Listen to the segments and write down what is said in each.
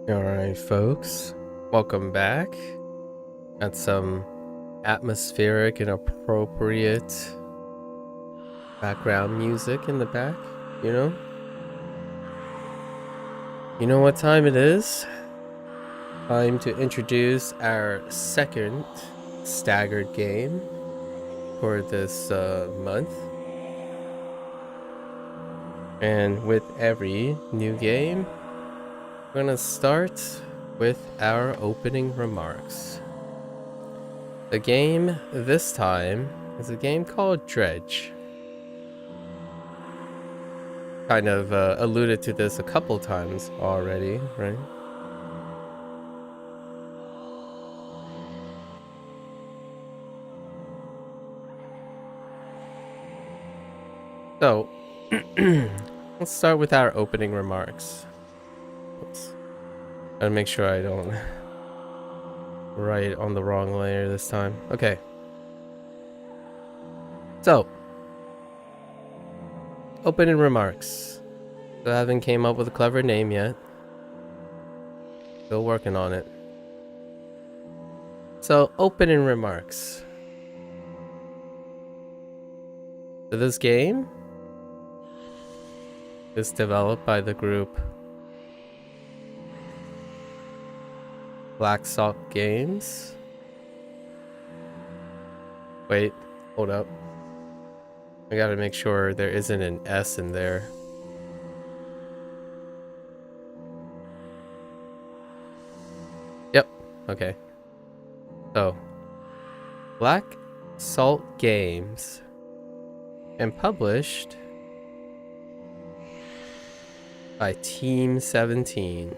Alright, folks, welcome back. Got some atmospheric and appropriate background music in the back, you know? You know what time it is? Time to introduce our second staggered game for this month. And with every new game, we're gonna start with our opening remarks. The game this time is a game called Dredge. Kind of alluded to this a couple times already, right? So, let's start with our opening remarks. Oops. Gotta make sure I don't write on the wrong layer this time. Okay. So, opening remarks. So I haven't came up with a clever name yet. Still working on it. So, opening remarks. So this game is developed by the group Black Salt Games. Wait, hold up. I gotta make sure there isn't an S in there. Yep, okay. So, Black Salt Games, and published by Team 17.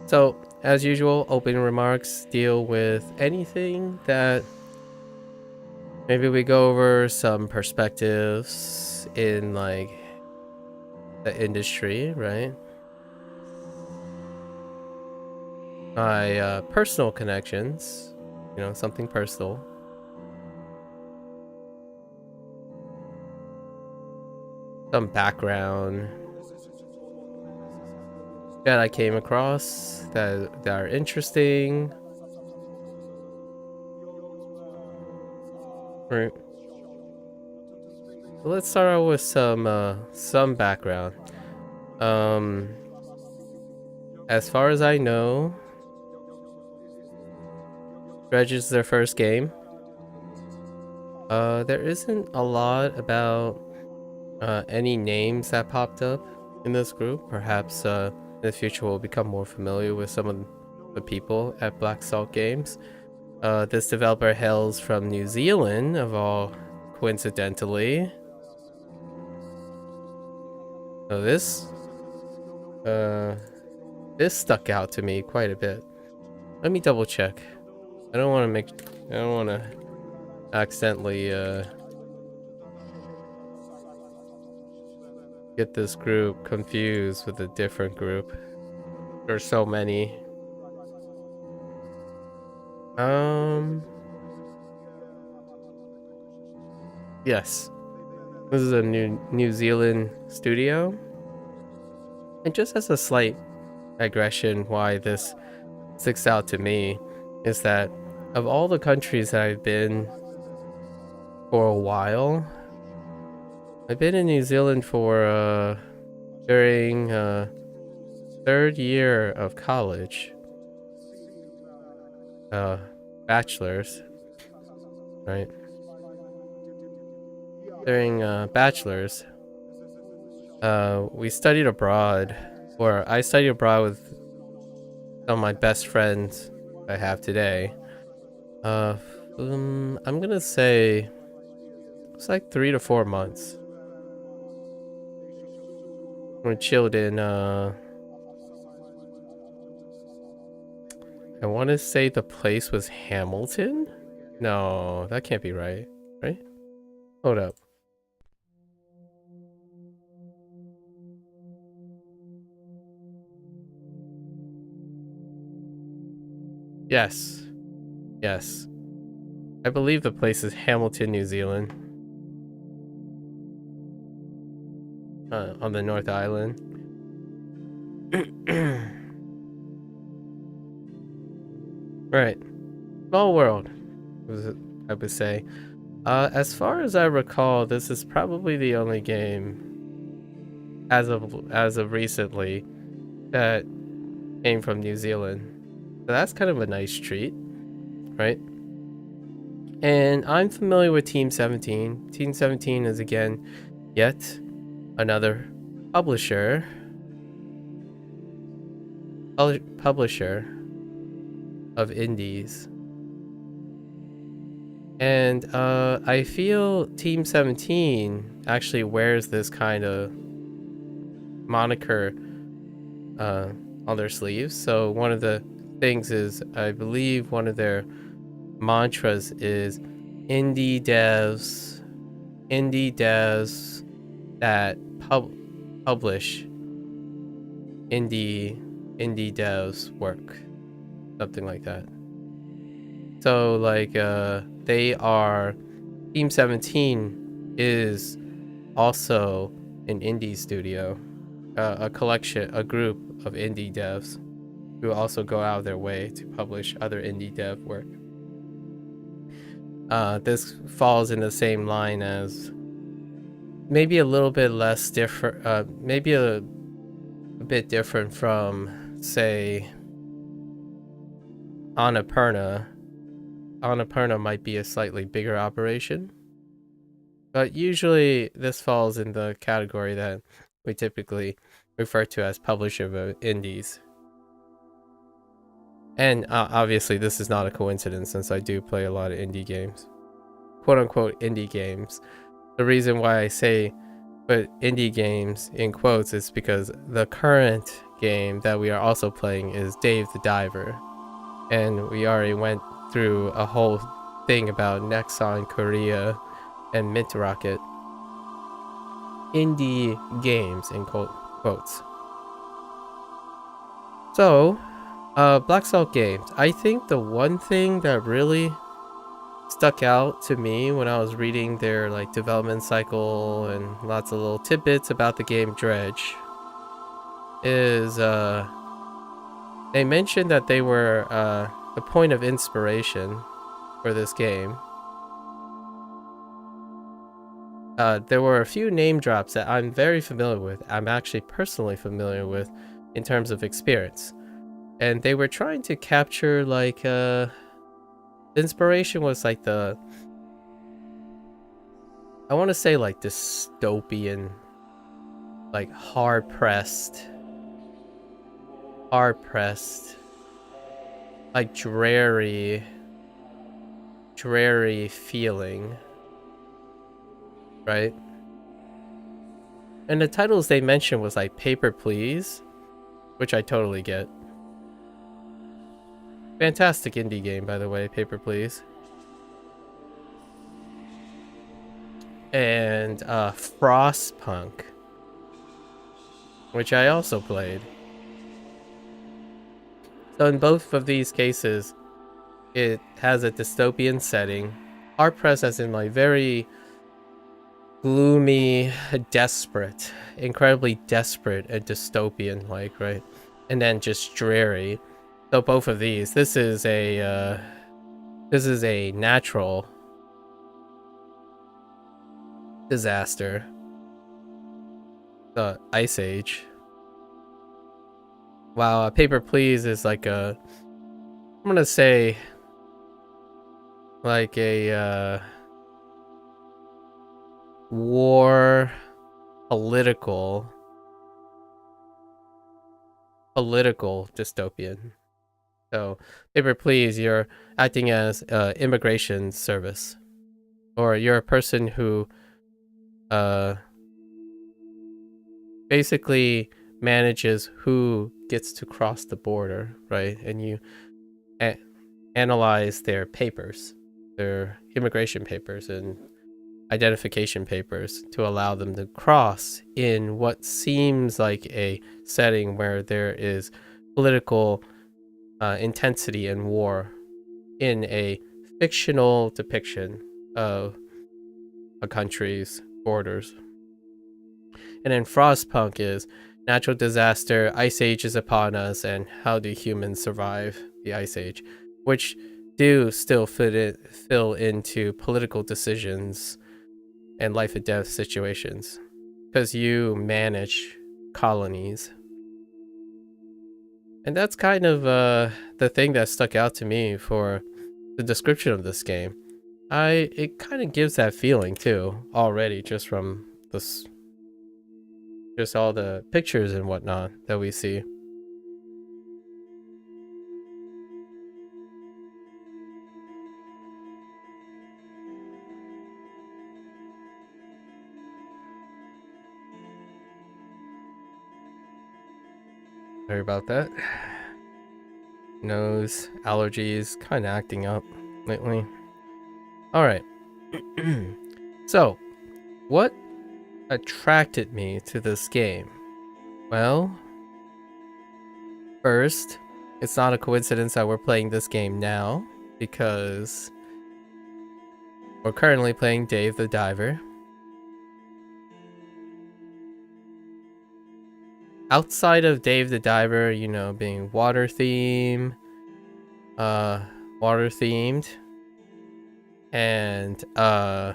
So, as usual, opening remarks deal with anything that maybe we go over some perspectives in like the industry, right? My personal connections, you know, something personal. Some background that I came across that are interesting. Right. So let's start out with some background. As far as I know, Dredge is their first game. There isn't a lot about any names that popped up in this group. Perhaps in the future we'll become more familiar with some of the people at Black Salt Games. This developer hails from New Zealand, of all coincidentally. So this stuck out to me quite a bit. Let me double check. I don't want to accidentally get this group confused with a different group. There's so many. Yes. This is a New Zealand studio. And just as a slight digression why this sticks out to me is that of all the countries that I've been for a while, I've been in New Zealand for during third year of college. Bachelor's, right? During bachelor's, we studied abroad, or I studied abroad with some of my best friends I have today. I'm gonna say it's like 3 to 4 months. We chilled in I want to say the place was Hamilton? No, that can't be right. Right? Hold up. Yes. Yes. I believe the place is Hamilton, New Zealand. On the North Island. Right. Small world, I would say. As far as I recall, this is probably the only game as of recently that came from New Zealand. So that's kind of a nice treat, right? And I'm familiar with Team 17. Team 17 is again yet another publisher publisher of indies. And I feel Team 17 actually wears this kind of moniker on their sleeves. So one of the things is, I believe one of their mantras is indie devs that publish indie devs work, something like that. So like they are, Team 17 is also an indie studio, a group of indie devs who also go out of their way to publish other indie dev work. This falls in the same line as maybe a little bit less different, maybe a bit different from, say, Annapurna. Annapurna might be a slightly bigger operation, but usually this falls in the category that we typically refer to as publisher of indies. And obviously this is not a coincidence, since I do play a lot of indie games, quote unquote indie games. The reason why I say put indie games in quotes is because the current game that we are also playing is Dave the Diver, and we already went through a whole thing about Nexon Korea and Mint Rocket. Indie games in quotes. So Black Salt Games, I think the one thing that really stuck out to me when I was reading their like development cycle and lots of little tidbits about the game Dredge is they mentioned that they were the point of inspiration for this game. There were a few name drops that I'm very familiar with. I'm actually personally familiar with in terms of experience. And they were trying to capture like the inspiration was like I want to say like dystopian, like hard pressed, like dreary feeling, right? And the titles they mentioned was like Paper Please, which I totally get. Fantastic indie game, by the way, Paper Please. And Frostpunk, which I also played. So in both of these cases, it has a dystopian setting. Hard pressed as in like very gloomy, desperate, incredibly desperate and dystopian like, right? And then just dreary. So both of these, this is a natural disaster. The Ice Age. Wow, Paper Please is like I'm gonna say like a war political dystopian. So Paper Please, you're acting as immigration service, or you're a person who basically manages who gets to cross the border, right? And you analyze their papers, their immigration papers and identification papers to allow them to cross in what seems like a setting where there is political intensity and war in a fictional depiction of a country's borders. And then Frostpunk is natural disaster, Ice Age is upon us, and how do humans survive the Ice Age? which do still fill into political decisions and life and death situations, because you manage colonies. And that's kind of the thing that stuck out to me for the description of this game. It kind of gives that feeling too already, just from this, just all the pictures and whatnot that we see. Sorry about that. Nose allergies kind of acting up lately. All right. So, what attracted me to this game? Well, first, it's not a coincidence that we're playing this game now, because we're currently playing Dave the Diver. Outside of Dave the Diver, you know, being water themed, and I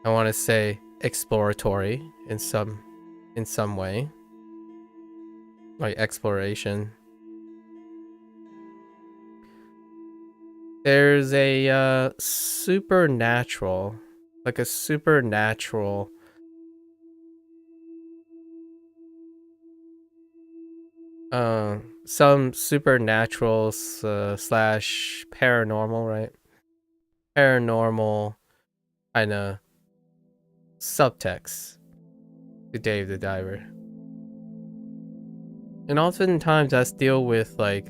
want to say exploratory in some way, like exploration. There's a supernatural, like a supernatural some supernatural slash paranormal, right? Paranormal kind of subtext to Dave the Diver. And oftentimes that's deal with like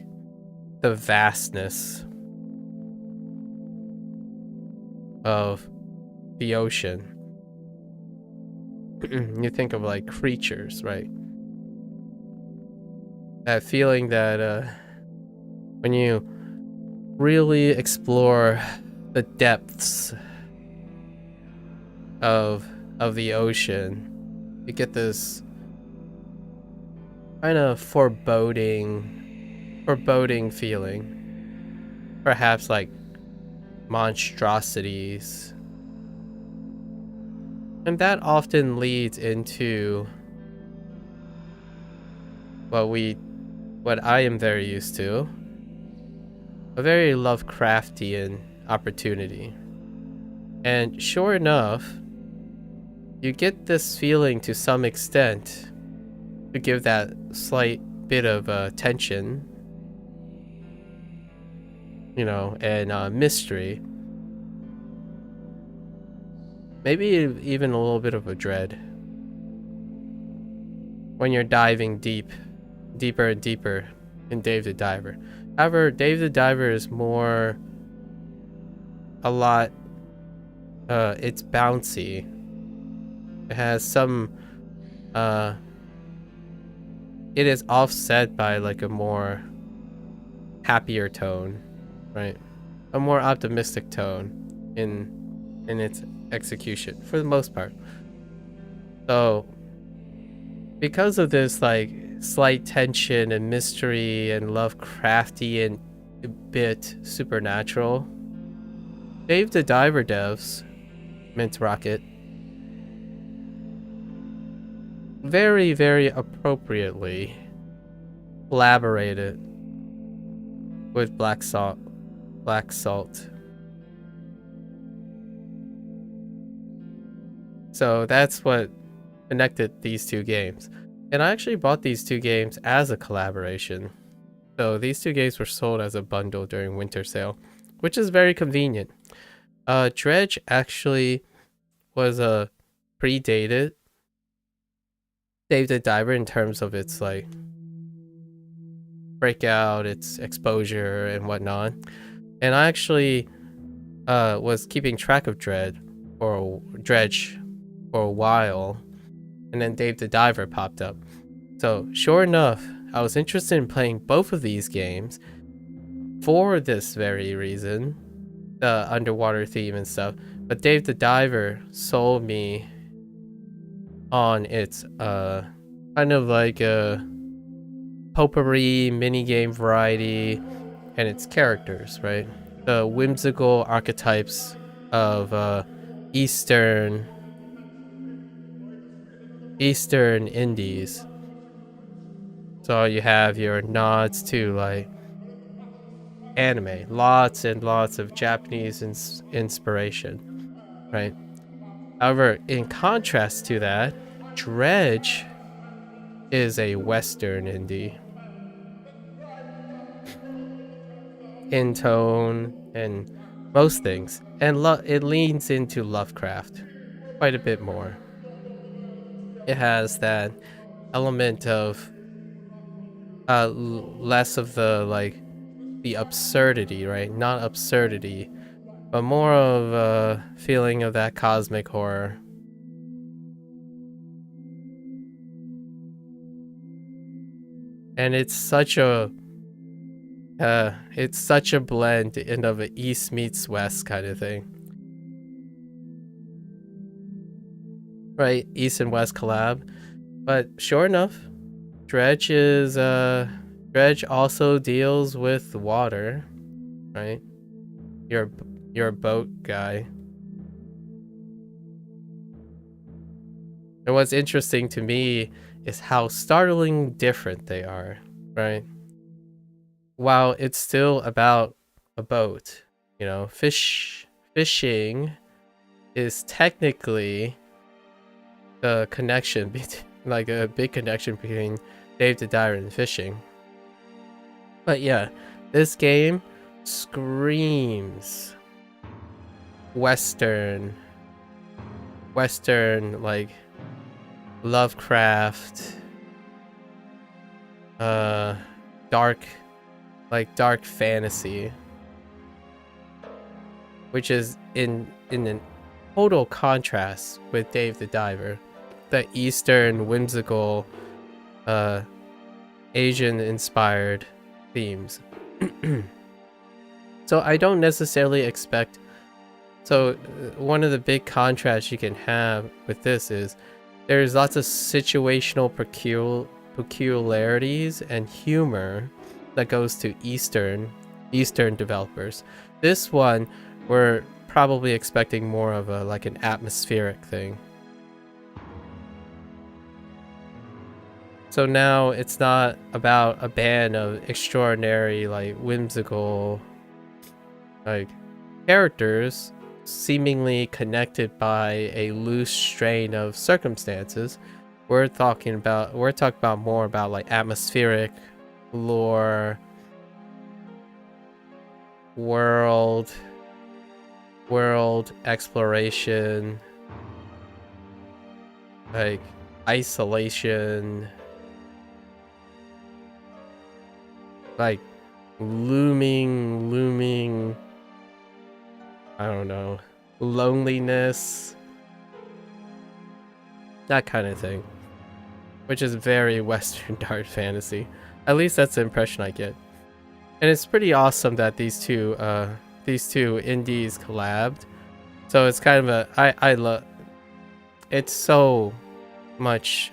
the vastness of the ocean. You think of like creatures, right? That feeling that when you really explore the depths of the ocean, you get this kind of foreboding feeling. Perhaps like monstrosities. And that often leads into what I am very used to, a very Lovecraftian opportunity. And sure enough, you get this feeling to some extent to give that slight bit of tension, you know, and mystery. Maybe even a little bit of a dread when you're diving deeper and deeper in Dave the Diver. However, Dave the Diver is more it's bouncy. It has some it is offset by like a more happier tone, right? A more optimistic tone in its execution for the most part. So because of this like slight tension and mystery and Lovecraftian bit supernatural, Dave the Diver devs, Mint Rocket, very, very appropriately collaborated with Black Salt. So that's what connected these two games. And I actually bought these two games as a collaboration. So these two games were sold as a bundle during winter sale, which is very convenient. Dredge actually was predated Dave the Diver in terms of its like breakout, its exposure and whatnot. And I actually was keeping track of Dredge for a while, and then Dave the Diver popped up. So sure enough, I was interested in playing both of these games for this very reason, the underwater theme and stuff. But Dave the Diver sold me on its kind of like potpourri minigame variety and its characters, right? The whimsical archetypes of Eastern indies. So you have your nods to like anime, lots and lots of Japanese inspiration, right? However, in contrast to that, Dredge is a Western indie in tone and most things, and it leans into Lovecraft quite a bit more. It has that element of less of the like the absurdity, right? Not absurdity, but more of a feeling of that cosmic horror. And it's such a blend in of an East meets West kind of thing. Right? East and West collab. But sure enough, Dredge also deals with water, right? You're a boat guy. And what's interesting to me is how startling different they are, right? While it's still about a boat, you know, fishing is technically the connection between, like a big connection between Dave the Diver and fishing. But yeah, this game screams Western like Lovecraft, dark fantasy, which is in an total contrast with Dave the Diver, the Eastern whimsical, Asian inspired themes. So I don't necessarily expect. So one of the big contrasts you can have with this is there's lots of situational peculiarities and humor that goes to Eastern developers. This one, we're probably expecting more of a like an atmospheric thing. So now it's not about a band of extraordinary, like whimsical, like characters seemingly connected by a loose strain of circumstances. We're talking about more about like atmospheric lore, world exploration, like isolation, like looming, I don't know, loneliness, that kind of thing, which is very Western dark fantasy. At least that's the impression I get. And it's pretty awesome that these two indies collabed. So it's kind of I love, it's so much,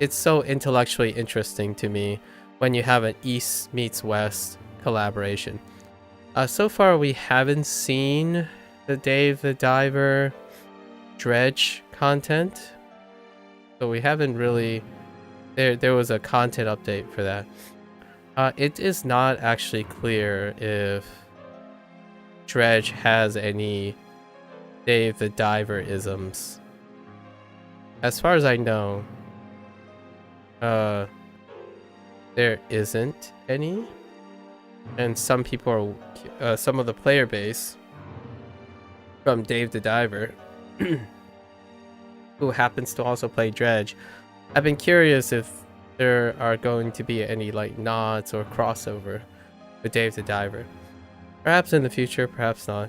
it's so intellectually interesting to me when you have an East meets West collaboration. So far we haven't seen the Dave the Diver Dredge content, so we haven't really. There was a content update for that. It is not actually clear if Dredge has any Dave the Diver isms. As far as I know, there isn't any, and some people are, some of the player base from Dave the Diver, who happens to also play Dredge, I've been curious if there are going to be any like nods or crossover with Dave the Diver. Perhaps in the future, perhaps not.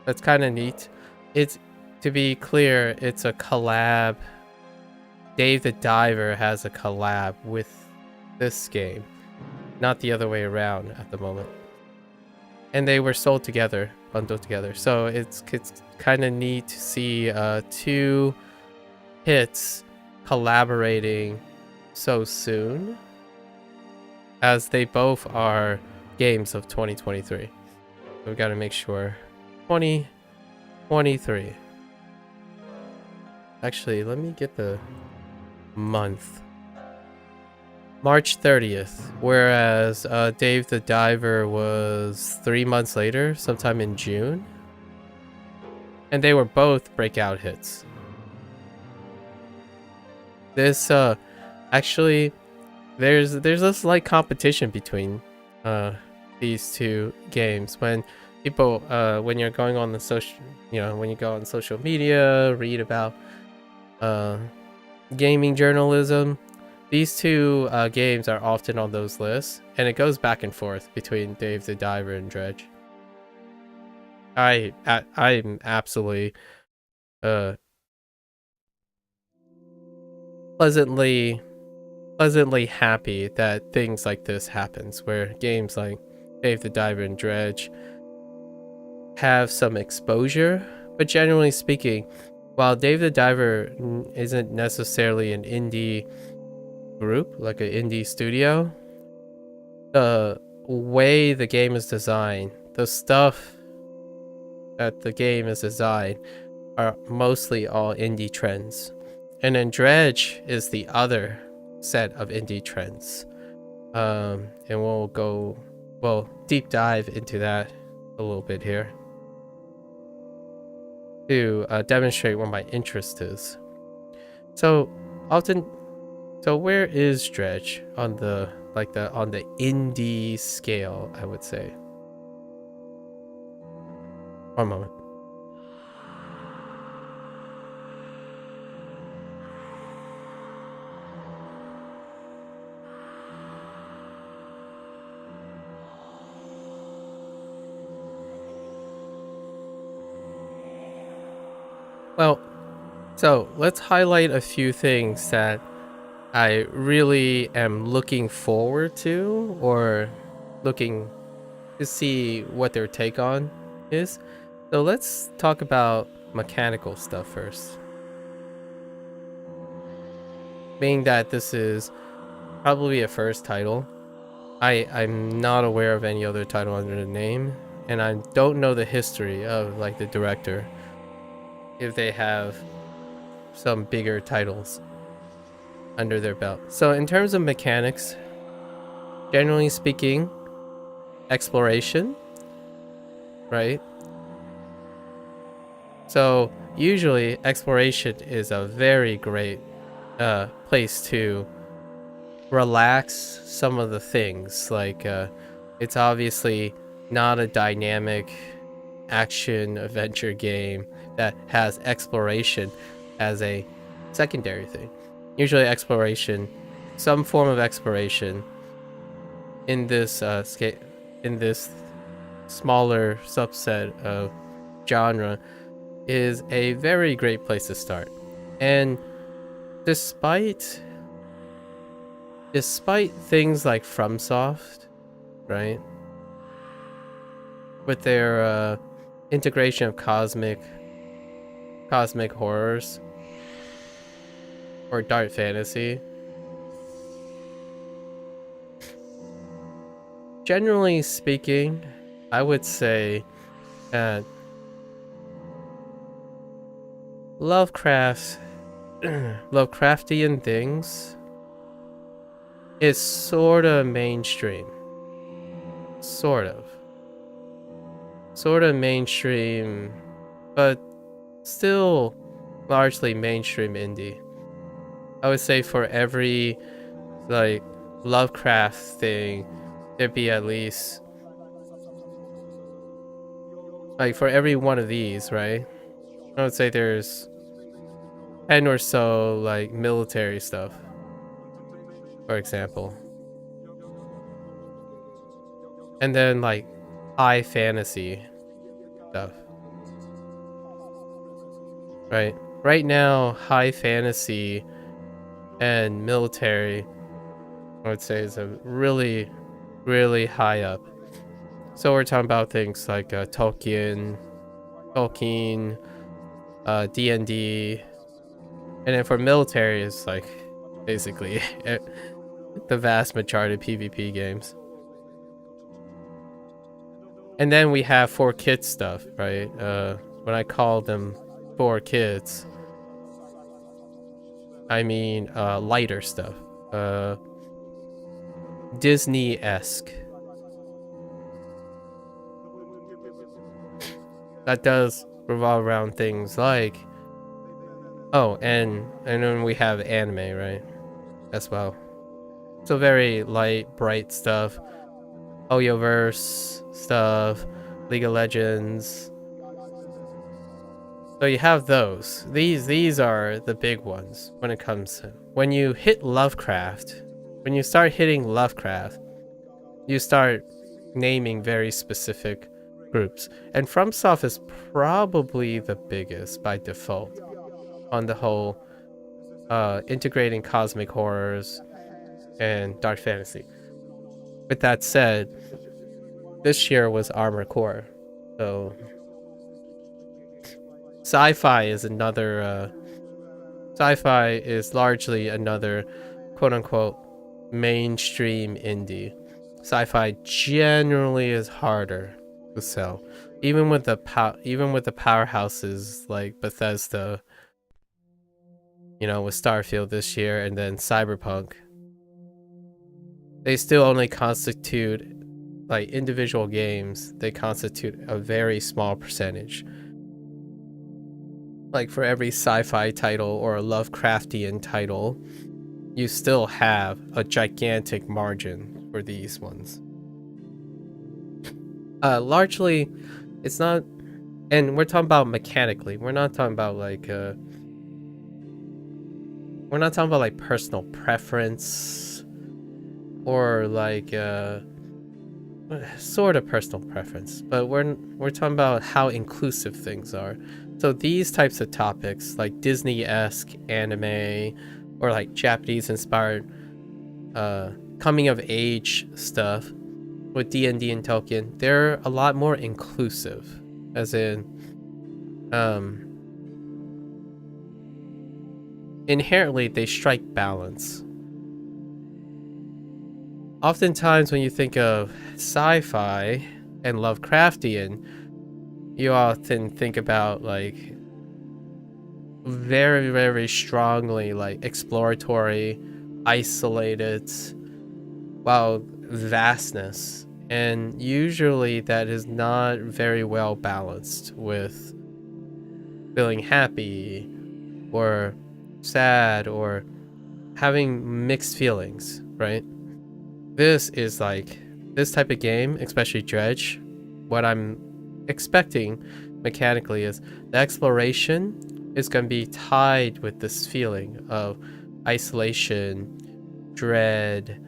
That's kind of neat. It's, to be clear, it's a collab. Dave the Diver has a collab with this game, not the other way around at the moment. And they were sold together, bundled together. So it's kind of neat to see two hits collaborating so soon, as they both are games of 2023. So we got to make sure 2023. Actually, let me get the month. March 30th, whereas Dave the Diver was 3 months later, sometime in June. And they were both breakout hits. This actually there's a slight competition between these two games. When people when you're going on the social, when you go on social media, read about gaming journalism, these two games are often on those lists, and it goes back and forth between Dave the Diver and Dredge. I'm absolutely pleasantly happy that things like this happens, where games like Dave the Diver and Dredge have some exposure. But generally speaking, while Dave the Diver isn't necessarily an indie group, like an indie studio, the way the game is designed, the stuff that the game is designed, are mostly all indie trends. And then Dredge is the other set of indie trends. And we'll deep dive into that a little bit here to demonstrate what my interest is. So where is Dredge on the indie scale, I would say? One moment. Well, so let's highlight a few things that I really am looking forward to, or looking to see what their take on is. So let's talk about mechanical stuff first. Being that this is probably a first title, I'm not aware of any other title under the name, and I don't know the history of like the director, if they have some bigger titles under their belt. So in terms of mechanics, generally speaking, exploration, right? So usually exploration is a very great place to relax some of the things. Like it's obviously not a dynamic action adventure game that has exploration as a secondary thing. Usually exploration, some form of exploration in this in this smaller subset of genre is a very great place to start. And despite things like FromSoft, right, with their integration of cosmic horrors or dark fantasy, generally speaking, I would say that Lovecraftian things is sort of mainstream. Sort of mainstream, but still largely mainstream indie. I would say for every like Lovecraft thing, there'd be at least, like, for every one of these, right? I would say there's 10 or so like military stuff, for example. And then like high fantasy stuff. Right now, high fantasy and military, I would say, is a really, really high up. So we're talking about things like Tolkien, D&D, And then for military, it's like basically the vast majority of PvP games. And then we have for kids stuff, right? When I call them for kids, I mean lighter stuff. Disney-esque. That does revolve around things like, oh, and then we have anime, right, as well. So very light, bright stuff. Oyoverse stuff, League of Legends. So you have those. These are the big ones when it comes to when you hit Lovecraft. When you start hitting Lovecraft, you start naming very specific groups. And FromSoft is probably the biggest by default on the whole, integrating cosmic horrors and dark fantasy. With that said, this year was Armored Core, so sci-fi is another. Sci-fi is largely another, quote-unquote, mainstream indie. Sci-fi generally is harder to sell, even with the powerhouses like Bethesda, you know, with Starfield this year and then Cyberpunk. They still only constitute, like individual games, they constitute a very small percentage. Like for every sci-fi title or a Lovecraftian title, you still have a gigantic margin for these ones. Largely, it's not, and we're talking about mechanically. We're not talking about like personal preference or like sort of personal preference, but we're talking about how inclusive things are. So these types of topics, like Disney-esque anime or like Japanese-inspired coming of age stuff with D&D and Tolkien, they're a lot more inclusive, as in inherently they strike balance. Oftentimes when you think of sci-fi and Lovecraftian, you often think about like very, very strongly like exploratory, isolated, wow, vastness. And usually that is not very well balanced with feeling happy or sad or having mixed feelings, right? This is like, this type of game, especially Dredge, what I'm expecting mechanically is the exploration is going to be tied with this feeling of isolation, dread,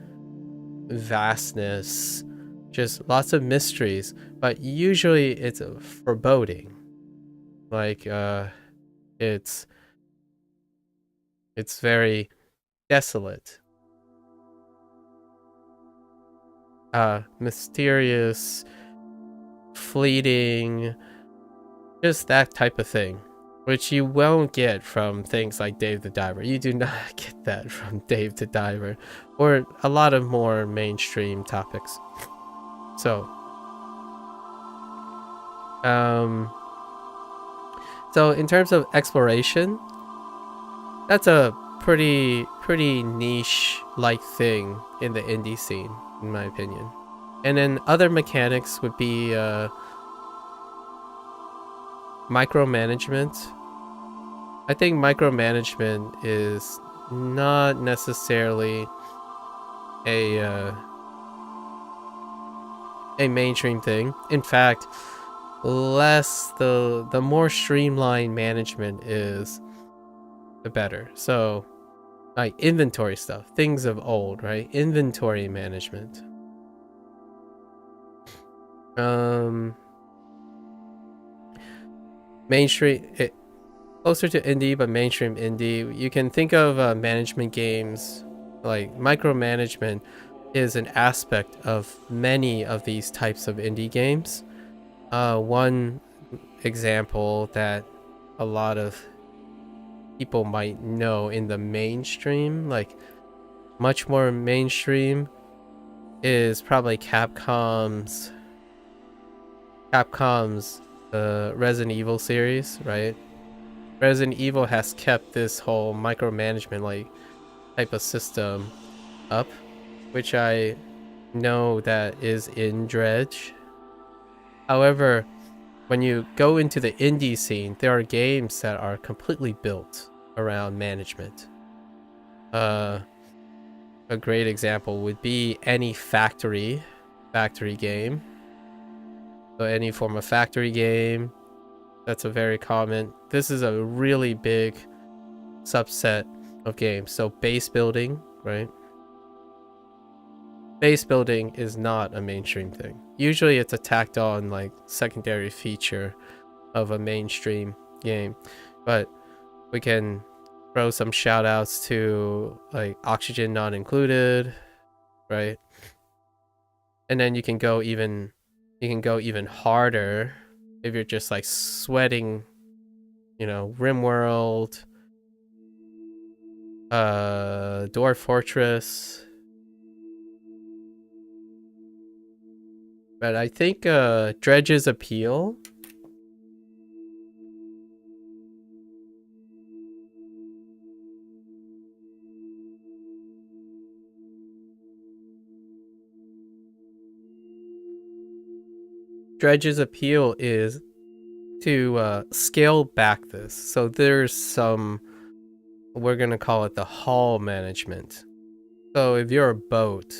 vastness, just lots of mysteries, but usually it's a foreboding. Like it's very desolate, mysterious, fleeting, just that type of thing, which you won't get from things like Dave the Diver. You do not get that from Dave the Diver or a lot of more mainstream topics. So in terms of exploration, that's a pretty niche like thing in the indie scene, in my opinion. And then other mechanics would be micromanagement. I think micromanagement is not necessarily a mainstream thing. In fact, the more streamlined management is, the better. So like inventory stuff, things of old, right? Inventory management. Mainstream, closer to indie, but mainstream indie. You can think of management games, like micromanagement is an aspect of many of these types of indie games. One example that a lot of people might know in the mainstream, like much more mainstream, is probably Capcom's Resident Evil series, right? Resident Evil has kept this whole micromanagement like type of system up, which I know that is in Dredge. However, when you go into the indie scene, there are games that are completely built around management. A great example would be any factory game. So any form of factory game, that's a very common. This is a really big subset of games. So base building, right? Base building is not a mainstream thing. Usually it's a tacked on like secondary feature of a mainstream game. But we can throw some shout outs to like Oxygen Not Included, right? And then you can go even harder if you're just like sweating, you know, RimWorld, Dwarf Fortress. But I think Dredge's appeal. Dredge's appeal is to scale back this. So there's some, we're gonna call it the hull management. So if you're a boat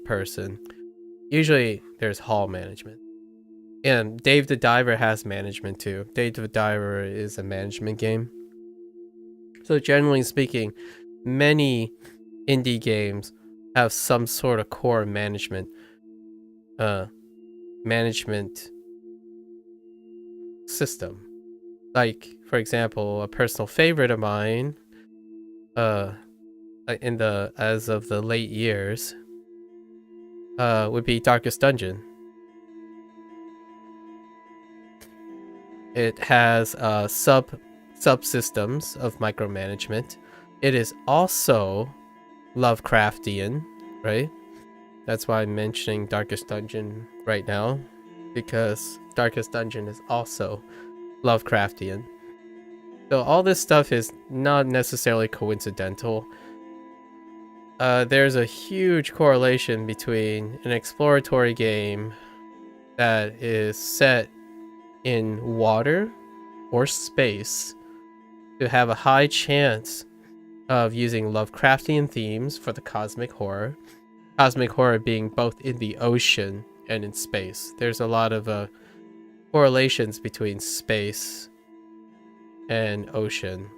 person, usually there's hull management. And Dave the Diver has management too. Dave the Diver is a management game. So generally speaking, many indie games have some sort of core management system. Like, for example, a personal favorite of mine, as of the late years, would be Darkest Dungeon. It has subsystems of micromanagement. It is also Lovecraftian, right? That's why I'm mentioning Darkest Dungeon right now, because Darkest Dungeon is also Lovecraftian. So all this stuff is not necessarily coincidental. There's a huge correlation between an exploratory game that is set in water or space to have a high chance of using Lovecraftian themes for the cosmic horror. Cosmic horror being both in the ocean and in space. There's a lot of correlations between space and ocean.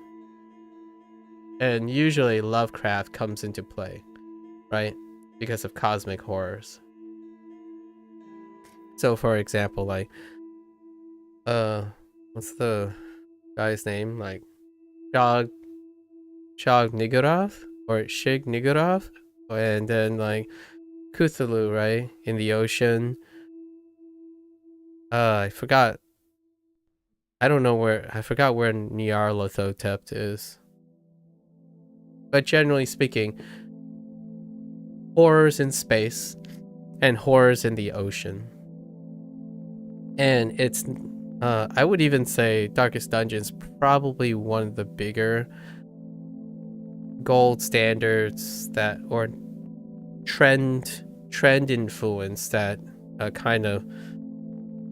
And usually Lovecraft comes into play, right? Because of cosmic horrors. So for example, like, what's the guy's name? Like, Shog Niggurath? Or Shig Niggurath? And then, like, Cthulhu, right? In the ocean. I forgot. I forgot where Nyarlathotep is. But generally speaking, horrors in space and horrors in the ocean. And it's, I would even say Darkest Dungeon's probably one of the bigger gold standards that, or trend influence that kind of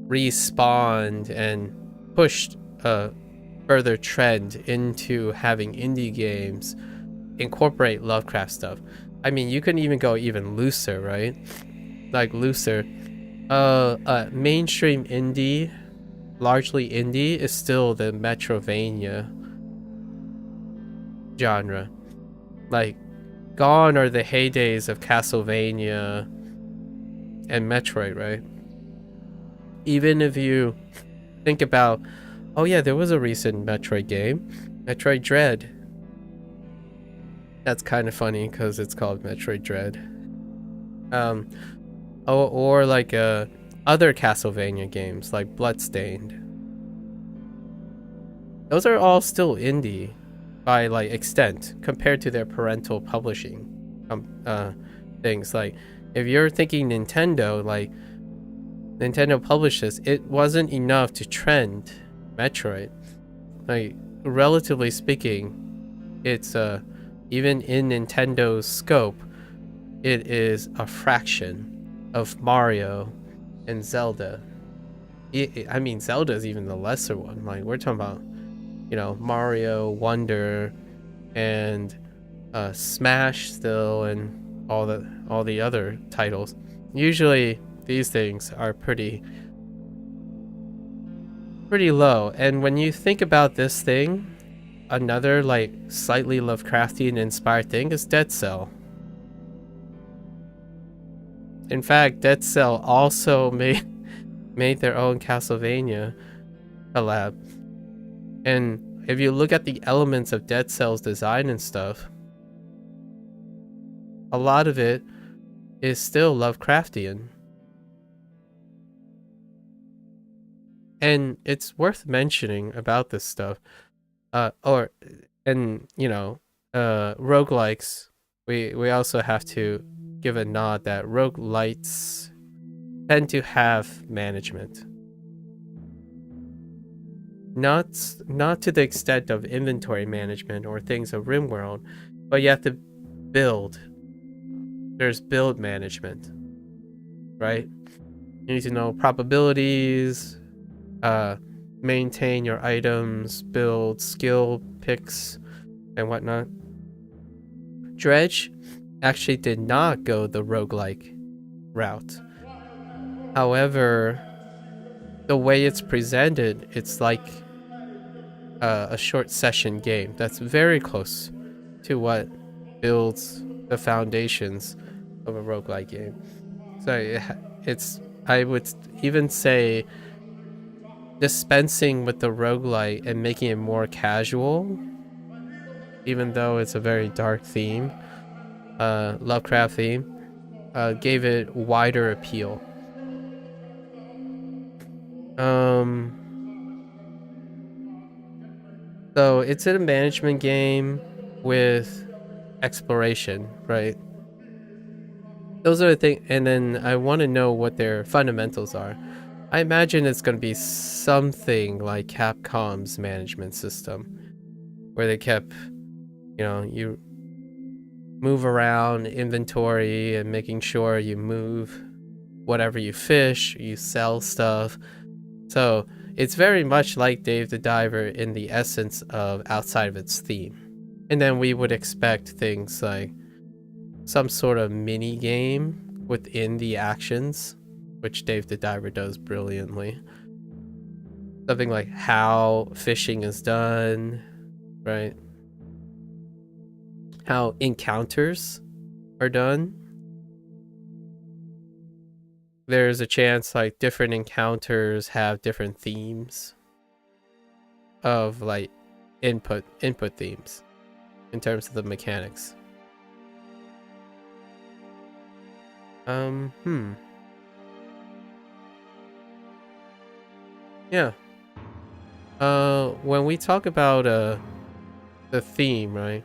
respawned and pushed a further trend into having indie games incorporate Lovecraft stuff. I mean, you can even go even looser, right? Like looser. Mainstream indie, largely indie, is still the Metrovania genre. Like, gone are the heydays of Castlevania and Metroid, right? Even if you think about, oh yeah, there was a recent Metroid game, Metroid Dread. That's kind of funny because it's called Metroid Dread. Or like other Castlevania games like Bloodstained. those are all still indie by like extent compared to their parental publishing things. Like if you're thinking Nintendo, like Nintendo published this, it wasn't enough to trend Metroid. Like relatively speaking, it's even in Nintendo's scope, it is a fraction of Mario and Zelda. I mean, Zelda's even the lesser one. Like we're talking about, you know, Mario, Wonder, and Smash still, and all the other titles. Usually these things are pretty low. And when you think about this thing, another like slightly Lovecraftian inspired thing is Dead Cell. In fact, Dead Cell also made their own Castlevania collab. And if you look at the elements of Dead Cell's design and stuff, a lot of it is still Lovecraftian. And it's worth mentioning about this stuff. Roguelikes, we also have to give a nod that roguelites tend to have management. Not to the extent of inventory management or things of RimWorld, but you have to build. There's build management, right? You need to know probabilities, maintain your items, build skill picks, and whatnot. Dredge actually did not go the roguelike route. However, the way it's presented, it's like a short session game that's very close to what builds the foundations of a roguelike game. So it's, I would even say, dispensing with the roguelike and making it more casual, even though it's a very dark theme, Lovecraft theme, gave it wider appeal. So it's a management game with exploration, right? Those are the things, and then I want to know what their fundamentals are. I imagine it's going to be something like Capcom's management system, where they kept, you know, you move around inventory and making sure you move whatever you fish, you sell stuff. So it's very much like Dave the Diver in the essence of outside of its theme. And then we would expect things like some sort of mini game within the actions, which Dave the Diver does brilliantly. Something like how fishing is done, right? How encounters are done. There's a chance like different encounters have different themes of like input themes in terms of the mechanics. Yeah. When we talk about the theme, right?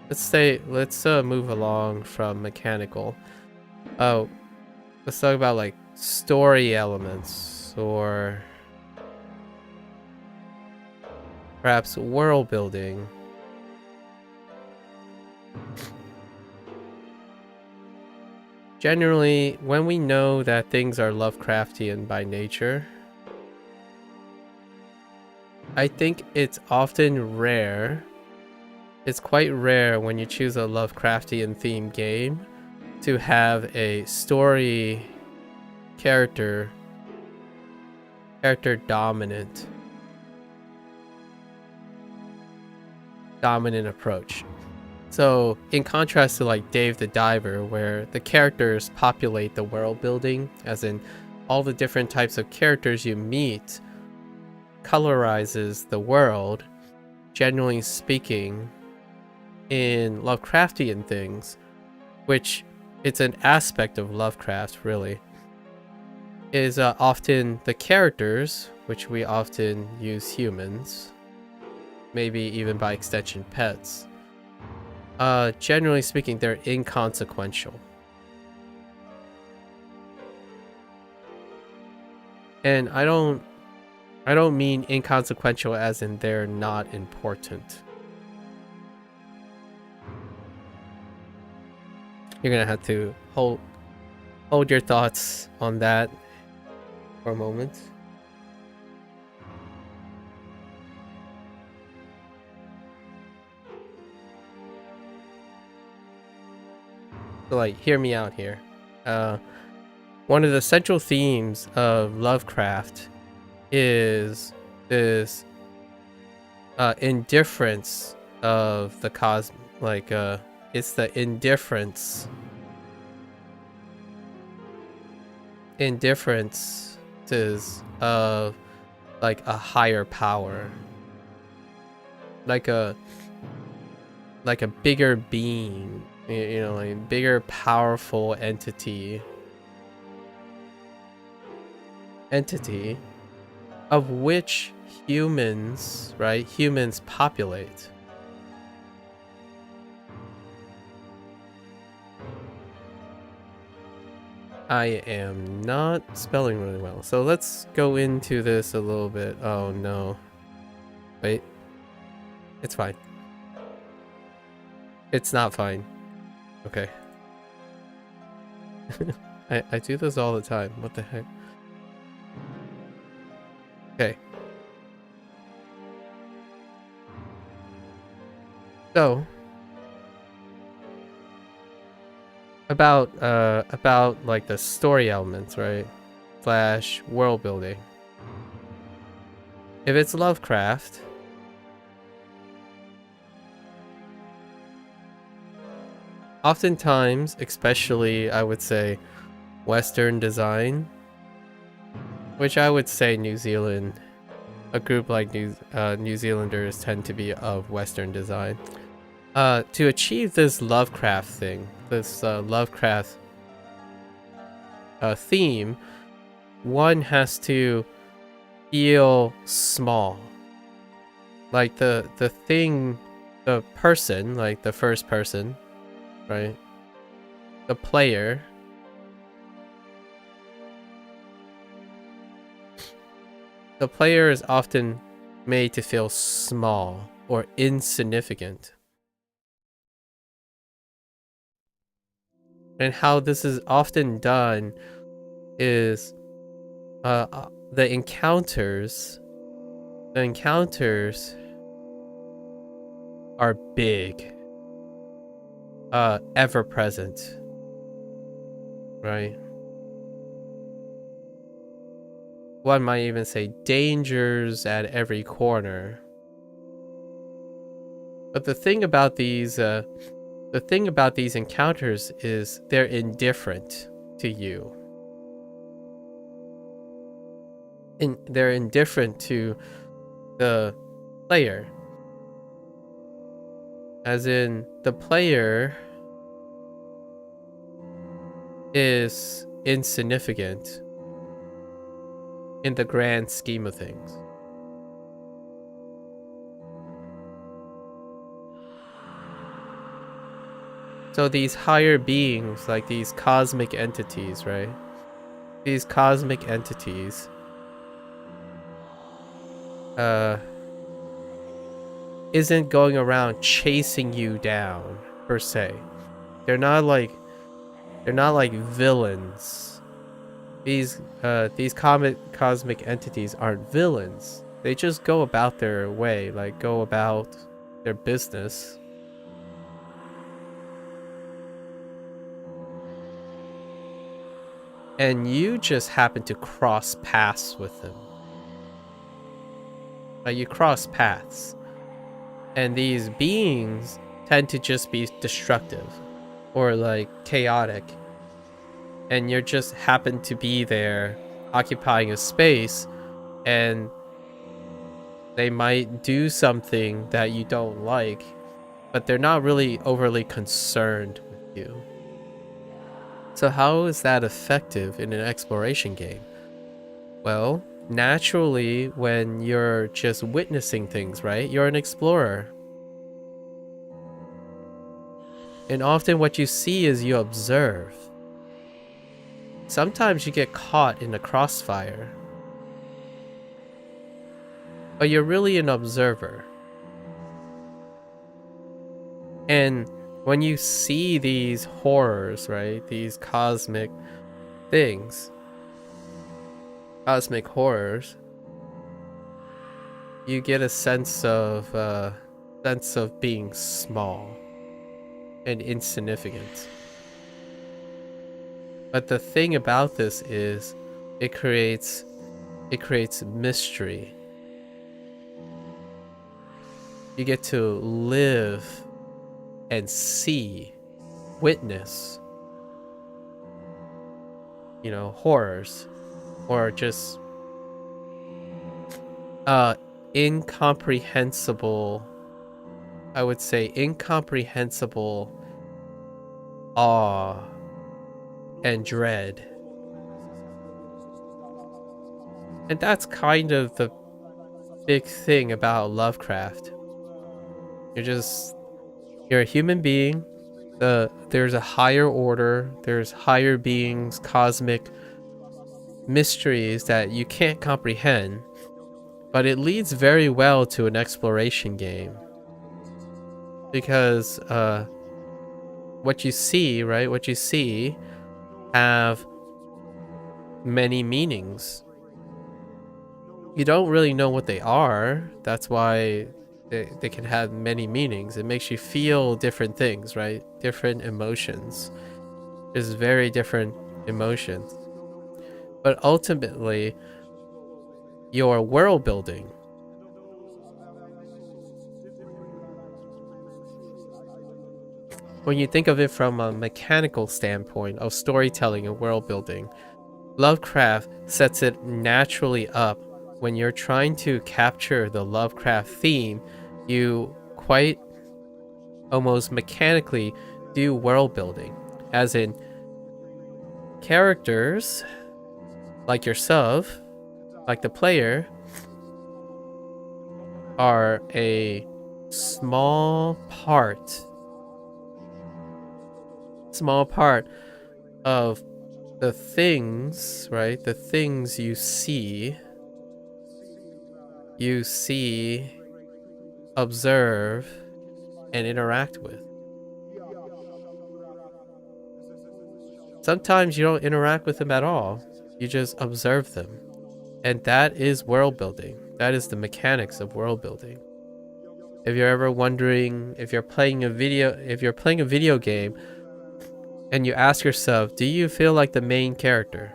Let's move along from mechanical. Let's talk about like story elements or perhaps world building. Generally, when we know that things are Lovecraftian by nature, I think it's often rare. It's quite rare when you choose a Lovecraftian themed game to have a story character dominant approach. So in contrast to like Dave the Diver, where the characters populate the world building, as in all the different types of characters you meet colorizes the world, generally speaking, in Lovecraftian things, which it's an aspect of Lovecraft really, is often the characters, which we often use humans, maybe even by extension pets, generally speaking, they're inconsequential. And I don't mean inconsequential as in they're not important. You're gonna have to hold your thoughts on that for a moment. So, like, hear me out here. One of the central themes of Lovecraft is this indifference of the cosmos. Like, it's the indifferences of like a higher power, like a bigger being, you know, like a bigger powerful entity of which humans populate. I am not spelling really well, so let's go into this a little bit. Oh no. Wait. It's fine. It's not fine. Okay. I do this all the time. What the heck? Okay. So about like the story elements, right? / world building. If it's Lovecraft, oftentimes, especially I would say Western design, which I would say New Zealand, a group like New Zealanders tend to be of Western design. To achieve this Lovecraft thing, this Lovecraft theme, one has to feel small. Like the thing, the person, like the first person, right? The player is often made to feel small or insignificant. And how this is often done is the encounters are big, ever present, right? One might even say dangers at every corner. But the thing about these encounters is they're indifferent to you. And they're indifferent to the player. As in, the player is insignificant in the grand scheme of things. So these higher beings, like these cosmic entities, right? These cosmic entities isn't going around chasing you down per se. They're not like villains. These cosmic entities aren't villains. They just go about their way, like go about their business. And you just happen to cross paths with them. Like you cross paths. And these beings tend to just be destructive or like chaotic. And you just happen to be there occupying a space, and they might do something that you don't like, but they're not really overly concerned with you. So how is that effective in an exploration game? Well, naturally, when you're just witnessing things, right? You're an explorer. And often what you see is you observe. Sometimes you get caught in the crossfire. But you're really an observer. And when you see these horrors, right? These cosmic things, cosmic horrors, you get a sense of being small and insignificant. But the thing about this is it creates mystery. You get to live and see, witness, horrors, or just incomprehensible, I would say incomprehensible awe and dread. And that's kind of the big thing about Lovecraft. You're a human being. There's a higher order, there's higher beings, cosmic mysteries that you can't comprehend, but it leads very well to an exploration game. Because what you see, right? What you see have many meanings. You don't really know what they are. That's why they can have many meanings. It makes you feel different things, right? Different emotions. There's very different emotions. But ultimately, your world building, when you think of it from a mechanical standpoint of storytelling and world building, Lovecraft sets it naturally up. When you're trying to capture the Lovecraft theme, you quite almost mechanically do world building, as in characters like yourself, like the player, are a small part of the things, right? The things you see, observe, and interact with. Sometimes you don't interact with them at all. You just observe them. And that is world building. That is the mechanics of world building. If you're ever wondering, if you're playing a video game and you ask yourself, do you feel like the main character?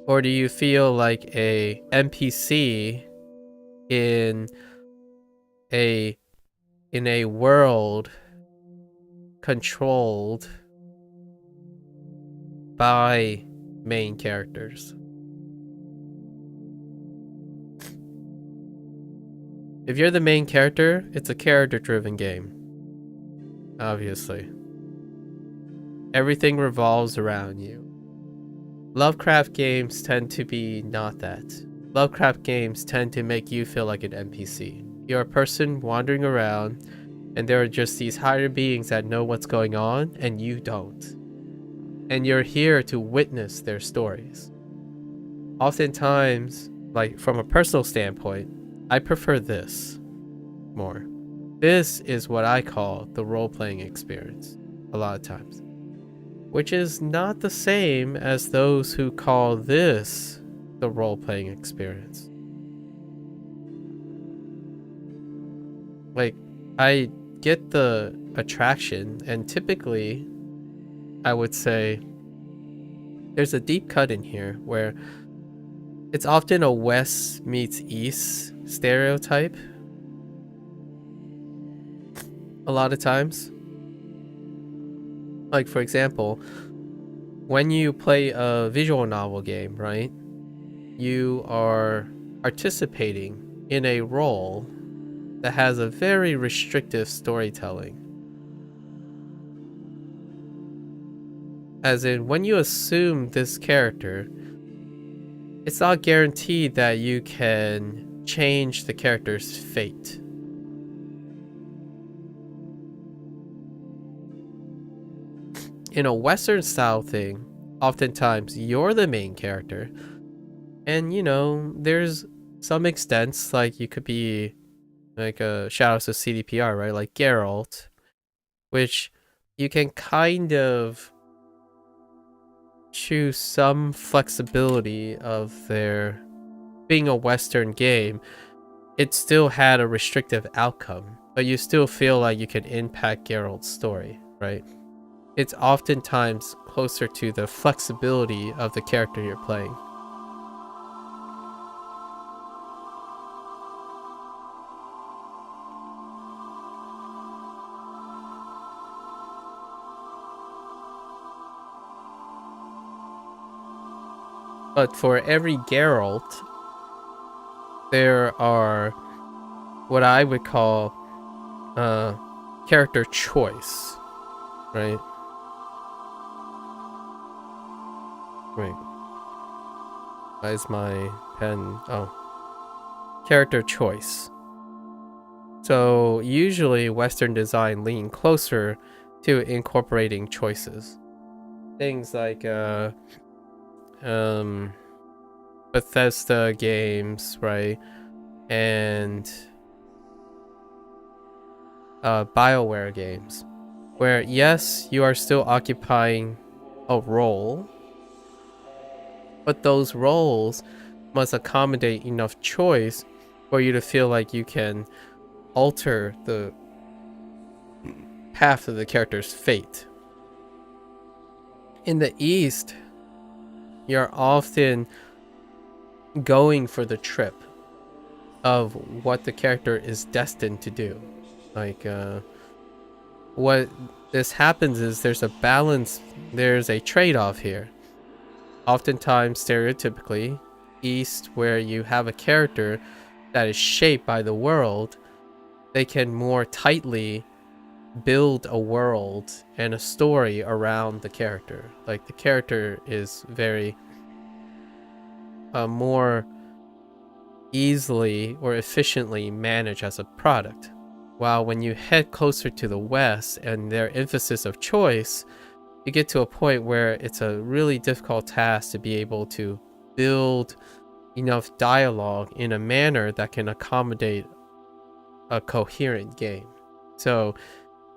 Or do you feel like a NPC in a world controlled by main characters? If you're the main character, it's a character-driven game. Obviously. Everything revolves around you. Lovecraft games tend to be not that. Lovecraft games tend to make you feel like an NPC. You're a person wandering around, and there are just these higher beings that know what's going on, and you don't. And you're here to witness their stories. Oftentimes, like from a personal standpoint, I prefer this more. This is what I call the role-playing experience a lot of times, which is not the same as those who call this the role-playing experience. Like, I get the attraction, and typically I would say there's a deep cut in here where it's often a West meets East stereotype. A lot of times. Like, for example, when you play a visual novel game, right? You are participating in a role that has a very restrictive storytelling. As in, when you assume this character, it's not guaranteed that you can change the character's fate. In a Western style thing, oftentimes you're the main character, and you know, there's some extents, like you could be like a shout out to CDPR, right? Like Geralt, which you can kind of choose some flexibility of their being a Western game. It still had a restrictive outcome, but you still feel like you can impact Geralt's story, right? It's oftentimes closer to the flexibility of the character you're playing. But for every Geralt, there are what I would call character choice, right? Wait, why is my pen? Oh, character choice. So usually Western design lean closer to incorporating choices. Things like Bethesda games, right? And BioWare games, where yes, you are still occupying a role, but those roles must accommodate enough choice for you to feel like you can alter the path of the character's fate. In the East, you're often going for the trip of what the character is destined to do. Like, what this happens is there's a balance, there's a trade-off here. Oftentimes, stereotypically, East, where you have a character that is shaped by the world, they can more tightly build a world and a story around the character. Like, the character is very more easily or efficiently managed as a product. While when you head closer to the West and their emphasis of choice, you get to a point where it's a really difficult task to be able to build enough dialogue in a manner that can accommodate a coherent game. So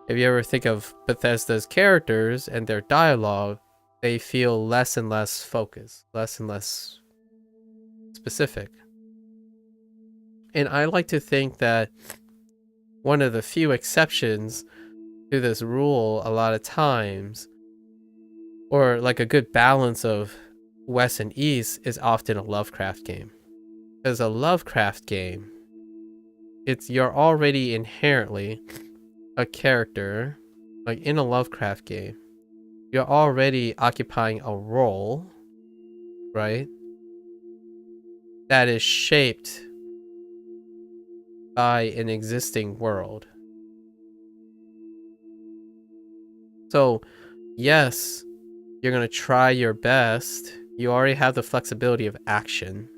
if you ever think of Bethesda's characters and their dialogue, they feel less and less focused, less and less specific. And I like to think that one of the few exceptions to this rule a lot of times, or like a good balance of West and East, is often a Lovecraft game. Because a Lovecraft game, you're already inherently a character. Like in a Lovecraft game, you're already occupying a role, right? That is shaped by an existing world. So, yes, you're going to try your best. You already have the flexibility of action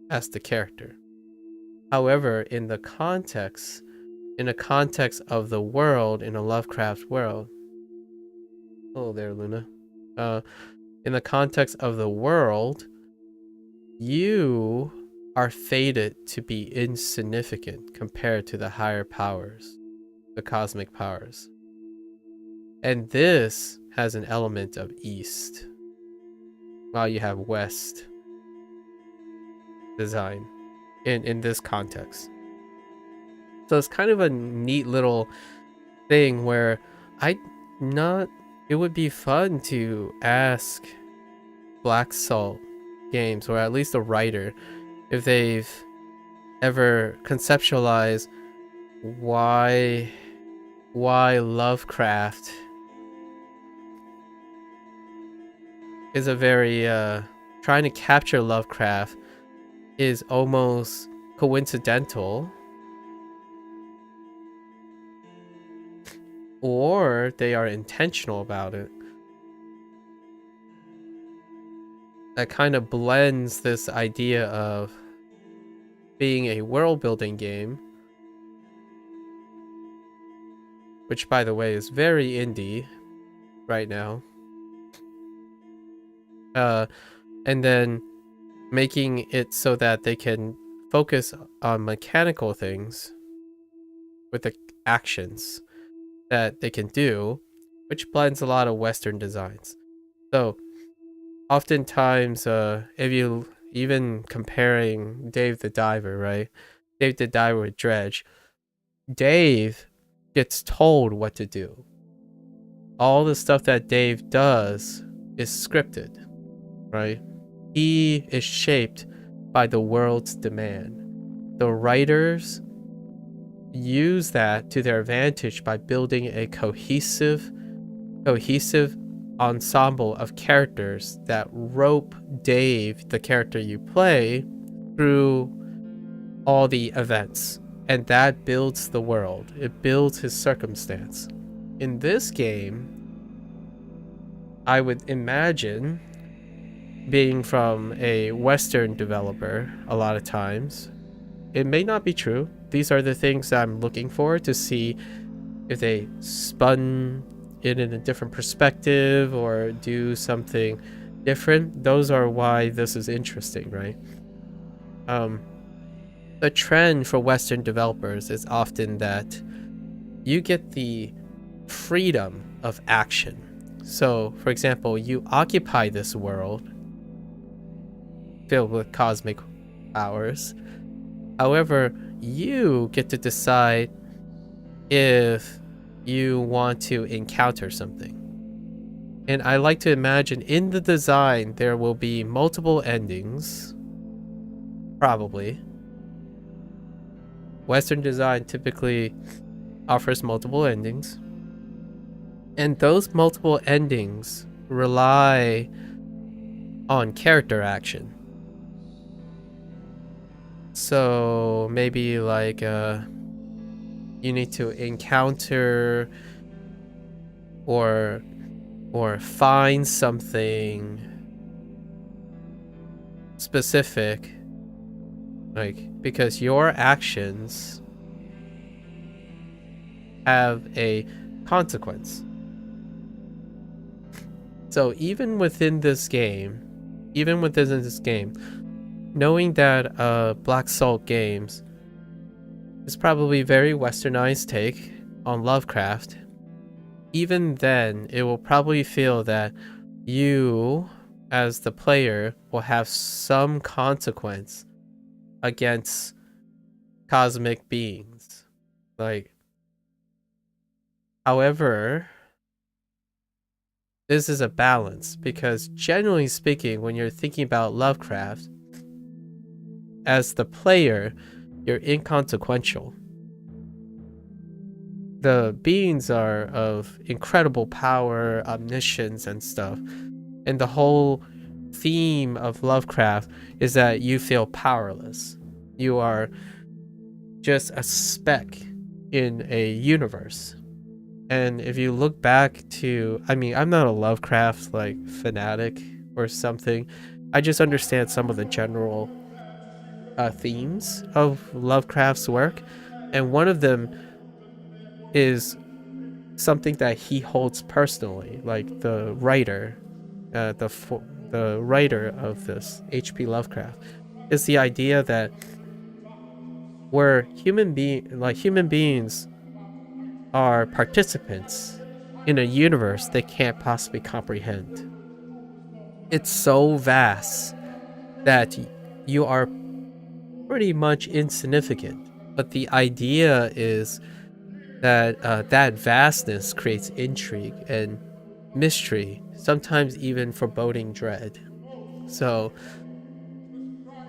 as the character. However, in the context of the world, in a Lovecraft world, oh there, Luna. In the context of the world, you are fated to be insignificant compared to the higher powers, the cosmic powers. And this has an element of East, while you have West design in this context. So it's kind of a neat little thing where it would be fun to ask Black Salt Games, or at least a writer, if they've ever conceptualized why Lovecraft is a very trying to capture Lovecraft is almost coincidental, or they are intentional about it. that kind of blends this idea of being a world building game, which by the way is very indie right now, and then making it so that they can focus on mechanical things with the actions that they can do, which blends a lot of Western designs. So oftentimes, if you even comparing Dave the Diver, right? Dave the Diver with Dredge, Dave gets told what to do. All the stuff that Dave does is scripted, right? He is shaped by the world's demand. The writers use that to their advantage by building a cohesive ensemble of characters that rope Dave, the character you play, through all the events. And that builds the world. It builds his circumstance. In this game, I would imagine, being from a Western developer a lot of times, it may not be true. These are the things that I'm looking for to see if they spun it in a different perspective or do something different. Those are why this is interesting, right? The trend for Western developers is often that you get the freedom of action. So, for example, you occupy this world filled with cosmic powers. However, you get to decide if you want to encounter something. And I like to imagine in the design there will be multiple endings. Probably. Western design typically offers multiple endings. And those multiple endings rely on character action. So maybe like you need to encounter or find something specific, like, because your actions have a consequence. So even within this game, knowing that Black Salt Games is probably very westernized take on Lovecraft, even then it will probably feel that you as the player will have some consequence against cosmic beings. Like, however, this is a balance, because generally speaking, when you're thinking about Lovecraft, as the player, you're inconsequential. The beings are of incredible power, omniscience, and stuff. And the whole theme of Lovecraft is that you feel powerless. You are just a speck in a universe. And if you look back to, I mean, I'm not a Lovecraft like fanatic or something. I just understand some of the general themes of Lovecraft's work, and one of them is something that he holds personally, like the writer, the writer of this, H.P. Lovecraft, is the idea that human beings are participants in a universe they can't possibly comprehend. It's so vast that you are pretty much insignificant, but the idea is that that vastness creates intrigue and mystery, sometimes even foreboding dread. So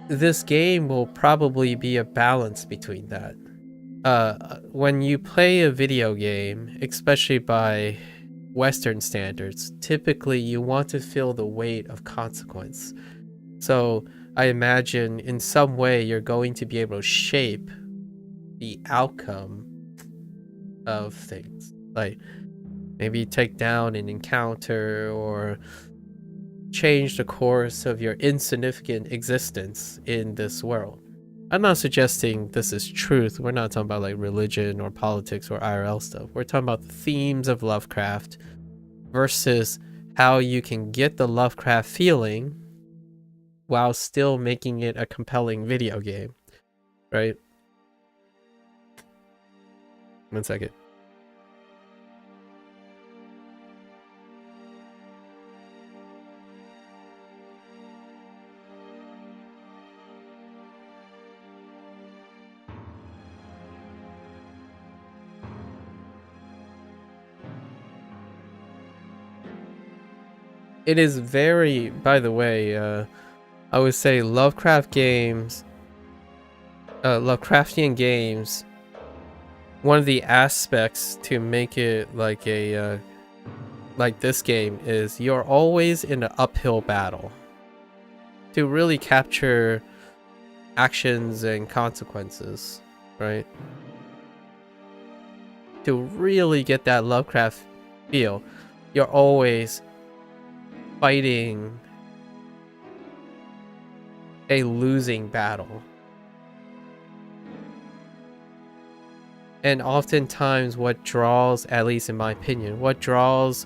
this game will probably be a balance between that. When you play a video game, especially by Western standards, typically you want to feel the weight of consequence. So I imagine in some way you're going to be able to shape the outcome of things. Like maybe take down an encounter, or change the course of your insignificant existence in this world. I'm not suggesting this is truth. We're not talking about like religion or politics or IRL stuff. We're talking about the themes of Lovecraft versus how you can get the Lovecraft feeling while still making it a compelling video game, right? 1 second. It is very, by the way, I would say Lovecraftian games, one of the aspects to make it like a like this game is you're always in an uphill battle to really capture actions and consequences, right? To really get that Lovecraft feel, you're always fighting a losing battle. And oftentimes what draws, at least in my opinion, what draws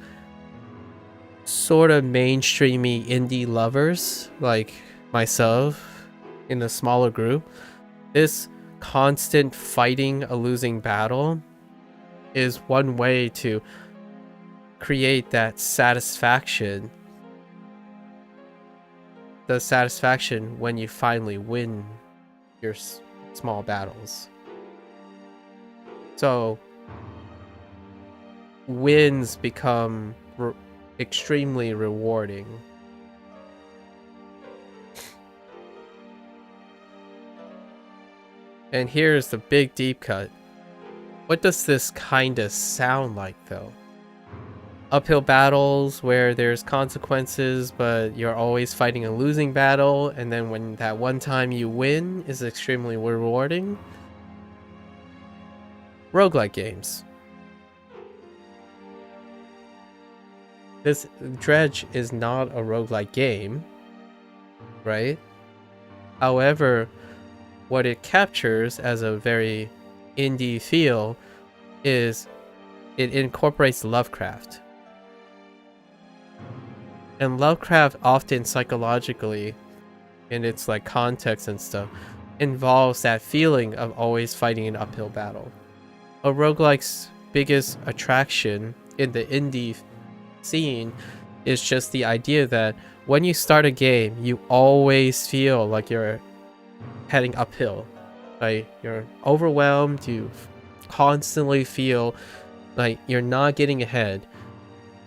sort of mainstreamy indie lovers like myself in a smaller group, this constant fighting a losing battle is one way to create that satisfaction. The satisfaction when you finally win your small battles. So wins become extremely rewarding. And here's the big deep cut. What does this kind of sound like though? Uphill battles where there's consequences, but you're always fighting a losing battle, and then when that one time you win is extremely rewarding. Roguelike games. This Dredge is not a roguelike game, right? However, what it captures as a very indie feel is it incorporates Lovecraft. And Lovecraft often psychologically, in its like context and stuff, involves that feeling of always fighting an uphill battle. A roguelike's biggest attraction in the indie scene is just the idea that when you start a game, you always feel like you're heading uphill. Right? You're overwhelmed, you constantly feel like you're not getting ahead.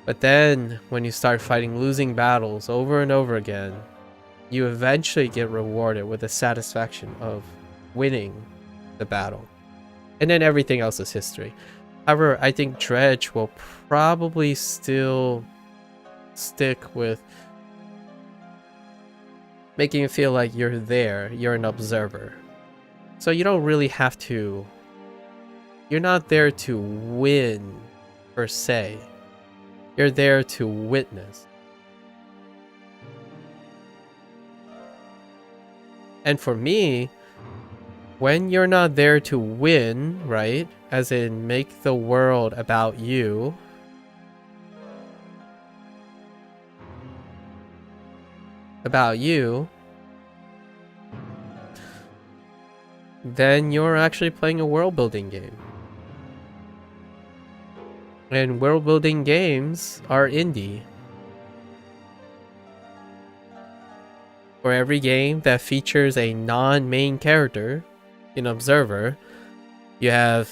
But then, when you start fighting losing battles over and over again, you eventually get rewarded with the satisfaction of winning the battle. And then everything else is history. However, I think Dredge will probably still stick with making you feel like you're there, you're an observer. So you don't really have to... You're not there to win, per se. You're there to witness. And for me, when you're not there to win, right? As in make the world about you. Then you're actually playing a world building game. And world building games are indie. For every game that features a non-main character, an observer, you have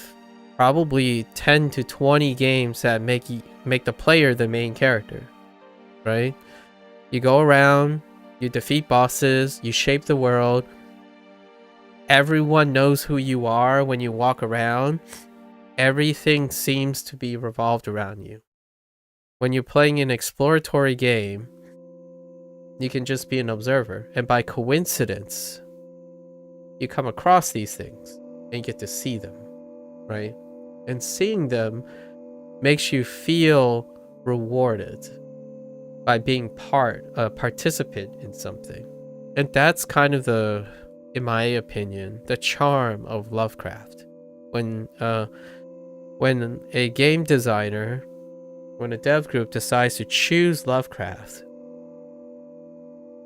probably 10 to 20 games that make the player the main character, right? You go around, you defeat bosses, you shape the world. Everyone knows who you are when you walk around. Everything seems to be revolved around you. When you're playing an exploratory game, you can just be an observer, and by coincidence, you come across these things and you get to see them, right? And seeing them makes you feel rewarded. by being a participant in something. And that's kind of in my opinion, the charm of Lovecraft. When a game designer, when a dev group decides to choose Lovecraft,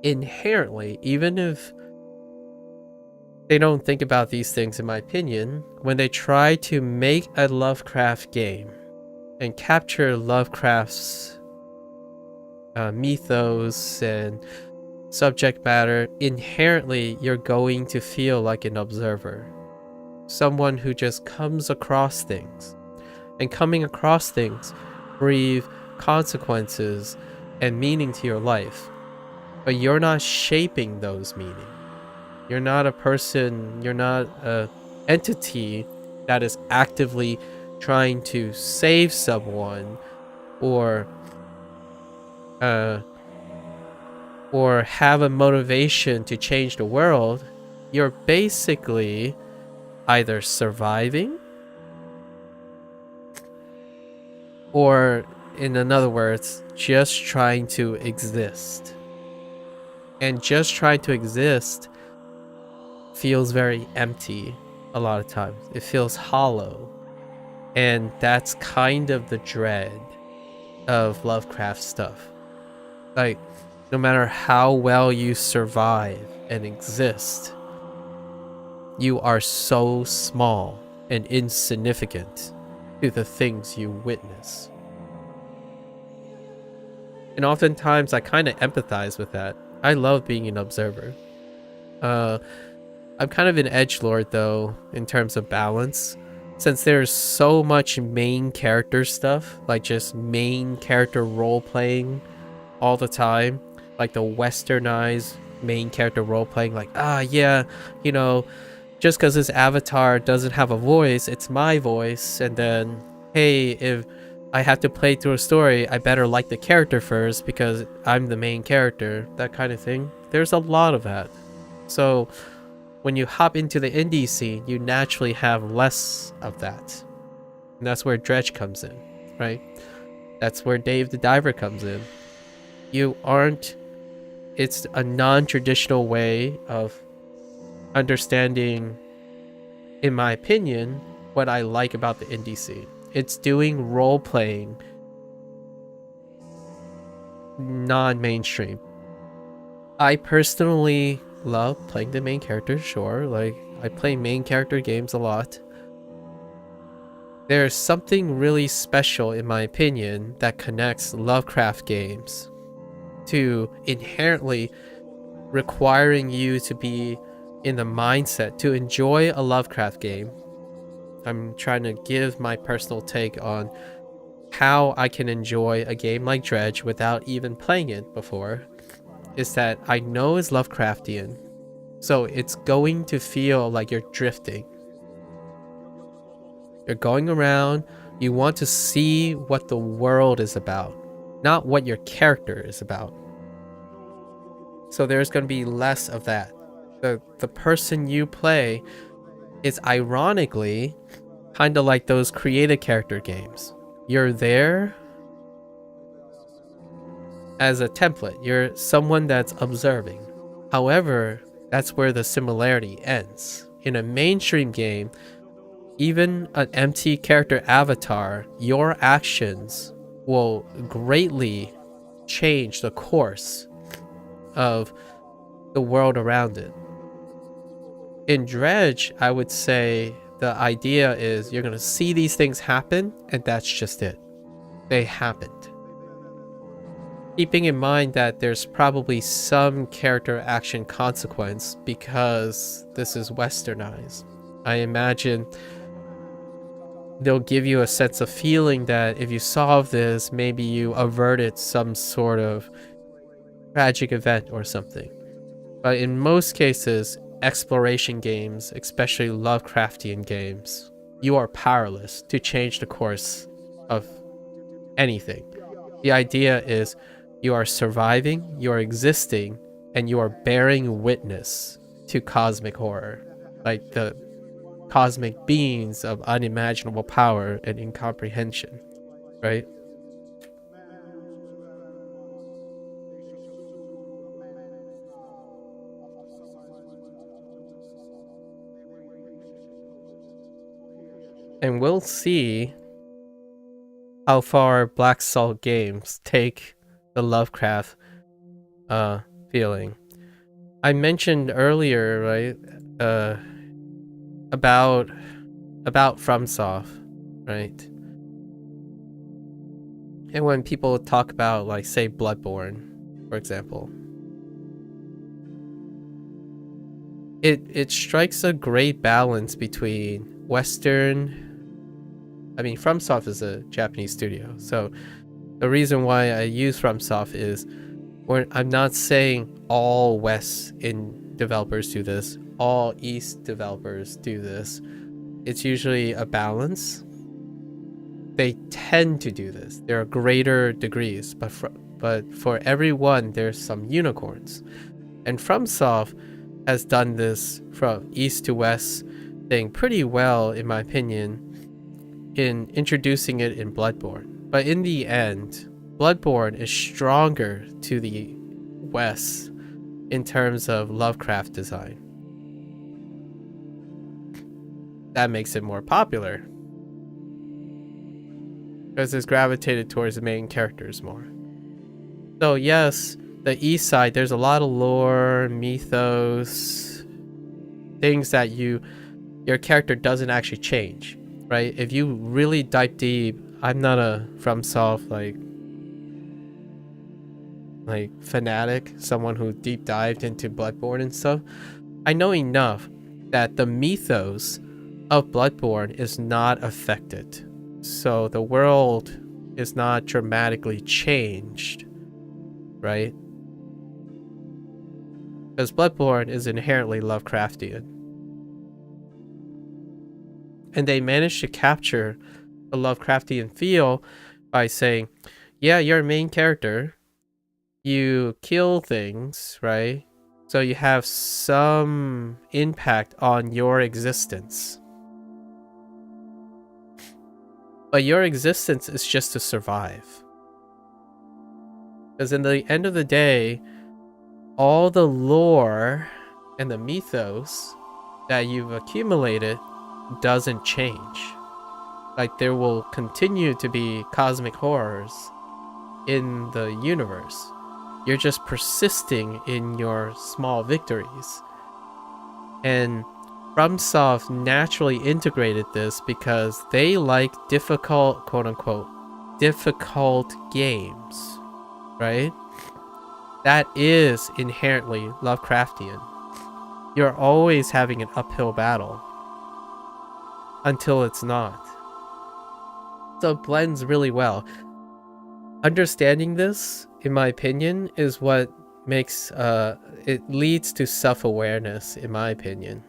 inherently, even if they don't think about these things, in my opinion, when they try to make a Lovecraft game and capture Lovecraft's mythos and subject matter, inherently you're going to feel like an observer, someone who just comes across things, and coming across things breathe consequences and meaning to your life, but you're not shaping those meanings. You're not a person, you're not a entity that is actively trying to save someone or have a motivation to change the world. You're basically either surviving or, in other words, just trying to exist. And just trying to exist feels very empty a lot of times. It feels hollow. And that's kind of the dread of Lovecraft stuff. Like, no matter how well you survive and exist, you are so small and insignificant to the things you witness. And oftentimes I kind of empathize with that. I love being an observer. I'm kind of an edgelord though, in terms of balance. Since there's so much main character stuff, like just main character role playing all the time, like the westernized main character role playing, like, yeah, you know, just because this avatar doesn't have a voice, it's my voice, and then, hey, if I have to play through a story, I better like the character first because I'm the main character, that kind of thing. There's a lot of that. So when you hop into the indie scene, you naturally have less of that. And that's where Dredge comes in, right? That's where Dave the Diver comes in. It's a non-traditional way of understanding, in my opinion, what I like about the indie scene. It's doing role-playing non-mainstream. I personally love playing the main character, sure. Like, I play main character games a lot. There's something really special, in my opinion, that connects Lovecraft games to inherently requiring you to be in the mindset to enjoy a Lovecraft game. I'm trying to give my personal take on how I can enjoy a game like Dredge without even playing it before, is that I know it's Lovecraftian, so it's going to feel like you're drifting. You're going around, you want to see what the world is about, not what your character is about. So there's going to be less of that. The person you play is ironically kind of like those creative character games. You're there as a template. You're someone that's observing. However, that's where the similarity ends. In a mainstream game, even an empty character avatar, your actions will greatly change the course of the world around it. In Dredge, I would say the idea is you're going to see these things happen, and that's just it. They happened. Keeping in mind that there's probably some character action consequence because this is westernized. I imagine they'll give you a sense of feeling that if you solve this, maybe you averted some sort of tragic event or something. But in most cases, exploration games, especially Lovecraftian games, you are powerless to change the course of anything. The idea is you are surviving, you are existing, and you are bearing witness to cosmic horror, like the cosmic beings of unimaginable power and incomprehension, right? And we'll see how far Black Salt Games take the Lovecraft feeling. I mentioned earlier, right, about FromSoft, right? And when people talk about, like, say, Bloodborne, for example, it strikes a great balance between Western. I mean, FromSoft is a Japanese studio, so the reason why I use FromSoft is, I'm not saying all West in developers do this, all East developers do this. It's usually a balance. They tend to do this. There are greater degrees, but for everyone, there's some unicorns. And FromSoft has done this from East to West thing pretty well, in my opinion, in introducing it in Bloodborne. But in the end, Bloodborne is stronger to the West in terms of Lovecraft design. That makes it more popular, because it's gravitated towards the main characters more. So yes, the East side, there's a lot of lore, mythos, things that your character doesn't actually change, right? If you really dive deep, I'm not a FromSoft like fanatic, someone who deep dived into Bloodborne and stuff. I know enough that the mythos of Bloodborne is not affected. So the world is not dramatically changed, right? Because Bloodborne is inherently Lovecraftian. And they managed to capture the Lovecraftian feel by saying, yeah, you're a main character. You kill things, right? So you have some impact on your existence. But your existence is just to survive. Because in the end of the day, all the lore and the mythos that you've accumulated doesn't change. Like, there will continue to be cosmic horrors in the universe. You're just persisting in your small victories. And FromSoft naturally integrated this because they like difficult, quote-unquote, difficult games, right? That is inherently Lovecraftian. You're always having an uphill battle until it's not. So it blends really well. Understanding this, in my opinion, is what makes it leads to self-awareness, in my opinion.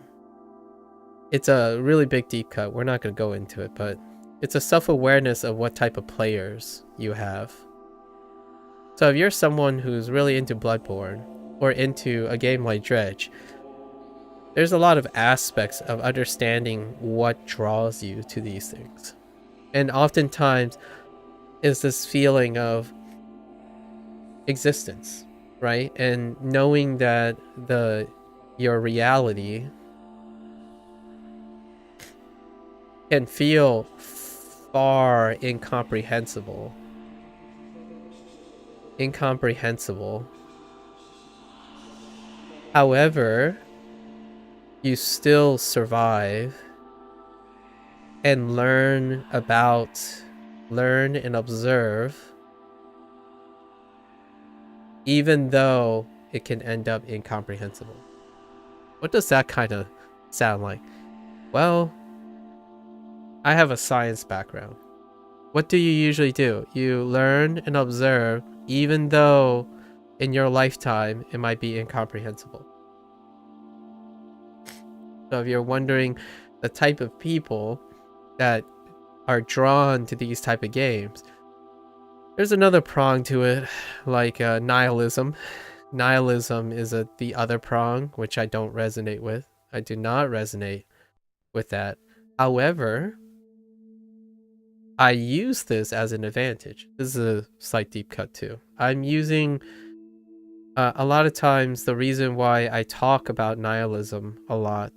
It's a really big deep cut. We're not going to go into it, but it's a self-awareness of what type of players you have. So if you're someone who's really into Bloodborne or into a game like Dredge, there's a lot of aspects of understanding what draws you to these things. And oftentimes is this feeling of existence, right? And knowing that your reality can feel far incomprehensible. However, you still survive and learn and observe, even though it can end up incomprehensible. What does that kind of sound like? Well, I have a science background. What do you usually do? You learn and observe, even though in your lifetime it might be incomprehensible. So if you're wondering the type of people that are drawn to these type of games, there's another prong to it, like nihilism. Nihilism is the other prong, which I don't resonate with. I do not resonate with that. However, I use this as an advantage. This is a slight deep cut too. I'm using a lot of times the reason why I talk about nihilism a lot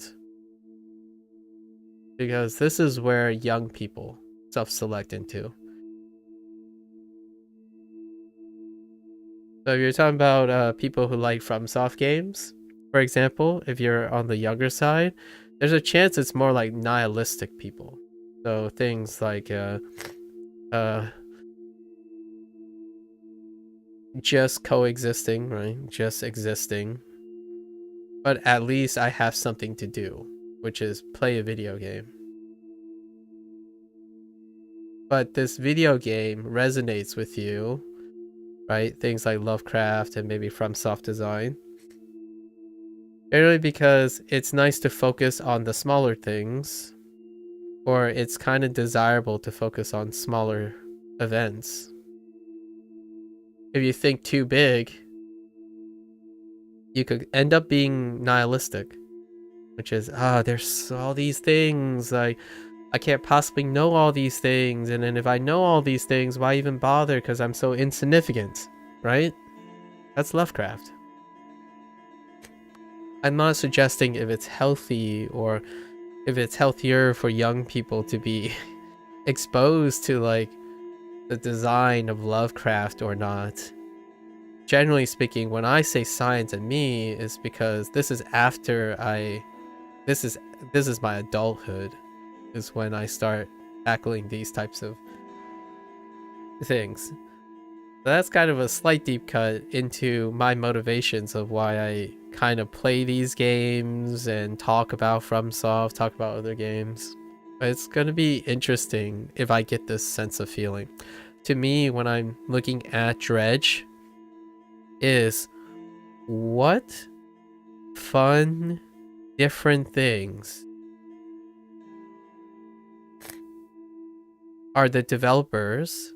because this is where young people self-select into. So if you're talking about people who like FromSoft games, for example, if you're on the younger side, there's a chance it's more like nihilistic people. So things like uh, just coexisting, right? Just existing. But at least I have something to do, which is play a video game. But this video game resonates with you, right? Things like Lovecraft and maybe FromSoft design. Generally because it's nice to focus on the smaller things, or it's kind of desirable to focus on smaller events. If you think too big, you could end up being nihilistic, which is, there's all these things, I can't possibly know all these things, and then if I know all these things, why even bother, because I'm so insignificant, right? That's Lovecraft. I'm not suggesting if it's healthy or if it's healthier for young people to be exposed to like the design of Lovecraft or not. Generally speaking, when I say science and me, is because this is after this is my adulthood, is when I start tackling these types of things. So that's kind of a slight deep cut into my motivations of why I kind of play these games and talk about FromSoft, talk about other games. But it's going to be interesting if I get this sense of feeling. To me, when I'm looking at Dredge, is what fun, different things are the developers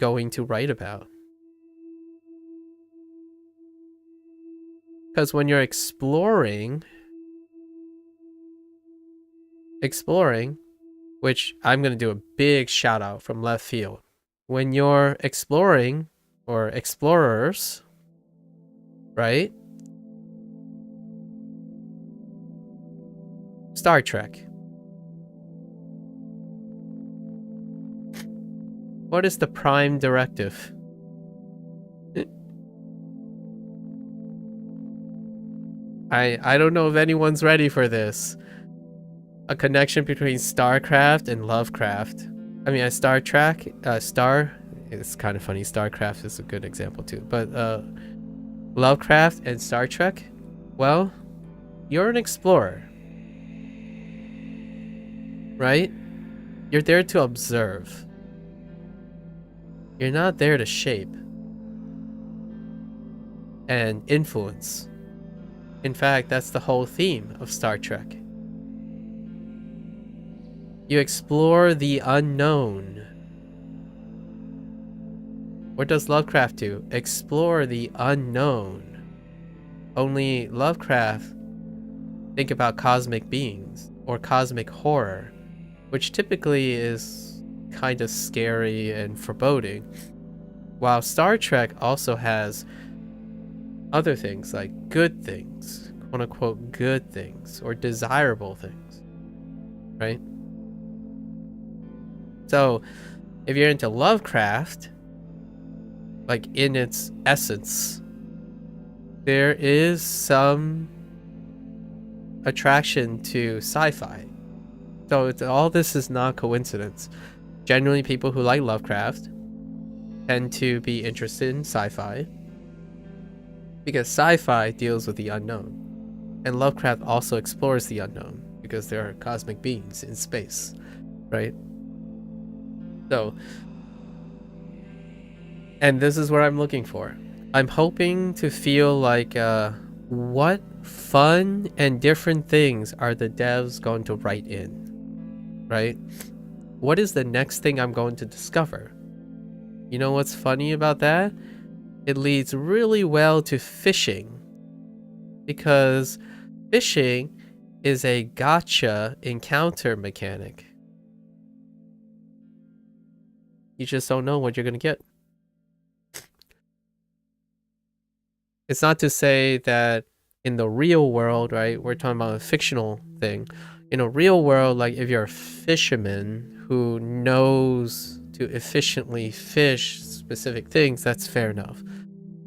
going to write about? Because when you're exploring, which I'm going to do a big shout out from left field. When you're exploring, or explorers, right? Star Trek. What is the prime directive? I don't know if anyone's ready for this. A connection between StarCraft and Lovecraft. I mean, Star Trek, it's kind of funny. StarCraft is a good example too. But Lovecraft and Star Trek, well, you're an explorer, right? You're there to observe. You're not there to shape and influence. In fact, that's the whole theme of Star Trek. You explore the unknown. What does Lovecraft do? Explore the unknown. Only Lovecraft think about cosmic beings or cosmic horror, which typically is kind of scary and foreboding, while Star Trek also has other things like good things, quote unquote good things, or desirable things, right? So if you're into Lovecraft, like in its essence, there is some attraction to sci-fi. So all this is not coincidence. Generally, people who like Lovecraft tend to be interested in sci-fi because sci-fi deals with the unknown. And Lovecraft also explores the unknown because there are cosmic beings in space, right? So, and this is what I'm looking for. I'm hoping to feel like what fun and different things are the devs going to write in, right? What is the next thing I'm going to discover? You know what's funny about that? It leads really well to fishing, because fishing is a gotcha encounter mechanic. You just don't know what you're going to get. It's not to say that in the real world, right, we're talking about a fictional thing. In a real world, like if you're a fisherman who knows to efficiently fish specific things, that's fair enough.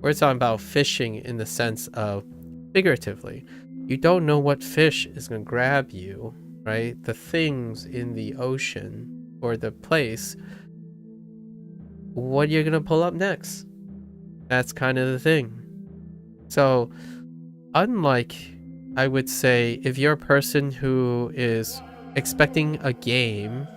We're talking about fishing in the sense of figuratively. You don't know what fish is going to grab you, right? The things in the ocean or the place, what you're going to pull up next. That's kind of the thing. So, unlike, I would say, if you're a person who is expecting a game,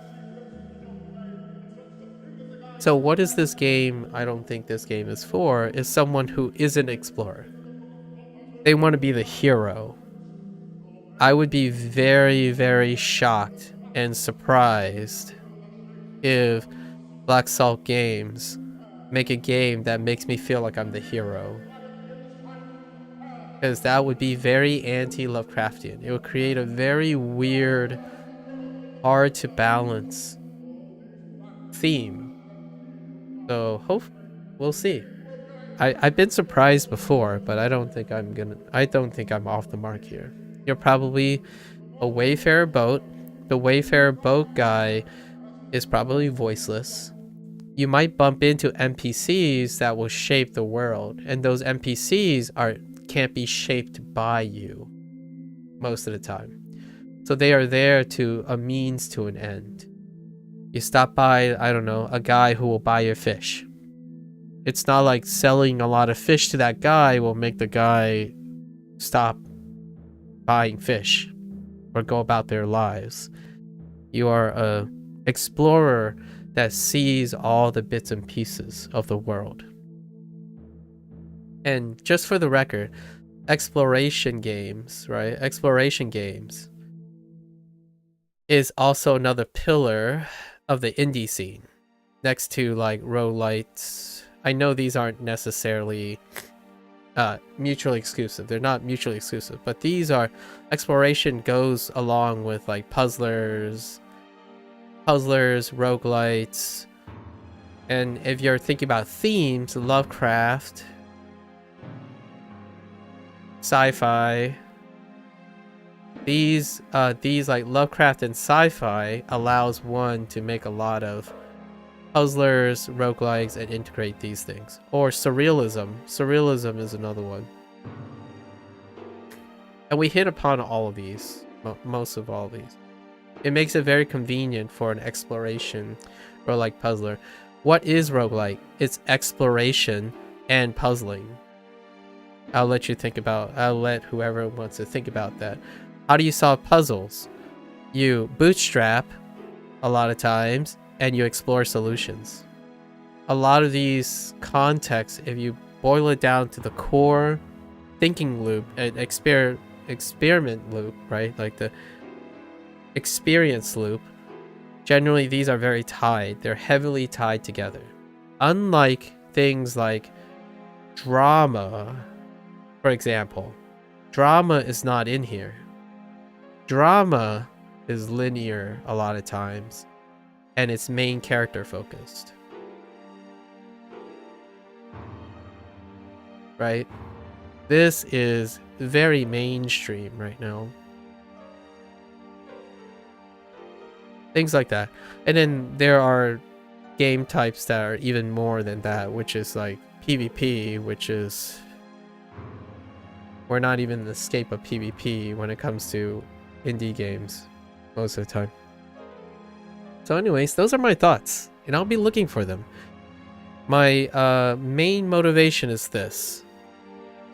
so what is this game? I don't think this game is for, is someone who is an explorer. They want to be the hero. I would be very, very shocked and surprised if Black Salt Games make a game that makes me feel like I'm the hero. Because that would be very anti-Lovecraftian. It would create a very weird, hard to balance theme. So we'll see. I've been surprised before, but I don't think I'm off the mark here. You're probably a Wayfarer boat. The Wayfarer boat guy is probably voiceless. You might bump into NPCs that will shape the world, and those NPCs can't be shaped by you most of the time. So they are there to a means to an end. You stop by, I don't know, a guy who will buy your fish. It's not like selling a lot of fish to that guy will make the guy stop buying fish or go about their lives. You are a explorer that sees all the bits and pieces of the world. And just for the record, exploration games, right? Exploration games is also another pillar of the indie scene. Next to like roguelites. I know these aren't necessarily mutually exclusive. They're not mutually exclusive, but these are, exploration goes along with like puzzlers, roguelites, and if you're thinking about themes, Lovecraft, sci-fi, these like Lovecraft and sci-fi allows one to make a lot of puzzlers, roguelikes, and integrate these things. Or surrealism. Surrealism is another one. And we hit upon all of these, most of all of these. It makes it very convenient for an exploration roguelike puzzler. What is roguelike? It's exploration and puzzling. I'll let whoever wants to think about that. How do you solve puzzles? You bootstrap a lot of times, and you explore solutions. A lot of these contexts, if you boil it down to the core thinking loop and experiment loop, right? Like the experience loop, generally these are very tied. They're heavily tied together. Unlike things like drama, for example. Drama is not in here. Drama is linear a lot of times, and it's main character focused. Right? This is very mainstream right now. Things like that. And then there are game types that are even more than that, which is like PvP, which is... we're not even the scape of PvP when it comes to indie games most of the time. So anyways, those are my thoughts, and I'll be looking for them. My main motivation is this.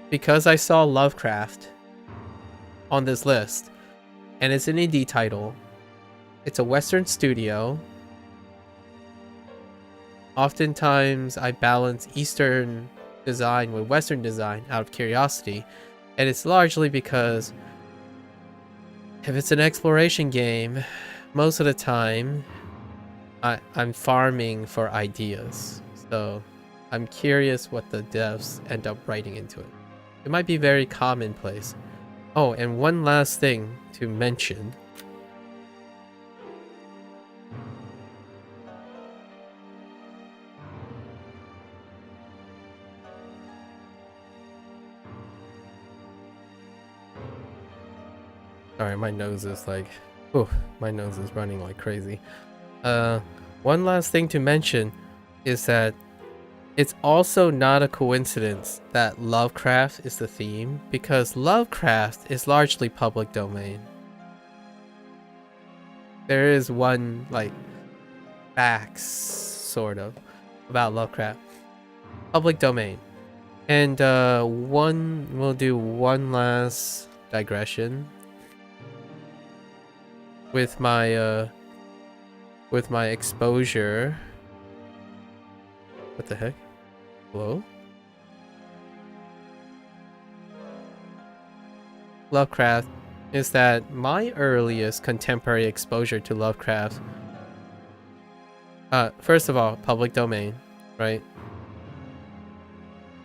Because I saw Lovecraft on this list, and it's an indie title, it's a Western studio. Oftentimes I balance Eastern design with Western design out of curiosity, and it's largely because if it's an exploration game, most of the time I'm farming for ideas. So I'm curious what the devs end up writing into it. It might be very commonplace. Oh, and one last thing to mention. Alright, my nose is like Oh, my nose is running like crazy. One last thing to mention is that it's also not a coincidence that Lovecraft is the theme, because Lovecraft is largely public domain. There is one, like, facts, sort of, about Lovecraft. Public domain. And we'll do one last digression with my exposure. What the heck? Hello? Lovecraft is that my earliest contemporary exposure to Lovecraft, first of all, public domain, right?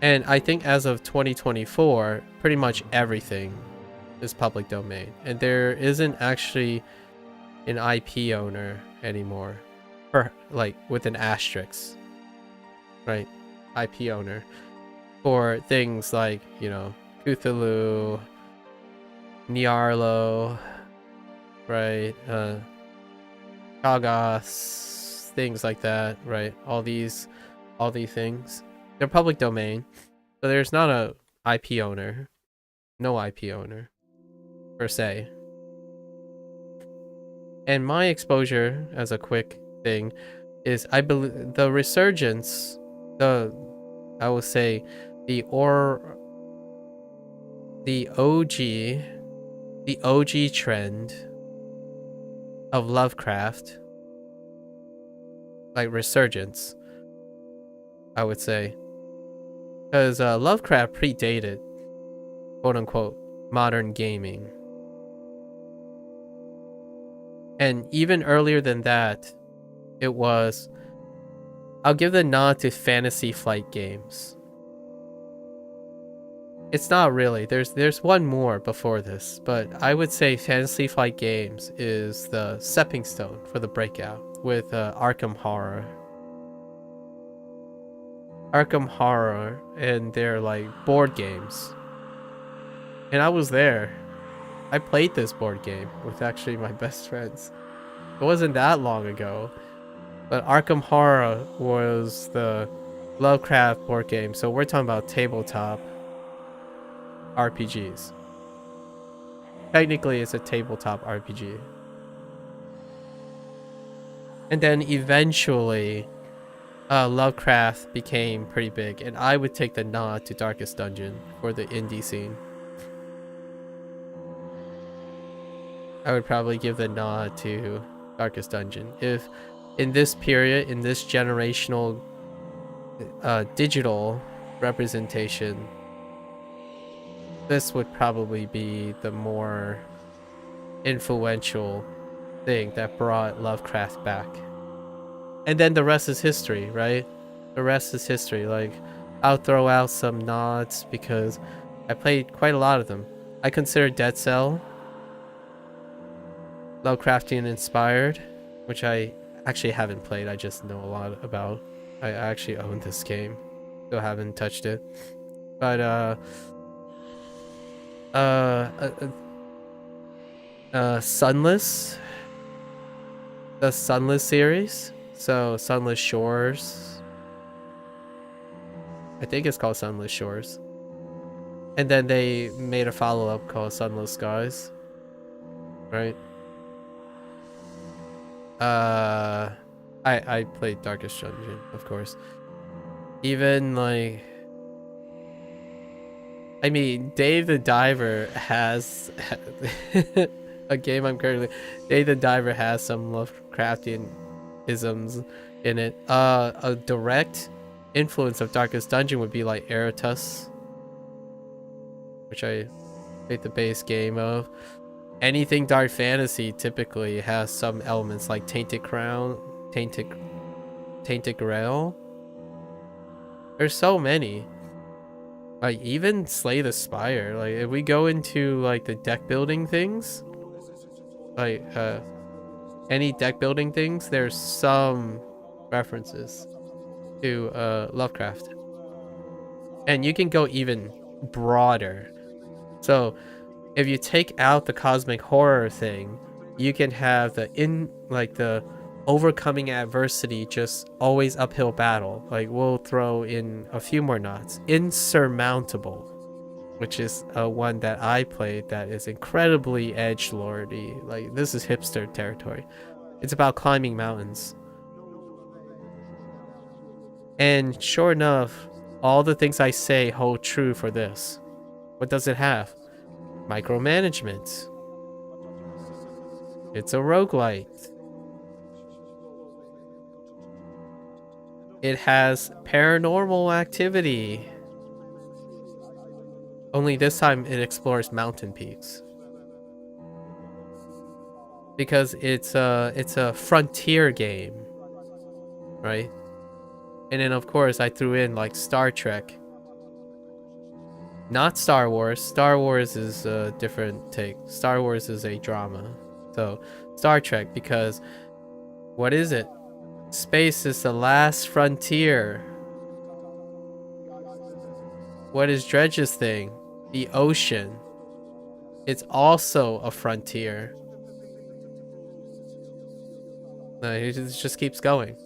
And I think as of 2024, pretty much everything is public domain. And there isn't actually an IP owner anymore, like with an asterisk, right? IP owner for things like, you know, Cthulhu, Niarlo, right? Kagos, things like that, right? All these things, they're public domain, so there's not a IP owner, no IP owner per se. And my exposure, as a quick thing, is I believe the resurgence, I will say the OG trend of Lovecraft, like resurgence, I would say, because Lovecraft predated, quote unquote, modern gaming. And even earlier than that, it was, I'll give the nod to Fantasy Flight games. It's not really. There's one more before this, but I would say Fantasy Flight games is the stepping stone for the breakout with Arkham Horror. Arkham Horror and their like board games. And I was there. I played this board game with actually my best friends. It wasn't that long ago. But Arkham Horror was the Lovecraft board game, so we're talking about tabletop RPGs. Technically, it's a tabletop RPG. And then eventually, Lovecraft became pretty big, and I would take the nod to Darkest Dungeon for the indie scene. I would probably give the nod to Darkest Dungeon. If in this period, in this generational digital representation, this would probably be the more influential thing that brought Lovecraft back. And then the rest is history, right? The rest is history. Like, I'll throw out some nods because I played quite a lot of them. I consider Dead Cell Lovecraftian inspired, which I actually haven't played. I just know a lot about. I actually own this game, still haven't touched it. But Sunless, the Sunless series. So Sunless Shores, I think it's called Sunless Shores. And then they made a follow-up called Sunless Skies, right? I played Darkest Dungeon, of course. Even like, I mean, Dave the Diver has a game I'm currently. Dave the Diver has some Lovecraftian isms in it. A direct influence of Darkest Dungeon would be like Eratus, which I played the base game of. Anything dark fantasy typically has some elements like Tainted Crown, Tainted Grail. There's so many. Like even Slay the Spire. Like if we go into like the deck building things, like any deck building things, there's some references to Lovecraft. And you can go even broader. So if you take out the cosmic horror thing, you can have the overcoming adversity, just always uphill battle. Like, we'll throw in a few more knots. Insurmountable, which is one that I played that is incredibly edgelordy. Like, this is hipster territory. It's about climbing mountains. And sure enough, all the things I say hold true for this. What does it have? Micromanagement. It's a roguelite. It has paranormal activity. Only this time it explores mountain peaks. Because it's a frontier game, right? And then of course I threw in like Star Trek. Not Star Wars. Star Wars is a different take. Star Wars is a drama. So Star Trek, because what is it? Space is the last frontier. What is Dredge's thing? The ocean. It's also a frontier. It just keeps going.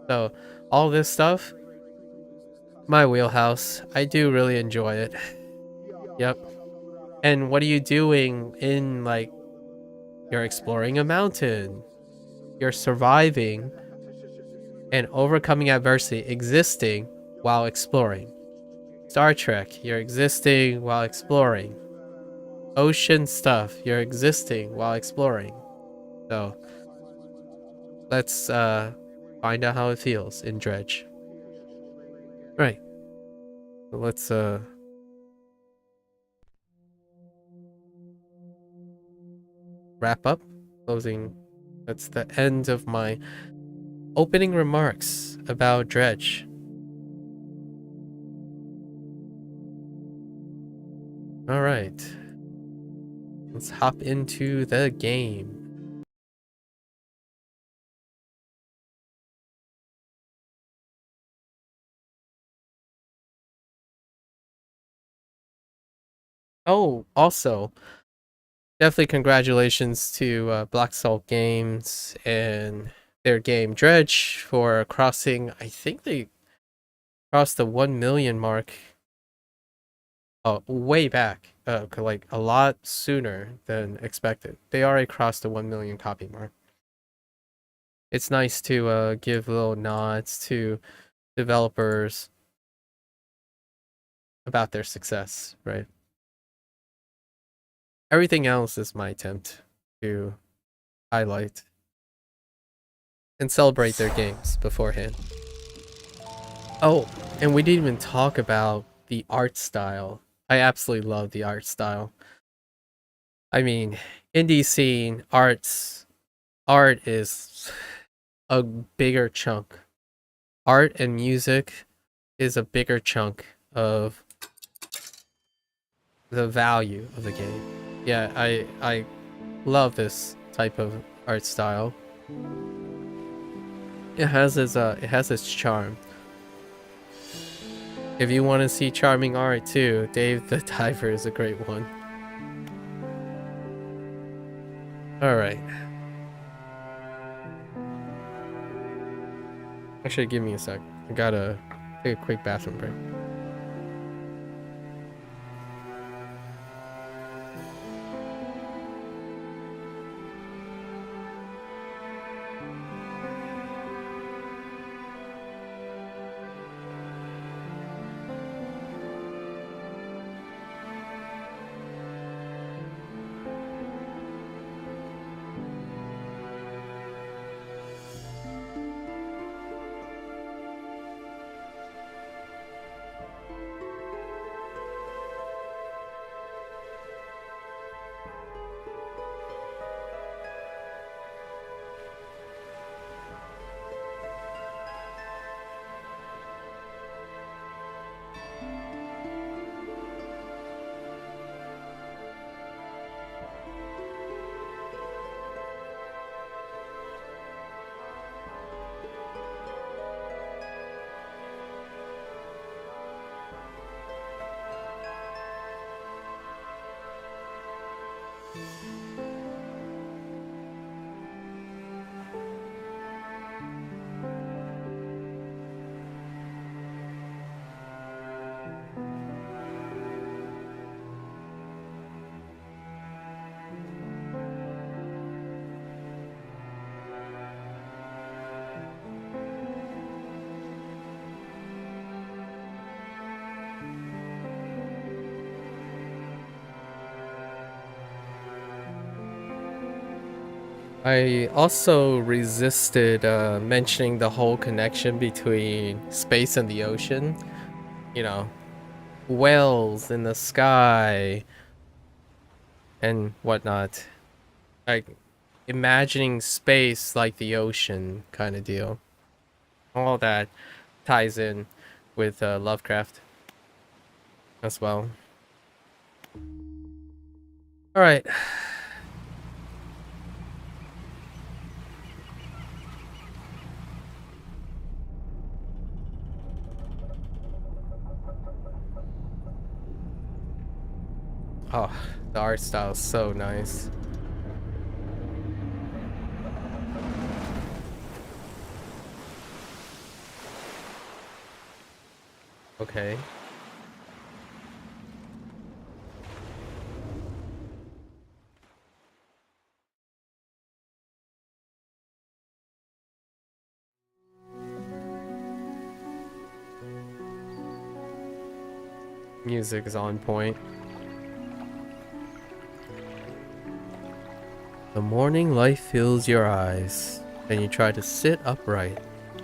So all this stuff, my wheelhouse. I do really enjoy it. Yep. And what are you doing in, like, you're exploring a mountain. You're surviving and overcoming adversity, existing while exploring. Star Trek, you're existing while exploring. Ocean stuff, you're existing while exploring. So let's find out how it feels in Dredge. Right. So let's wrap up. Closing. That's the end of my opening remarks about Dredge. Alright. Let's hop into the game. Oh, also, definitely congratulations to Black Salt Games and their game Dredge for crossing, I think they crossed the 1 million mark way back, like a lot sooner than expected. They already crossed the 1 million copy mark. It's nice to give little nods to developers about their success, right? Everything else is my attempt to highlight and celebrate their games beforehand. Oh, and we didn't even talk about the art style. I absolutely love the art style. I mean, indie scene, art is a bigger chunk. Art and music is a bigger chunk of the value of the game. Yeah, I love this type of art style. It has its charm. If you want to see charming art too, Dave the Diver is a great one. Alright. Actually, give me a sec. I gotta take a quick bathroom break. I also resisted mentioning the whole connection between space and the ocean. You know, whales in the sky and whatnot. Like imagining space like the ocean kind of deal. All that ties in with Lovecraft as well. All right. Oh, the art style is so nice. Okay. Music is on point. The morning light fills your eyes, and you try to sit upright.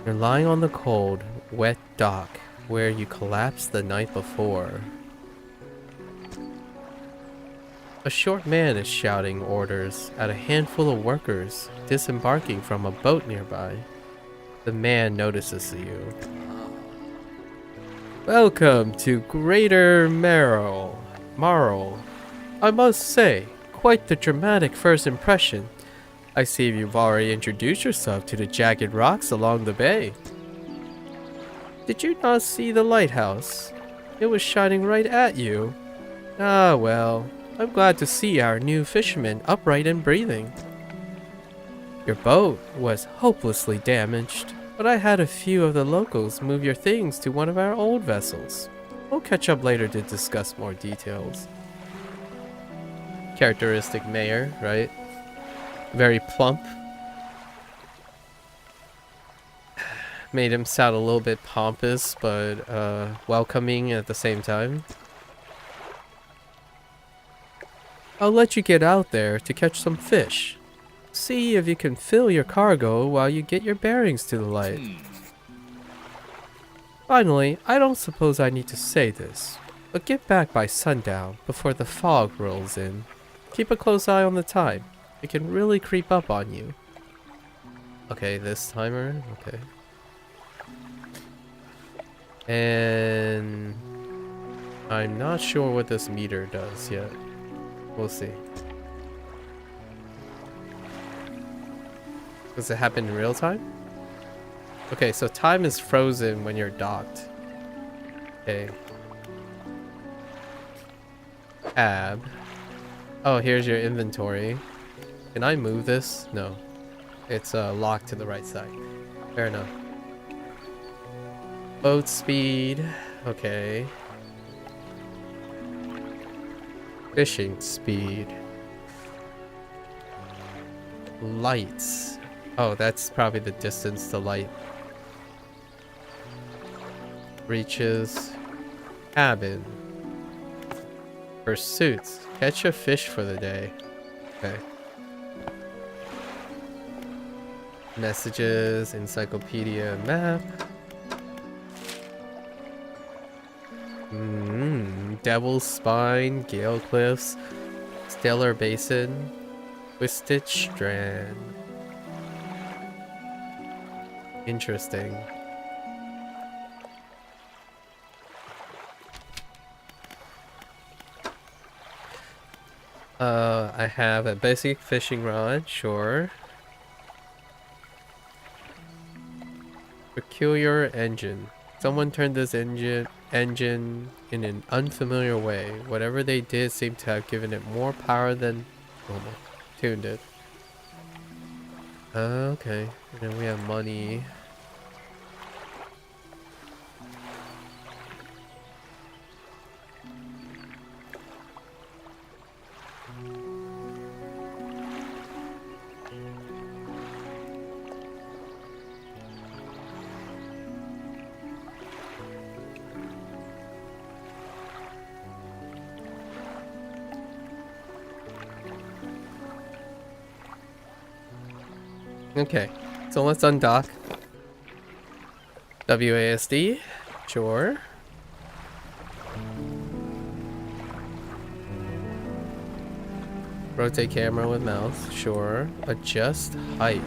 You're lying on the cold, wet dock where you collapsed the night before. A short man is shouting orders at a handful of workers disembarking from a boat nearby. The man notices you. Welcome to Greater Marl. I must say, quite the dramatic first impression. I see you've already introduced yourself to the jagged rocks along the bay. Did you not see the lighthouse? It was shining right at you. Ah well, I'm glad to see our new fisherman upright and breathing. Your boat was hopelessly damaged, but I had a few of the locals move your things to one of our old vessels. We'll catch up later to discuss more details. Characteristic mayor, right? Very plump. Made him sound a little bit pompous, but welcoming at the same time. I'll let you get out there to catch some fish. See if you can fill your cargo while you get your bearings to the light. Finally, I don't suppose I need to say this, but get back by sundown before the fog rolls in. Keep a close eye on the time. It can really creep up on you. Okay, this timer. Okay. And I'm not sure what this meter does yet. We'll see. Does it happen in real time? Okay, so time is frozen when you're docked. Okay. Tab. Oh, here's your inventory. Can I move this? No. It's locked to the right side. Fair enough. Boat speed. Okay. Fishing speed. Lights. Oh, that's probably the distance to light. Reaches. Cabin. Pursuits. Catch a fish for the day. Okay. Messages. Encyclopedia. Map. Devil's Spine. Gale Cliffs. Stellar Basin. Twisted Strand. Interesting. I have a basic fishing rod, sure. Peculiar engine. Someone turned this engine in an unfamiliar way. Whatever they did seemed to have given it more power than normal. Tuned it. Okay. And then we have money. Okay, so let's undock. WASD, sure. Rotate camera with mouse, sure. Adjust height.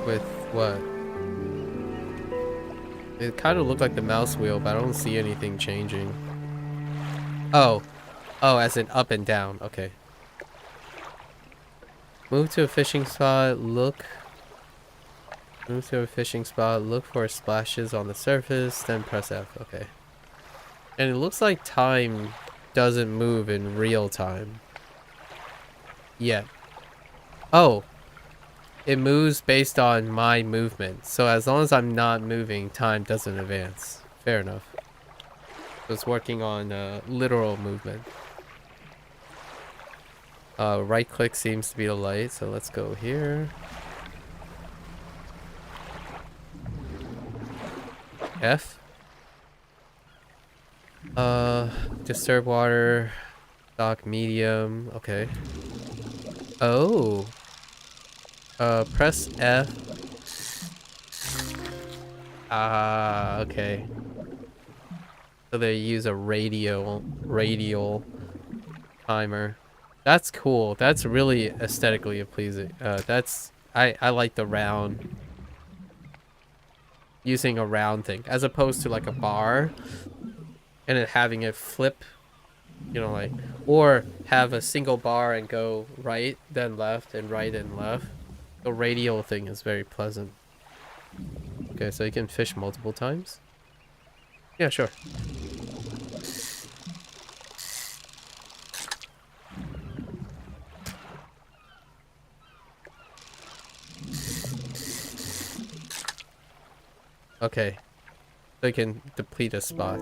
With what? It kind of looked like the mouse wheel, but I don't see anything changing. Oh. Oh, as in up and down. Okay. Move to a fishing spot, look. Move to a fishing spot, look for splashes on the surface, then press F. Okay. And it looks like time doesn't move in real time. Yet. Oh. It moves based on my movement. So as long as I'm not moving, time doesn't advance. Fair enough. So it's working on literal movement. Right click seems to be the light, so let's go here. F. Disturb water. Dock medium. Okay. Oh. Press F. Ah, okay. So they use a radial timer. That's cool. That's really aesthetically pleasing. I like the round, using a round thing as opposed to like a bar and then having it flip, you know, like, or have a single bar and go right then left and right and left. The radial thing is very pleasant. Okay, so you can fish multiple times. Yeah, sure. Okay, so you can deplete a spot.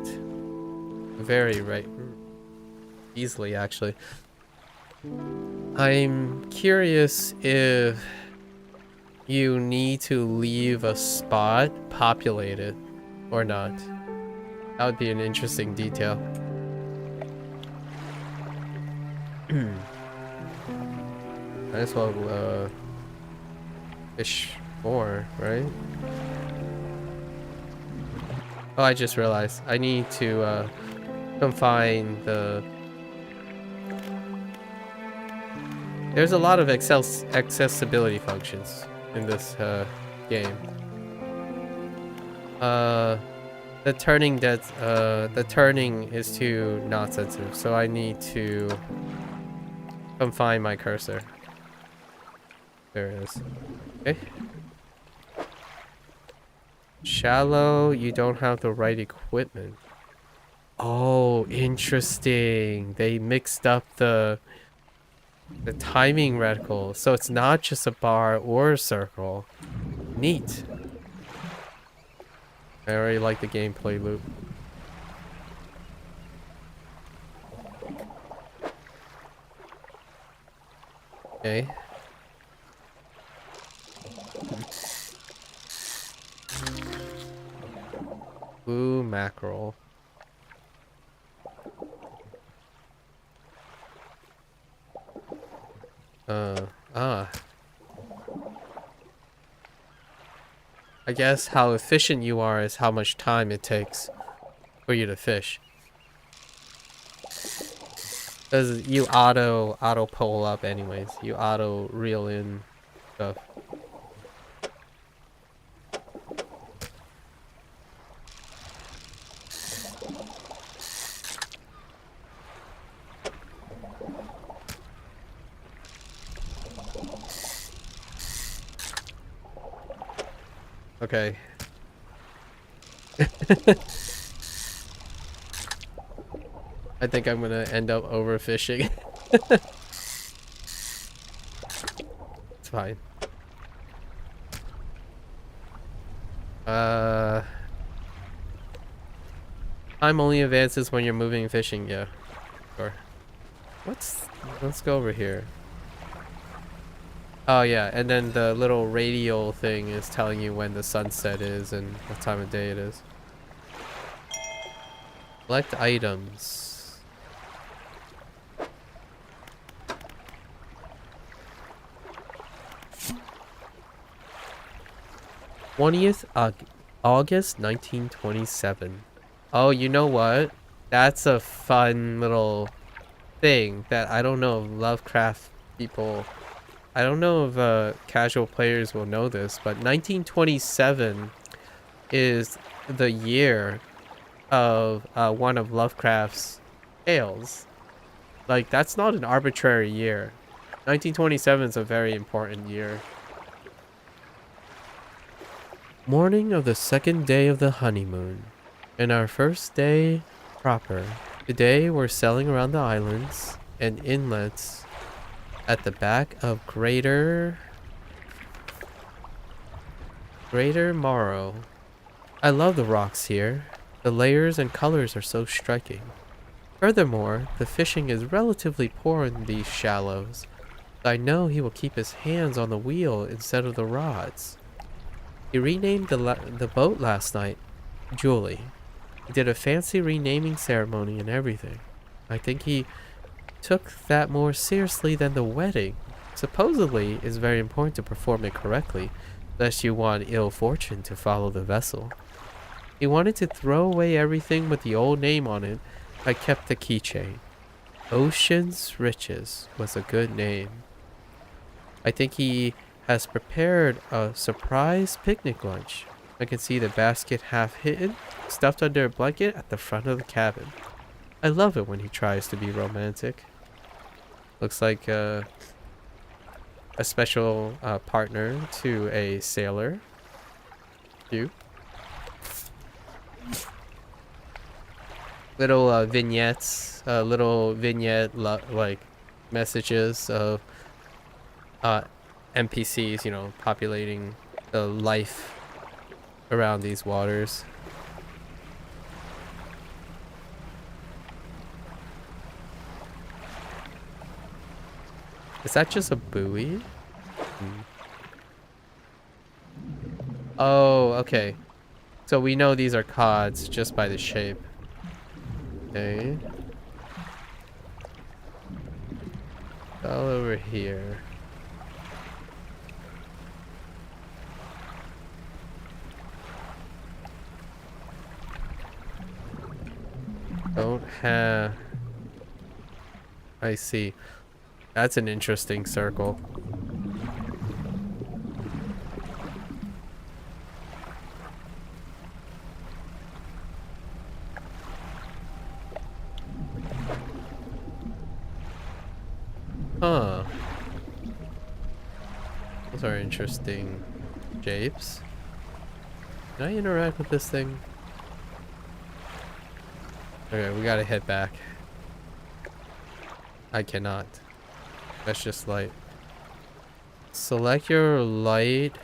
Very right, easily actually. I'm curious if you need to leave a spot populated or not. That would be an interesting detail. Might as well fish more, right? Oh, I just realized I need to confine the... There's a lot of accessibility functions in this game. The turning is too not sensitive, so I need to confine my cursor. There it is. Okay. Shallow, you don't have the right equipment. Oh, interesting. They mixed up the timing reticle, so it's not just a bar or a circle. Neat. I already like the gameplay loop. Okay. Blue mackerel. I guess how efficient you are is how much time it takes for you to fish. Because you auto pull up anyways. You auto reel in stuff. Okay. I think I'm gonna end up overfishing. It's fine. Time only advances when you're moving and fishing, yeah. Sure. Let's go over here. Oh yeah, and then the little radial thing is telling you when the sunset is and what time of day it is. Select items. 20th August 1927. Oh, you know what? That's a fun little thing that I don't know if Lovecraft people, I don't know if casual players will know this, but 1927 is the year of one of Lovecraft's tales. Like, that's not an arbitrary year. 1927 is a very important year. Morning of the second day of the honeymoon, and our first day proper. Today we're sailing around the islands and inlets at the back of Greater Morrow. I love the rocks here. The layers and colors are so striking. Furthermore, the fishing is relatively poor in these shallows. I know he will keep his hands on the wheel instead of the rods. He renamed the boat last night, Julie. He did a fancy renaming ceremony and everything. I think he took that more seriously than the wedding. Supposedly, it's very important to perform it correctly, lest you want ill fortune to follow the vessel. He wanted to throw away everything with the old name on it. I kept the keychain. Ocean's Riches was a good name. I think he has prepared a surprise picnic lunch. I can see the basket half hidden, stuffed under a blanket at the front of the cabin. I love it when he tries to be romantic. Looks like a special partner to a sailor. Cute. Little vignettes, little vignette like messages of NPCs, you know, populating the life around these waters. Is that just a buoy? Oh, okay. So we know these are cods just by the shape. Okay. All over here. Don't have... I see. That's an interesting circle. Huh. Those are interesting shapes. Can I interact with this thing? Okay, we gotta head back. I cannot. That's just light. Select your light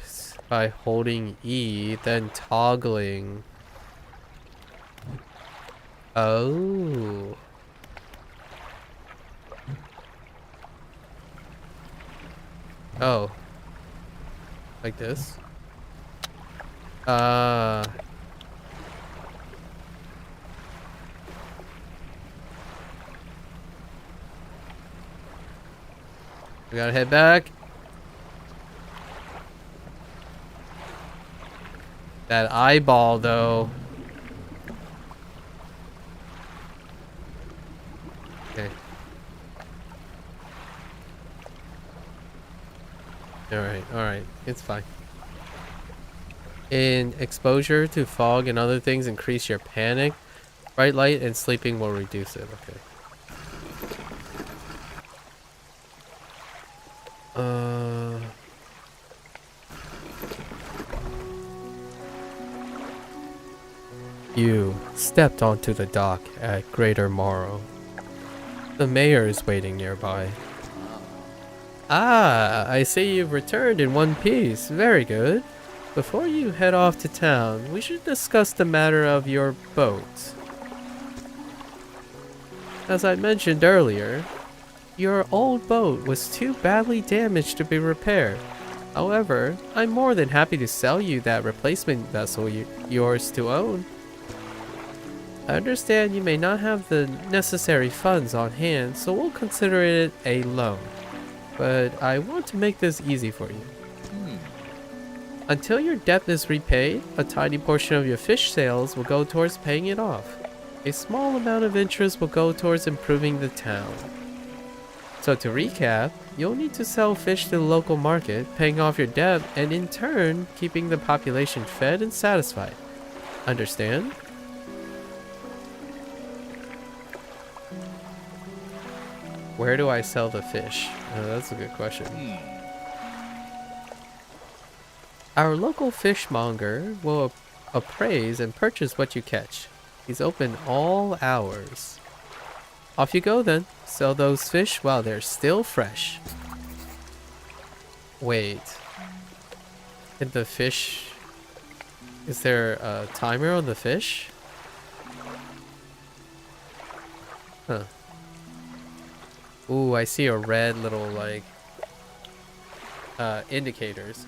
by holding E, then toggling. Oh. Oh. Like this? We gotta head back. That eyeball, though. Okay. Alright. It's fine. In exposure to fog and other things increase your panic. Bright light and sleeping will reduce it. Okay. You stepped onto the dock at Greater Morrow. The mayor is waiting nearby. Ah, I see you've returned in one piece. Very good. Before you head off to town, we should discuss the matter of your boat. As I mentioned earlier, your old boat was too badly damaged to be repaired. However, I'm more than happy to sell you that replacement vessel yours to own. I understand you may not have the necessary funds on hand, so we'll consider it a loan. But I want to make this easy for you. Until your debt is repaid, a tiny portion of your fish sales will go towards paying it off. A small amount of interest will go towards improving the town. So to recap, you'll need to sell fish to the local market, paying off your debt, and in turn, keeping the population fed and satisfied. Understand? Where do I sell the fish? That's a good question. Our local fishmonger will appraise and purchase what you catch. He's open all hours. Off you go then. Sell those fish while they're still fresh. Wait. Did the fish... Is there a timer on the fish? Huh. Ooh, I see a red little, like, indicators.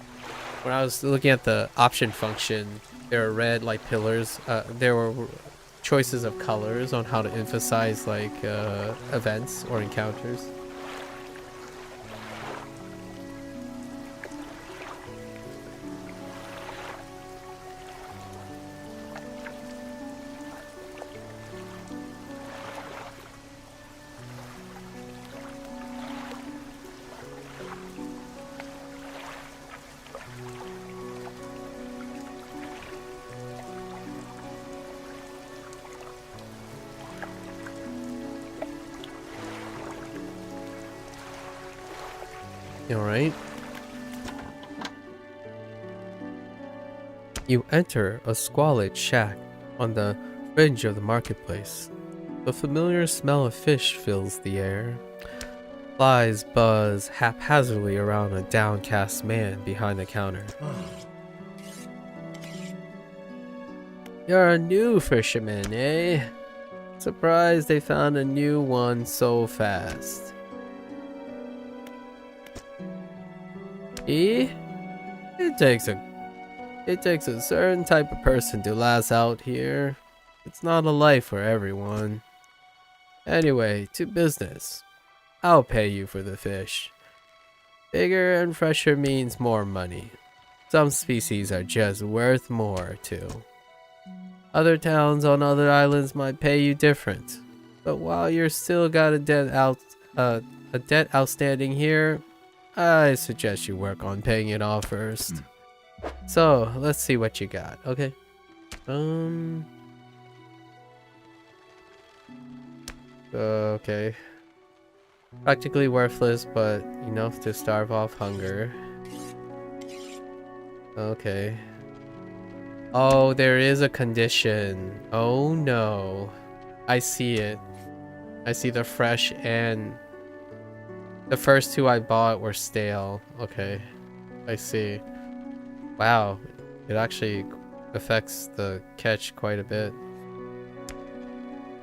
When I was looking at the option function, there were red, like, pillars. There were choices of colors on how to emphasize, like, events or encounters. Alright. You enter a squalid shack on the fringe of the marketplace. The familiar smell of fish fills the air. Flies buzz haphazardly around a downcast man behind the counter. You're a new fisherman, eh? Surprised they found a new one so fast. It takes a certain type of person to last out here. It's not a life for everyone. Anyway, to business. I'll pay you for the fish. Bigger and fresher means more money. Some species are just worth more too. Other towns on other islands might pay you different. But while you're still got a debt outstanding here, I suggest you work on paying it off first. So, let's see what you got, okay? Okay. Practically worthless, but enough to starve off hunger. Okay. Oh, there is a condition. Oh no. I see it. I see the fresh and... The first two I bought were stale. Okay. I see. Wow. It actually affects the catch quite a bit.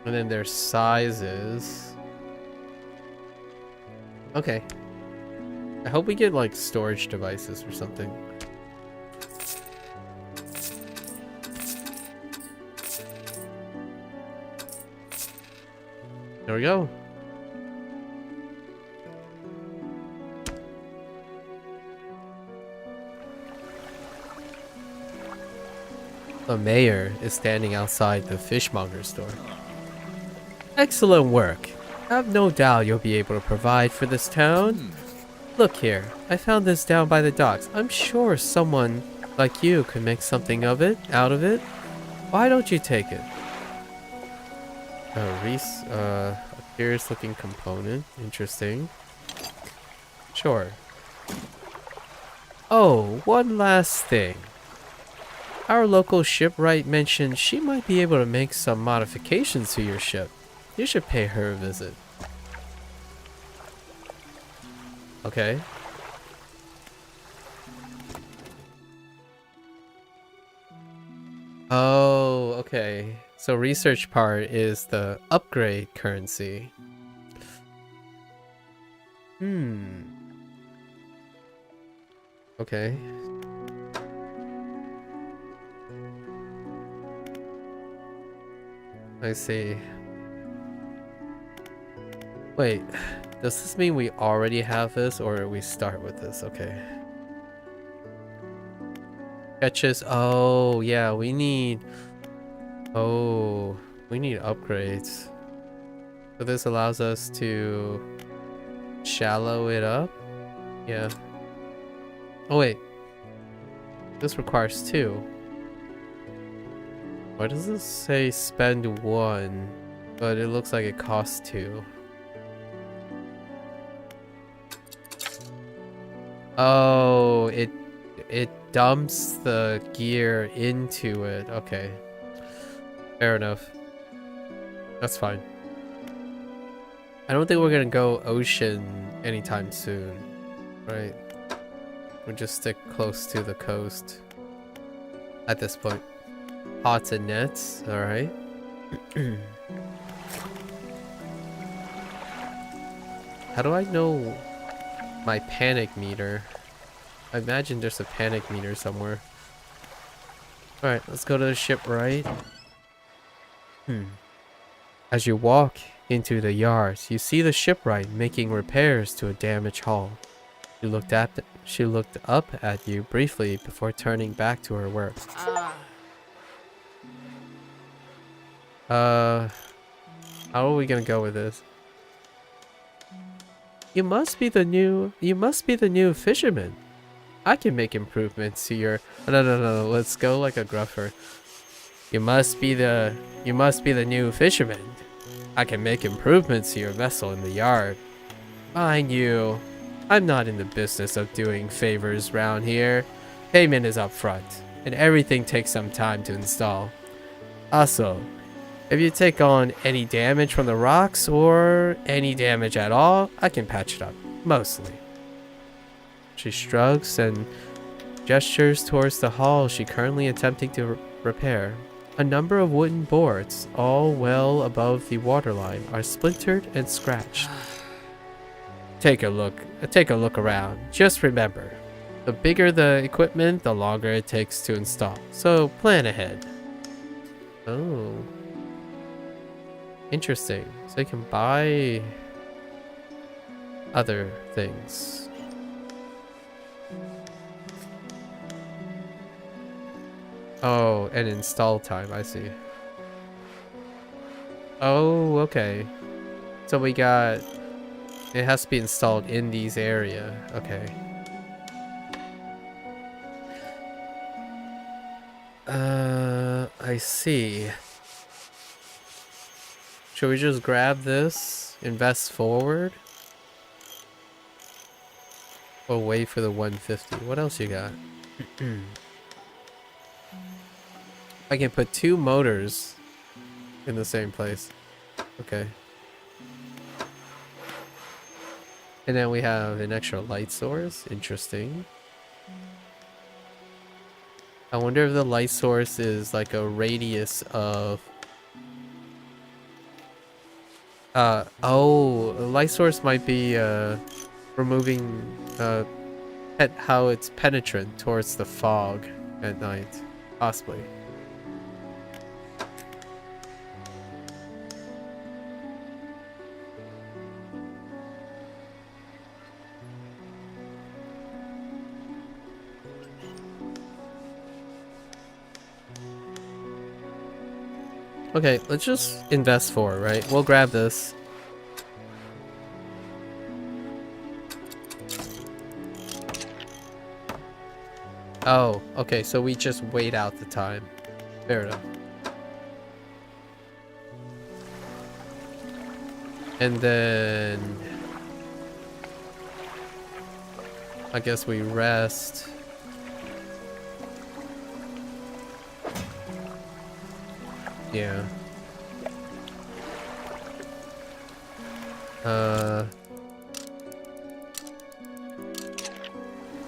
And then there's sizes. Okay. I hope we get like storage devices or something. There we go. The mayor is standing outside the fishmonger store. Excellent work. I have no doubt you'll be able to provide for this town. Look here, I found this down by the docks. I'm sure someone like you could make something out of it. Why don't you take it? A curious looking component. Interesting. Sure. Oh, one last thing. Our local shipwright mentioned she might be able to make some modifications to your ship. You should pay her a visit. Okay. Oh, okay. So research part is the upgrade currency. Okay. I see. Wait, does this mean we already have this or we start with this? Okay. Sketches. Oh, yeah, we need... Oh, we need upgrades. So this allows us to shallow it up. Yeah. Oh, wait. This requires 2. Why does this say spend 1? But it looks like it costs 2. Oh, it dumps the gear into it. Okay. Fair enough. That's fine. I don't think we're gonna go ocean anytime soon. Right? We'll just stick close to the coast at this point. Pots and nets, alright. How do I know my panic meter? I imagine there's a panic meter somewhere. Alright, let's go to the shipwright. As you walk into the yards, you see the shipwright making repairs to a damaged hull. She looked up at you briefly before turning back to her work. How are we gonna go with this? You must be the new fisherman. I can make improvements to your... No, let's go like a gruffer. You must be the new fisherman. I can make improvements to your vessel in the yard. Mind you, I'm not in the business of doing favors round here. Payment is up front, and everything takes some time to install. Also, if you take on any damage from the rocks, or any damage at all, I can patch it up. Mostly. She shrugs and gestures towards the hull she currently attempting to repair. A number of wooden boards, all well above the waterline, are splintered and scratched. Take a look around. Just remember, the bigger the equipment, the longer it takes to install. So plan ahead. Oh. Interesting. So you can buy other things. Oh, and install time, I see. Oh, okay. So we got... It has to be installed in these area. Okay. I see. Should we just grab this, invest forward? Or wait for the 150? What else you got? I can put 2 motors in the same place. Okay. And then we have an extra light source. Interesting. I wonder if the light source is like a radius of... oh, the light source might be removing how it's penetrant towards the fog at night. Possibly. Okay, let's just invest for it, right? We'll grab this. Oh, okay, so we just wait out the time. Fair enough. And then... I guess we rest. Yeah.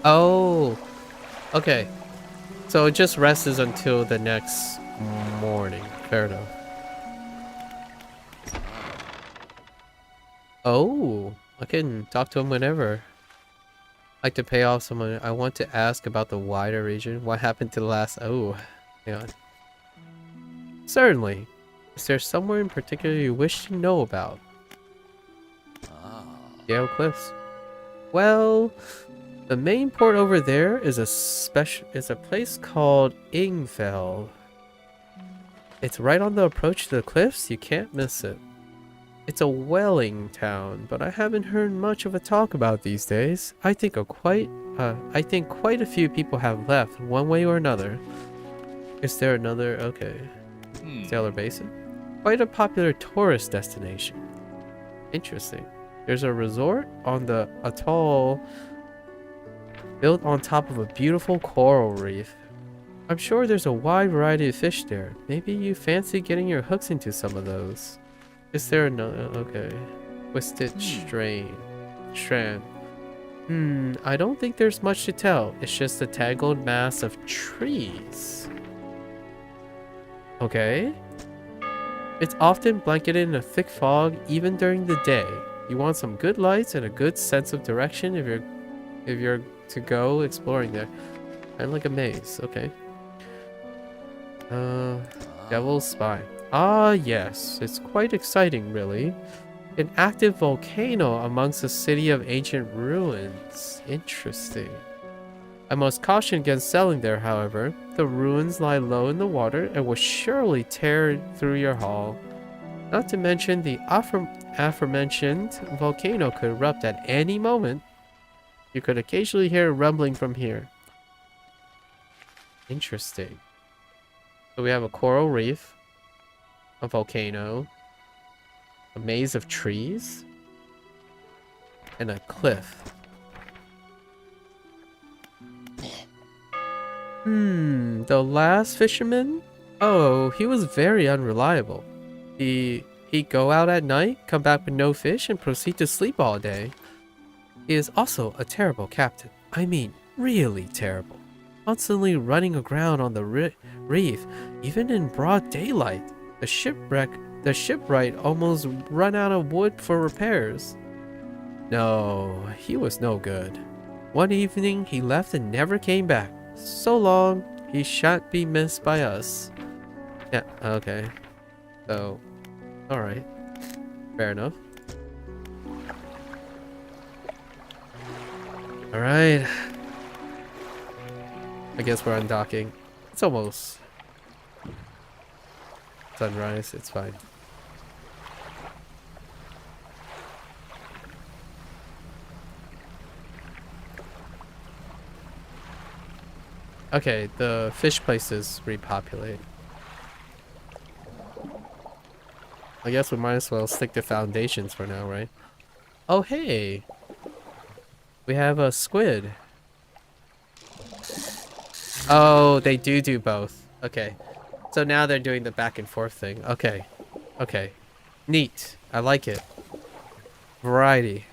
Oh. Okay. So it just rests until the next morning. Fair enough. Oh. I can talk to him whenever. Like to pay off someone. I want to ask about the wider region. What happened to the last... Oh. Hang on. Certainly. Is there somewhere in particular you wish to know about? Yale Cliffs. Well, The main port over there is a place called Ingfell. It's right on the approach to the cliffs. You can't miss it. It's a whaling town, but I haven't heard much of a talk about these days. I think quite a few people have left one way or another. Is there another? Okay. Sailor Basin. Quite a popular tourist destination. Interesting. There's a resort on the atoll built on top of a beautiful coral reef. I'm sure there's a wide variety of fish there. Maybe you fancy getting your hooks into some of those. Is there another? Okay. Twisted Strand. I don't think there's much to tell. It's just a tangled mass of trees. Okay. It's often blanketed in a thick fog even during the day. You want some good lights and a good sense of direction if you're to go exploring there. Kind of like a maze. Okay. Devil's Spine. Ah, yes. It's quite exciting, really. An active volcano amongst a city of ancient ruins. Interesting. I must caution against selling there, however. The ruins lie low in the water and will surely tear through your hull. Not to mention the aforementioned volcano could erupt at any moment. You could occasionally hear rumbling from here. Interesting. So we have a coral reef, a volcano, a maze of trees, and a cliff. The last fisherman? Oh, he was very unreliable. He'd go out at night, come back with no fish, and proceed to sleep all day. He is also a terrible captain. I mean, really terrible. Constantly running aground on the reef, even in broad daylight. The shipwright almost run out of wood for repairs. No, he was no good. One evening, he left and never came back. So long, he shan't be missed by us. Yeah, okay. So, alright. Fair enough. Alright. I guess we're undocking. It's almost sunrise, it's fine. Okay, the fish places repopulate. I guess we might as well stick to foundations for now, right? Oh, hey! We have a squid. Oh, they do both. Okay. So now they're doing the back and forth thing. Okay. Okay. Neat. I like it. Variety.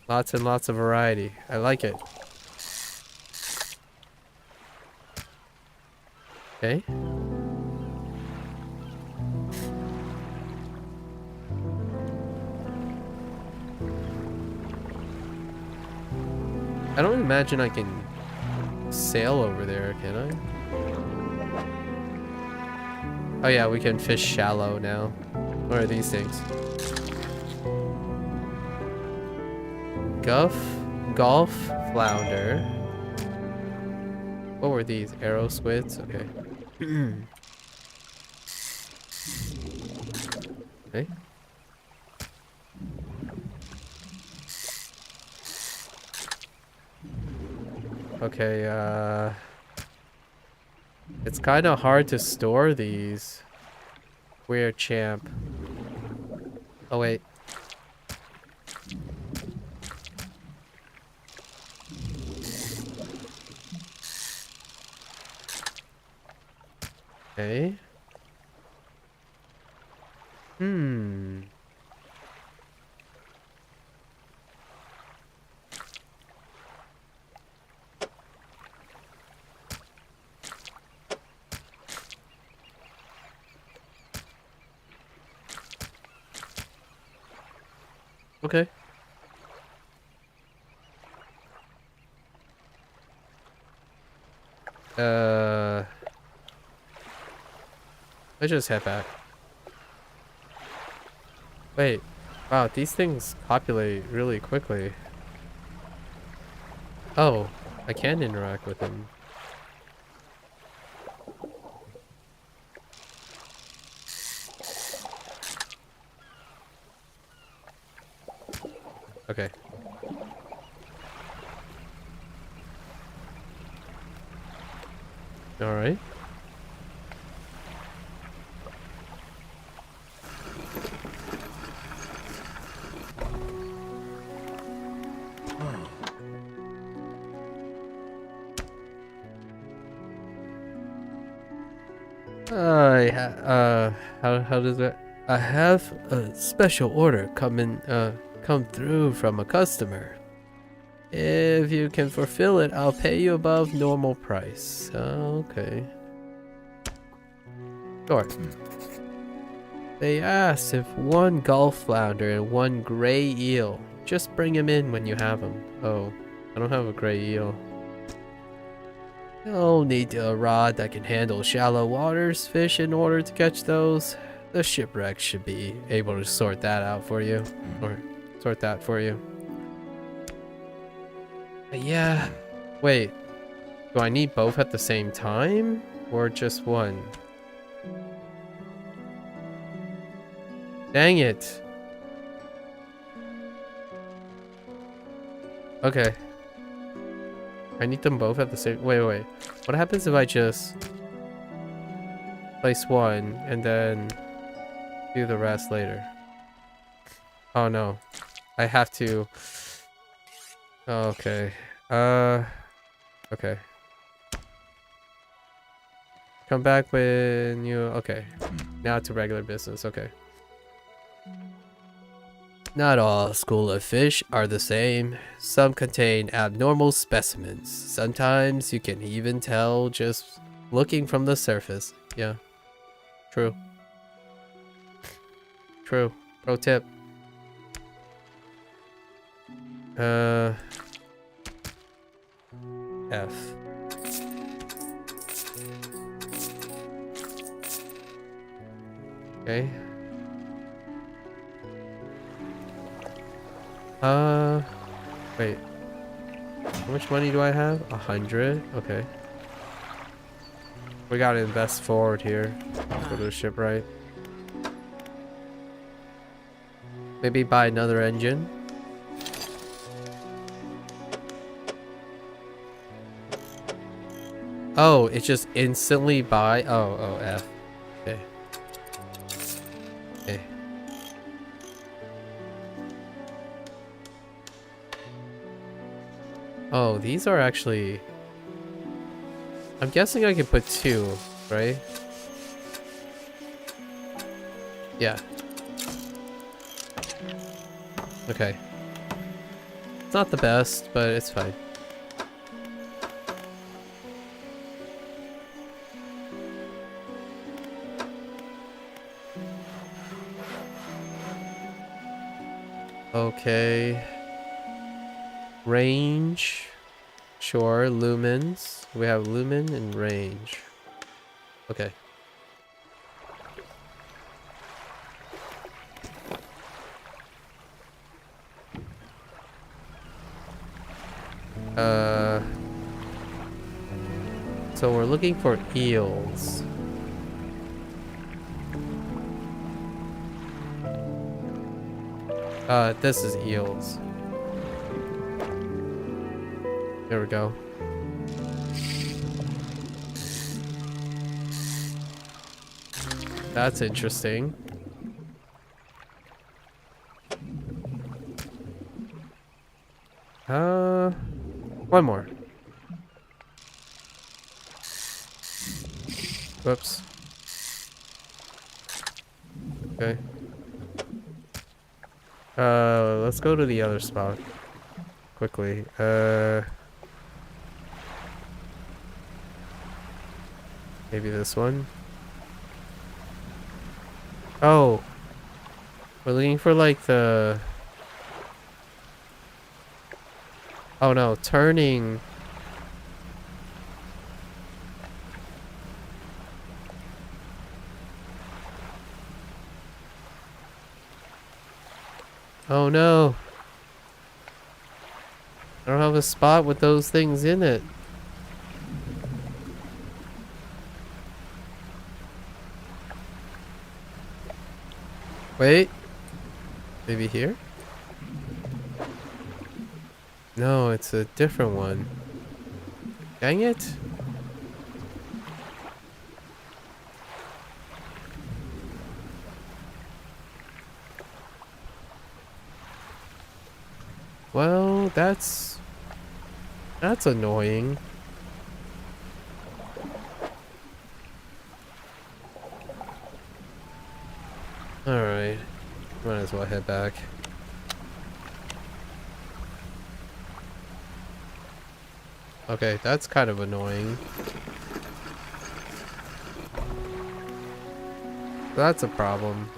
Lots and lots of variety. I like it. Okay. I don't imagine I can sail over there, can I? Oh yeah, we can fish shallow now. What are these things? Golf flounder. What were these? Arrow squids? Okay. Okay. Okay, it's kind of hard to store these. Weird champ. Oh, wait. Okay. Okay. Let's just head back. Wait. Wow, these things populate really quickly. Oh, I can interact with them. Okay. All right. How does that? I have a special order come through from a customer. If you can fulfill it, I'll pay you above normal price. Okay. Sure. They asked if one gulf flounder and one gray eel. Just bring him in when you have him. Oh, I don't have a gray eel. You'll need a rod that can handle shallow waters fish in order to catch those. The shipwreck should be able to sort that out for you. Or sort that for you. But yeah. Wait. Do I need both at the same time? Or just one? Dang it. Okay. I need them both at the same... Wait. What happens if I just place one and then do the rest later? Oh no. I have to... Okay. Okay. Come back when you... Okay. Now to regular business. Okay. Not all school of fish are the same. Some contain abnormal specimens. Sometimes you can even tell just looking from the surface. Yeah. True. True. Pro tip. F. Okay. Wait. How much money do I have? 100? Okay. We gotta invest forward here. Go to the shipwright. Maybe buy another engine. Oh, it just instantly buy. Oh, F. Okay. Okay. Oh, these are actually... I'm guessing I can put two, right? Yeah. Okay. It's not the best, but it's fine. Okay. Range. Sure. Lumens. We have lumen and range. Okay. So we're looking for eels. This is eels. There we go. That's interesting. One more. Whoops. Okay. Let's go to the other spot quickly. Maybe this one. Oh, we're looking for like the... Oh no, turning. Oh no. I don't have a spot with those things in it. Wait. Maybe here? No, it's a different one. Dang it. Well, that's annoying. Alright. Might as well head back. Okay, that's kind of annoying. That's a problem.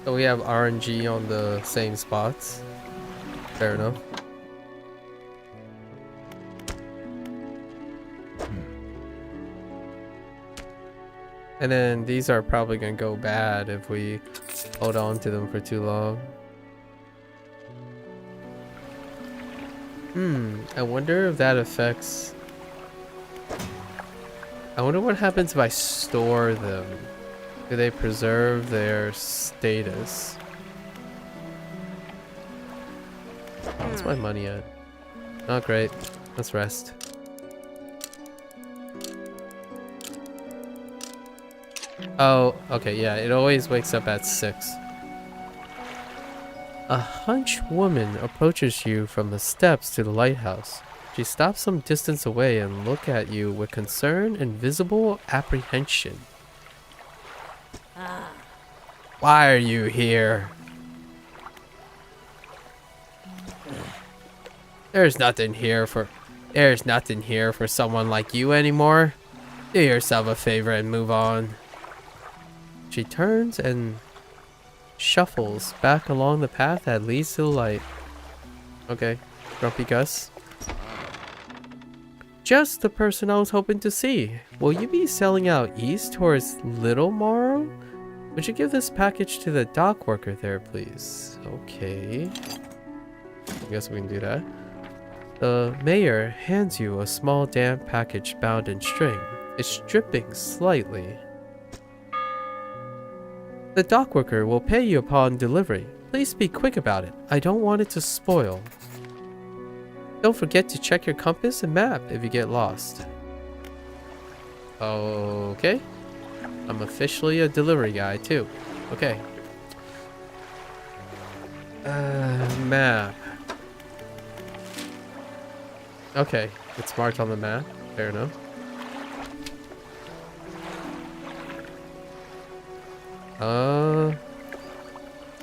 So we have RNG on the same spots. Fair enough. And then these are probably gonna go bad if we hold on to them for too long. I wonder if that affects... I wonder what happens if I store them. Do they preserve their status? What's my money at? Not great. Let's rest. Oh, okay, yeah, it always wakes up at 6. A hunched woman approaches you from the steps to the lighthouse. She stops some distance away and looks at you with concern and visible apprehension. Why are you here? There's nothing here for someone like you anymore. Do yourself a favor and move on. She turns and shuffles back along the path that leads to the light. Okay, Grumpy Gus. Just the person I was hoping to see. Will you be selling out east towards Little Morrow? Would you give this package to the dock worker there, please? Okay. I guess we can do that. The mayor hands you a small damp package bound in string. It's dripping slightly. The dock worker will pay you upon delivery. Please be quick about it. I don't want it to spoil. Don't forget to check your compass and map if you get lost. Okay. I'm officially a delivery guy too. Okay. Map. Okay, it's marked on the map. Fair enough.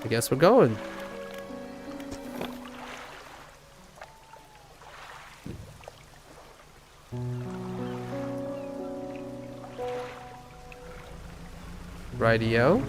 I guess we're going. Rightio.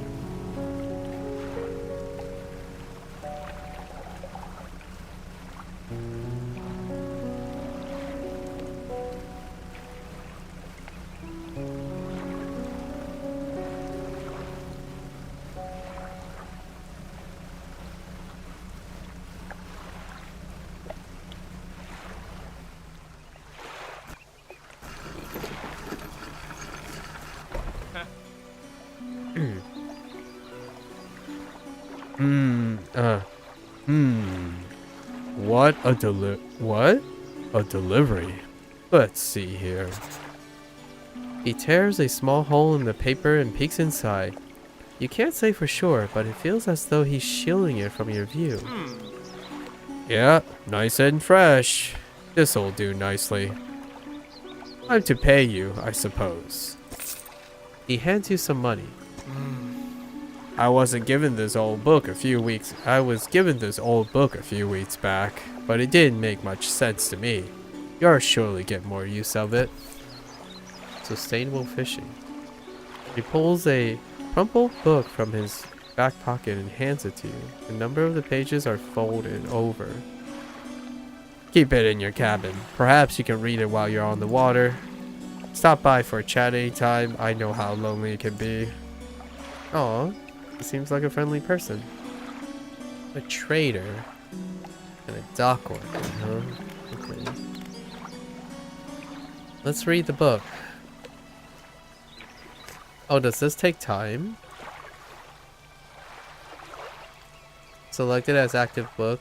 What a delivery. Let's see here. He tears a small hole in the paper and peeks inside. You can't say for sure, but it feels as though he's shielding it from your view. Yeah, nice and fresh. This'll do nicely. I'm to pay you, I suppose. He hands you some money. I was given this old book a few weeks back, but it didn't make much sense to me. You'll surely get more use of it. Sustainable fishing. He pulls a crumpled book from his back pocket and hands it to you. A number of the pages are folded over. Keep it in your cabin. Perhaps you can read it while you're on the water. Stop by for a chat anytime. I know how lonely it can be. Aw, he seems like a friendly person. A trader and a dock worker, huh? Okay. Let's read the book. Oh, does this take time? Selected as active book.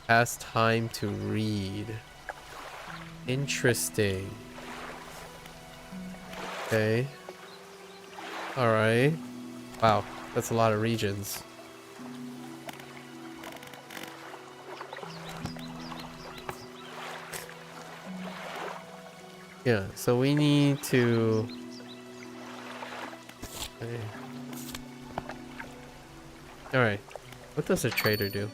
Has time to read. Interesting. Okay. Alright. Wow, that's a lot of regions. Yeah, so we need to... Okay. Alright. What does a trader do?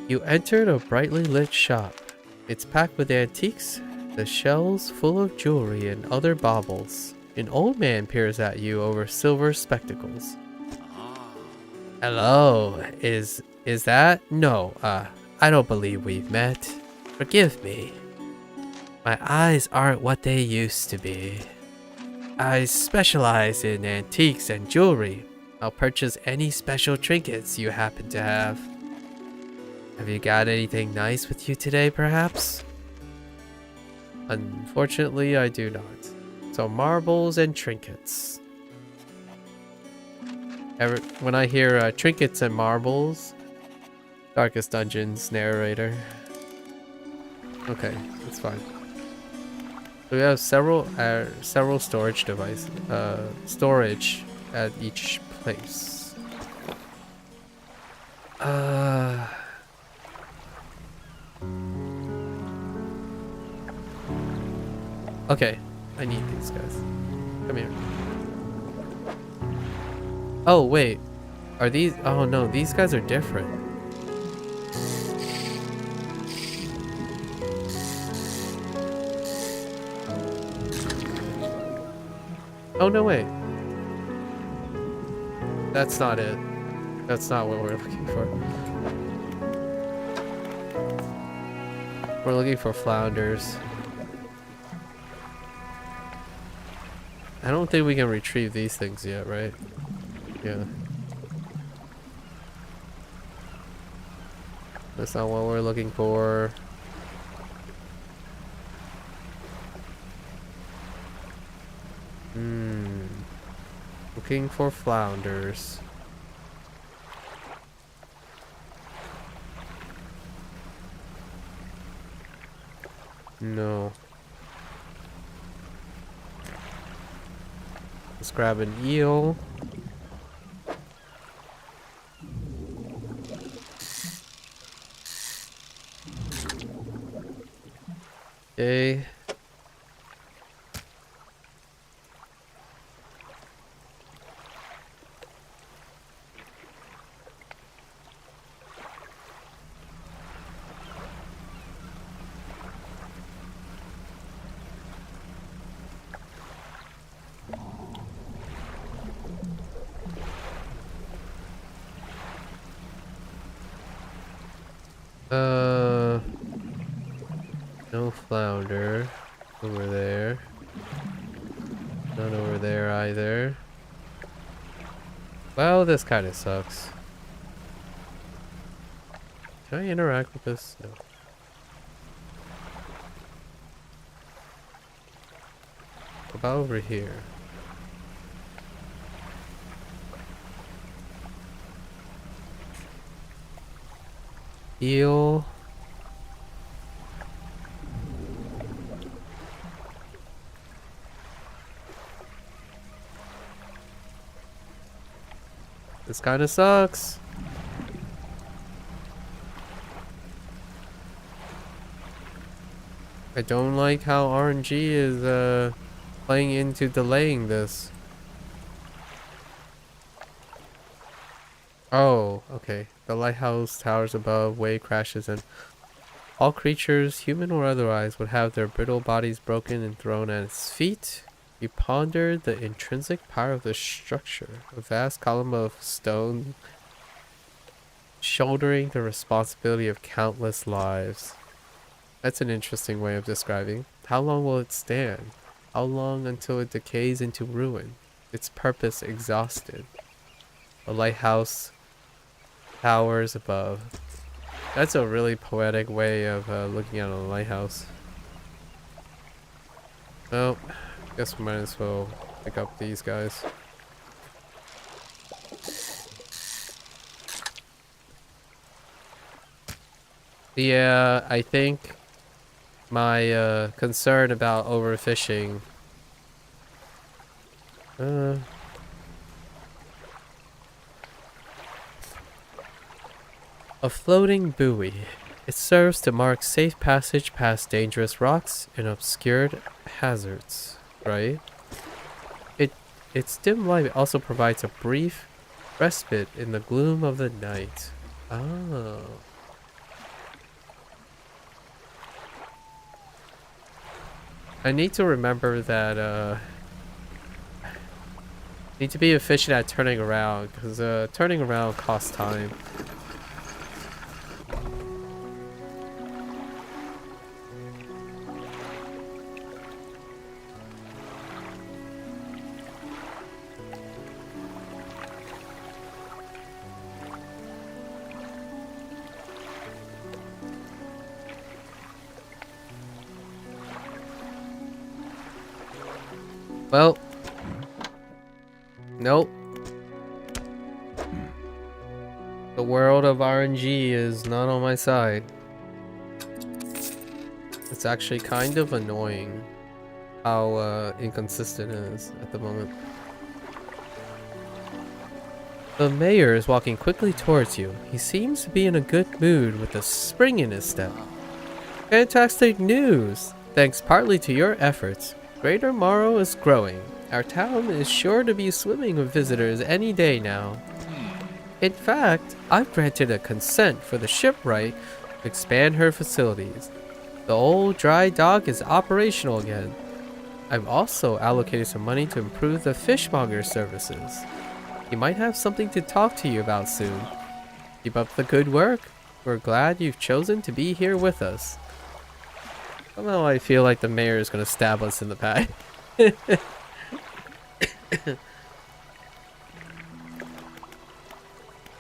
You entered a brightly lit shop. It's packed with antiques, the shelves full of jewelry and other baubles. An old man peers at you over silver spectacles. Hello, is that? No, I don't believe we've met. Forgive me. My eyes aren't what they used to be. I specialize in antiques and jewelry. I'll purchase any special trinkets you happen to have. Have you got anything nice with you today, perhaps? Unfortunately, I do not. So marbles and trinkets. When I hear trinkets and marbles, Darkest Dungeons narrator. Okay, that's fine. So we have several storage devices, storage at each place. Okay, I need these guys. Come here. Oh wait, are these? Oh no, these guys are different. Oh no, wait. That's not it. That's not what we're looking for. We're looking for flounders. I don't think we can retrieve these things yet, right? Yeah. That's not what we're looking for. Looking for flounders. No. Let's grab an eel. Okay. No flounder over there. None over there either. Well, this kind of sucks. Can I interact with this? No. What about over here? Eel. This kind of sucks. I don't like how RNG is playing into delaying this. Oh, okay. The lighthouse towers above, wave crashes, and all creatures, human or otherwise, would have their brittle bodies broken and thrown at its feet. You pondered the intrinsic power of the structure, a vast column of stone shouldering the responsibility of countless lives. That's an interesting way of describing. How long will it stand? How long until it decays into ruin? Its purpose exhausted. A lighthouse towers above. That's a really poetic way of looking at a lighthouse. Well, guess we might as well pick up these guys. Yeah, I think my concern about overfishing. A floating buoy. It serves to mark safe passage past dangerous rocks and obscured hazards, right? Its dim light also provides a brief respite in the gloom of the night. Oh. I need to remember that, need to be efficient at turning around, because turning around costs time. Well, nope. The world of RNG is not on my side. It's actually kind of annoying how inconsistent it is at the moment. The mayor is walking quickly towards you. He seems to be in a good mood with a spring in his step. Fantastic news! Thanks partly to your efforts, Greater Morrow is growing. Our town is sure to be swimming with visitors any day now. In fact, I've granted a consent for the shipwright to expand her facilities. The old dry dock is operational again. I've also allocated some money to improve the fishmonger services. He might have something to talk to you about soon. Keep up the good work. We're glad you've chosen to be here with us. Somehow I feel like the mayor is going to stab us in the back.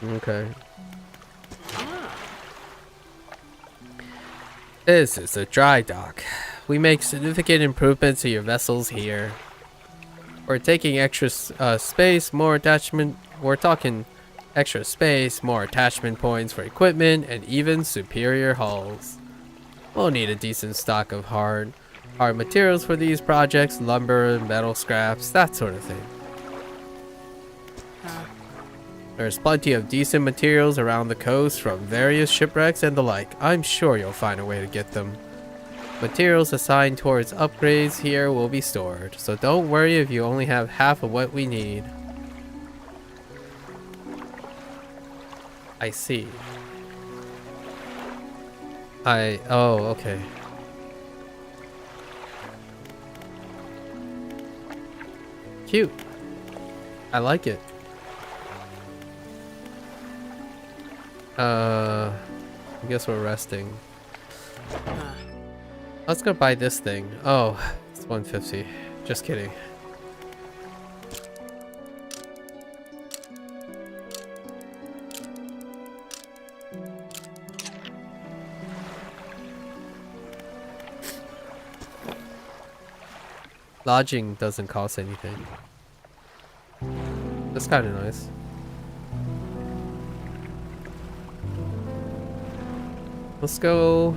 Okay. This is a dry dock. We make significant improvements to your vessels here. We're taking extra space, more attachment. We're talking extra space, more attachment points for equipment, and even superior hulls. We'll need a decent stock of hard materials for these projects, lumber, metal scraps, that sort of thing. There's plenty of decent materials around the coast from various shipwrecks and the like. I'm sure you'll find a way to get them. Materials assigned towards upgrades here will be stored, so don't worry if you only have half of what we need. I see. Oh, okay. Cute. I like it. I guess we're resting. Let's go buy this thing. Oh, it's 150. Just kidding. Lodging doesn't cost anything. That's kind of nice. Let's go.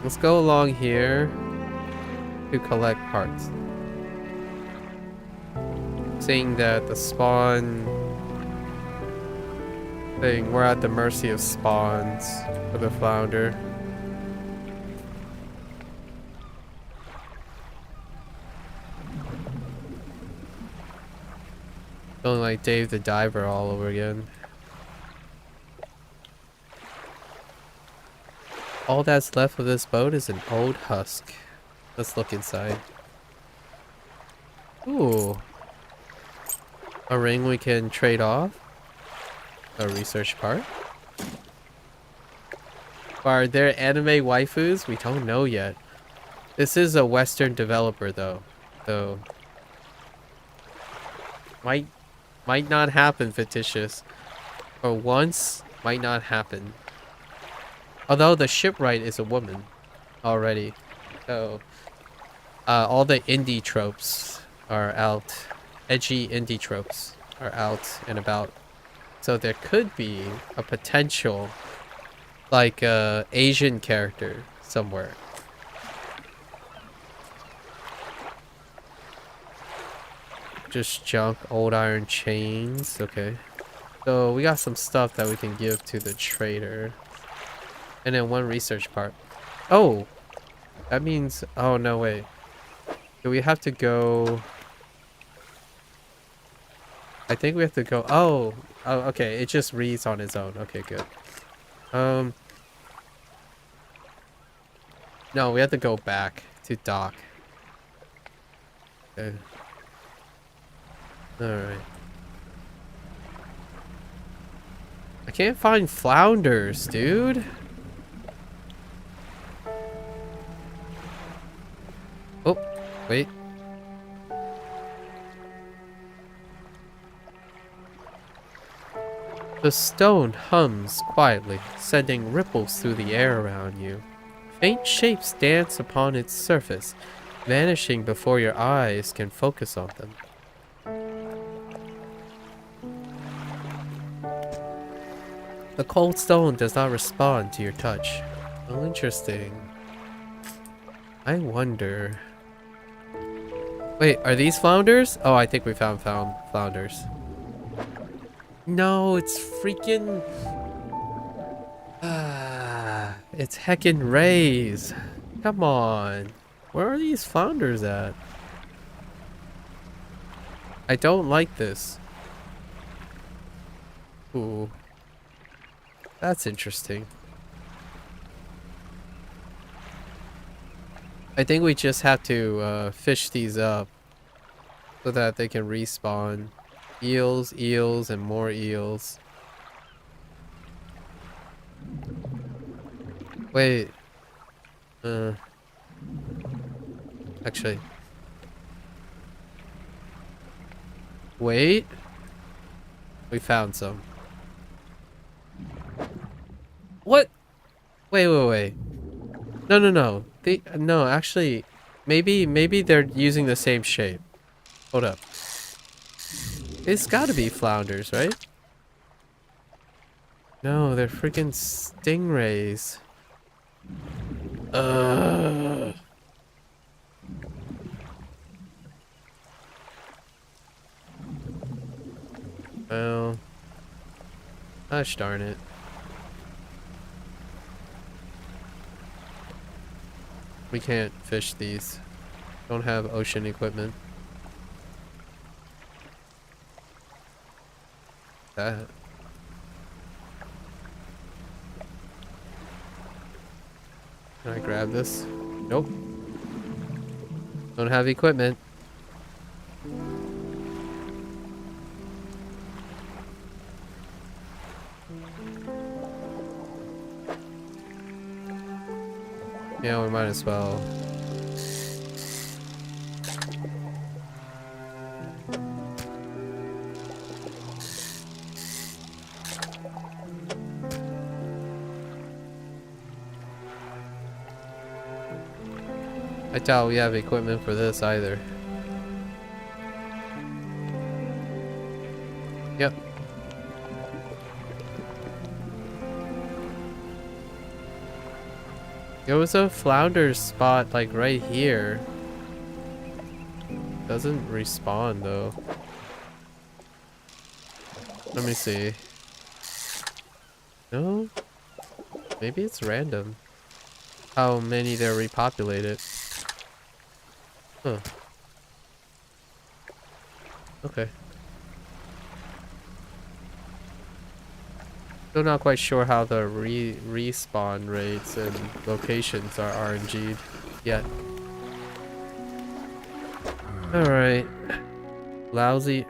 Let's go along here to collect parts. Seeing that the spawn thing, we're at the mercy of spawns for the flounder. Feeling like Dave the Diver all over again. All that's left of this boat is an old husk. Let's look inside. Ooh. A ring we can trade off. A research part. Are there anime waifus? We don't know yet. This is a Western developer though. So might not happen, fictitious. Or once might not happen. Although the shipwright is a woman already. So all the indie tropes are out. Edgy indie tropes are out and about. So there could be a potential like Asian character somewhere. Just junk, old iron chains. Okay. So we got some stuff that we can give to the trader. And then one research part. Oh! That means... Oh, no, wait. Do we have to go... I think we have to go... Oh! Oh, okay. It just reads on its own. Okay, good. No, we have to go back to dock. Okay. Alright. I can't find flounders, dude. Oh, wait. The stone hums quietly, sending ripples through the air around you. Faint shapes dance upon its surface, vanishing before your eyes can focus on them. The cold stone does not respond to your touch. Oh, interesting. I wonder... Wait, are these flounders? Oh, I think we found flounders. No, it's freaking... it's heckin' rays. Come on. Where are these flounders at? I don't like this. Ooh. That's interesting. I think we just have to fish these up so that they can respawn. Eels, eels, and more eels. Wait. Actually. Wait. We found some. What? Wait. No. No, actually, maybe they're using the same shape. Hold up. It's gotta be flounders, right? No, they're freaking stingrays. Well, gosh darn it. We can't fish these. Don't have ocean equipment. That. Can I grab this? Nope. Don't have equipment. Yeah, we might as well. I doubt we have equipment for this either. Yep. There was a flounder spot like right here. Doesn't respawn though. Let me see. No? Maybe it's random. How many they're repopulated. Huh. Okay. Still not quite sure how the respawn rates and locations are RNG'd yet. Alright. Lousy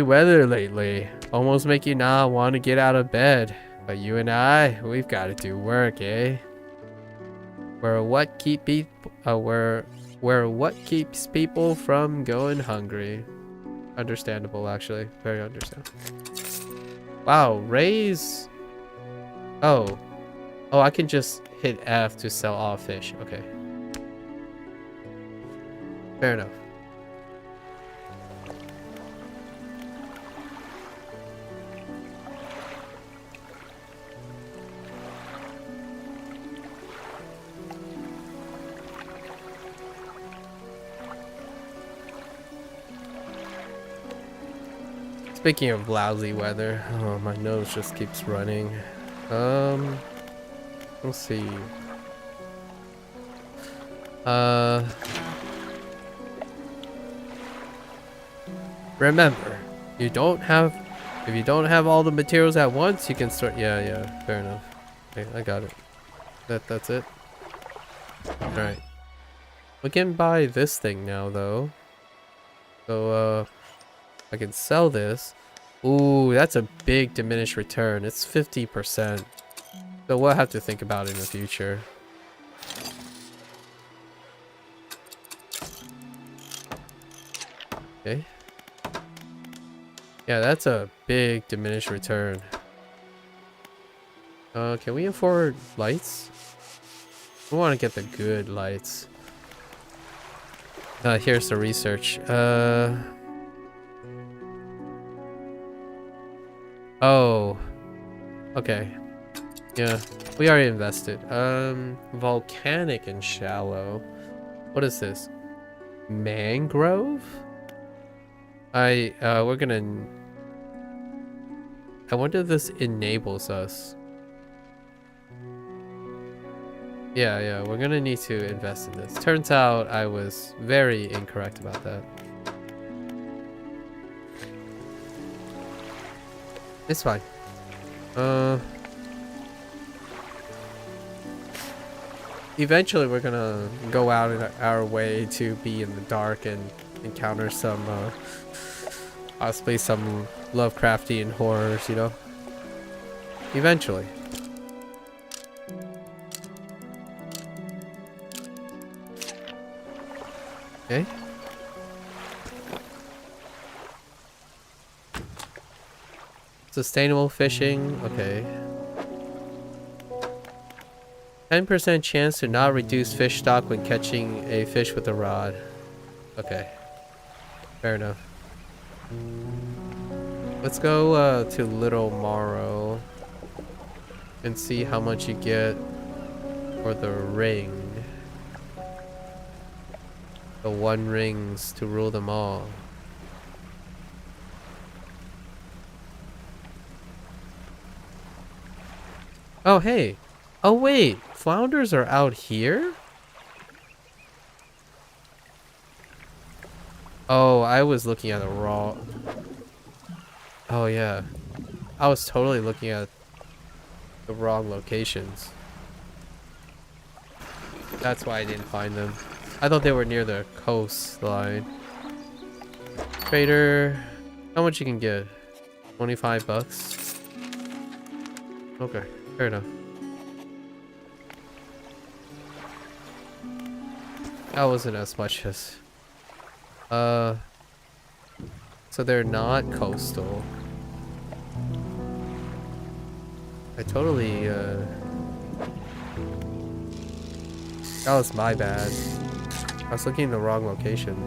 weather lately. Almost make you not want to get out of bed. But you and I, we've got to do work, eh? Where what keeps people from going hungry. Understandable, actually. Very understandable. Wow, raise. Oh, I can just hit F to sell all fish. Okay. Fair enough. Speaking of lousy weather, oh, my nose just keeps running. Let's see. Remember, if you don't have all the materials at once, you can start. Yeah, fair enough. Okay, I got it. That's it. All right. We can buy this thing now, though. So, I can sell this. Ooh, that's a big diminished return. It's 50%. So we'll have to think about it in the future. Okay. Yeah, that's a big diminished return. Can we afford lights? We want to get the good lights. Here's the research. Oh. Okay. Yeah, we already invested. Volcanic and shallow. What is this? Mangrove? We're gonna... I wonder if this enables us. Yeah, we're gonna need to invest in this. Turns out I was very incorrect about that. It's fine. Eventually we're gonna go out in our way to be in the dark and encounter some, possibly some Lovecraftian horrors, you know? Eventually. Okay. Sustainable fishing, okay. 10% chance to not reduce fish stock when catching a fish with a rod. Okay. Fair enough. Let's go to Little Morrow and see how much you get for the ring. The 1 rings to rule them all. Oh, hey. Oh, wait. Flounders are out here? Oh, I was looking at the wrong... Oh, yeah. I was totally looking at the wrong locations. That's why I didn't find them. I thought they were near the coastline. Trader... How much you can get? 25 bucks? Okay, fair enough. That wasn't as much as... So they're not coastal. I totally, that was my bad. I was looking in the wrong location.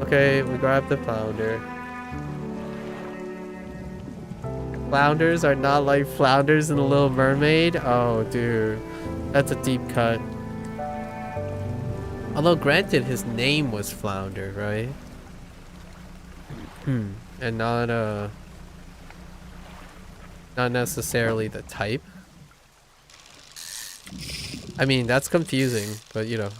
Okay, we grabbed the flounder. Flounders are not like flounders in The Little Mermaid? Oh, dude. That's a deep cut. Although, granted, his name was Flounder, right? And not necessarily the type. I mean, that's confusing, but you know.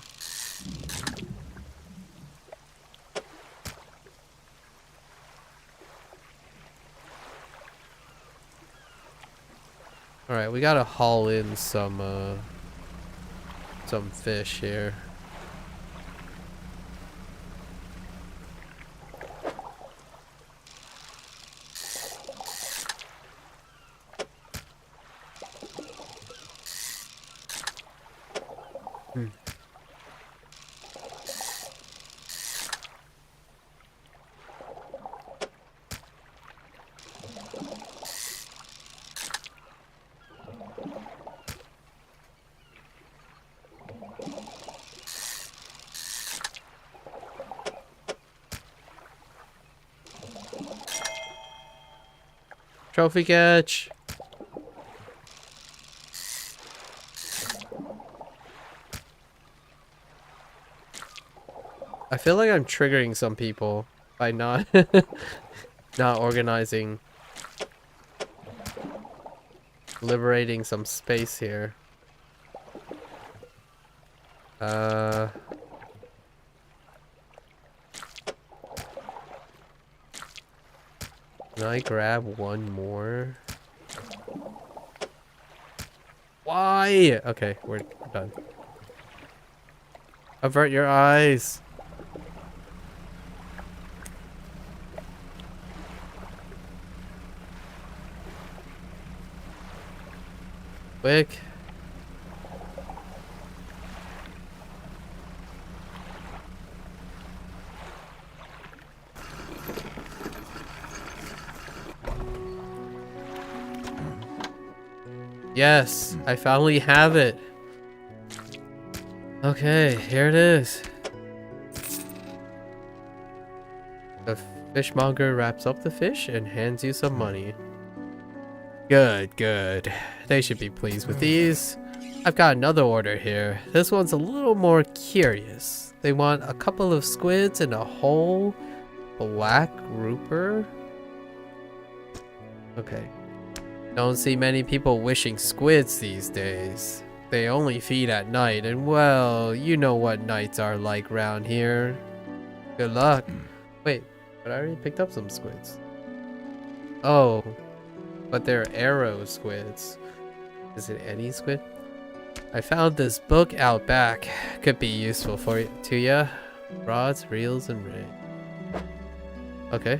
Alright, we gotta haul in some fish here. Trophy catch! I feel like I'm triggering some people by not not organizing, liberating some space here. Can I grab one more? Why? Okay, we're done. Avert your eyes. Quick. Yes, I finally have it. Okay, here it is. The fishmonger wraps up the fish and hands you some money. Good, good. They should be pleased with these. I've got another order here. This one's a little more curious. They want a couple of squids and a whole black grouper. Okay. Don't see many people wishing squids these days. They only feed at night, and well, you know what nights are like round here. Good luck. Wait, but I already picked up some squids. Oh, but they're arrow squids. Is it any squid? I found this book out back. Could be useful to ya. Rods, reels, and rig. Okay.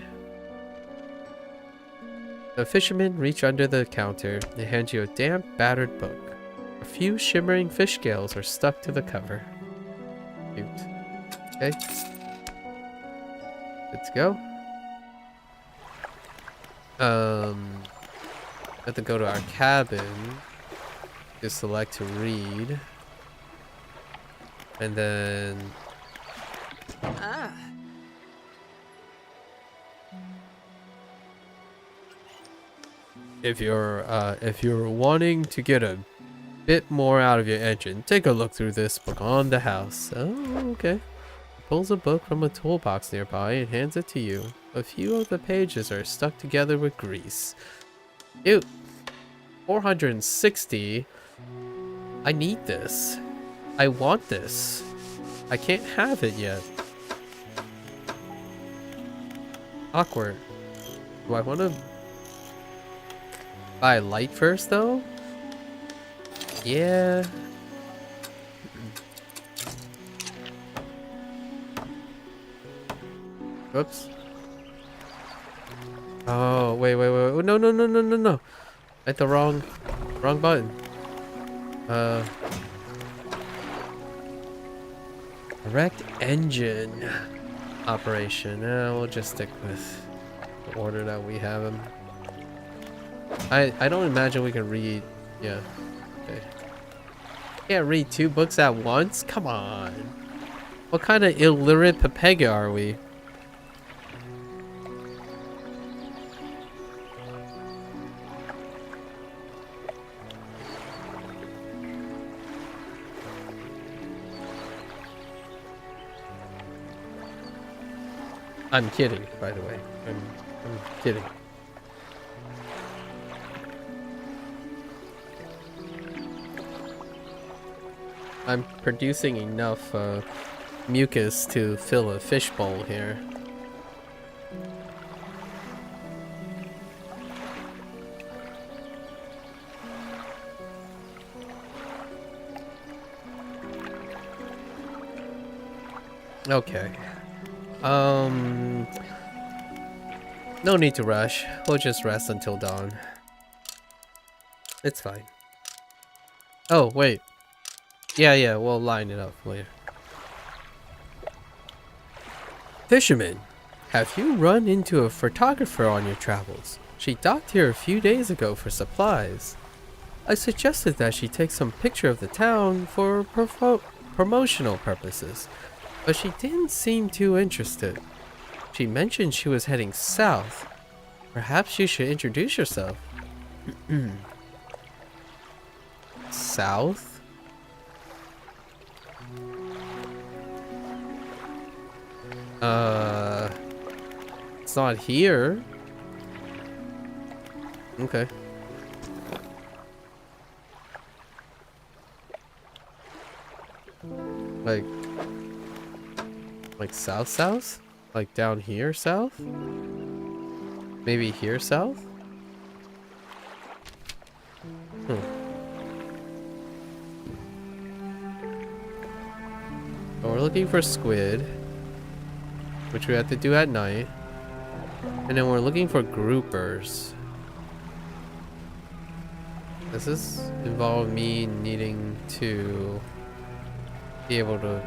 The fishermen reach under the counter. They hand you a damp, battered book. A few shimmering fish scales are stuck to the cover. Cute. Okay. Let's go. Have to go to our cabin to select to read. And then... If you're wanting to get a bit more out of your engine, take a look through this book on the house. Oh, okay. He pulls a book from a toolbox nearby and hands it to you. A few of the pages are stuck together with grease. Ew. 460? I need this. I want this. I can't have it yet. Awkward. Do I want to buy light first, though? Yeah. Whoops. Oh, wait. Oh, no. Hit the wrong button. Direct engine operation. We'll just stick with the order that we have them. I don't imagine we can read. Yeah. Okay. Can't read 2 books at once? Come on. What kind of illiterate Pepega are we? I'm kidding, by the way. I'm kidding. I'm producing enough mucus to fill a fishbowl here. Okay. No need to rush. We'll just rest until dawn. It's fine. Oh, wait. Yeah, we'll line it up later. Fisherman, have you run into a photographer on your travels? She docked here a few days ago for supplies. I suggested that she take some picture of the town for promotional purposes, but she didn't seem too interested. She mentioned she was heading south. Perhaps you should introduce yourself. South? It's not here. Okay. Like south? Like down here south? Maybe here south? So we're looking for squid, which we have to do at night. And then we're looking for groupers. Does this involve me needing to be able to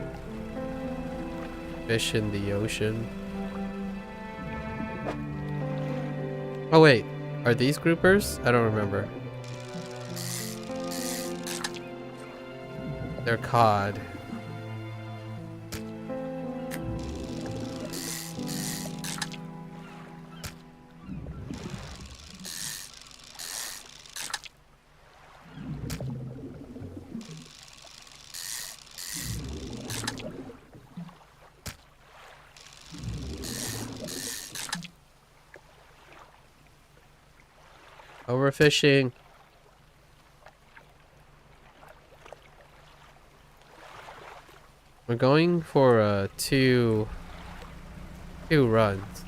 fish in the ocean? Oh wait, are these groupers? I don't remember. They're cod. Overfishing. We're going for two runs.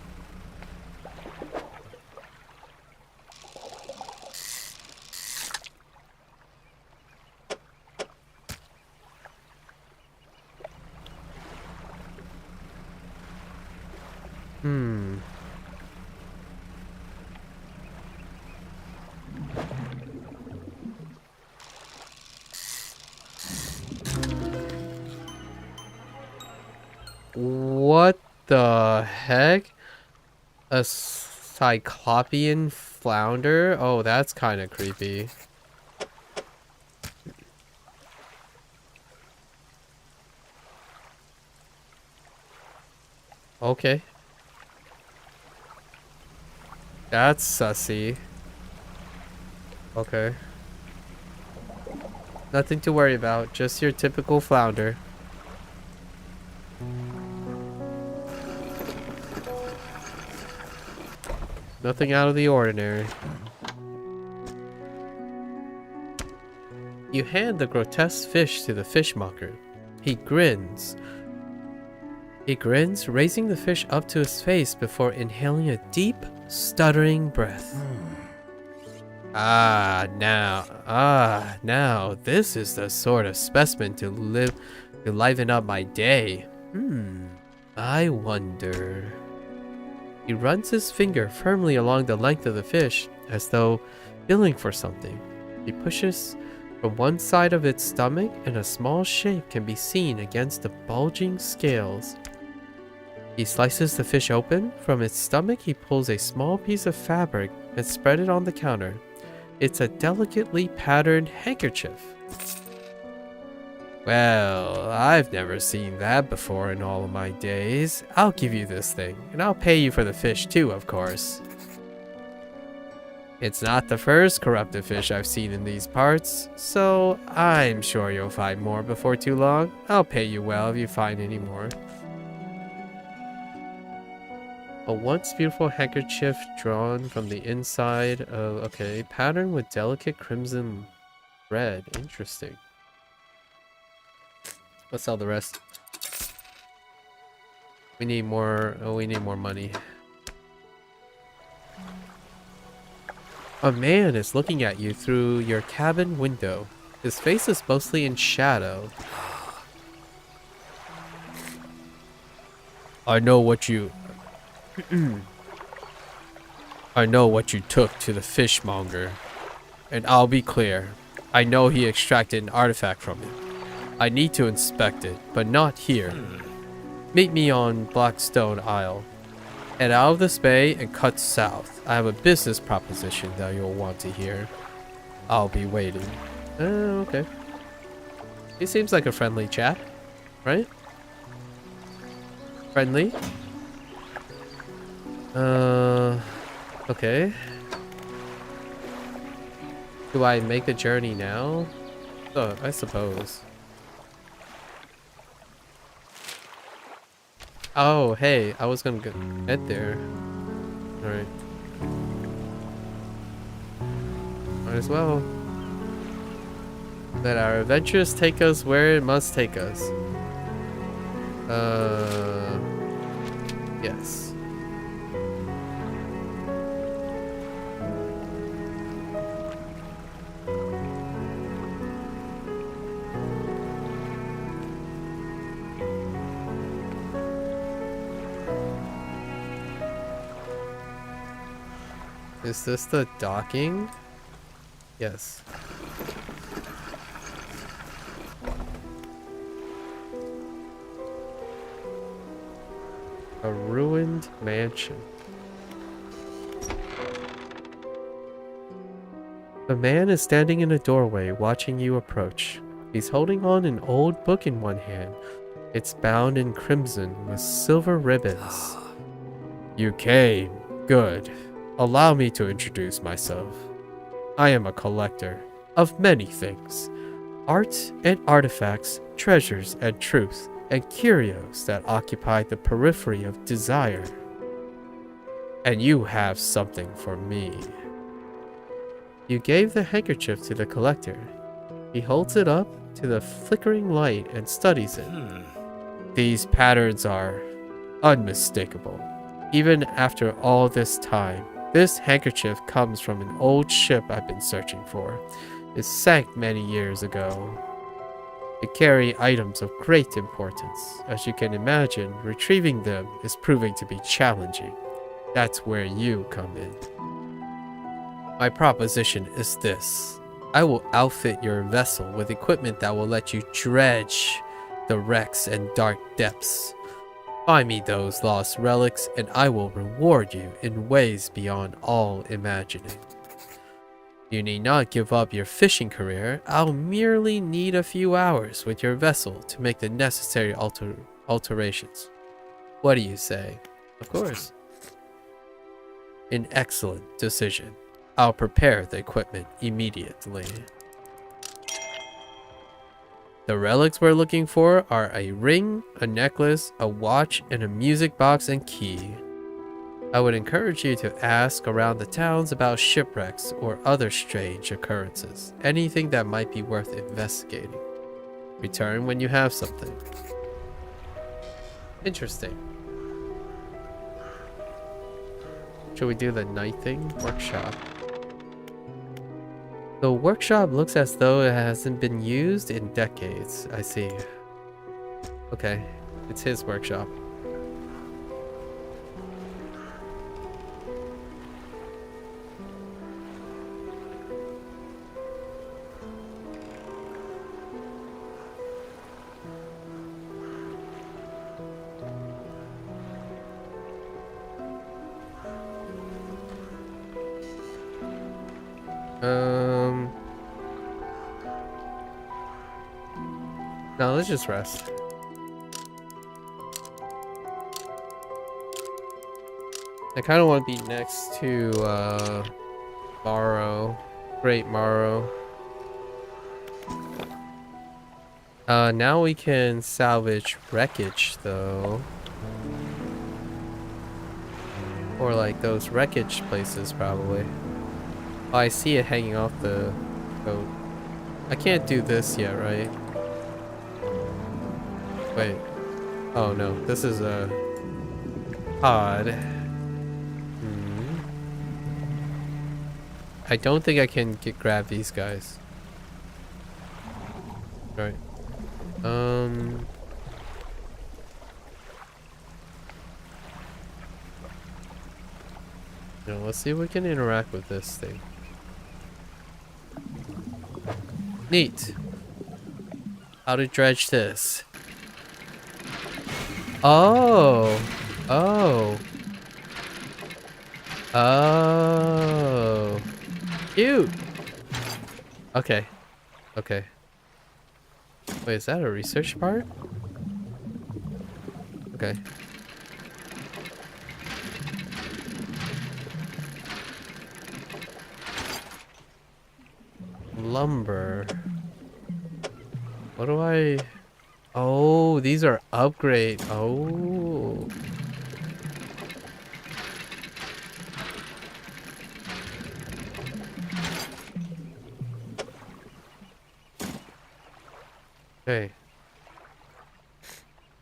What the heck? A cyclopean flounder? Oh, that's kind of creepy. Okay. That's sussy. Okay. Nothing to worry about, just your typical flounder. Nothing out of the ordinary. You hand the grotesque fish to the fishmonger. He grins. Raising the fish up to his face before inhaling a deep, stuttering breath. Now, this is the sort of specimen to liven up my day. I wonder. He runs his finger firmly along the length of the fish, as though feeling for something. He pushes from one side of its stomach, and a small shape can be seen against the bulging scales. He slices the fish open. From its stomach, he pulls a small piece of fabric and spread it on the counter. It's a delicately patterned handkerchief. Well, I've never seen that before in all of my days. I'll give you this thing, and I'll pay you for the fish too, of course. It's not the first corrupted fish I've seen in these parts, so I'm sure you'll find more before too long. I'll pay you well if you find any more. A once beautiful handkerchief drawn from the inside of... Okay, pattern with delicate crimson thread. Interesting. Let's sell the rest. We need more... Oh, we need more money. A man is looking at you through your cabin window. His face is mostly in shadow. I know what you... I know what you took to the fishmonger. And I'll be clear. I know he extracted an artifact from it. I need to inspect it, but not here. Meet me on Blackstone Isle. Head out of this bay and cut south. I have a business proposition that you'll want to hear. I'll be waiting. Okay. He seems like a friendly chap, right? Friendly? Okay. Do I make the journey now? Oh, I suppose. Oh, hey, I was gonna get there. Alright. Might as well. Let our adventures take us where it must take us. Yes. Is this the docking? Yes. A ruined mansion. A man is standing in a doorway watching you approach. He's holding on an old book in one hand. It's bound in crimson with silver ribbons. You came. Good. Allow me to introduce myself. I am a collector of many things. Art and artifacts, treasures and truth, and curios that occupy the periphery of desire. And you have something for me. You gave the handkerchief to the collector. He holds it up to the flickering light and studies it. These patterns are unmistakable. Even after all this time, this handkerchief comes from an old ship I've been searching for. It sank many years ago. It carries items of great importance. As you can imagine, retrieving them is proving to be challenging. That's where you come in. My proposition is this. I will outfit your vessel with equipment that will let you dredge the wrecks and dark depths. Find me those lost relics, and I will reward you in ways beyond all imagining. You need not give up your fishing career. I'll merely need a few hours with your vessel to make the necessary alterations. What do you say? Of course. An excellent decision. I'll prepare the equipment immediately. The relics we're looking for are a ring, a necklace, a watch, and a music box and key. I would encourage you to ask around the towns about shipwrecks or other strange occurrences, anything that might be worth investigating. Return when you have something. Interesting. Should we do the night thing? Workshop. The workshop looks as though it hasn't been used in decades. I see. Okay, it's his workshop. No, let's just rest. I kind of want to be next to Morrow, Great Morrow. Now we can salvage wreckage though, or like those wreckage places probably. Oh, I see it hanging off the boat. I can't do this yet, right? Wait. Oh no, this is a pod. I don't think I can grab these guys. Right. Now, let's see if we can interact with this thing. Neat. How to dredge this? Oh. Oh. Oh. Cute. Okay. Okay. Wait, is that a research part? Okay. Lumber. What do I... Oh, these are upgrade. Oh. Okay.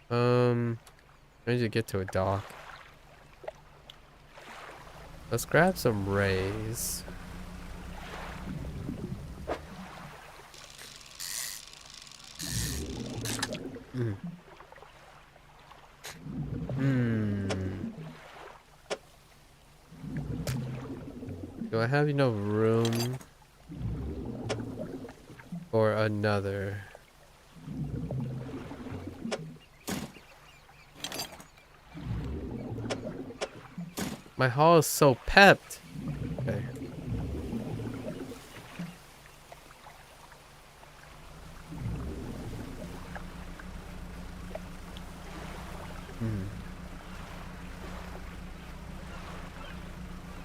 I need to get to a dock. Let's grab some rays. Do I have enough room for another? My hall is so pepped. Okay.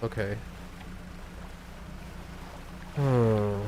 Okay. Oh.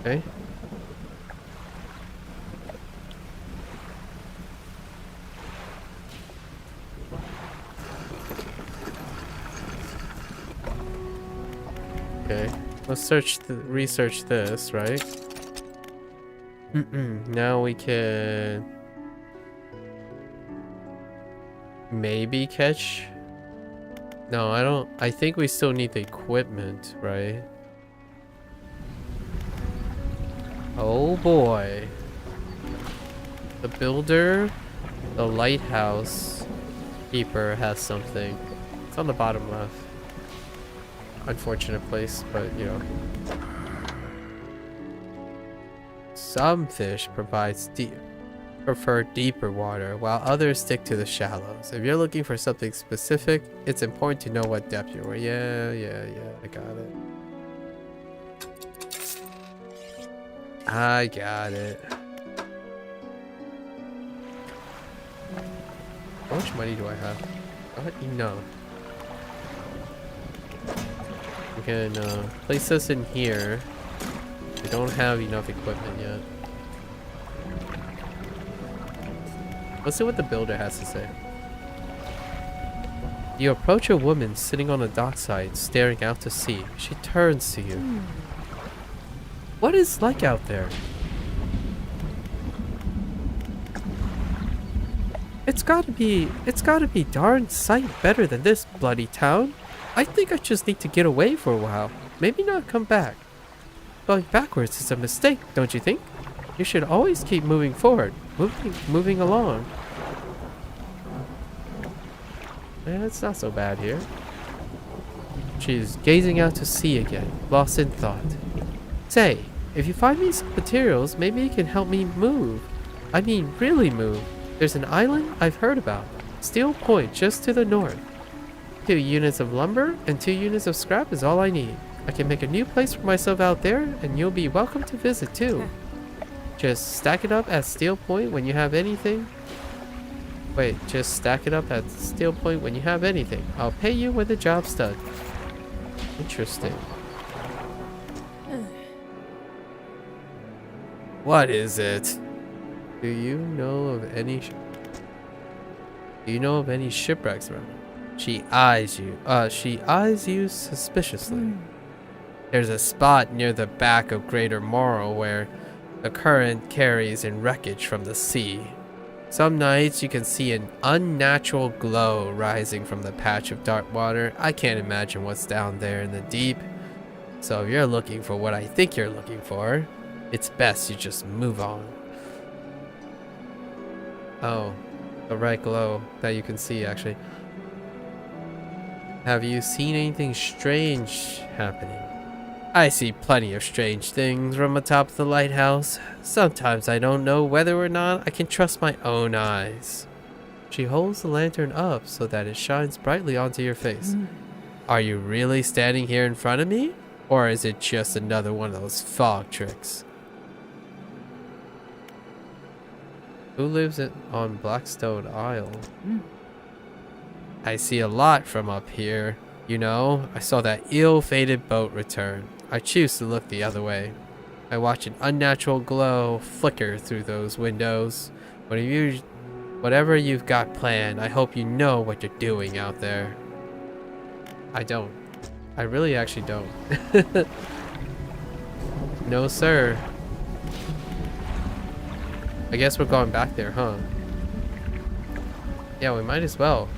Okay. Okay. Let's research this, right? Now we can maybe catch. No, I don't. I think we still need the equipment, right? Oh boy. The builder, the lighthouse keeper has something. It's on the bottom left. Unfortunate place, but you know. Some fish prefer deeper water, while others stick to the shallows. If you're looking for something specific, it's important to know what depth you're in. Yeah, I got it. I got it. How much money do I have? Not enough. We can place this in here. We don't have enough equipment yet. Let's see what the builder has to say. You approach a woman sitting on a dockside, staring out to sea. She turns to you. What is it like out there? It's gotta be darn sight better than this bloody town. I think I just need to get away for a while. Maybe not come back. Going backwards is a mistake, don't you think? You should always keep moving forward, moving along. Yeah, it's not so bad here. She's gazing out to sea again, lost in thought. Say, if you find me some materials, maybe you can help me move. I mean, really move. There's an island I've heard about. Steel Point, just to the north. 2 units of lumber and 2 units of scrap is all I need. I can make a new place for myself out there, and you'll be welcome to visit too. Just stack it up at Steel Point when you have anything. Wait, just stack it up at Steel Point when you have anything. I'll pay you when the job's done. Interesting. What is it? Do you know of any shipwrecks around? She eyes you suspiciously. There's a spot near the back of Greater Morrow where the current carries in wreckage from the sea. Some nights you can see an unnatural glow rising from the patch of dark water. I can't imagine what's down there in the deep. So if you're looking for what I think you're looking for, it's best you just move on. Oh, the right glow that you can see actually. Have you seen anything strange happening? I see plenty of strange things from atop the lighthouse. Sometimes I don't know whether or not I can trust my own eyes. She holds the lantern up so that it shines brightly onto your face. Are you really standing here in front of me? Or is it just another one of those fog tricks? Who lives on Blackstone Isle? I see a lot from up here. You know, I saw that ill-fated boat return. I choose to look the other way. I watch an unnatural glow flicker through those windows. Whatever you've got planned, I hope you know what you're doing out there. I don't. I really actually don't. No, sir. I guess we're going back there, huh? Yeah, we might as well.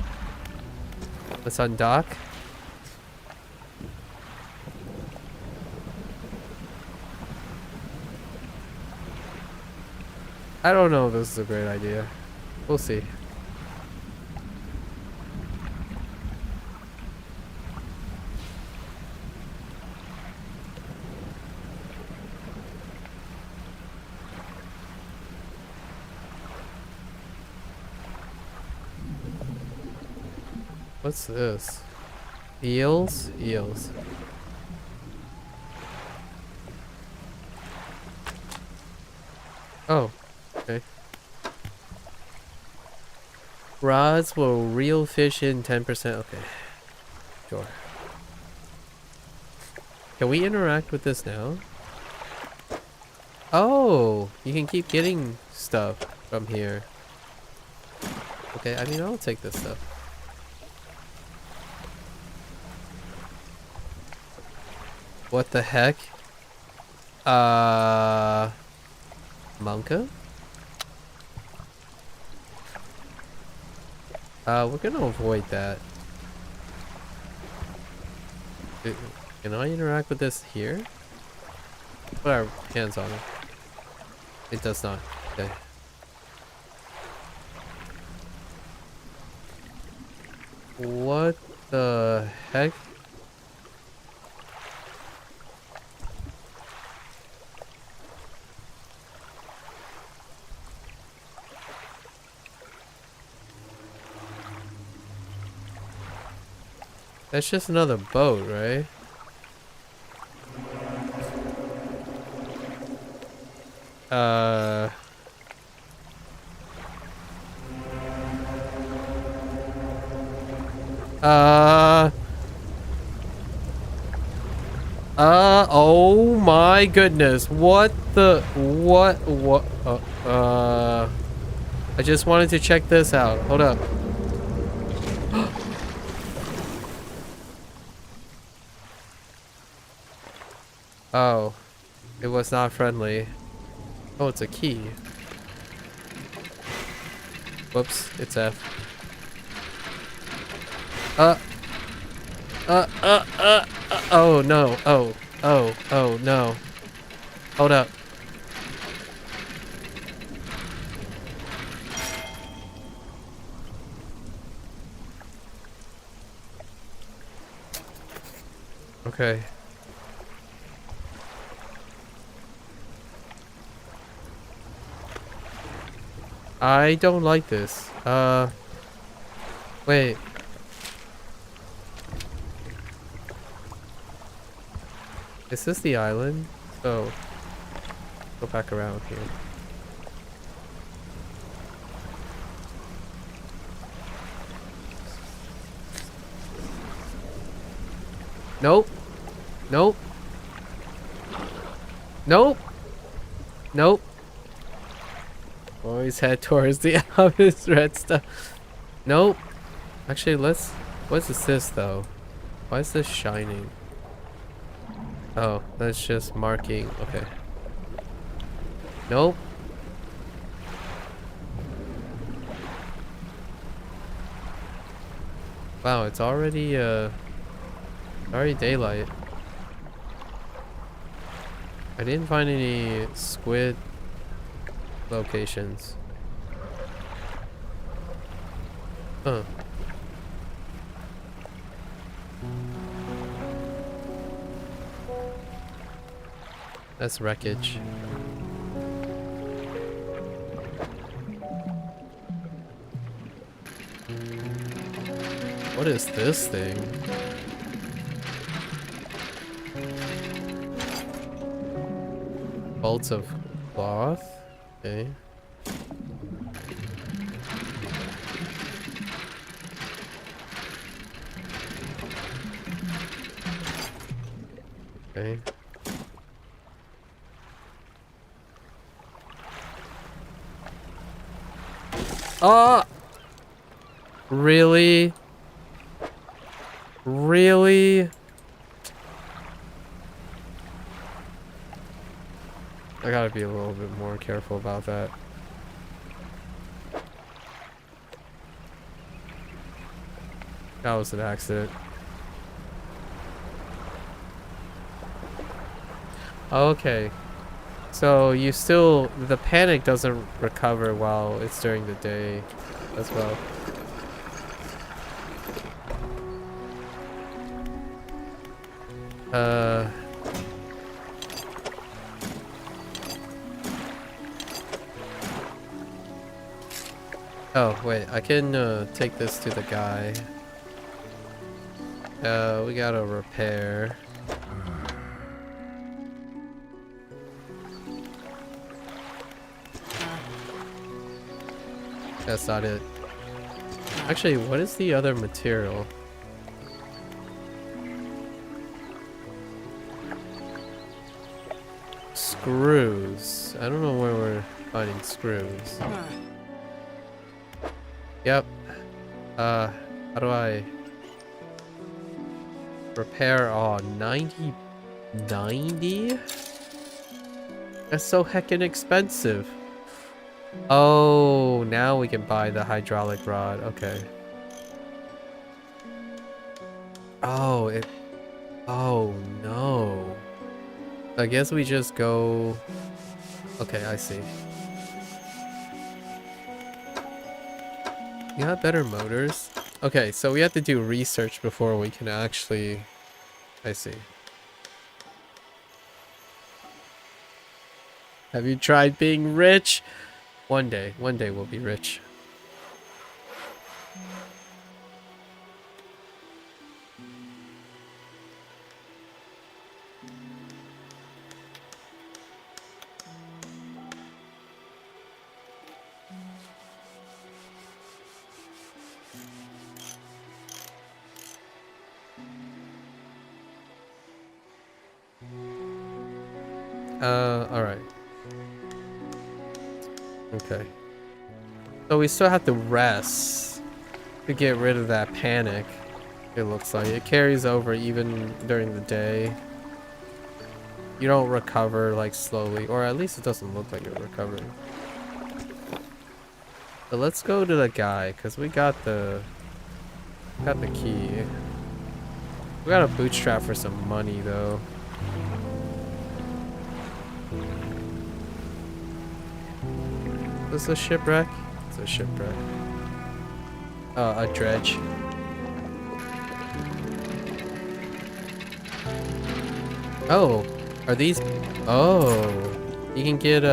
Let's undock. I don't know if this is a great idea. We'll see. What's this? Eels? Eels. Oh, okay. Rods will reel fish in 10%. Okay. Sure. Can we interact with this now? Oh, you can keep getting stuff from here. Okay, I mean, I'll take this stuff. What the heck? Monka? We're gonna avoid that. Can I interact with this here? Put our hands on it. It does not. Okay. What the heck? That's just another boat, right? Oh my goodness. What the, what, I just wanted to check this out. Hold up. Oh, it was not friendly. Oh, it's a key. Whoops, it's F. Oh no, oh no. Hold up. Okay. I don't like this. Wait. Is this the island? So, go back around here. Nope. Nope. Nope. Nope. Always head towards the obvious red stuff. Nope. Actually, let's... What is this, though? Why is this shining? Oh, that's just marking. Okay. Nope. Wow, it's already daylight. I didn't find any squid locations. Huh. That's wreckage. What is this thing? Bolts of cloth? Okay. Okay. Ah! Really? Really? I gotta be a little bit more careful about that. That was an accident. Okay. So you still... The panic doesn't recover while it's during the day as well. Oh, wait, I can take this to the guy. We gotta repair. That's not it. Actually, what is the other material? Screws. I don't know where we're finding screws. Yep. How do I repair? Oh, 90? That's so heckin' expensive. Oh, now we can buy the hydraulic rod. Okay. Oh, it... Oh, no. I guess we just go... Okay, I see. You got better motors? Okay, so we have to do research before we can actually... I see. Have you tried being rich? One day we'll be rich. Alright. Okay. So we still have to rest to get rid of that panic. It looks like it carries over even during the day. You don't recover like slowly, or at least it doesn't look like you're recovering. But let's go to the guy, cause we got the key. We got a bootstrap for some money though. Is this a shipwreck? It's a shipwreck. A dredge. Oh, are these? Oh, you can get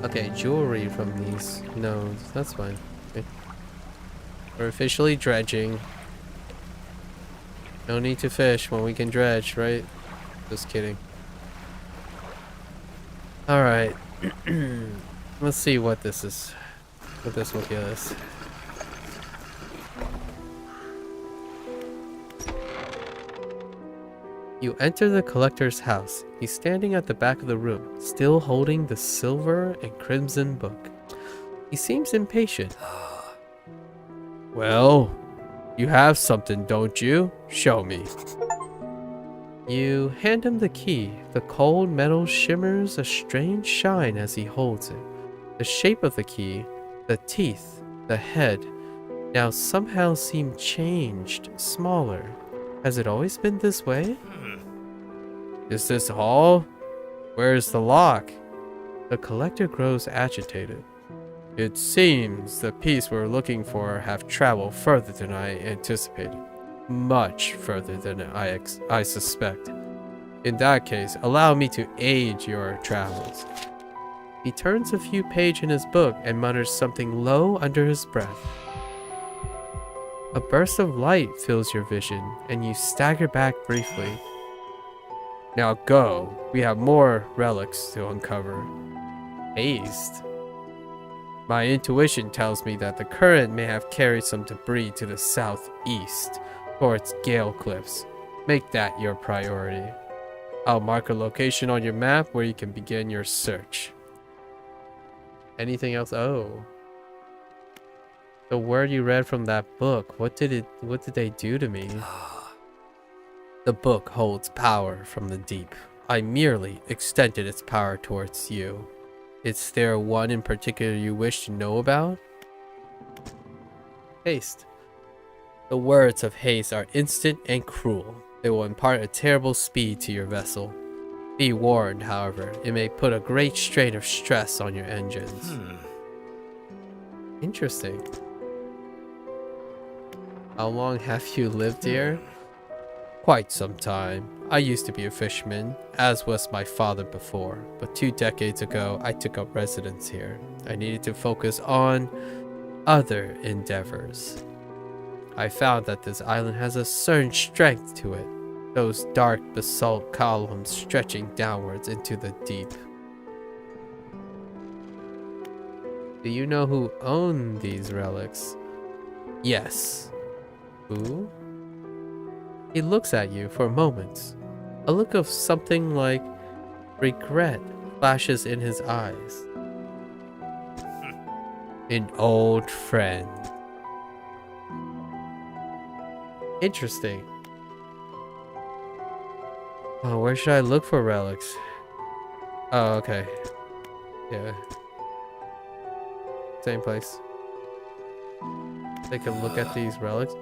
okay, jewelry from these nodes. That's fine. Okay. We're officially dredging. No need to fish when we can dredge, right? Just kidding. Alright. Let's see what this is. What this will get us. You enter the collector's house. He's standing at the back of the room, still holding the silver and crimson book. He seems impatient. Well, you have something, don't you? Show me. You hand him the key. The cold metal shimmers a strange shine as he holds it. The shape of the key, the teeth, the head, now somehow seem changed, smaller. Has it always been this way? Is this all? Where's the lock? The collector grows agitated. It seems the piece we're looking for have traveled further than I anticipated. Much further than I suspect. In that case, allow me to aid your travels. He turns a few pages in his book and mutters something low under his breath. A burst of light fills your vision, and you stagger back briefly. Now go. We have more relics to uncover. Haste. My intuition tells me that the current may have carried some debris to the southeast, towards Gale Cliffs. Make that your priority. I'll mark a location on your map where you can begin your search. Anything else? Oh. The word you read from that book, what did they do to me? The book holds power from the deep. I merely extended its power towards you. Is there one in particular you wish to know about? Haste. The words of haste are instant and cruel. They will impart a terrible speed to your vessel. Be warned, however, it may put a great strain of stress on your engines. Interesting. How long have you lived here? Quite some time. I used to be a fisherman, as was my father before, but 2 decades ago I took up residence here. I needed to focus on other endeavors. I found that this island has a certain strength to it, those dark basalt columns stretching downwards into the deep. Do you know who owned these relics? Yes. Who? He looks at you for a moment. A look of something like regret flashes in his eyes. An old friend. Interesting. Oh, where should I look for relics? Oh, okay. Yeah. Same place. Take a look at these relics.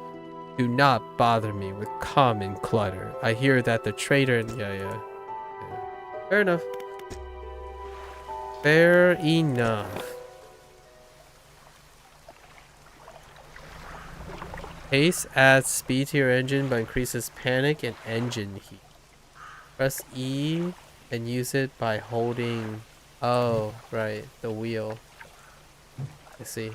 Do not bother me with common clutter. I hear that the trader... Yeah. Fair enough. Fair enough. Haste adds speed to your engine but increases panic and engine heat. Press E and use it by holding... Oh, right. The wheel. I see.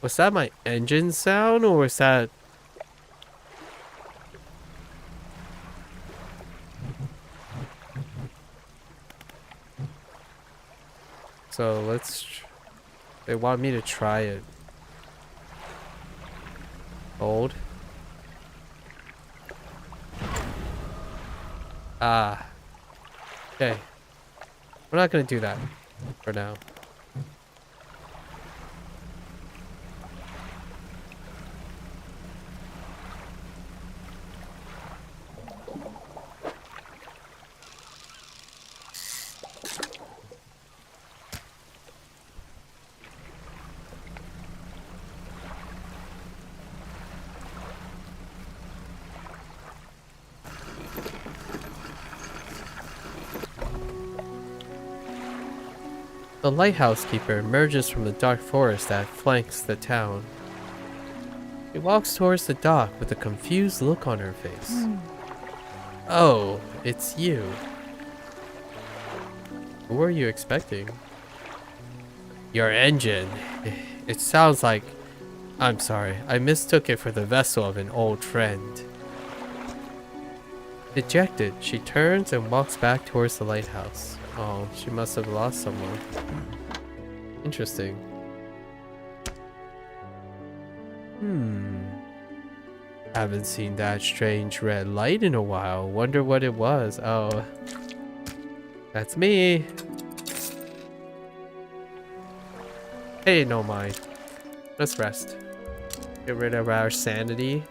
Was that my engine sound, or was that... So let's... They want me to try it. Hold. Ah. Okay. We're not gonna do that for now. The lighthouse keeper emerges from the dark forest that flanks the town. She walks towards the dock with a confused look on her face. Oh, it's you. Who were you expecting? Your engine. It sounds like... I'm sorry, I mistook it for the vessel of an old friend. Dejected, she turns and walks back towards the lighthouse. Oh, she must have lost someone. Interesting. Haven't seen that strange red light in a while. Wonder what it was. Oh, that's me. Hey, no mind. Let's rest. Get rid of our sanity.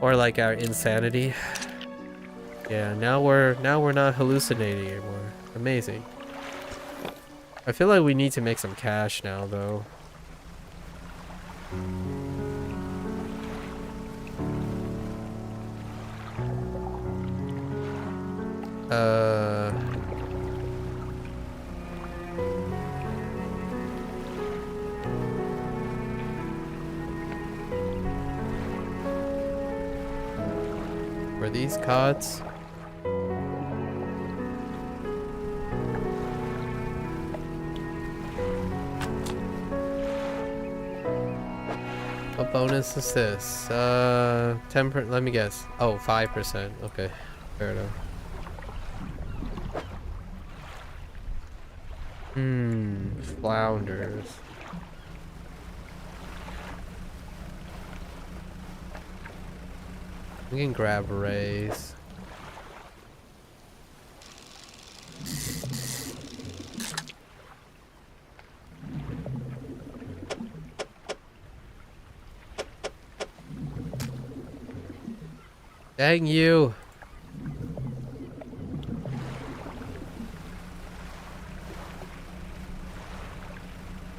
Or like our insanity. Yeah, now we're not hallucinating anymore. Amazing. I feel like we need to make some cash now though. Were these cots? What bonus is this? 10%, let me guess. Oh, 5%. Okay, fair enough. Flounders. We can grab rays. Dang you!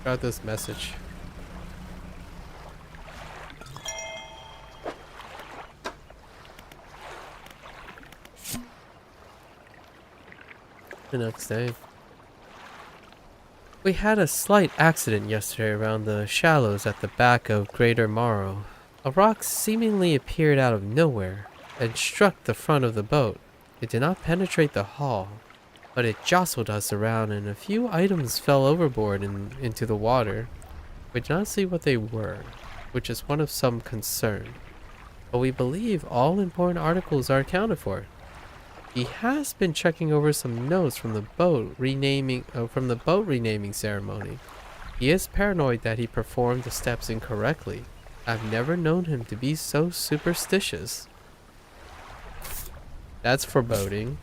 Got this message. The next day. We had a slight accident yesterday around the shallows at the back of Greater Morrow. A rock seemingly appeared out of nowhere and struck the front of the boat. It did not penetrate the hull, but it jostled us around and a few items fell overboard and into the water. We did not see what they were, which is one of some concern, but we believe all important articles are accounted for. He has been checking over some notes from the boat renaming ceremony. He is paranoid that he performed the steps incorrectly. I've never known him to be so superstitious. That's foreboding.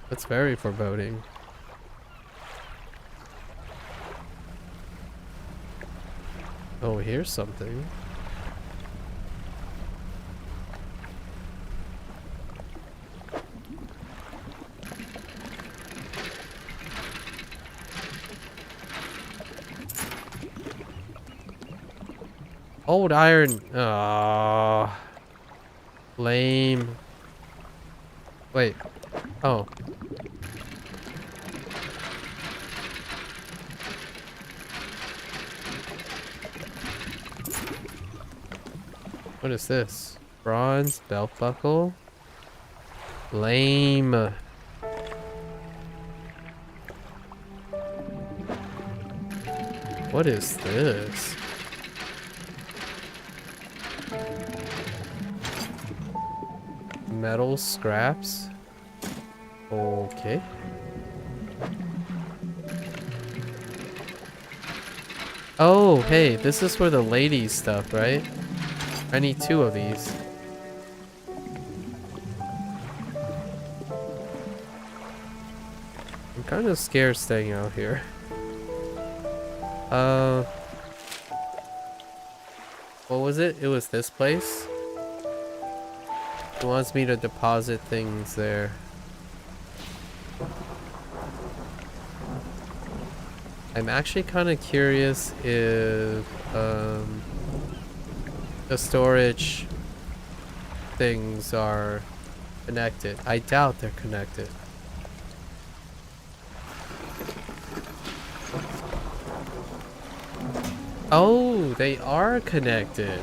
That's very foreboding. Oh, here's something. Old iron. Ah, lame. Wait. Oh. What is this? Bronze belt buckle? Lame. What is this? Metal scraps? Okay. Oh, hey, this is for the ladies stuff, right? I need 2 of these. I'm kind of scared staying out here. What was it? It was this place? He wants me to deposit things there. I'm actually kind of curious if the storage things are connected. I doubt they're connected. Oh, they are connected.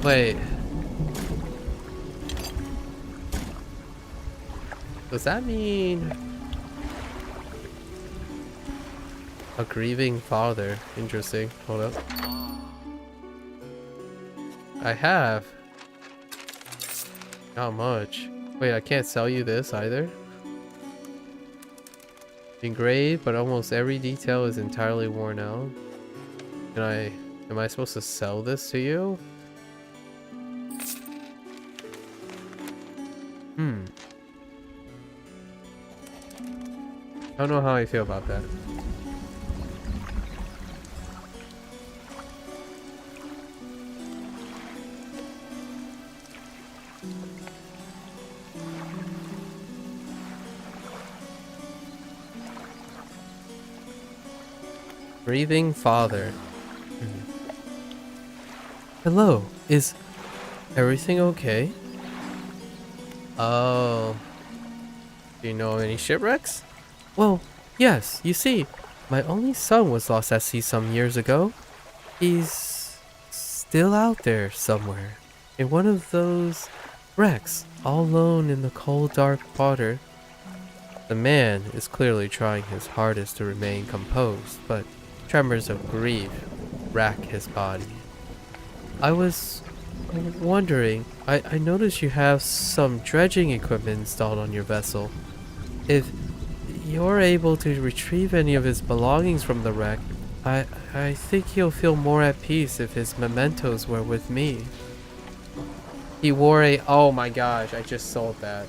Wait. Does that mean a grieving father? Interesting. Hold up. I have. Not much. Wait, I can't sell you this either? Engraved, but almost every detail is entirely worn out. Am I supposed to sell this to you? I don't know how I feel about that. Breathing father. Hello, is everything okay? Oh. Do you know of any shipwrecks? Well, yes, you see, my only son was lost at sea some years ago. He's still out there somewhere, in one of those wrecks, all alone in the cold dark water. The man is clearly trying his hardest to remain composed, but tremors of grief rack his body. I was wondering, I noticed you have some dredging equipment installed on your vessel. If you're able to retrieve any of his belongings from the wreck, I think he'll feel more at peace if his mementos were with me. He wore a... Oh my gosh, I just sold that.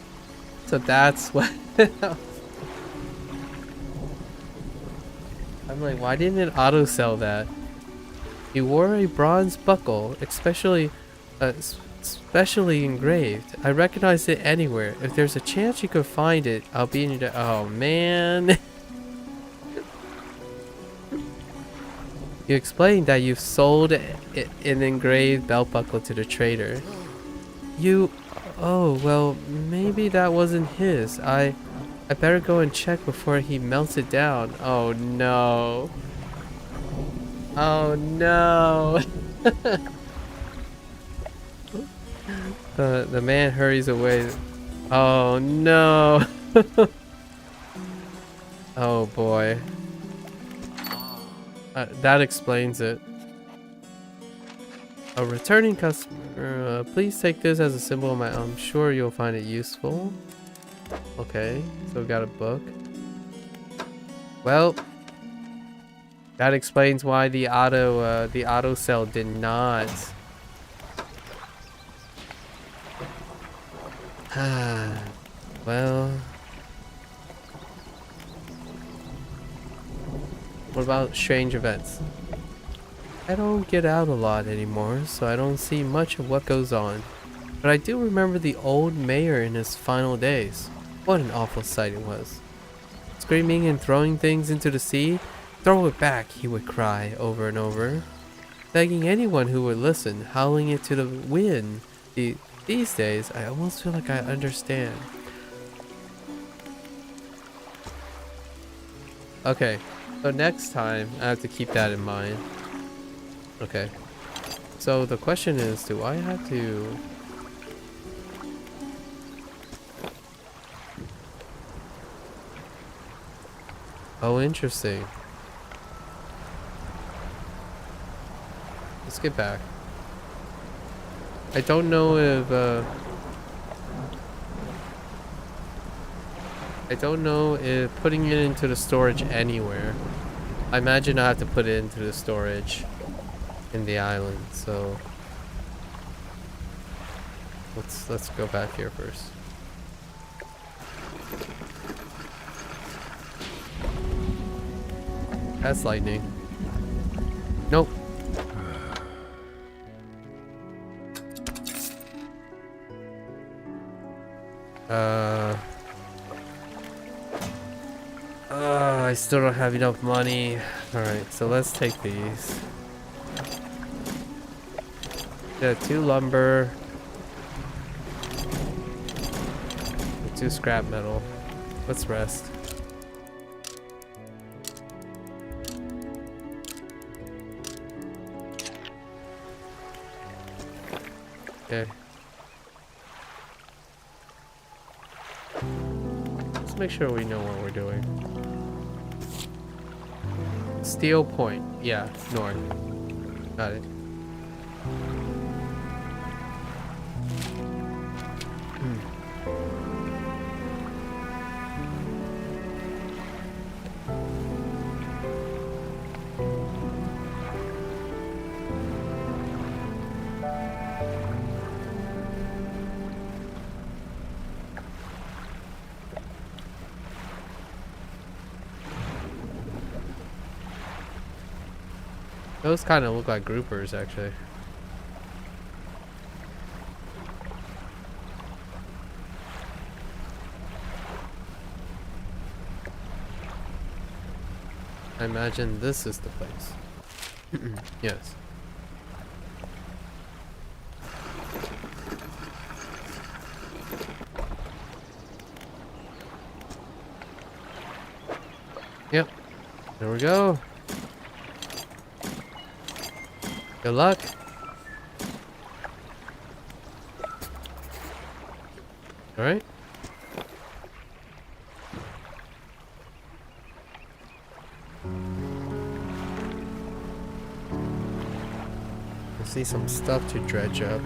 So that's what... I'm like, why didn't it auto sell that? He wore a bronze buckle, specially engraved. I recognize it anywhere. If there's a chance you could find it, I'll be in your... Oh man. You explained that you've sold an engraved belt buckle to the trader. You... Oh, well, maybe that wasn't his. I better go and check before he melts it down. Oh no. Oh no. The man hurries away. Oh no. Oh boy. That explains it. A returning customer. Please take this as a symbol of my... I'm sure you'll find it useful. Okay, so we got a book. Well, that explains why the auto sell did not. Well, what about strange events? I don't get out a lot anymore, so I don't see much of what goes on. But I do remember the old mayor in his final days. What an awful sight it was. Screaming and throwing things into the sea. Throw it back, he would cry over and over. Begging anyone who would listen, howling it to the wind. These days, I almost feel like I understand. Okay, so next time, I have to keep that in mind. Okay. So the question is, do I have to... Oh, interesting. Let's get back. I don't know if putting it into the storage anywhere. I imagine I have to put it into the storage in the island, so let's go back here first. That's lightning. Nope. I still don't have enough money. Alright, so let's take these. Yeah, 2 lumber. 2 scrap metal. Let's rest. Okay. Let's make sure we know what we're doing. Steel Point. Yeah, north. Got it. Those kind of look like groupers, actually. I imagine this is the place. Yes. Yep. There we go. Good luck. All right. I see some stuff to dredge up.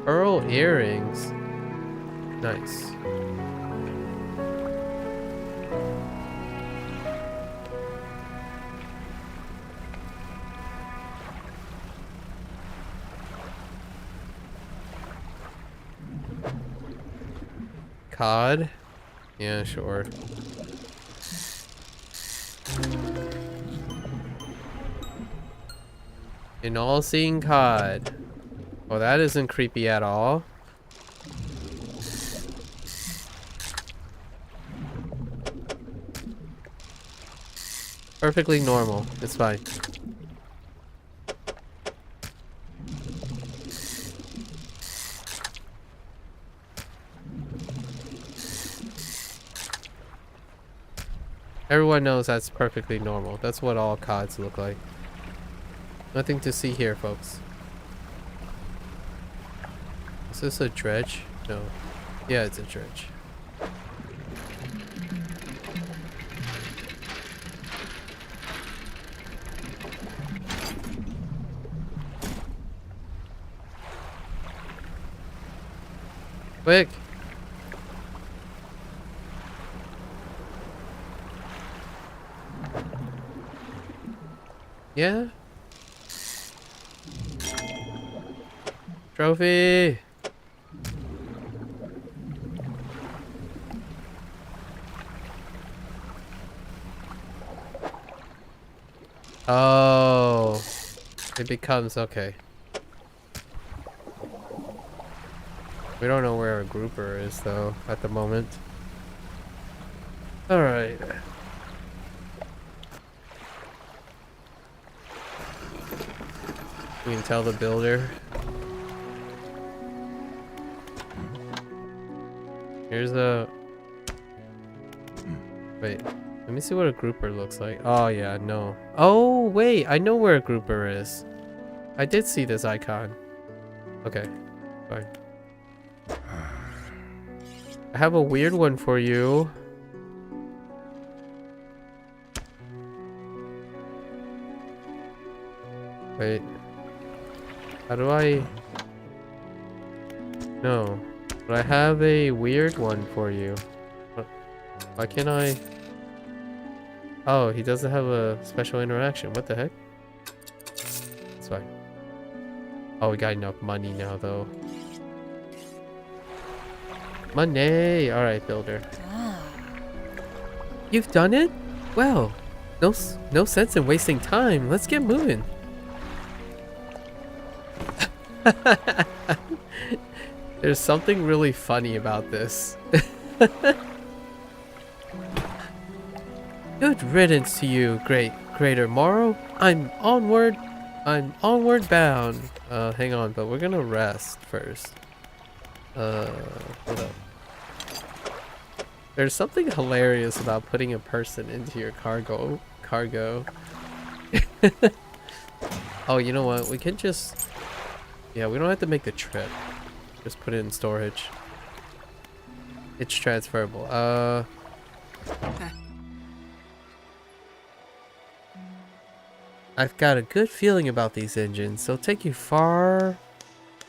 Pearl earrings. Nice. Cod? Yeah, sure. An all-seeing cod. Well, that isn't creepy at all. Perfectly normal. It's fine. Everyone knows that's perfectly normal. That's what all cods look like. Nothing to see here, folks. Is this a dredge? No. Yeah, it's a dredge. Quick! Yeah? Trophy! Oh, it becomes okay. We don't know where a grouper is though at the moment. All right. We can tell the builder. Here's a. Wait. Let me see what a grouper looks like. Oh yeah, no. Oh wait, I know where a grouper is. I did see this icon. Okay, fine. I have a weird one for you. Wait. How do I... No. But I have a weird one for you. Why can't I... Oh, he doesn't have a special interaction. What the heck? It's fine. Oh, we got enough money now, though. Money! Alright, builder. You've done it? Well, no sense in wasting time. Let's get moving. There's something really funny about this. Good riddance to you, Greater Morrow. I'm onward bound. Hang on, but we're gonna rest first. Hold up. There's something hilarious about putting a person into your cargo. Oh, you know what? We can just... Yeah, we don't have to make the trip. Just put it in storage. It's transferable. I've got a good feeling about these engines. They'll take you far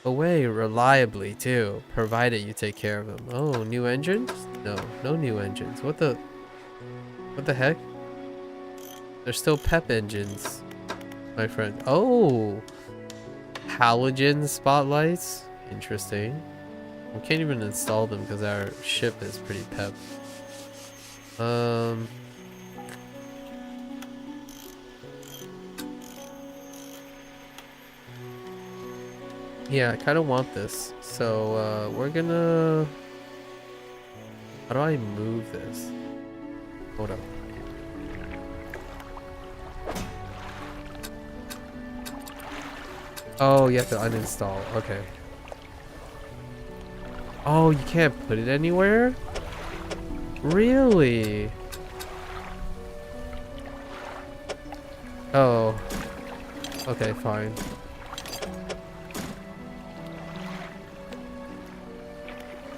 away reliably too, provided you take care of them. Oh, new engines? No, no new engines. What the heck? They're still PEP engines, my friend. Oh, halogen spotlights. Interesting. We can't even install them because our ship is pretty PEP. Yeah, I kind of want this. So, we're gonna... How do I move this? Hold up. Oh, you have to uninstall. Okay. Oh, you can't put it anywhere? Really? Oh. Okay, fine.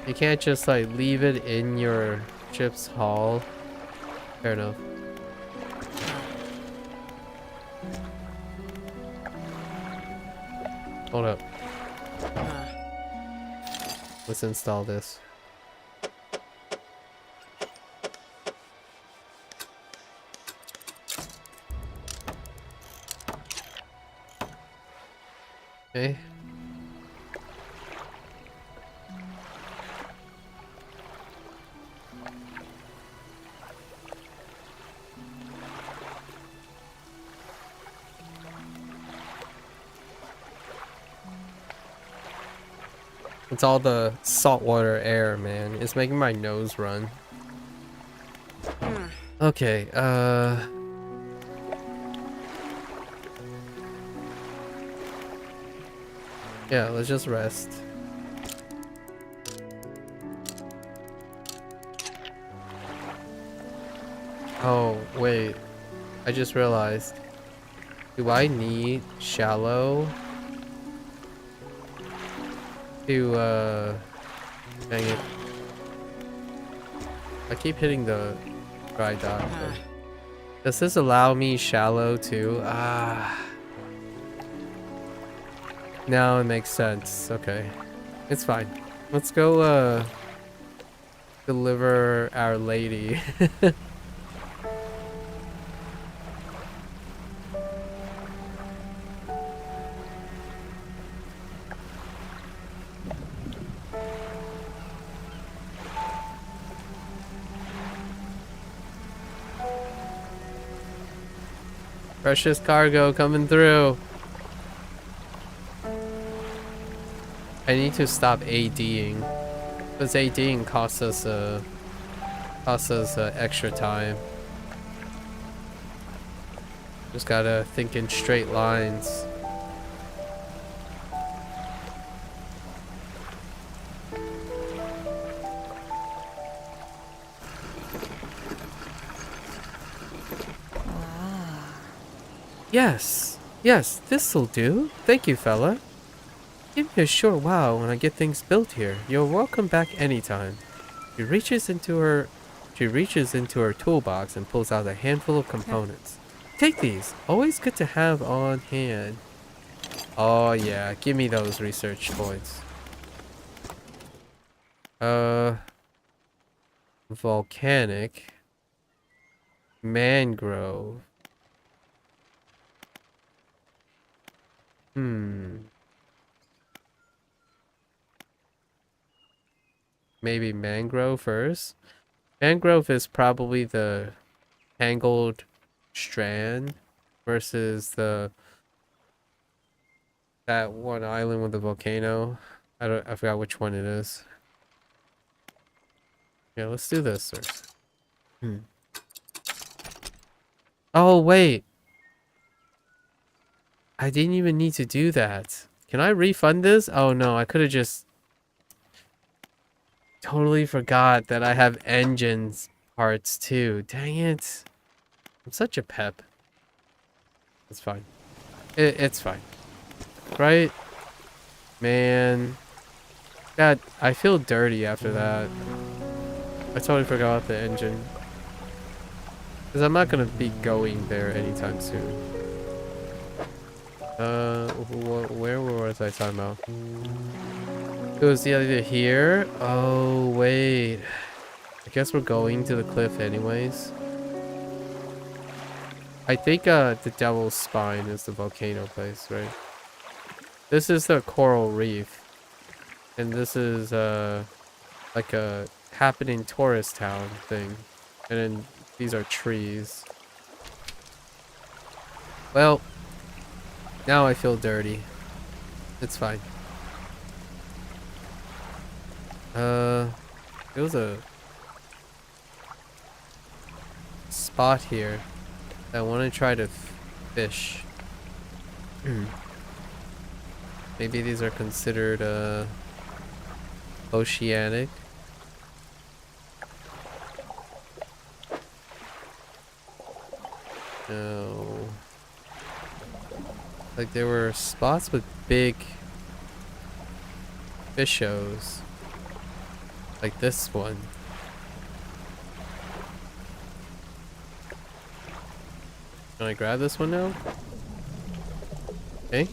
You can't just like leave it in your ship's hull. Fair enough. Hold up. Let's install this. Okay. It's all the saltwater air, man. It's making my nose run. Okay, yeah, let's just rest. Oh, wait. I just realized. Do I need shallow to, dang it. I keep hitting the dry dock. Does this allow me shallow too? Ah. Now it makes sense. Okay. It's fine. Let's go, deliver Our Lady. Precious cargo coming through. I need to stop ADing. Because ADing costs us extra time. Just gotta think in straight lines. Yes, yes, this'll do. Thank you, fella. Give me a short while when I get things built here. You're welcome back anytime. She reaches into her toolbox and pulls out a handful of components. Take these. Always good to have on hand. Oh yeah, give me those research points. Volcanic. Mangrove. Maybe mangrove first. Mangrove is probably the tangled strand versus that one island with the volcano. I forgot which one it is. Yeah, let's do this first. Oh wait. I didn't even need to do that. Can I refund this? Oh no, I could have just totally forgot that I have engines parts too. Dang it. I'm such a pep. It's fine. It's fine. Right? Man. God, I feel dirty after that. I totally forgot about the engine. Because I'm not going to be going there anytime soon. Where was I talking about? It was the other here. Oh, wait. I guess we're going to the cliff anyways. I think the Devil's Spine is the volcano place, right? This is the coral reef. And this is like a happening tourist town thing. And then these are trees. Well, now I feel dirty. It's fine. It was a spot here. I want to try to fish. Maybe these are considered oceanic. No. Like there were spots with big fishos. Like this one. Can I grab this one now? Okay.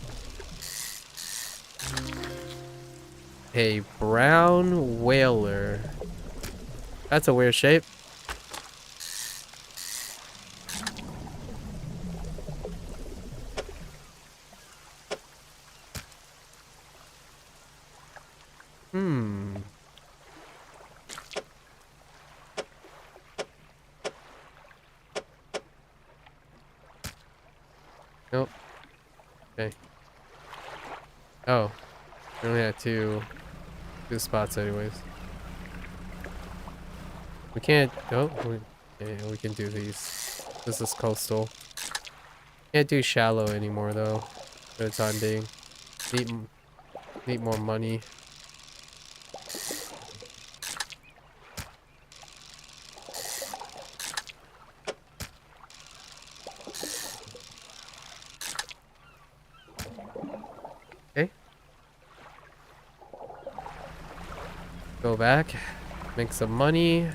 A brown whaler. That's a weird shape. Nope. Okay. Oh. We only had two spots anyways. We can't... Oh, we can do these. This is coastal. Can't do shallow anymore though. For the time being. Need more money. Okay. Go back. Make some money.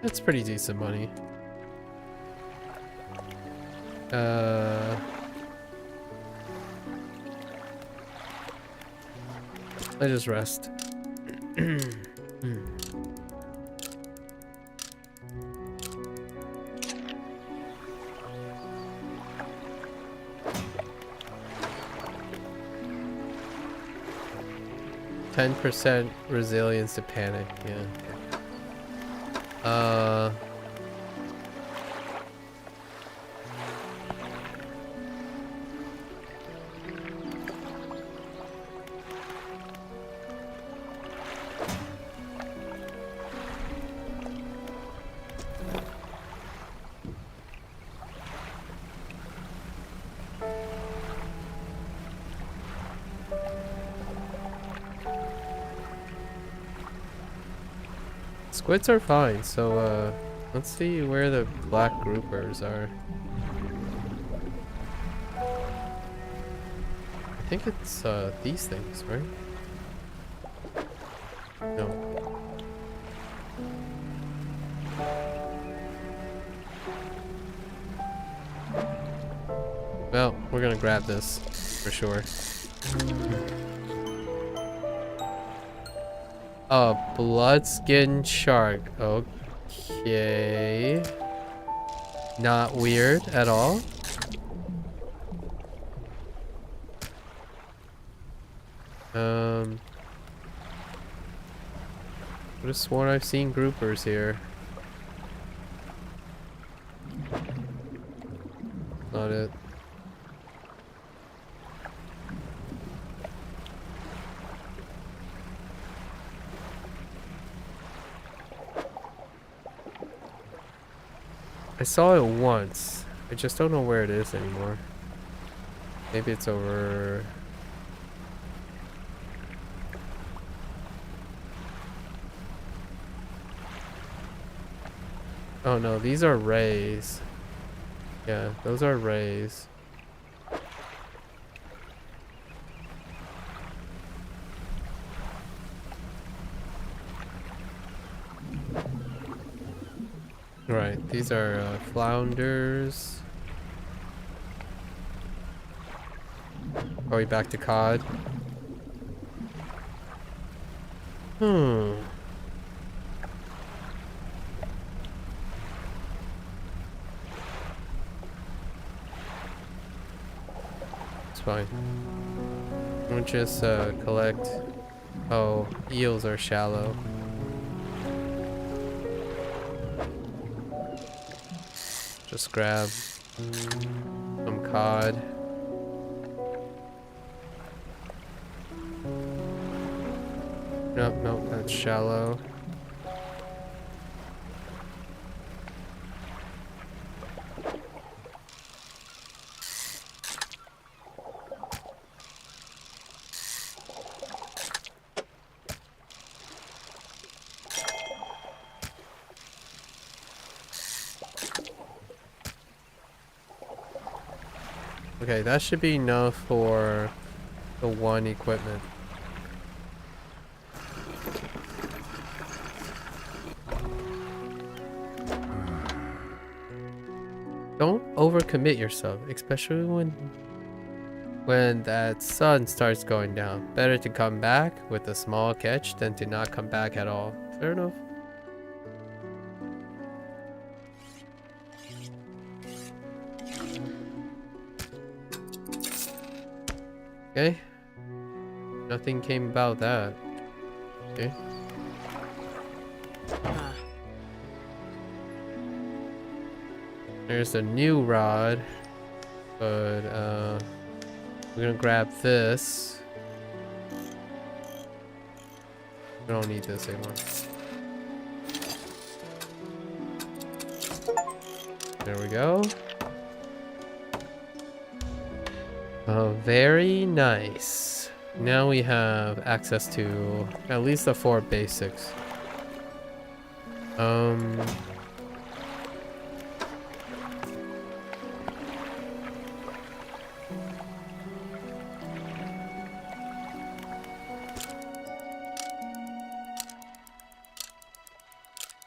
That's pretty decent money. I just rest. 10% resilience to panic, yeah. Squids are fine, so let's see where the black groupers are. I think it's these things, right? No. Well, we're gonna grab this for sure. A bloodskin shark. Okay. Not weird at all. I would have sworn I've seen groupers here. Not it. I saw it once. I just don't know where it is anymore. Maybe it's over... Oh no, these are rays. Yeah, those are rays. Right, these are flounders. Are we back to cod? Hmm. It's fine. We'll just collect. Oh, eels are shallow. Just grab some cod. Nope, nope, that's shallow. Okay, that should be enough for the one equipment. Don't overcommit yourself, especially when that sun starts going down. Better to come back with a small catch than to not come back at all. Fair enough. Okay. Nothing came about that. Okay. There's a new rod, but we're gonna grab this. We don't need this anymore. There we go. Very nice. Now we have access to at least the 4 basics.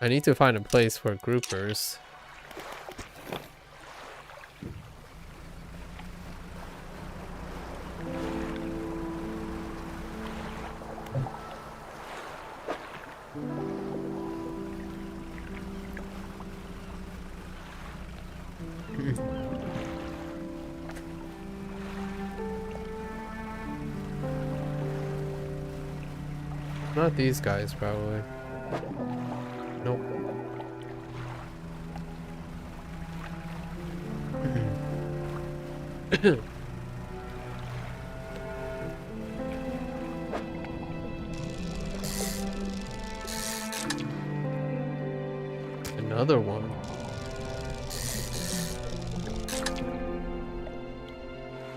I need to find a place for groupers. Not these guys, probably. Nope. Another one.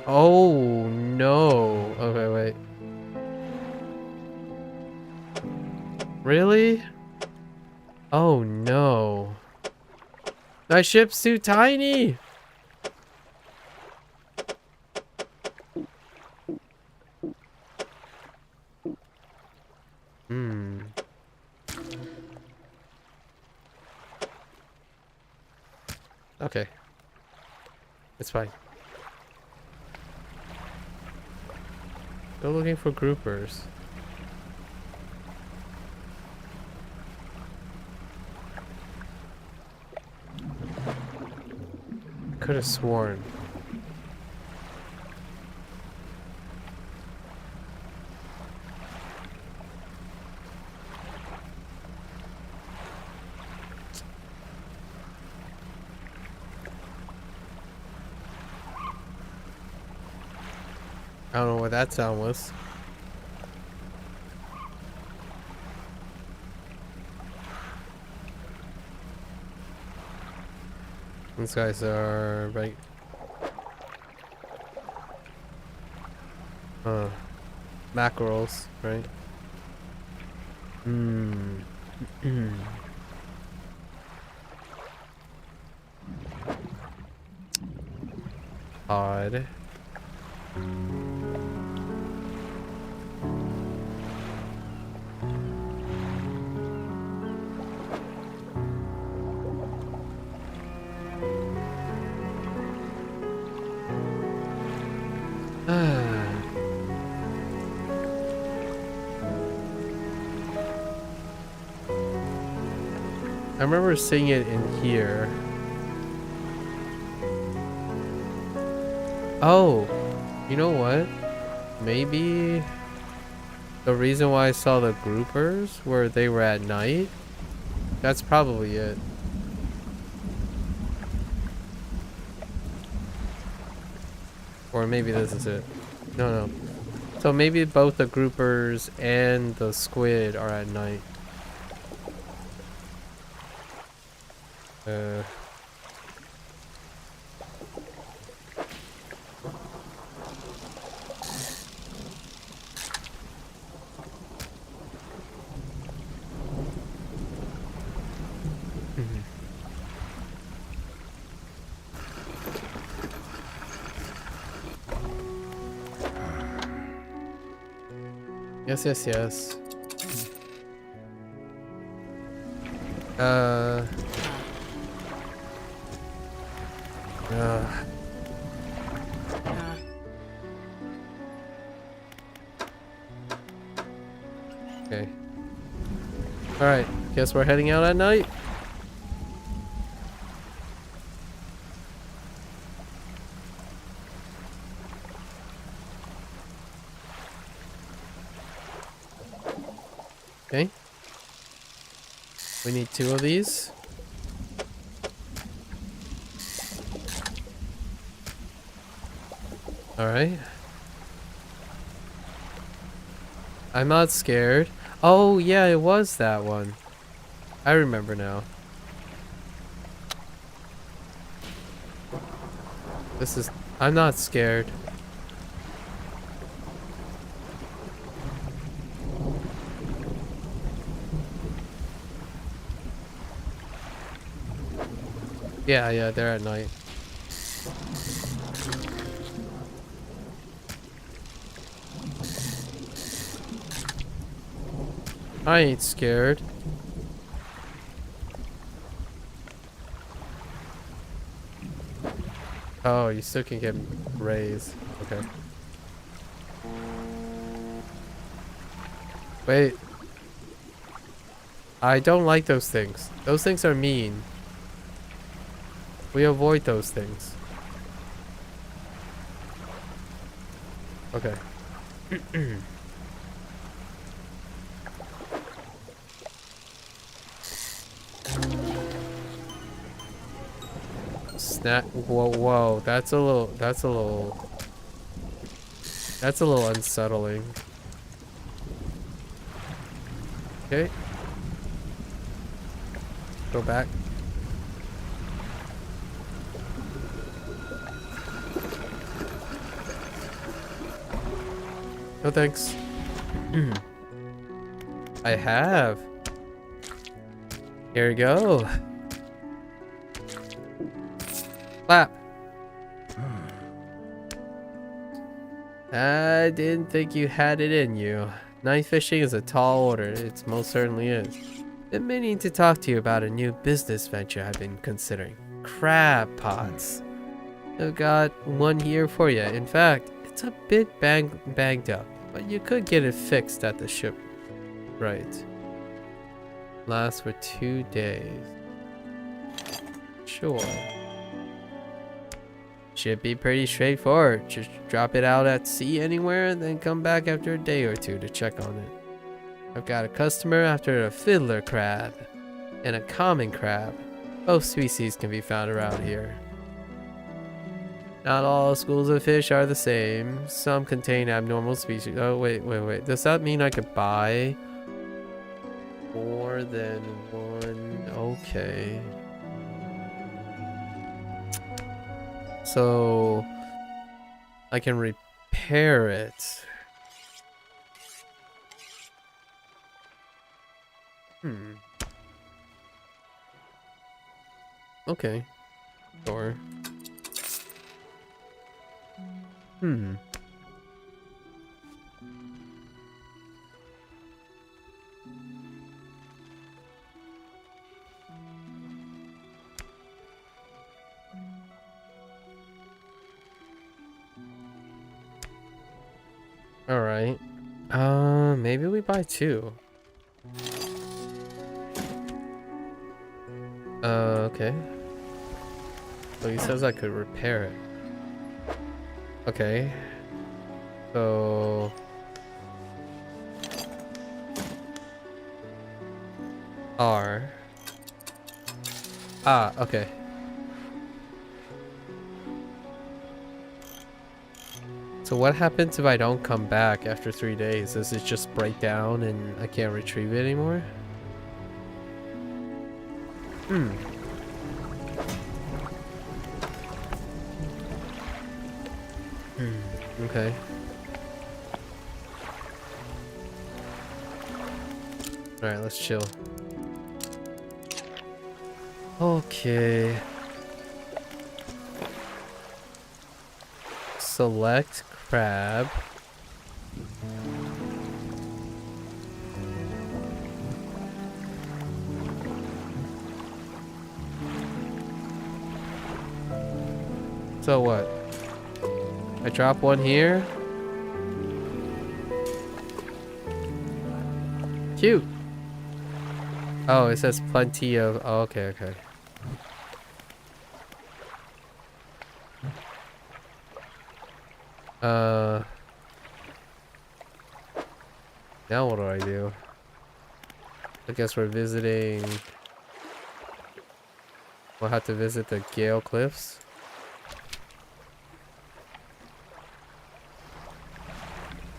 Oh no. Okay, wait. Really? Oh no. My ship's too tiny. Okay. It's fine. Go looking for groupers. I could have sworn. I don't know what that sound was. These guys are right. Mackerels, right? Hmm. Odd. I remember seeing it in here. Oh, you know what? Maybe the reason why I saw the groupers were they were at night. That's probably it. Or maybe this is it. No. So maybe both the groupers and the squid are at night. Yes. Uh. Okay. Alright, guess we're heading out at night? Okay. We need 2 of these. Alright. I'm not scared. Oh, yeah, it was that one. I remember now. This is... I'm not scared. Yeah, they're at night. I ain't scared. Oh, you still can get rays. Okay. Wait. I don't like those things. Those things are mean. We avoid those things. Okay. Snap. Whoa. That's a little unsettling. Okay. Go back. No thanks. I have. Here we go. Clap. I didn't think you had it in you. Night fishing is a tall order. It most certainly is. Been meaning to talk to you about a new business venture I've been considering. Crab pots. I've got one here for you. In fact, it's a bit banged up, but you could get it fixed at the ship. Right. Lasts for 2 days. Sure. Should be pretty straightforward. Just drop it out at sea anywhere and then come back after a day or 2 to check on it. I've got a customer after a fiddler crab and a common crab. Both species can be found around here. Not all schools of fish are the same. Some contain abnormal species. Oh, wait. Does that mean I could buy more than one? Okay. So I can repair it. Okay. Sure. Alright. Maybe we buy two. Okay. So he says I could repair it. Okay. So... R. Ah, okay. So what happens if I don't come back after 3 days? Does it just break down and I can't retrieve it anymore? Okay. Alright, let's chill. Okay. Select crab. So what? I drop one here. Cute. Oh, it says plenty of... Oh, okay, okay. Now what do I do? I guess we're visiting... We'll have to visit the Gale Cliffs.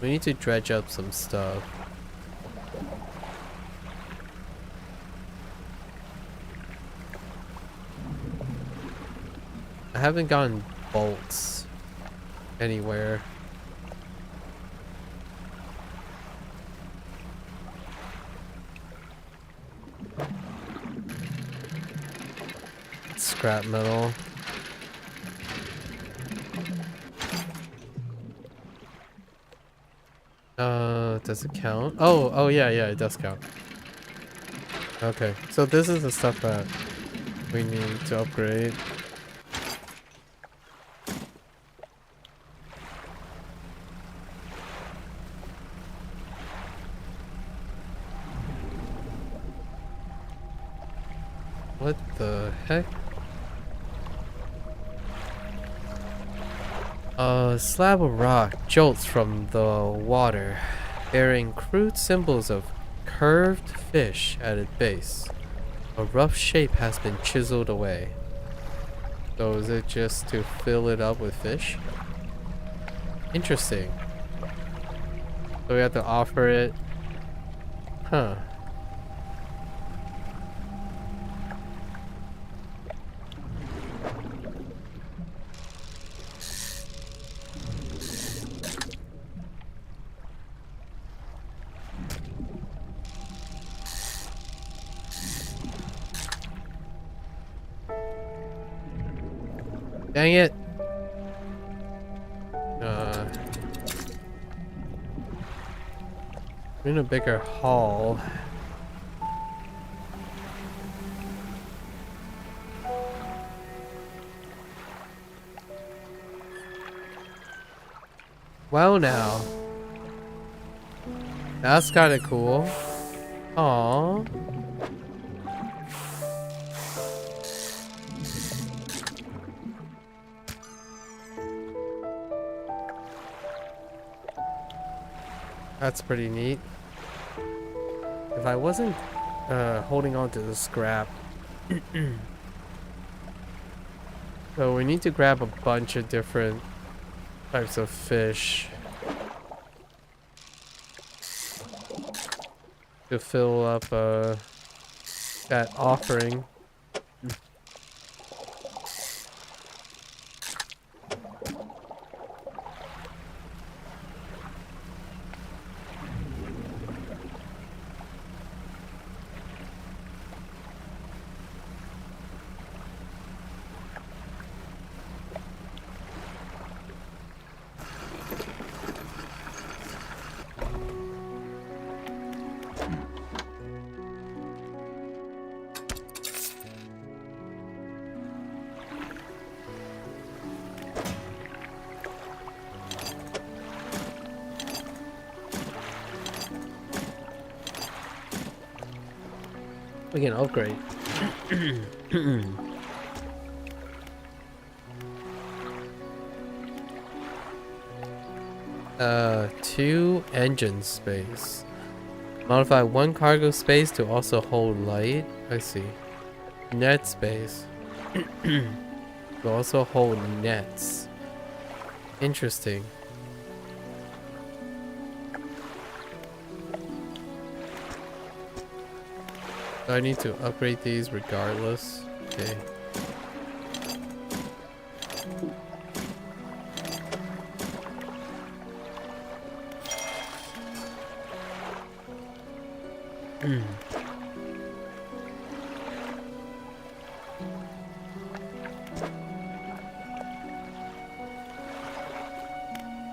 We need to dredge up some stuff. I haven't gotten bolts anywhere. Scrap metal. Does it count? Oh yeah, it does count. Okay, so this is the stuff that we need to upgrade. What the heck? A slab of rock jolts from the water, bearing crude symbols of curved fish at its base. A rough shape has been chiseled away. So is it just to fill it up with fish? Interesting. So we have to offer it. Huh. Dang it. We're in a bigger hall. Wow, now. That's kind of cool. Aww. That's pretty neat. If I wasn't holding on to the scrap. So we need to grab a bunch of different types of fish to fill up that offering. We can upgrade. 2 engine space. Modify 1 cargo space to also hold light. I see. Net space. To also hold nets. Interesting. I need to upgrade these regardless. Okay.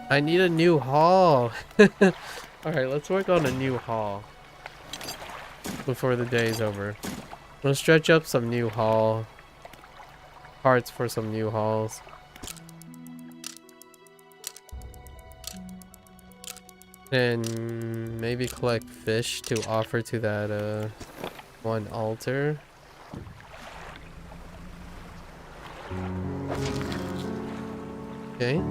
I need a new haul. Alright, let's work on a new haul before the day is over. Let's stretch up some new haul parts for some new hauls. And maybe collect fish to offer to that one altar. Okay.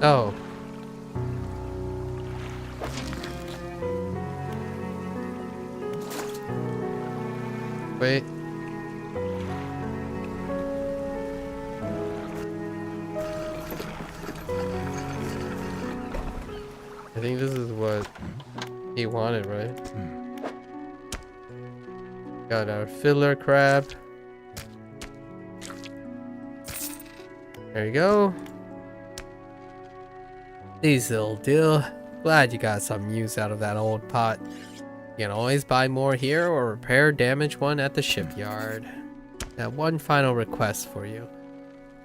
Oh. Wait. I think this is what he wanted, right? Got our filler crab. There you go. Easy little deal. Glad you got some use out of that old pot. You can always buy more here or repair damaged one at the shipyard. Now, one final request for you.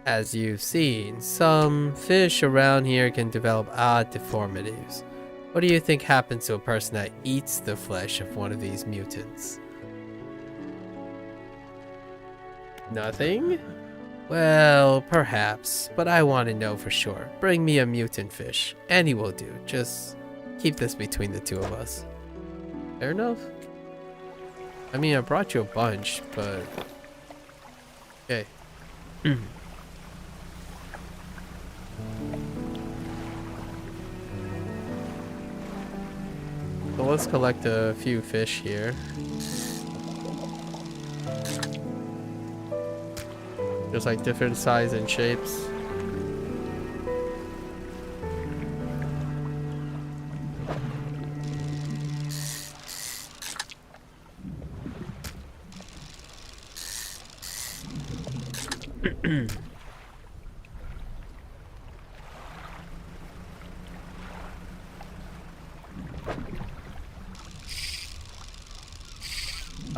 As you've seen, some fish around here can develop odd deformities. What do you think happens to a person that eats the flesh of one of these mutants? Nothing? Well, perhaps, but I want to know for sure. Bring me a mutant fish. Any will do. Just keep this between the two of us. Fair enough? I mean, I brought you a bunch, but... Okay. So let's collect a few fish here. Just like different size and shapes.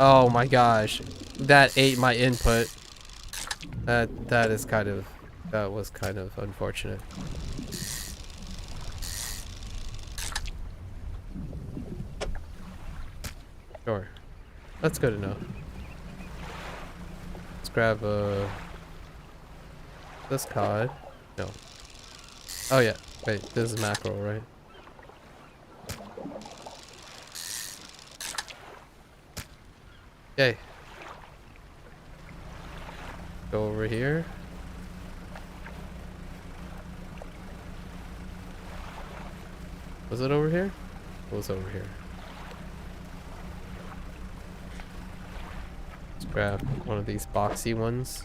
Oh my gosh, that ate my input. That was kind of unfortunate. Sure, that's good enough. Let's grab this cod. No. Oh yeah, wait, this is mackerel, right? Okay. Go over here. Was it over here? It was over here. Let's grab one of these boxy ones.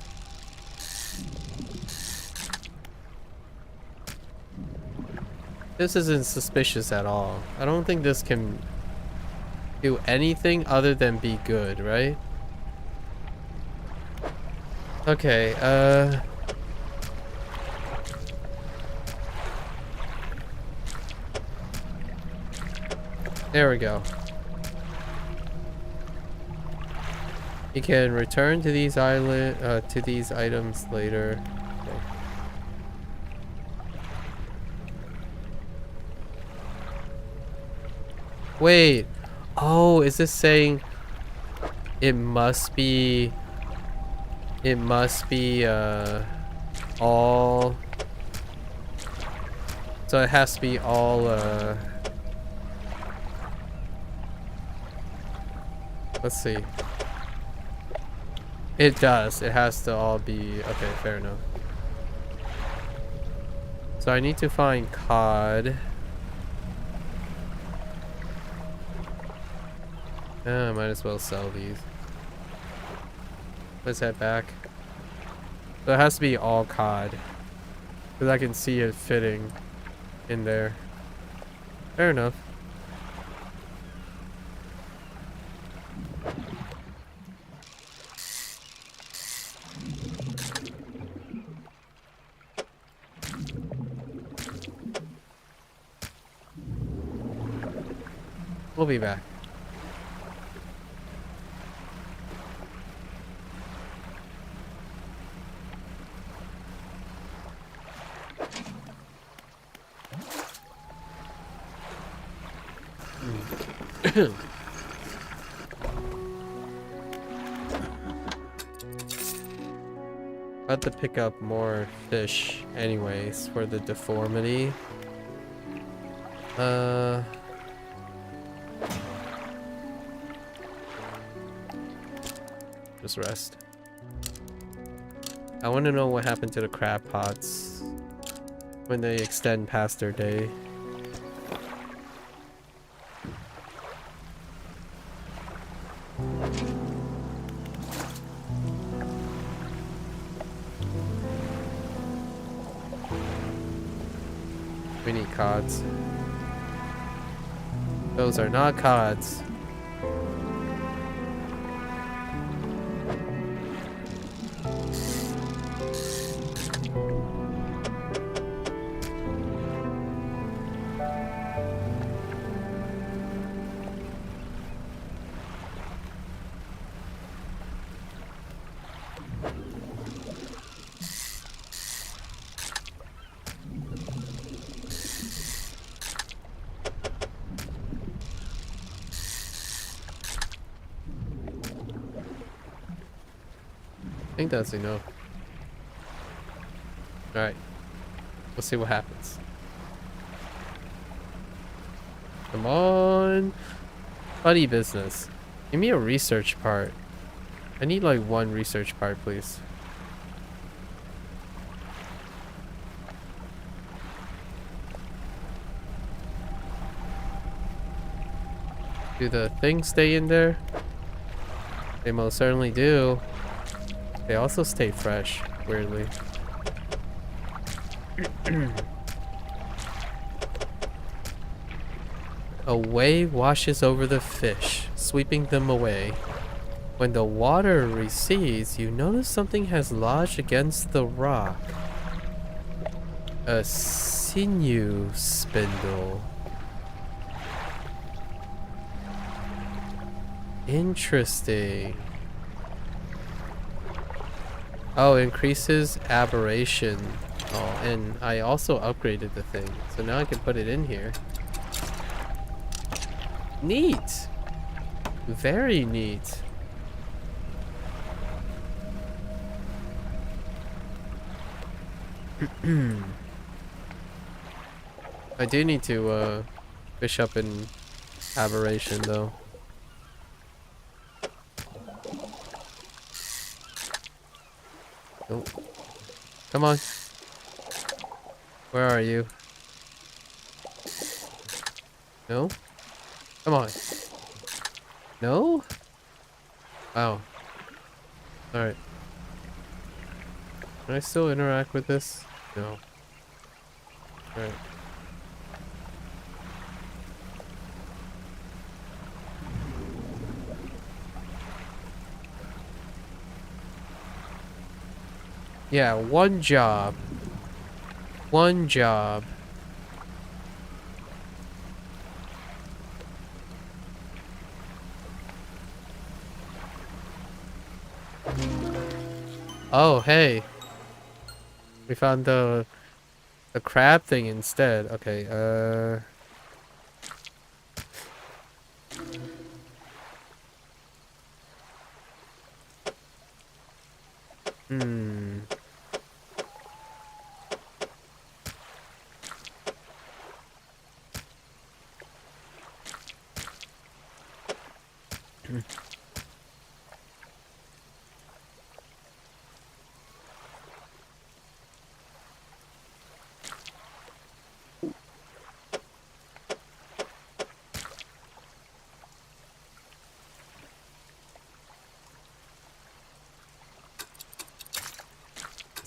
This isn't suspicious at all. I don't think this can do anything other than be good, right? Okay, there we go. You can return to these items later. Okay. Wait. Oh, is this saying it must be all, so it has to be all Let's see. It does. It has to all be... Okay, fair enough. So I need to find cod. I might as well sell these. Let's head back. So it has to be all cod. Because I can see it fitting in there. Fair enough. We'll be back. About to pick up more fish anyways for the deformity. Just rest. I want to know what happened to the crab pots when they extend past their day. We need cods. Those are not cods. I think that's enough. Alright. We'll see what happens. Come on. Funny business. Give me a research part. I need like one research part, please. Do the things stay in there? They most certainly do. They also stay fresh, weirdly. A wave washes over the fish, sweeping them away. When the water recedes, you notice something has lodged against the rock. A sinew spindle. Interesting. Oh, increases aberration. Oh, and I also upgraded the thing, so now I can put it in here. Neat. Very neat. I do need to fish up in aberration though. Oh. Come on. Where are you? No? Come on. No? Wow. Alright. Can I still interact with this? No. Alright. Yeah, one job. One job. Oh, hey. We found the crab thing instead. Okay,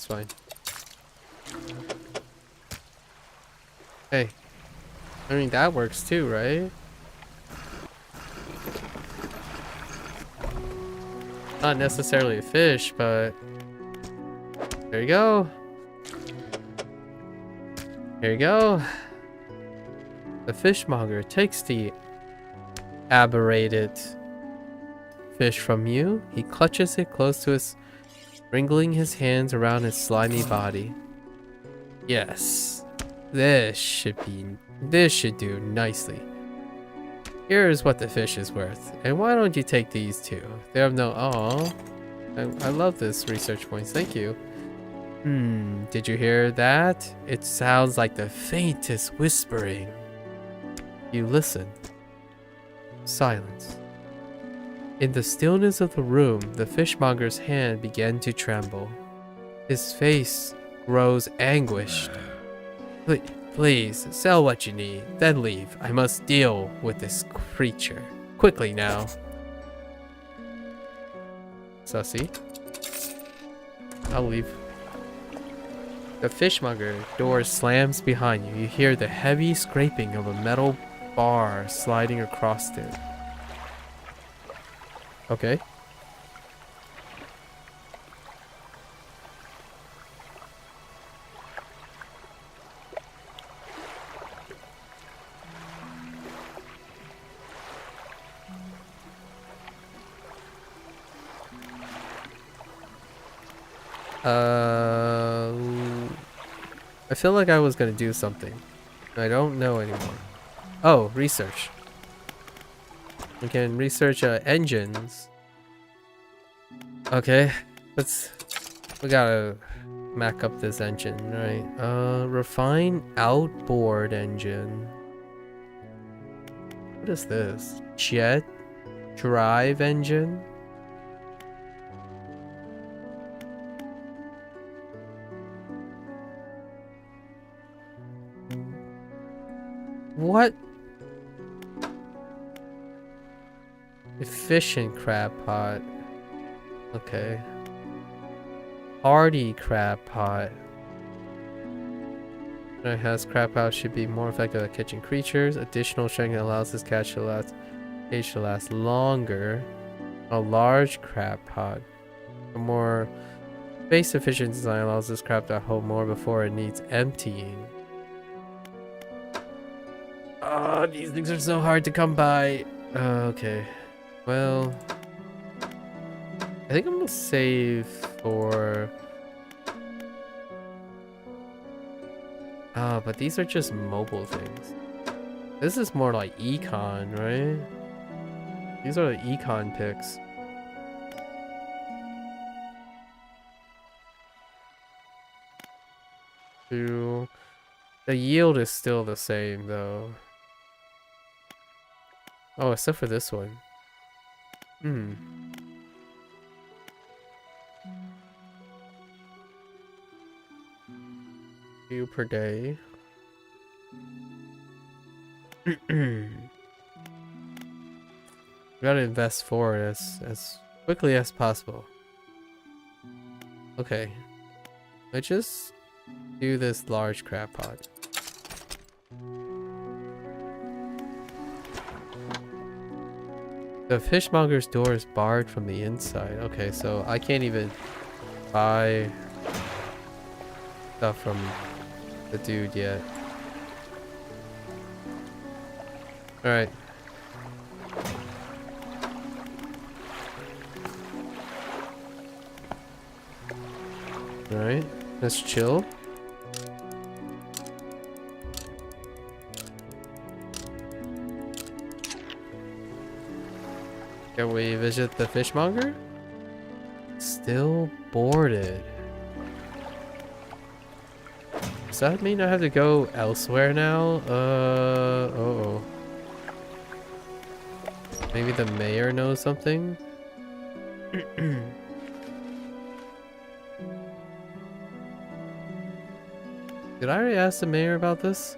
It's fine. Hey. I mean, that works too, right? Not necessarily a fish, but... There you go. Here you go. The fishmonger takes the aberrated fish from you. He clutches it close to us, wriggling his hands around its slimy body. Yes. This should do nicely. Here's what the fish is worth. And why don't you take these two? They have no... Aw. I love this research points. Thank you. Did you hear that? It sounds like the faintest whispering. You listen. Silence. In the stillness of the room, the fishmonger's hand began to tremble. His face grows anguished. Please, sell what you need, then leave. I must deal with this creature. Quickly now. Sussy. I'll leave. The fishmonger door slams behind you. You hear the heavy scraping of a metal bar sliding across it. Okay. I feel like I was gonna do something. I don't know anymore. Oh, research. We can research engines. Okay, we gotta Mac up this engine, right? Refine outboard engine. What is this? Jet drive engine? What? Efficient crab pot. Okay. Hardy crab pot. It has crab pot should be more effective at catching creatures. Additional strength allows this catch to last longer. A large crab pot. A more space efficient design allows this crab to hold more before it needs emptying. Oh, these things are so hard to come by. Okay. Well, I think I'm gonna save for... but these are just mobile things. This is more like econ, right? These are the econ picks. The yield is still the same though. Oh, except for this one. Few per day. Gotta invest forward as quickly as possible. Okay. Let's just do this large crab pot. The fishmonger's door is barred from the inside. Okay, so I can't even buy stuff from the dude yet. Alright. Alright, let's chill. Can we visit the fishmonger? Still boarded. Does that mean I have to go elsewhere now? Uh-oh. Maybe the mayor knows something? Did I already ask the mayor about this?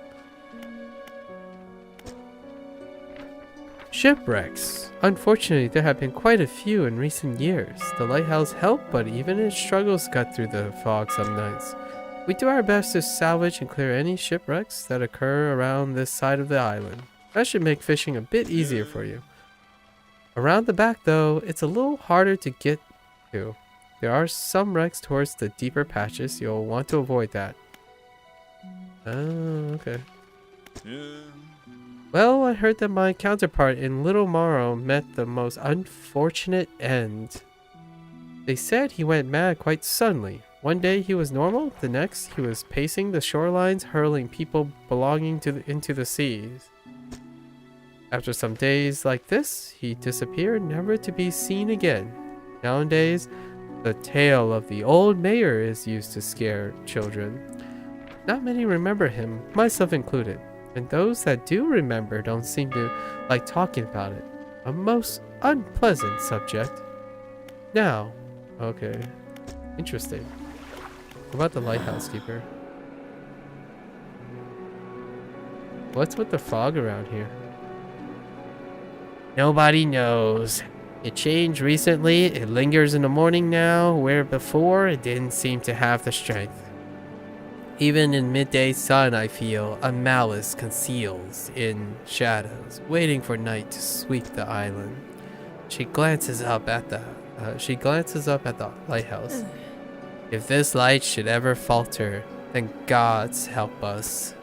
Shipwrecks. Unfortunately, there have been quite a few in recent years. The lighthouse helped, but even its struggles cut through the fog some nights. We do our best to salvage and clear any shipwrecks that occur around this side of the island. That should make fishing a bit easier for you. Around the back, though, it's a little harder to get to. There are some wrecks towards the deeper patches. You'll want to avoid that. Oh, okay. Well, I heard that my counterpart in Little Morrow met the most unfortunate end. They said he went mad quite suddenly. One day he was normal, the next he was pacing the shorelines, hurling people belonging into the seas. After some days like this, he disappeared, never to be seen again. Nowadays, the tale of the old mayor is used to scare children. Not many remember him, myself included. And those that do remember don't seem to like talking about it. A most unpleasant subject. Now, okay. Interesting. What about the lighthouse keeper? What's with the fog around here? Nobody knows. It changed recently. It lingers in the morning now, where before it didn't seem to have the strength. Even in midday sun, I feel a malice conceals in shadows, waiting for night to sweep the island. She glances up at the lighthouse. If this light should ever falter, then gods help us.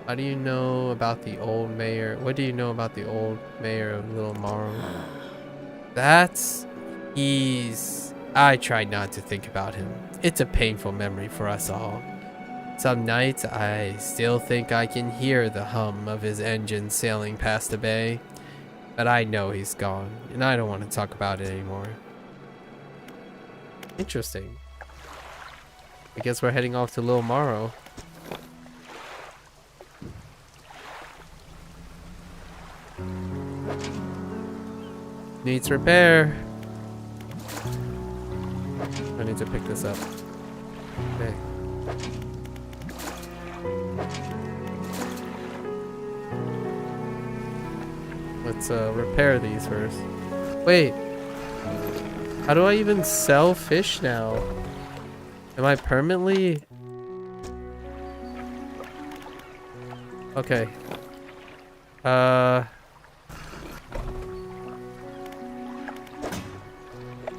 How do you know about the old mayor? What do you know about the old mayor of Little Morrow? I try not to think about him. It's a painful memory for us all. Some nights I still think I can hear the hum of his engine sailing past the bay. But I know he's gone, and I don't want to talk about it anymore. Interesting. I guess we're heading off to Little Morrow. Needs repair. I need to pick this up. Okay. Let's repair these first. Wait. How do I even sell fish now? Am I permanently... Okay.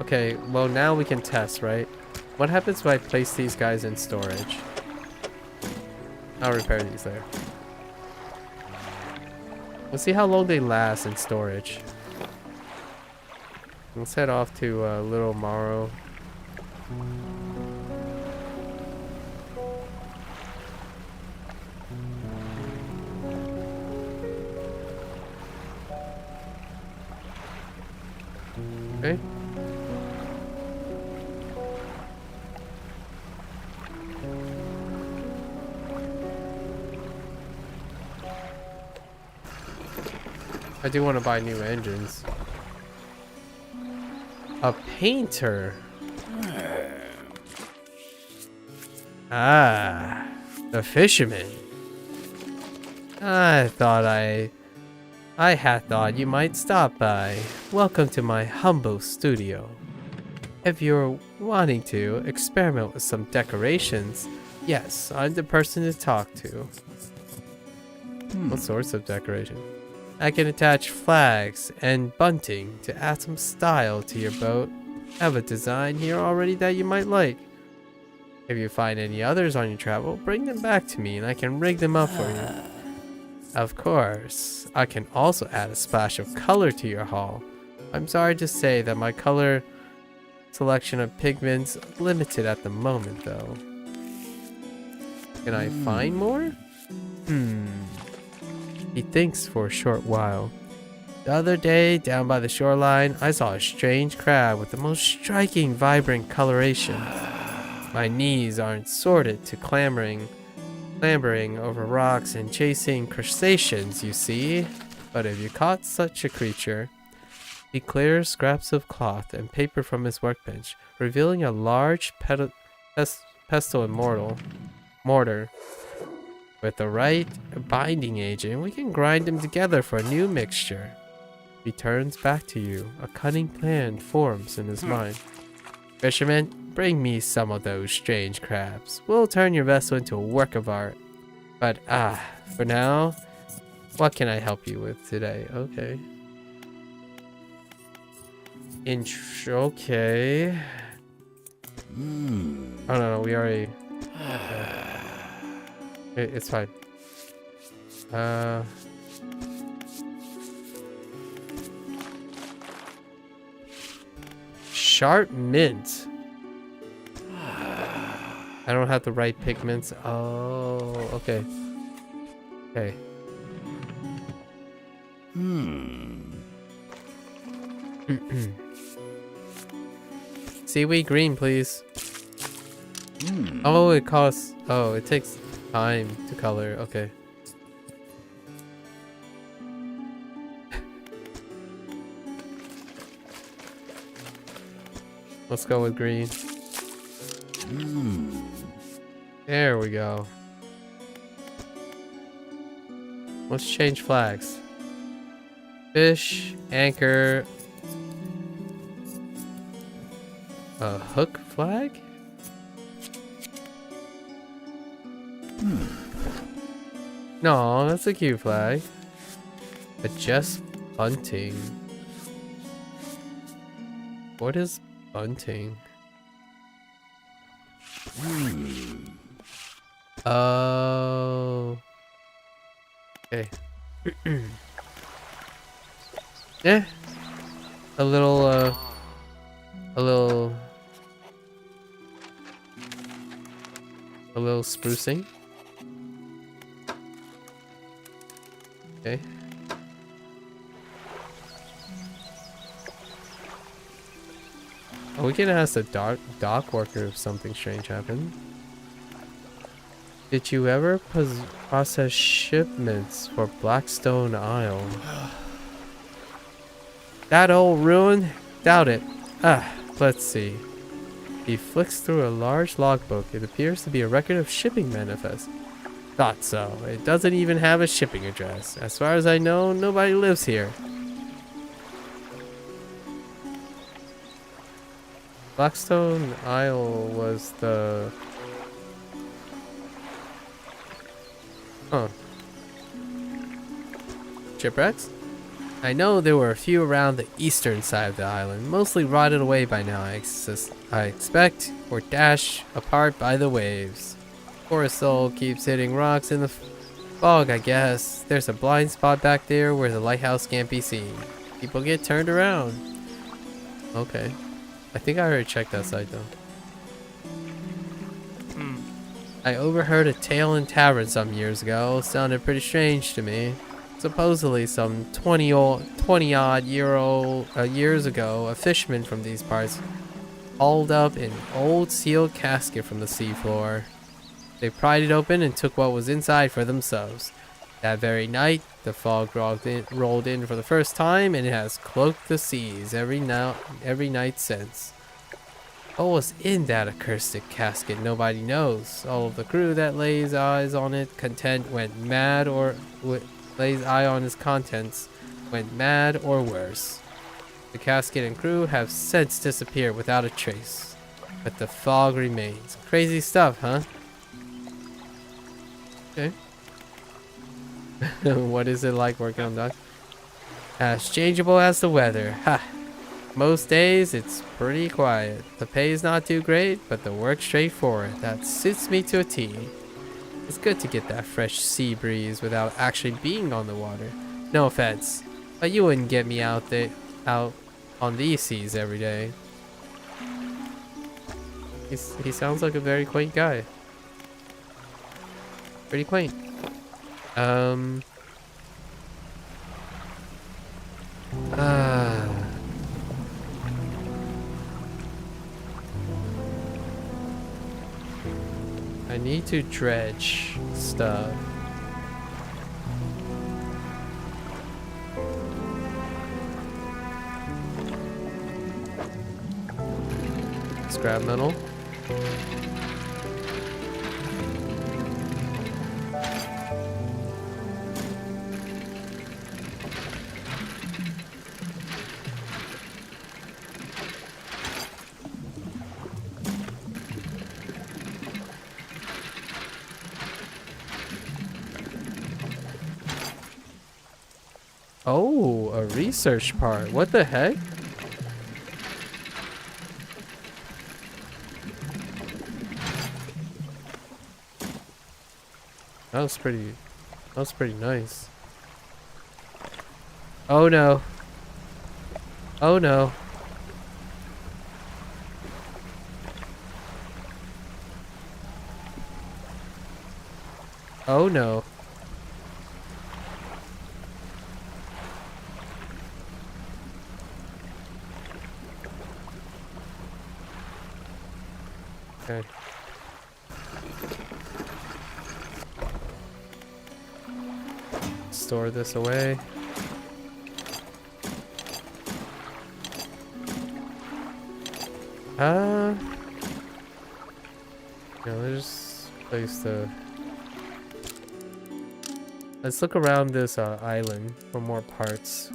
Okay, well now we can test, right? What happens if I place these guys in storage? I'll repair these there. We'll see how long they last in storage. Let's head off to Little Morrow. Okay. I do want to buy new engines. A painter. Ah, the fisherman. I had thought you might stop by. Welcome to my humble studio. If you're wanting to experiment with some decorations, yes, I'm the person to talk to. What sorts of decoration? I can attach flags and bunting to add some style to your boat. I have a design here already that you might like. If you find any others on your travel, bring them back to me and I can rig them up for you. Of course, I can also add a splash of color to your hull. I'm sorry to say that my color selection of pigments is limited at the moment though. Can I find more? He thinks for a short while. The other day, down by the shoreline, I saw a strange crab with the most striking, vibrant coloration. My knees aren't sorted to clambering over rocks and chasing crustaceans, you see. But if you caught such a creature... He clears scraps of cloth and paper from his workbench, revealing a large pestle and mortar. With the right binding agent, we can grind them together for a new mixture. He turns back to you. A cunning plan forms in his mind. Fisherman, bring me some of those strange crabs. We'll turn your vessel into a work of art. But, for now, what can I help you with today? Okay. Okay. Oh, no, we already... It's fine. Sharp mint. I don't have the right pigments. Oh, okay. Okay. Seaweed green, please. Oh, it costs... Oh, it takes time to color. Okay. Let's go with green. There we go. Let's change flags. Fish, anchor, a hook flag? No, that's a cute flag. Adjust bunting. What is bunting? Oh. Okay. Yeah. A little sprucing. Okay. Oh, we can ask the dock worker if something strange happened. Did you ever process shipments for Blackstone Isle? That old ruin? Doubt it. Let's see. He flicks through a large logbook. It appears to be a record of shipping manifest. Thought so. It doesn't even have a shipping address. As far as I know, nobody lives here. Blackstone Isle was the... Huh. Shipwrecks? I know there were a few around the eastern side of the island, mostly rotted away by now, I expect, or dashed apart by the waves. Poor soul keeps hitting rocks in the fog, I guess. There's a blind spot back there where the lighthouse can't be seen. People get turned around. Okay. I think I already checked that side though. I overheard a tale in tavern some years ago. Sounded pretty strange to me. Supposedly some 20-odd years ago, a fisherman from these parts hauled up an old sealed casket from the seafloor. They pried it open and took what was inside for themselves. That very night, the fog rolled in for the first time, and it has cloaked the seas every night since. What was in that accursed casket, nobody knows. All of the crew that lays eyes on its contents went mad, or worse. The casket and crew have since disappeared without a trace, but the fog remains. Crazy stuff, huh? Okay. What is it like working on docks? As changeable as the weather. Ha! Most days it's pretty quiet. The pay is not too great, but the work's straightforward. That suits me to a T. It's good to get that fresh sea breeze without actually being on the water. No offense, but you wouldn't get me out on these seas every day. He sounds like a very quaint guy. Pretty quaint. I need to dredge stuff. Scrap metal. Oh, a research part. What the heck? That was pretty nice. Oh no. Oh no. Oh no. Okay. Store this away. Yeah, let's place the... Let's look around this island for more parts.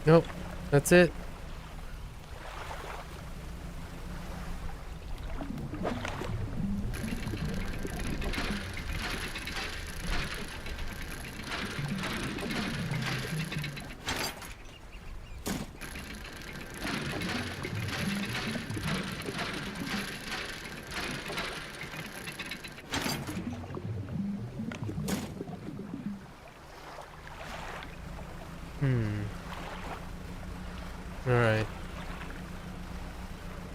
Nope, that's it. Alright.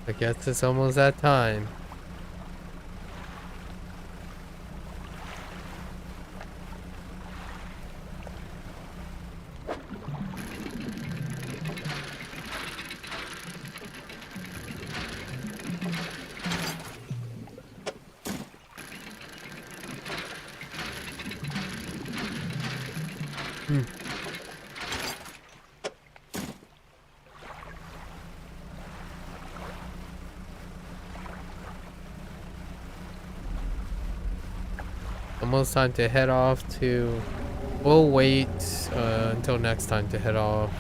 I guess it's almost that time. Almost time to head off to... We'll wait until next time to head off.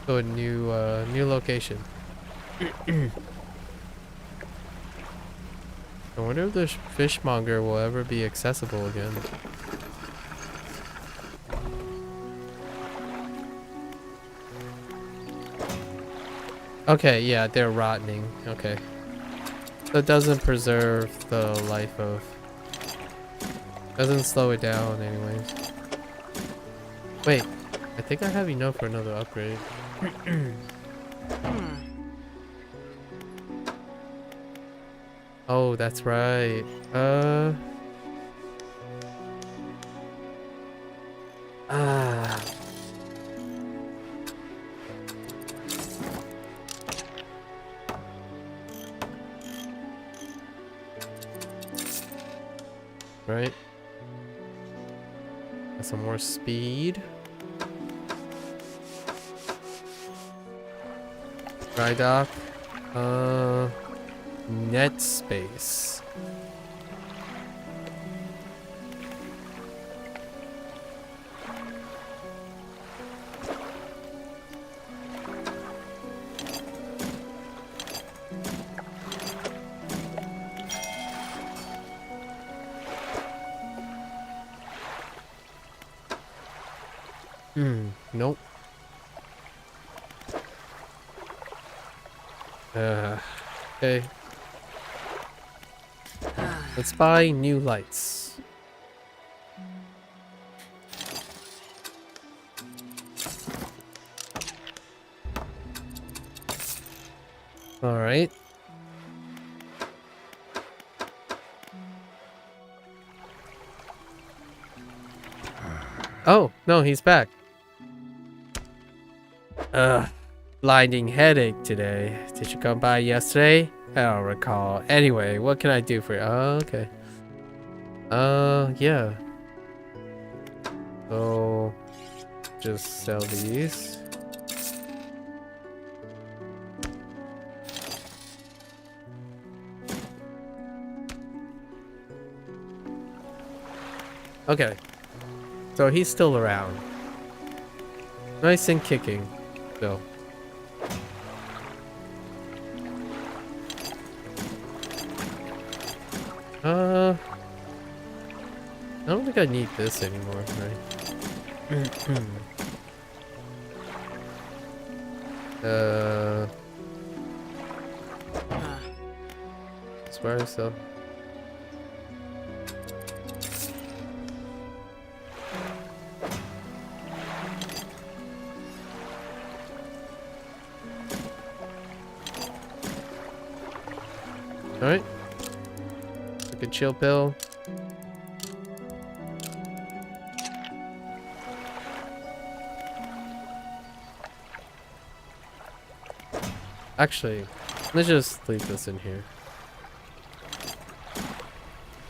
To a new location. I wonder if the fishmonger will ever be accessible again. Okay, yeah, they're rotting. Okay. So it doesn't preserve the life of... Doesn't slow it down anyways. Wait, I think I have enough for another upgrade. Oh, that's right. Right. Got some more speed. Dry dock. Net space. Nope. Okay. Let's buy new lights. All right. Oh, no, he's back. Blinding headache today. Did you come by yesterday? I don't recall. Anyway, what can I do for you? Oh, okay. Yeah. So, just sell these. Okay. So he's still around. Nice and kicking, though. I don't think I need this anymore, right? Swear so. Alright. Like a chill pill. Actually, let's just leave this in here.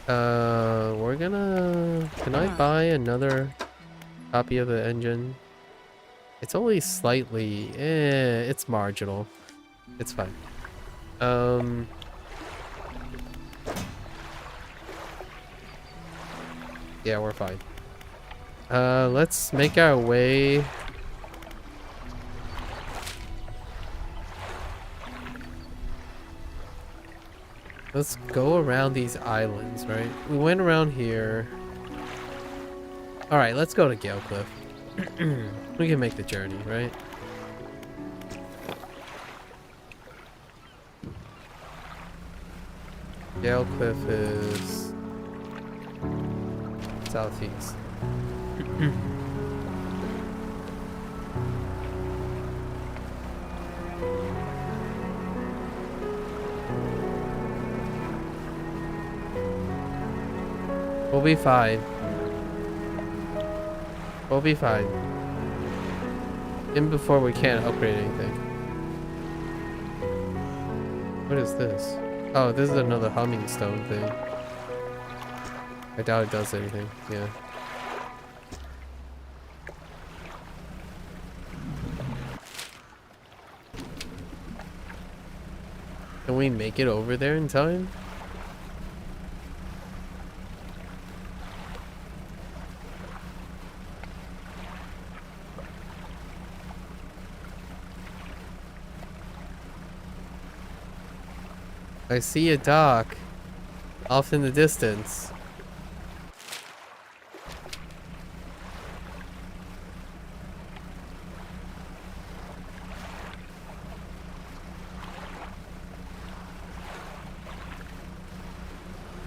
We're gonna... Can I buy another copy of the engine? It's only slightly... it's marginal. It's fine. Yeah, we're fine. Let's make our way... Let's go around these islands, right? We went around here. Alright, let's go to Gale Cliff. We can make the journey, right? Gale Cliff is... southeast. We'll be fine. We'll be fine. Even before we can't upgrade anything. What is this? Oh, this is another humming stone thing. I doubt it does anything. Yeah. Can we make it over there in time? I see a dock off in the distance.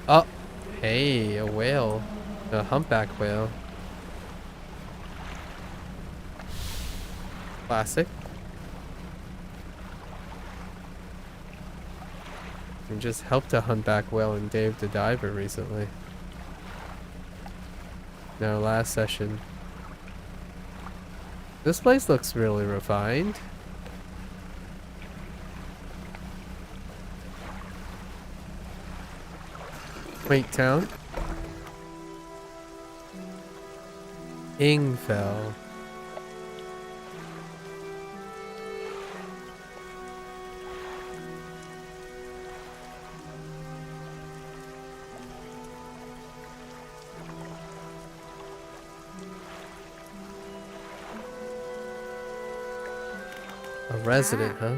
Oh, hey, a whale. A humpback whale. Classic. We just helped a humpback whale and Dave the Diver recently. In our last session. This place looks really refined. Wait, town? Ingfell. A resident, huh?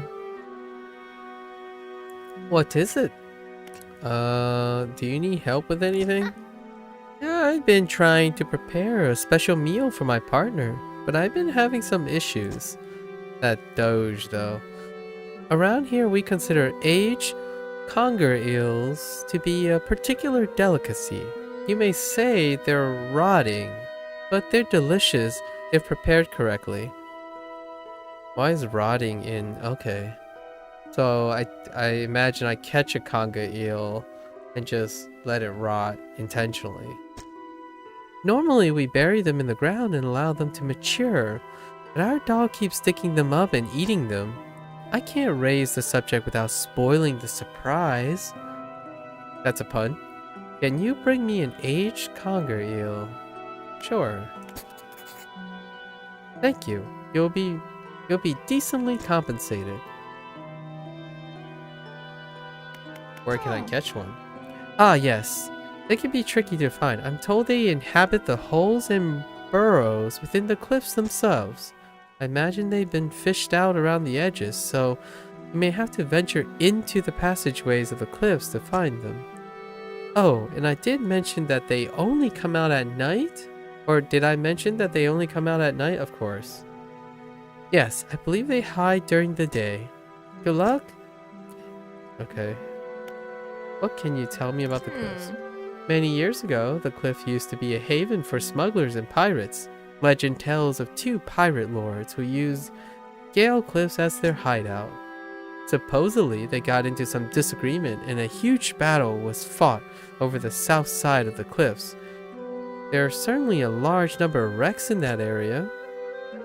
What is it? Do you need help with anything? Yeah, I've been trying to prepare a special meal for my partner, but I've been having some issues. That Doge, though. Around here, we consider aged conger eels to be a particular delicacy. You may say they're rotting, but they're delicious if prepared correctly. Why is rotting in... Okay. So I imagine I catch a conger eel and just let it rot intentionally. Normally we bury them in the ground and allow them to mature, but our dog keeps sticking them up and eating them. I can't raise the subject without spoiling the surprise. That's a pun. Can you bring me an aged conger eel? Sure. Thank you. You'll be decently compensated. Where can I catch one? Ah, yes. They can be tricky to find. I'm told they inhabit the holes and burrows within the cliffs themselves. I imagine they've been fished out around the edges, so you may have to venture into the passageways of the cliffs to find them. Oh, and I did mention that they only come out at night? Or did I mention that they only come out at night? Of course. Yes, I believe they hide during the day. Good luck? Okay. What can you tell me about the cliffs? Many years ago, the cliff used to be a haven for smugglers and pirates. Legend tells of two pirate lords who used Gale Cliffs as their hideout. Supposedly, they got into some disagreement and a huge battle was fought over the south side of the cliffs. There are certainly a large number of wrecks in that area.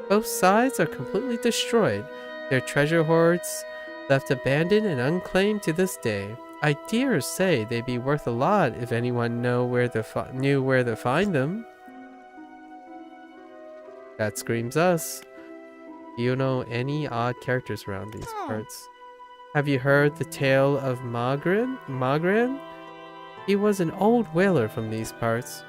Both sides are completely destroyed, their treasure hoards left abandoned and unclaimed to this day. I dare say they'd be worth a lot if anyone knew where to find them. That screams us. Do you know any odd characters around these parts? Have you heard the tale of Magran? He was an old whaler from these parts.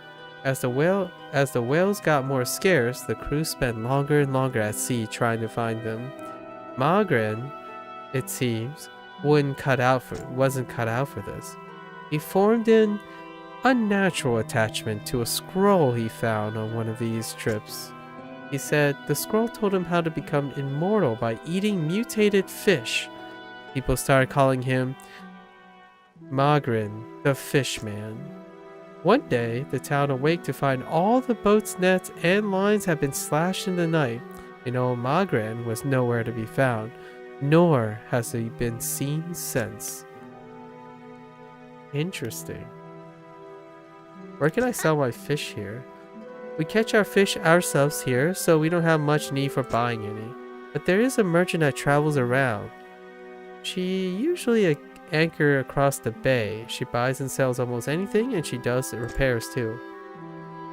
As the whales got more scarce, the crew spent longer and longer at sea trying to find them. Magran, it seems, wasn't cut out for this. He formed an unnatural attachment to a scroll he found on one of these trips. He said the scroll told him how to become immortal by eating mutated fish. People started calling him Magran, the Fishman. One day, the town awaked to find all the boat's nets and lines had been slashed in the night, and old Magran was nowhere to be found, nor has he been seen since. Interesting. Where can I sell my fish here? We catch our fish ourselves here, so we don't have much need for buying any. But there is a merchant that travels around. She usually anchor across the bay. She buys and sells almost anything, and she does repairs too.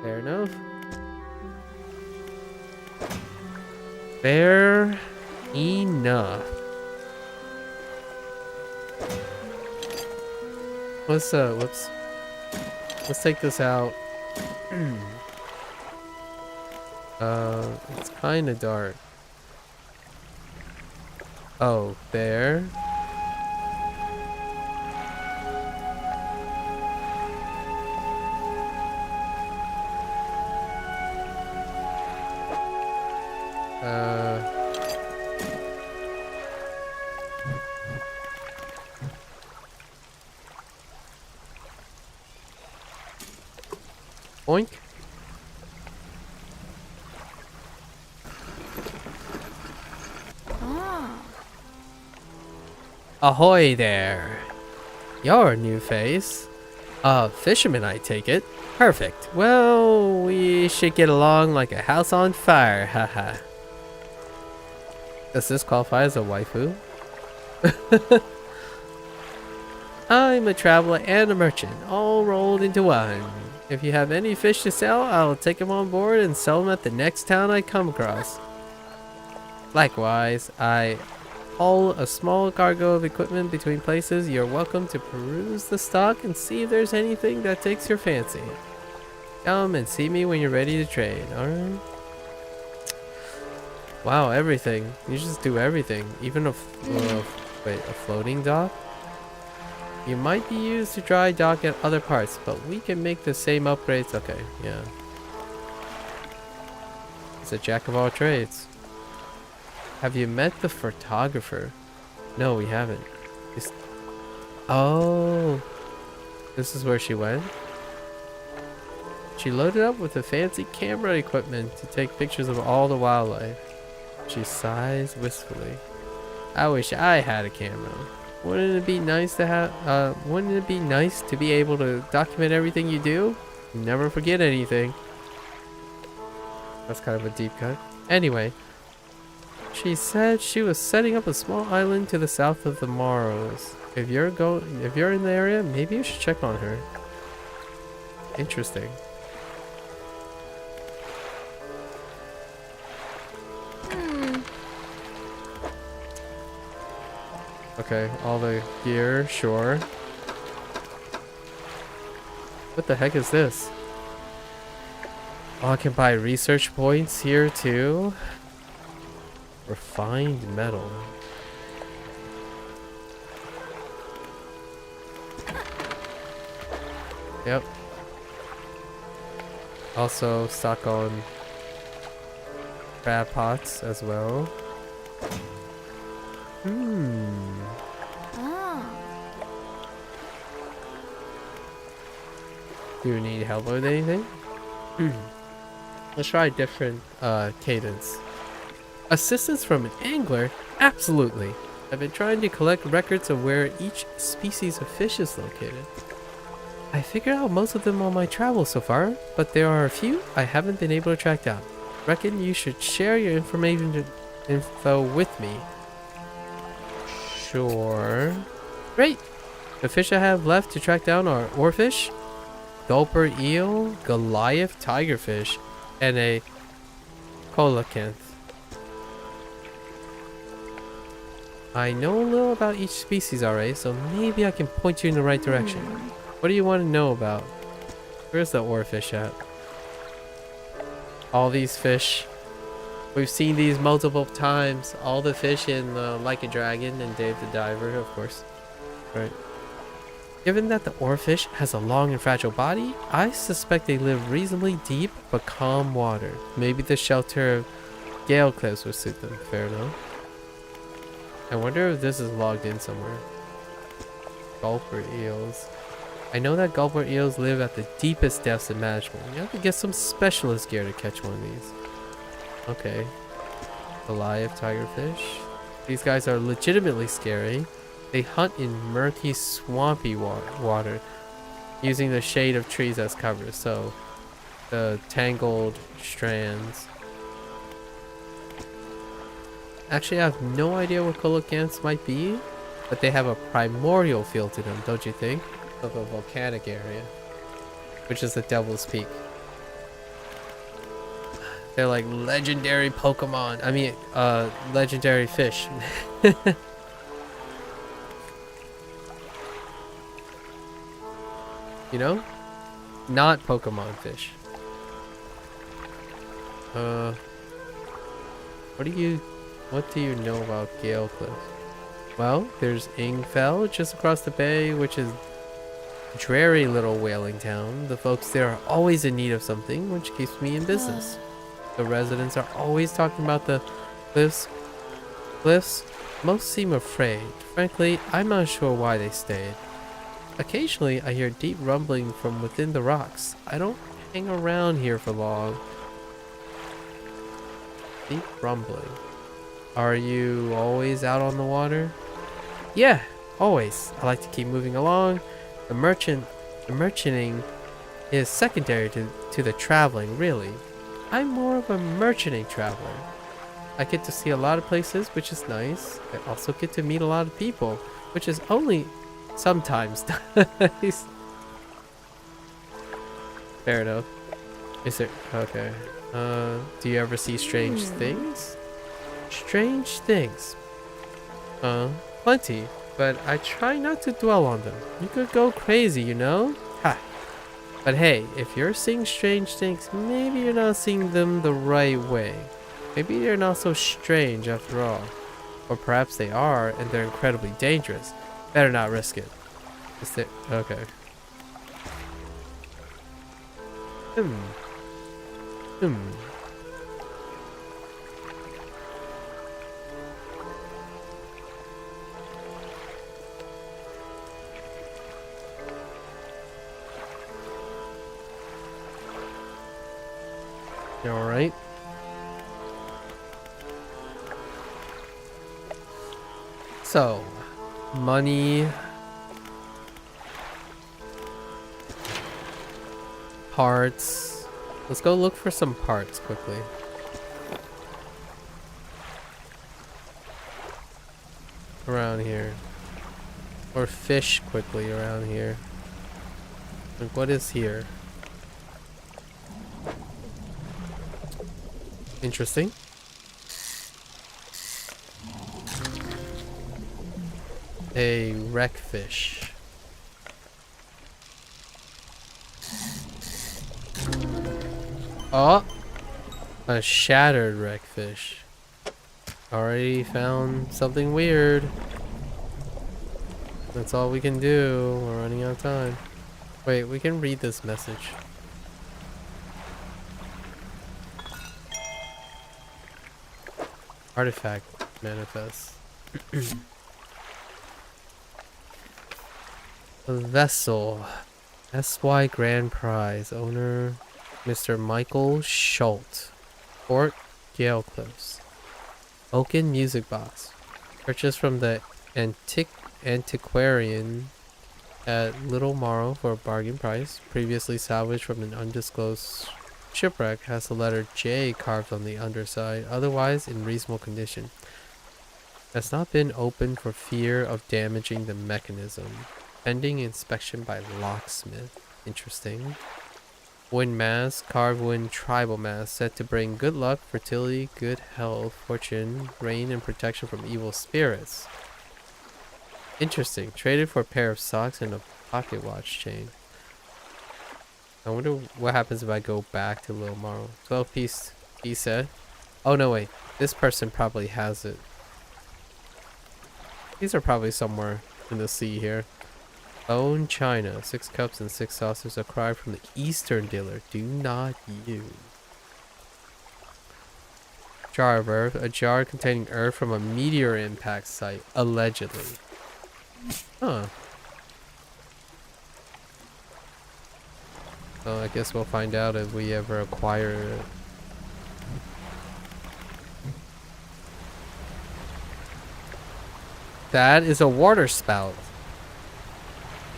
Fair enough. Fair enough. Let's take this out. It's kind of dark. Oh, there. Oink. Ahoy there! You're a new face. Fisherman, I take it. Perfect. Well, we should get along like a house on fire, haha. Does this qualify as a waifu? I'm a traveler and a merchant, all rolled into one. If you have any fish to sell, I'll take them on board and sell them at the next town I come across. Likewise, I haul a small cargo of equipment between places. You're welcome to peruse the stock and see if there's anything that takes your fancy. Come and see me when you're ready to trade, alright? Wow, everything. You just do everything. Even a floating dock? You might be used to dry dock at other parts, but we can make the same upgrades. Okay, yeah. It's a jack of all trades. Have you met the photographer? No, we haven't. Oh, this is where she went. She loaded up with the fancy camera equipment to take pictures of all the wildlife. She sighs wistfully. I wish I had a camera. Wouldn't it be nice to have? Wouldn't it be nice to be able to document everything you do? Never forget anything. That's kind of a deep cut. Anyway, She said she was setting up a small island to the south of the Morrows. If you're in the area, maybe you should check on her. Interesting. Okay, all the gear, sure. What the heck is this? Oh, I can buy research points here too. Refined metal. Yep. Also stock on crab pots as well. Do you need help with anything? Let's try a different cadence. Assistance from an angler? Absolutely. I've been trying to collect records of where each species of fish is located. I figured out most of them on my travels so far, but there are a few I haven't been able to track down. Reckon you should share your info with me. Sure. Great! The fish I have left to track down are oarfish, gulper eel, Goliath tigerfish, and a coelacanth. I know a little about each species already, so maybe I can point you in the right direction. What do you want to know about? Where's the oarfish at? All these fish. We've seen these multiple times. All the fish in Like a Dragon and Dave the Diver, of course. Right. Given that the oarfish has a long and fragile body, I suspect they live reasonably deep but calm water. Maybe the shelter of gale cliffs would suit them. Fair enough. I wonder if this is logged in somewhere. Gulper eels. I know that gulper eels live at the deepest depths imaginable. You have to get some specialist gear to catch one of these. Okay. Goliath tigerfish. These guys are legitimately scary. They hunt in murky, swampy water, using the shade of trees as cover, so the tangled strands. Actually, I have no idea what coelacanths might be, but they have a primordial feel to them, don't you think? Of a volcanic area, which is the Devil's Peak. They're like legendary Pokemon. I mean, legendary fish. You know? Not Pokemon fish. What do you know about Gale Cliffs? Well, there's Ingfell just across the bay, which is a dreary little whaling town. The folks there are always in need of something, which keeps me in business. The residents are always talking about the cliffs. Most seem afraid. Frankly, I'm not sure why they stayed. Occasionally, I hear deep rumbling from within the rocks. I don't hang around here for long. Deep rumbling. Are you always out on the water? Yeah, always. I like to keep moving along. The merchanting is secondary to the traveling, really. I'm more of a merchanting traveler. I get to see a lot of places, which is nice. I also get to meet a lot of people, which is only sometimes nice. Fair enough. Is there... Okay. Do you ever see strange things? Strange things? Plenty. But I try not to dwell on them. You could go crazy, you know? Ha! But hey, if you're seeing strange things, maybe you're not seeing them the right way. Maybe they're not so strange after all. Or perhaps they are, and they're incredibly dangerous. Better not risk it. Is there... Okay. Alright. So, money, parts. Let's go look for some parts quickly. around here? Or fish quickly around here? Like, what is here? Interesting. A wreckfish. Oh! A shattered wreckfish. Already found something weird. That's all we can do. We're running out of time. Wait, we can read this message. Artifact manifest. A vessel. SY Grand Prize. Owner Mr. Michael Schultz. Port Gale Cliffs. Oaken music box. Purchased from the antiquarian at Little Morrow for a bargain price. Previously salvaged from an undisclosed shipwreck. Has the letter J carved on the underside. Otherwise in reasonable condition. Has not been opened for fear of damaging the mechanism. Pending inspection by locksmith. Interesting. Wind mask, carved wind tribal mask, said to bring good luck, fertility, good health, fortune, rain, and protection from evil spirits. Interesting. Traded for a pair of socks and a pocket watch chain. I wonder what happens if I go back to Little Morrow. 12 piece, he said. Oh no, wait. This person probably has it. These are probably somewhere in the sea here. Bone china, 6 cups and 6 saucers. A cry from the Eastern dealer. Do not use. Jar of earth. A jar containing earth from a meteor impact site. Allegedly. Huh. Well, I guess we'll find out if we ever acquire it. That is a water spout.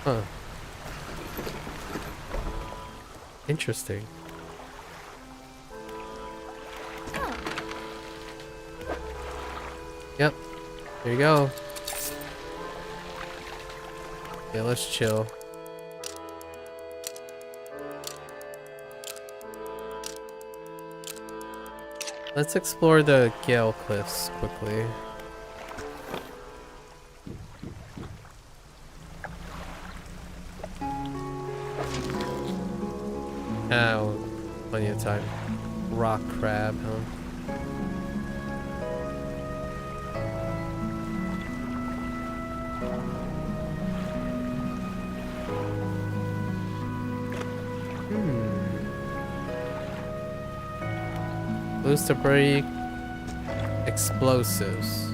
Huh. Interesting. Yep. There you go. Yeah, let's chill. Let's explore the Gale Cliffs quickly. Oh, plenty of time. Rock crab, huh? Loose debris, explosives.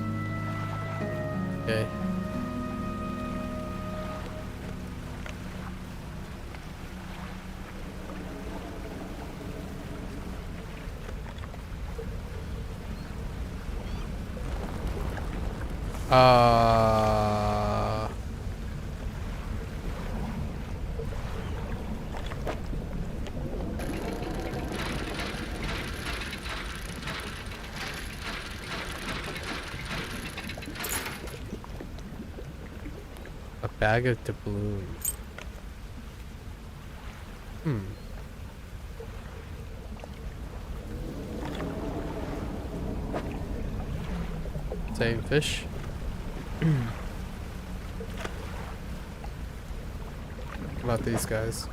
Okay. A bag of doubloons. Same fish. What about these guys?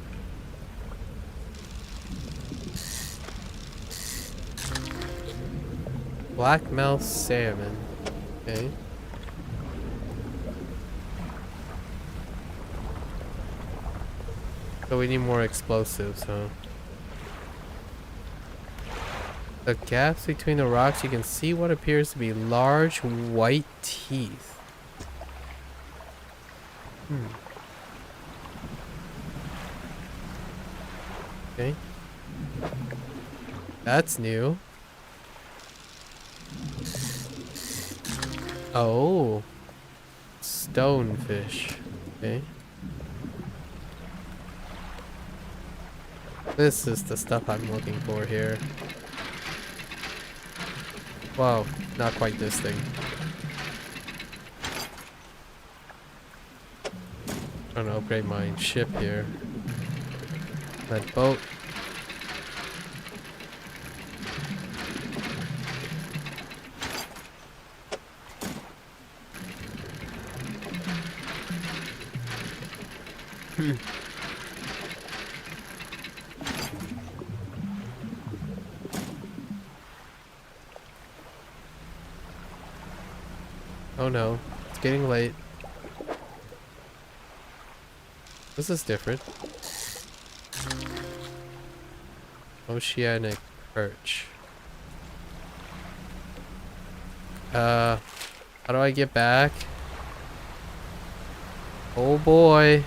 Blackmouth salmon. Okay. So we need more explosives, huh? The gaps between the rocks, you can see what appears to be large white teeth. Okay. That's new. Oh. Stonefish. Okay. This is the stuff I'm looking for here. Whoa, not quite this thing. Trying to upgrade my ship here. That boat. Oh no, it's getting late. This is different. Oceanic perch. How do I get back? Oh boy.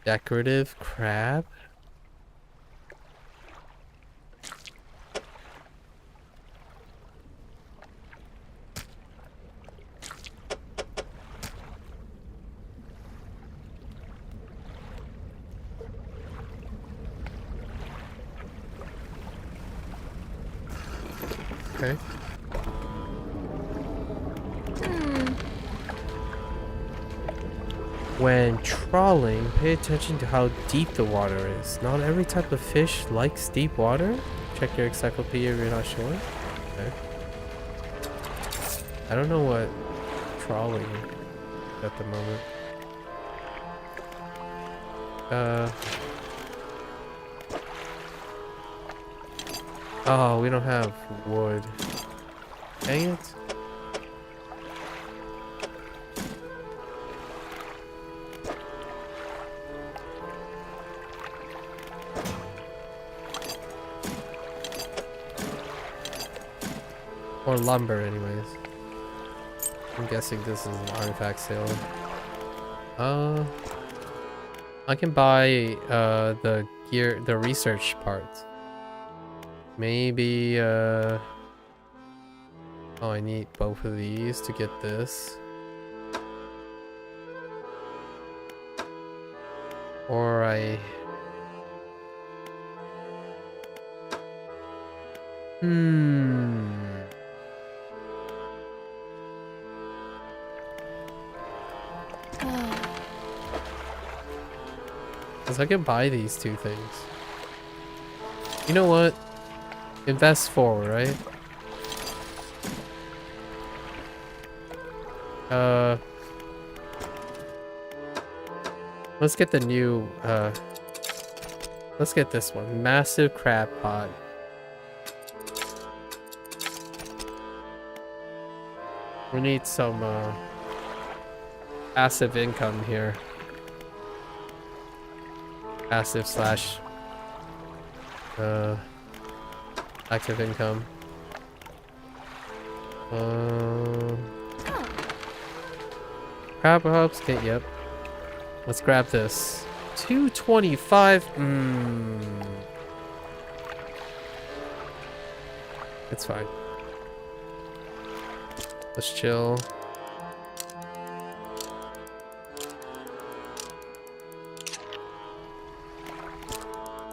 Decorative crab? Okay. When trawling, pay attention to how deep the water is. Not every type of fish likes deep water. Check your encyclopedia if you're not sure. Okay. I don't know what trawling is at the moment. Oh, we don't have wood. Dang it. Or lumber, anyways. I'm guessing this is an artifact sale. I can buy the gear, the research parts. Maybe oh, I need both of these to get this. Or Because I can buy these two things. You know what? Invest forward, right? Let's get the new, let's get this one. Massive crab pot. We need some, passive income here. Passive slash active income. Crab hubs. Okay, yep. Let's grab this. 225. It's fine. Let's chill.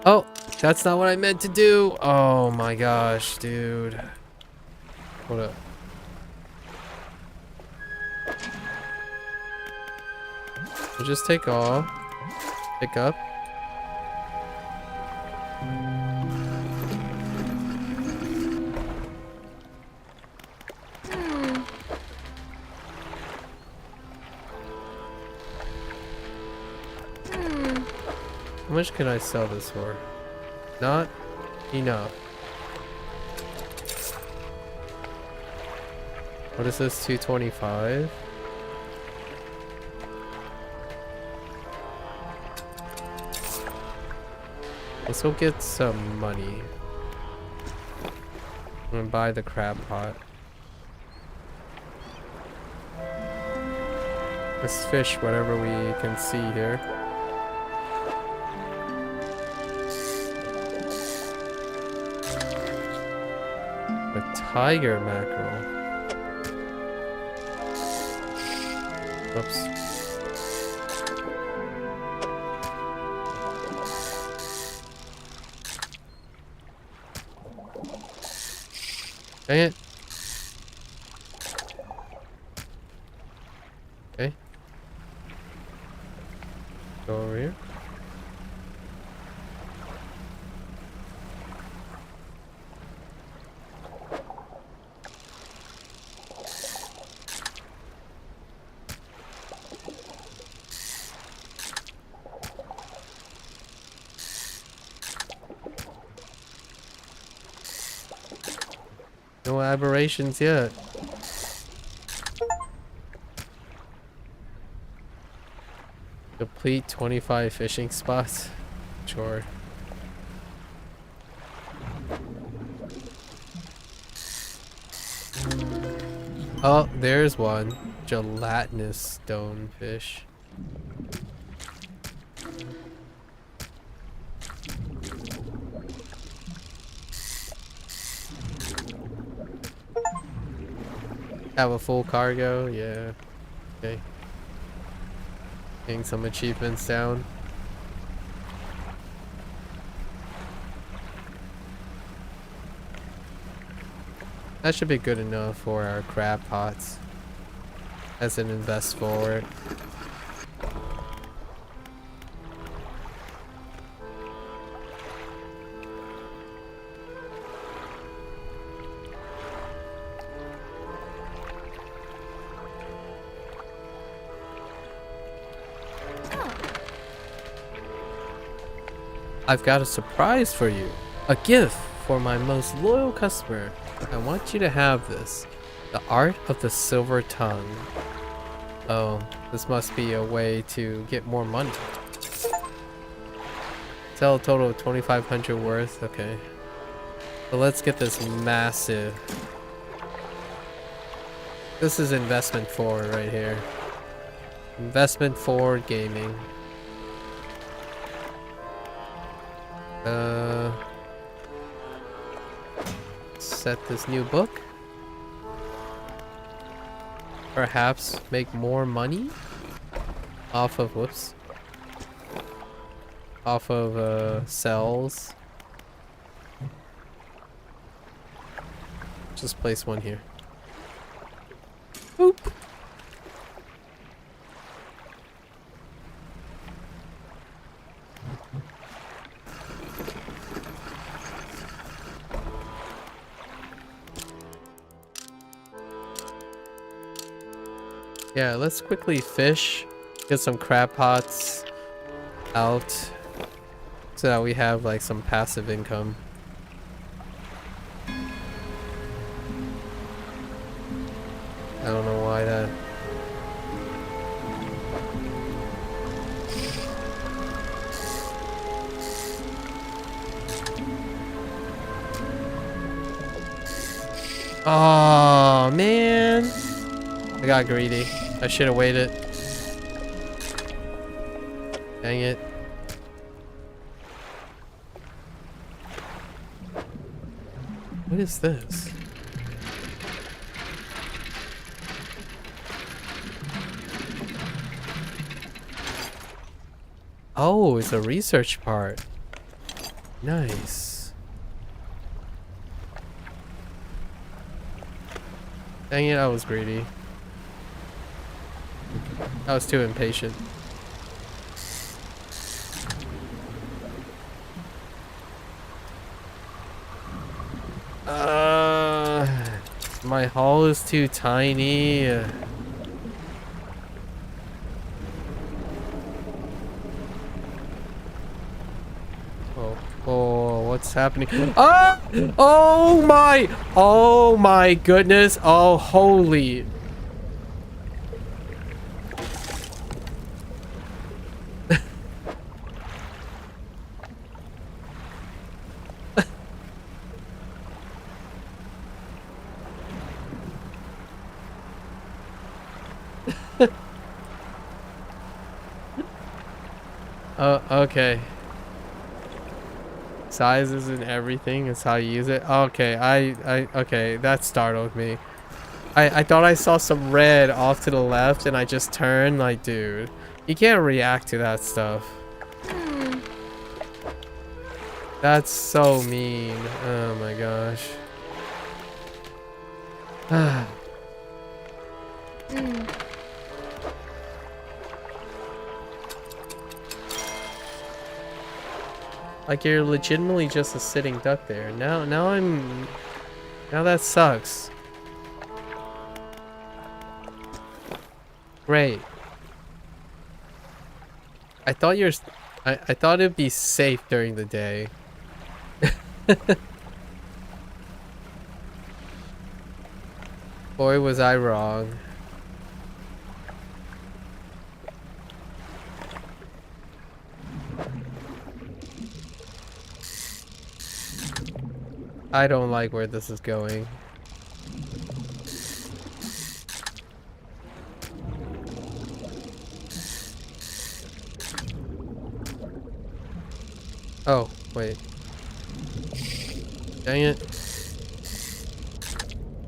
Oh, that's not what I meant to do. Oh my gosh, dude. Hold up. We'll just take off. Pick up. How much can I sell this for? Not enough. What is this? 225? Let's go get some money. I'm gonna buy the crab pot. Let's fish whatever we can see here. A tiger mackerel. Oops. Dang it. Okay. Go over here. No aberrations yet. Complete 25 fishing spots. Sure. Oh, there's one. Gelatinous stonefish. Have a full cargo? Yeah. Okay. Getting some achievements down. That should be good enough for our crab pots as an invest forward. I've got a surprise for you. A gift for my most loyal customer. I want you to have this. The Art of the Silver Tongue. Oh, this must be a way to get more money. Sell a total of 2,500 worth. Okay. So let's get this massive. This is investment forward right here. Investment forward gaming. Set this new book. Perhaps make more money off of whoops. Off of cells. Just place one here. Boop. Yeah, let's quickly fish, get some crab pots out so that we have like some passive income. I don't know why that. Oh man, I got greedy. I should have waited. Dang it. What is this? Oh, it's a research part. Nice. Dang it, I was greedy. I was too impatient. My hull is too tiny. Oh, what's happening? Ah! Oh my goodness. Oh, holy. Okay. Sizes and everything is how you use it. Okay, okay, that startled me. I thought I saw some red off to the left and I just turned like, dude, you can't react to that stuff. That's so mean. Oh my gosh. Like you're legitimately just a sitting duck there. Now that sucks. Great. I thought I thought it'd be safe during the day. Boy, was I wrong. I don't like where this is going. Oh, wait. Dang it.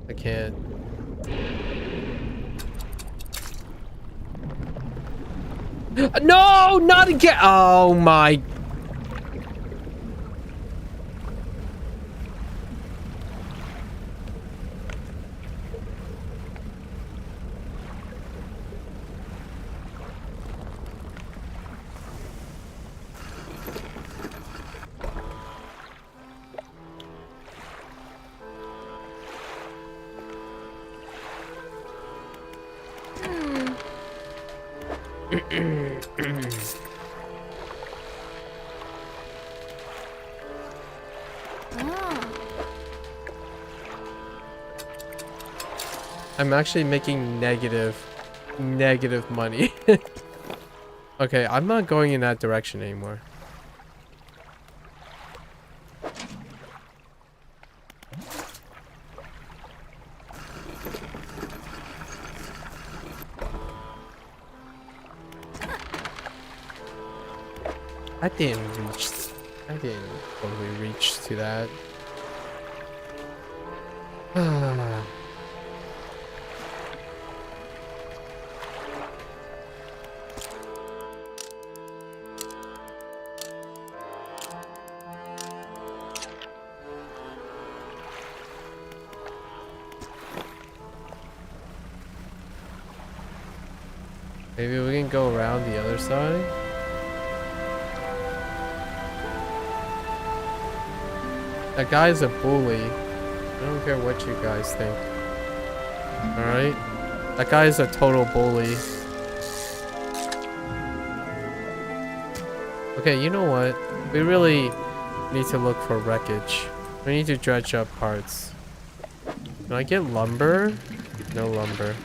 I can't. No, not again. Oh my. I'm actually making negative money. Okay, I'm not going in that direction anymore. I didn't totally reach to that. Maybe we can go around the other side? That guy's a bully. I don't care what you guys think. Alright? That guy's a total bully. Okay, you know what? We really need to look for wreckage. We need to dredge up parts. Can I get lumber? No lumber.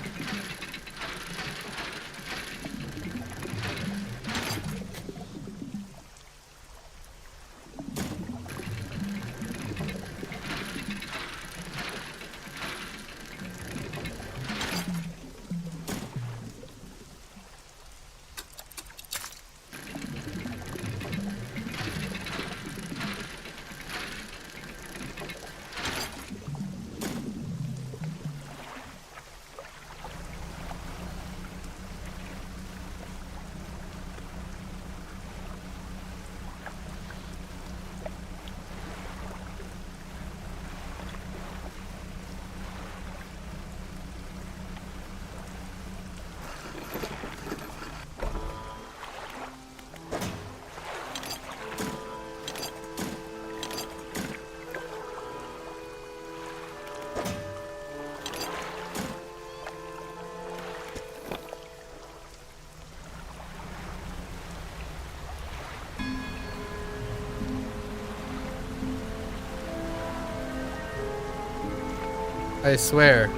I swear.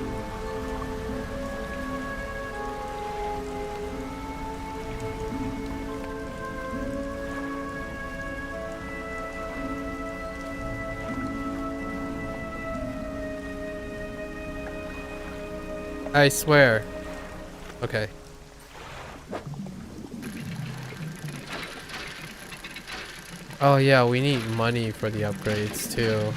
I swear. Okay. Oh yeah, we need money for the upgrades too.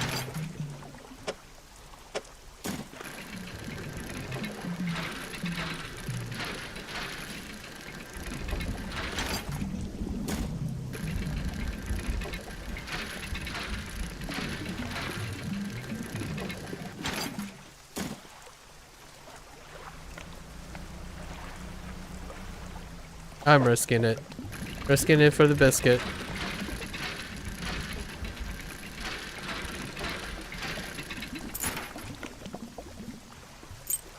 I'm risking it. Risking it for the biscuit.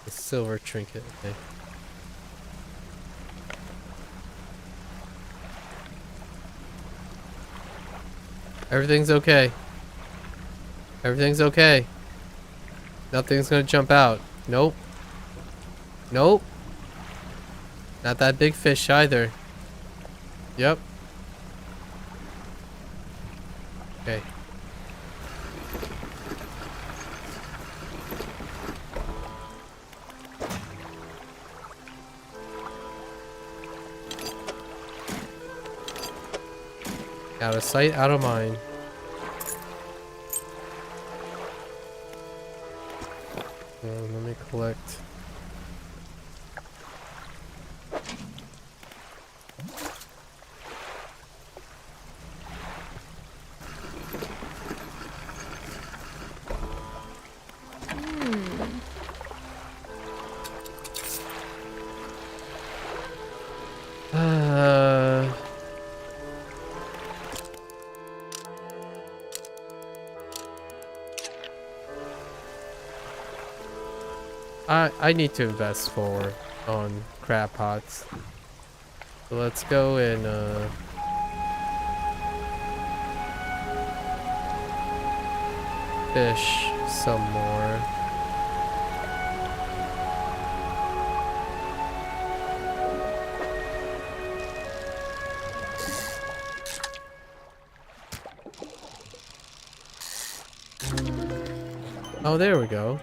The silver trinket. Okay. Everything's okay. Everything's okay. Nothing's gonna jump out. Nope. Nope. Not that big fish either. Yep. Okay. Out of sight, out of mind. Let me collect. I need to invest forward on crab pots. So let's go and fish some more. Oh, there we go.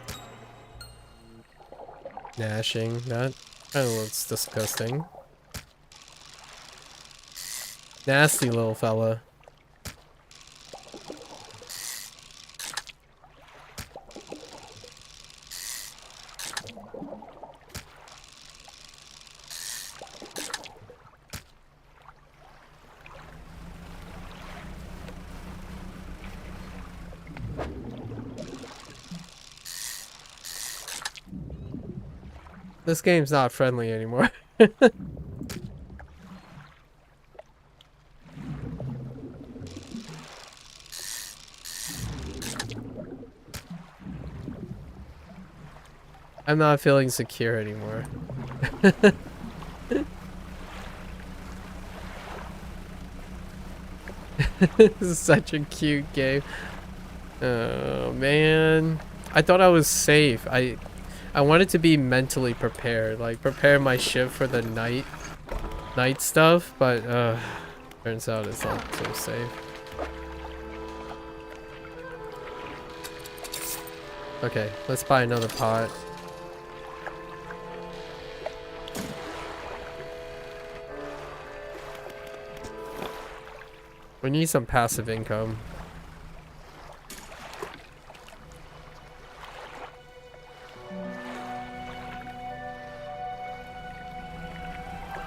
Gnashing. That kind of looks disgusting. Nasty little fella. This game's not friendly anymore. I'm not feeling secure anymore. This is such a cute game. Oh man. I thought I was safe. I wanted to be mentally prepared, like prepare my ship for the night stuff, but turns out it's not so safe. Okay, let's buy another pot. We need some passive income.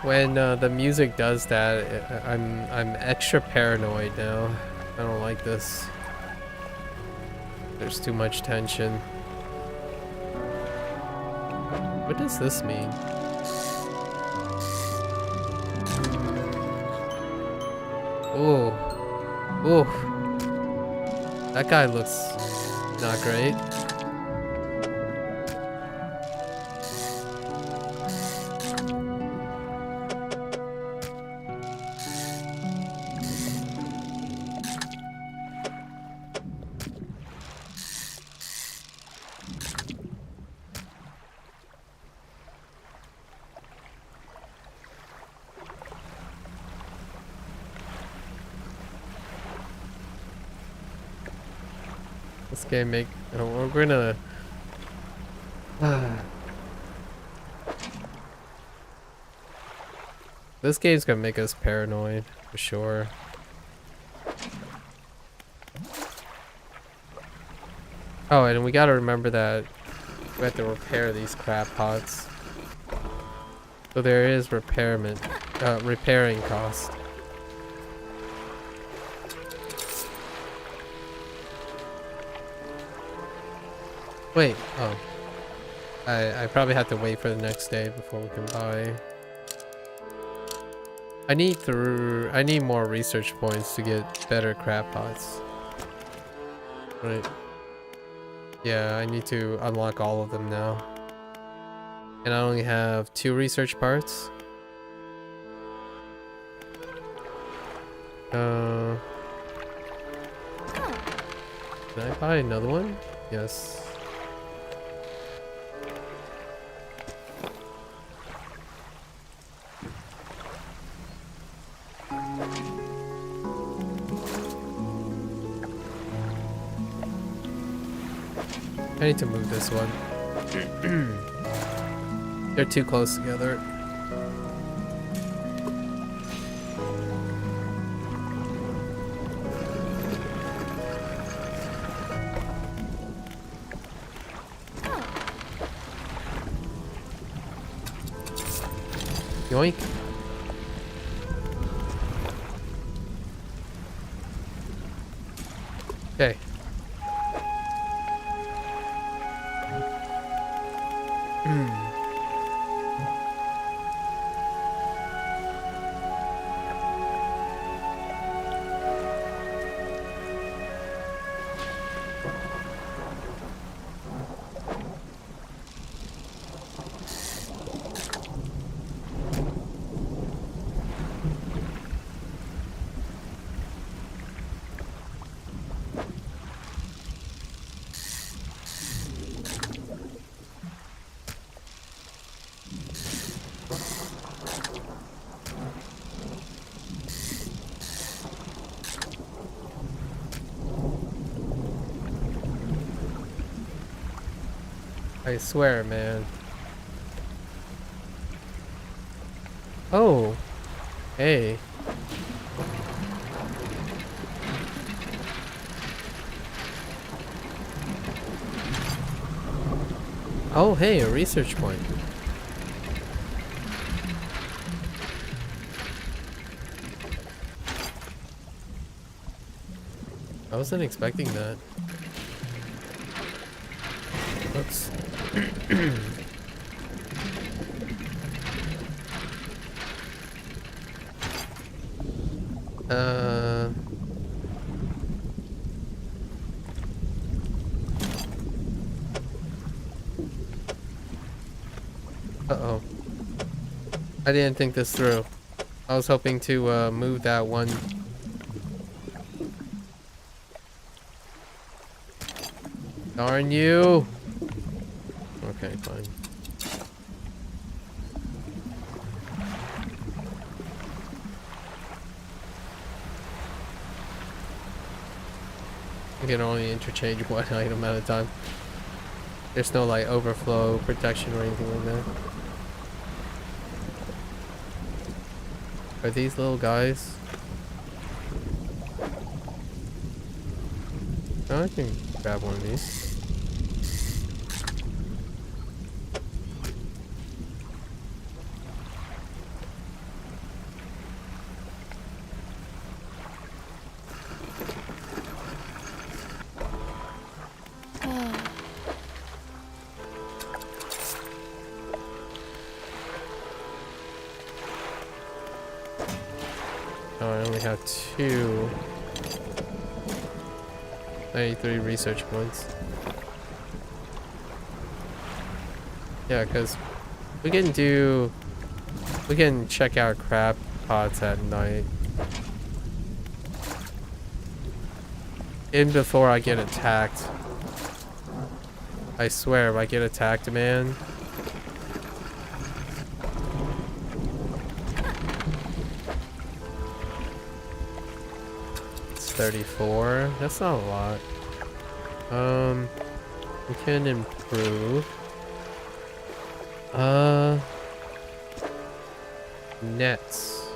When the music does that, I'm extra paranoid now. I don't like this. There's too much tension. What does this mean? Ooh. Ooh. That guy looks not great. This game we're gonna this game's gonna make us paranoid for sure. Oh, and we gotta remember that we have to repair these crab pots. So there is repairing cost. Wait, oh. I probably have to wait for the next day before we can buy. I need more research points to get better crab pots. Right. Yeah, I need to unlock all of them now. And I only have 2 research parts. Can I buy another one? Yes. I need to move this one. They're too close together. Yoink. Okay. I swear, man. Oh. Hey. Oh, hey, a research point. I wasn't expecting that. Oops. Uh-oh. I didn't think this through. I was hoping to move that one. Darn you! Okay, fine. You can only interchange one item at a time. There's no like overflow protection or anything like that. Are these little guys? Oh, I can grab one of these. Oh, I only have 2. 93 research points. Yeah, because we can check out crab pots at night. And before I get attacked. I swear, if I get attacked, man. It's 34. That's not a lot. We can improve. Nets.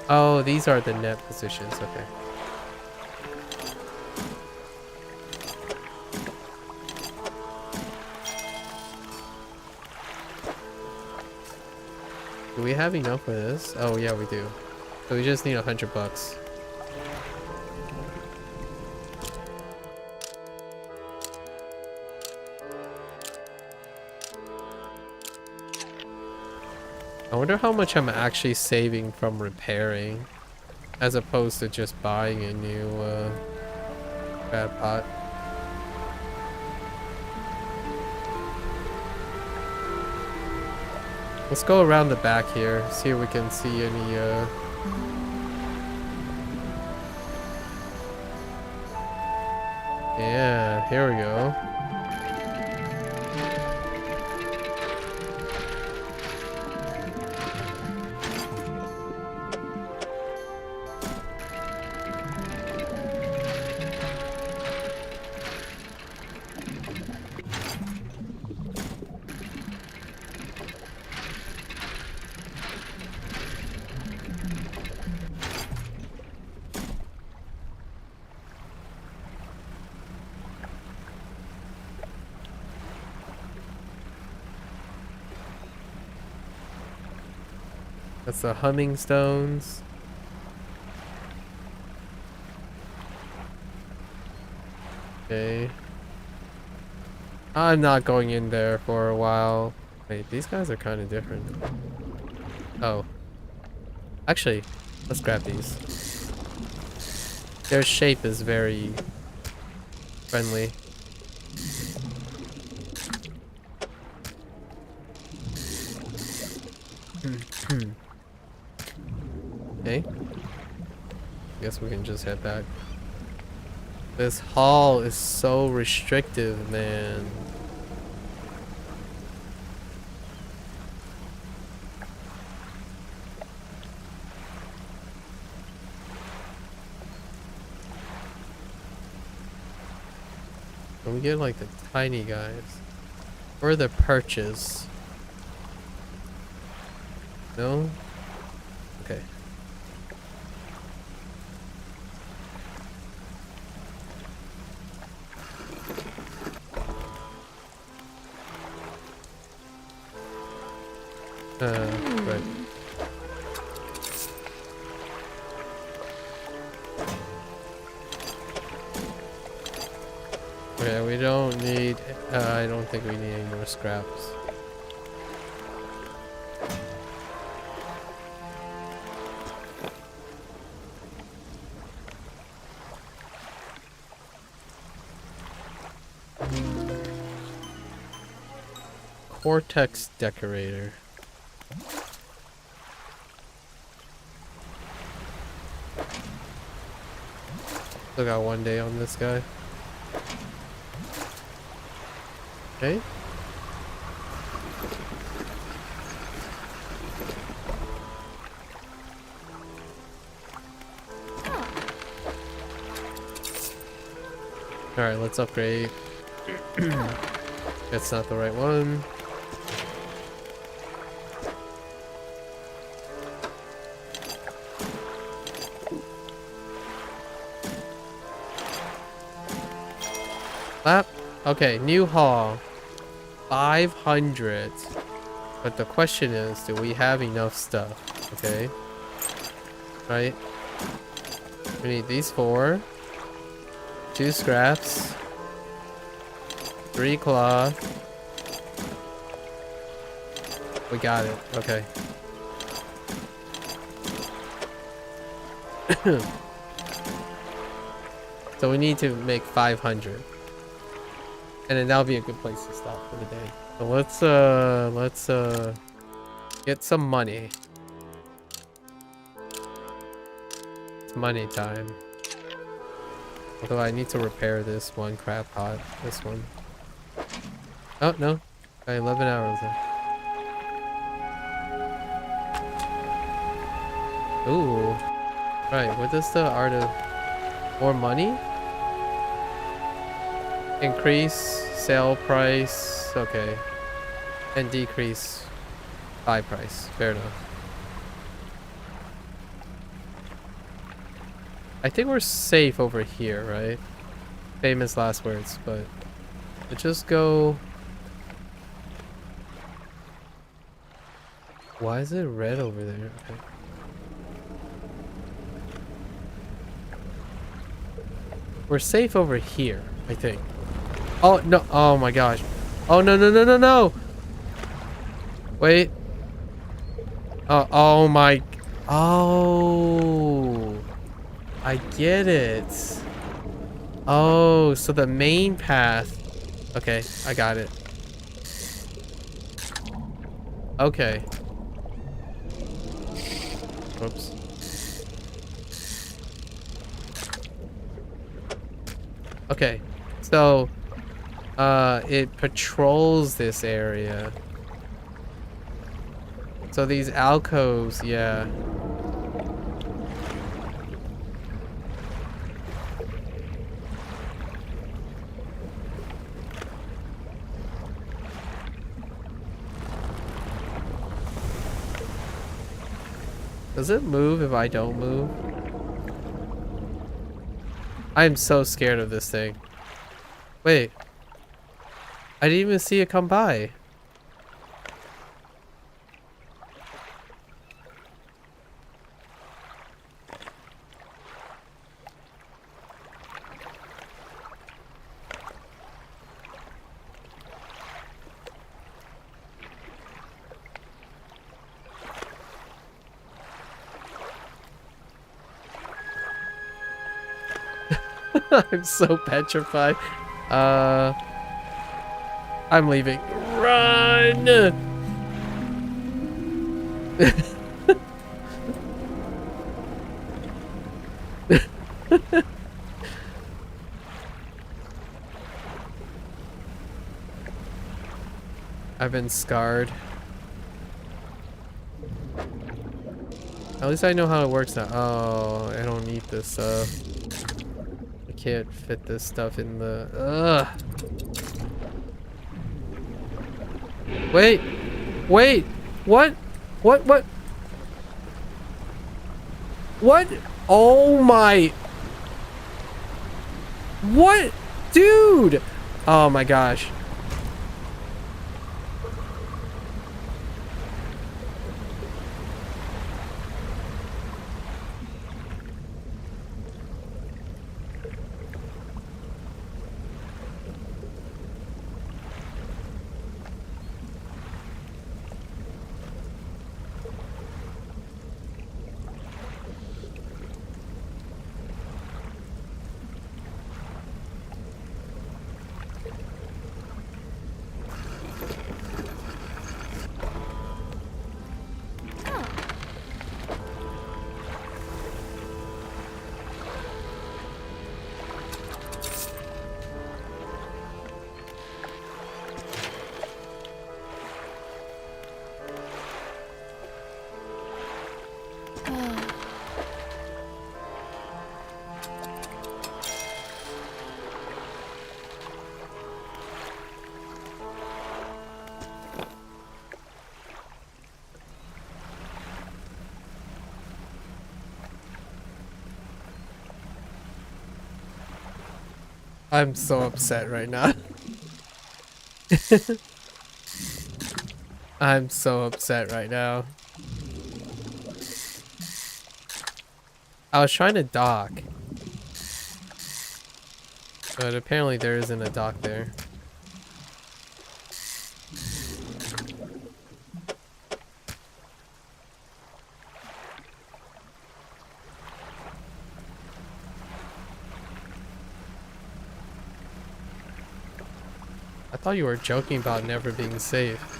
Oh, these are the net positions. Okay. Do we have enough for this? Oh yeah, we do. So we just need $100. I wonder how much I'm actually saving from repairing, as opposed to just buying a new crab pot. Let's go around the back here, see if we can see any yeah, here we go. That's the humming stones. Okay. I'm not going in there for a while. Wait, these guys are kind of different. Oh. Actually, let's grab these. Their shape is very friendly. Okay. Guess we can just head back. This hall is so restrictive, man. Can we get like the tiny guys? Or the perches? No? Okay. Right. Okay, we don't need, I don't think we need any more scraps. Cortex decorator. Still got 1 day on this guy. Okay. Alright, let's upgrade. That's not the right one. Okay, new hall. 500. But the question is, do we have enough stuff? Okay. Right? We need these 4. 2 scraps. 3 cloth. We got it. Okay. So we need to make 500. And then that'll be a good place to stop for the day. So let's get some money. It's money time. Although I need to repair this one crab pot. This one. Oh no. Got 11 hours left. Ooh. Right, what is the art of more money? Increase sale price, okay, and decrease buy price. Fair enough. I think we're safe over here, right? Famous last words, but let's just go. Why is it red over there? Okay. We're safe over here, I think. Oh, no. Oh, my gosh. Oh, no, no, no, no, no. Wait. Oh my. Oh, I get it. Oh, so the main path. Okay, I got it. Okay. Whoops. Okay. So, it patrols this area. So these alcoves, yeah. Does it move if I don't move? I'm so scared of this thing. Wait. I didn't even see it come by. I'm so petrified. I'm leaving. Run! I've been scarred. At least I know how it works now. Oh, I don't need this I can't fit this stuff in the... Ugh. Wait! Wait! What? What? What? Oh my... What? Dude! Oh my gosh. I'm so upset right now. I'm so upset right now. I was trying to dock. But apparently there isn't a dock there. I thought you were joking about never being safe.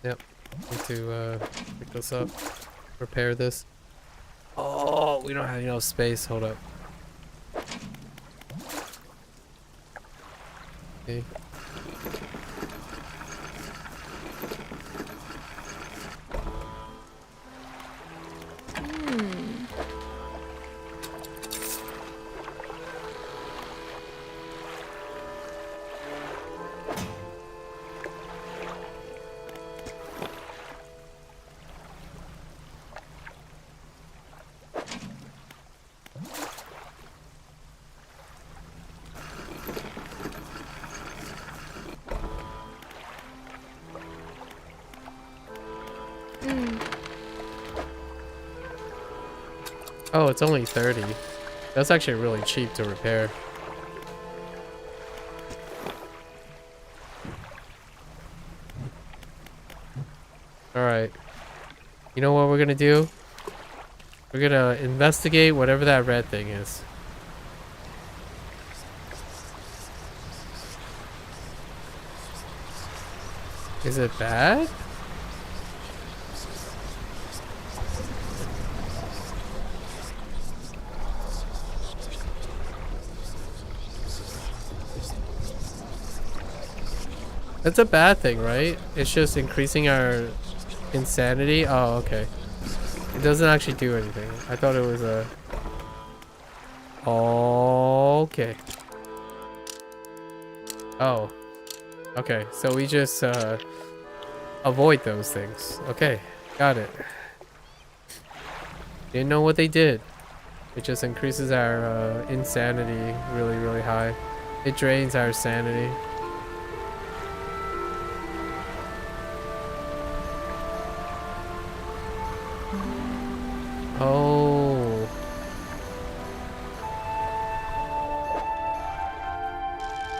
Yep. Need to pick this up. Repair this. Oh, we don't have enough space. Hold up. Okay. Oh, it's only 30. That's actually really cheap to repair. Alright. You know what we're gonna do? We're gonna investigate whatever that red thing is. Is it bad? That's a bad thing, right? It's just increasing our insanity. Oh, okay. It doesn't actually do anything. I thought it was a... Okay. Oh. Okay, so we just avoid those things. Okay, got it. Didn't know what they did. It just increases our insanity really, really high. It drains our sanity. Oh.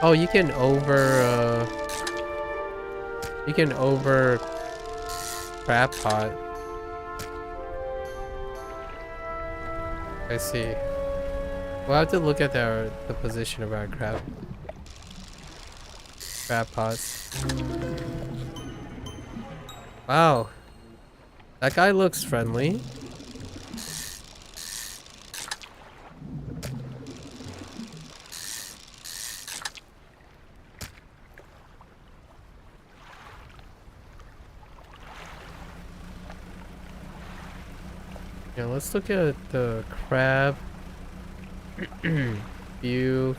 Oh, you can over crab pot. I see. We'll have to look at the position of our crab pots. Wow. That guy looks friendly. Yeah, let's look at the crab. Few.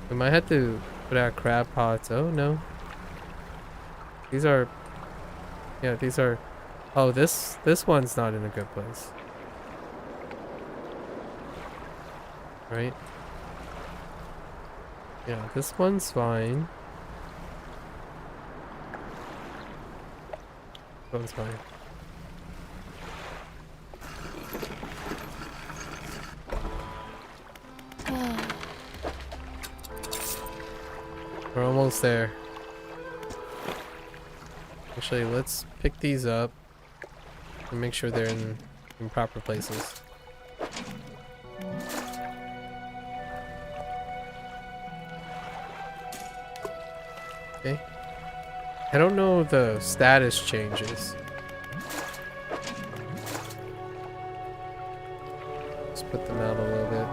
We might have to put out crab pots. Oh no. These are... Yeah, these are... Oh, this one's not in a good place. Right? Yeah, this one's fine. This one's fine. We're almost there. Actually, let's pick these up and make sure they're in proper places. Okay. I don't know if the status changes. Let's put them out a little bit.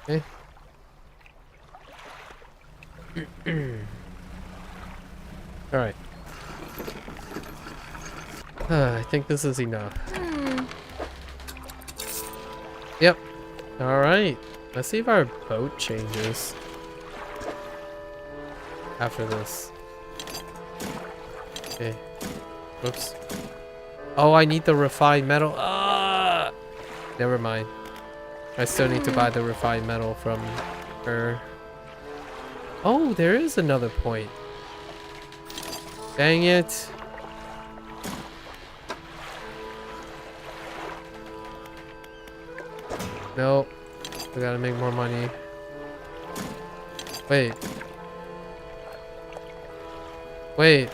Okay. All right. I think this is enough. Yep. All right. Let's see if our boat changes after this. Okay. Whoops. Oh, I need the refined metal. Ah! Never mind. I still need to buy the refined metal from her. Oh, there is another point. Dang it. Nope. We gotta make more money. Wait. Wait.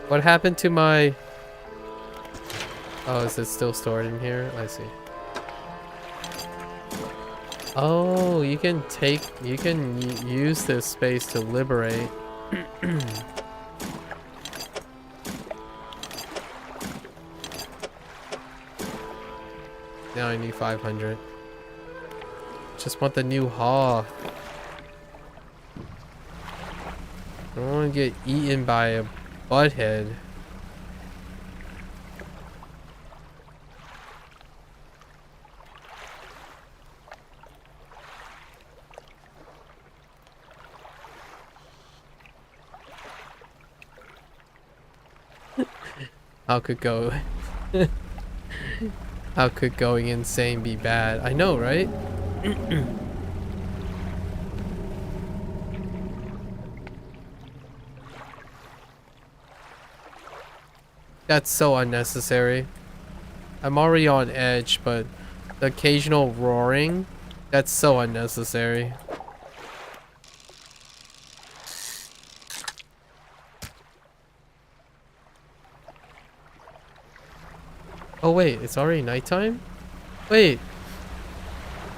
What happened to my... Oh, is it still stored in here? I see. Oh, you can use this space to liberate. Now I need 500. Just want the new haul. I don't want to get eaten by a butthead. How could go? How could going insane be bad? I know, right? That's so unnecessary. I'm already on edge, but the occasional roaring, that's so unnecessary. Oh wait, it's already nighttime? Wait.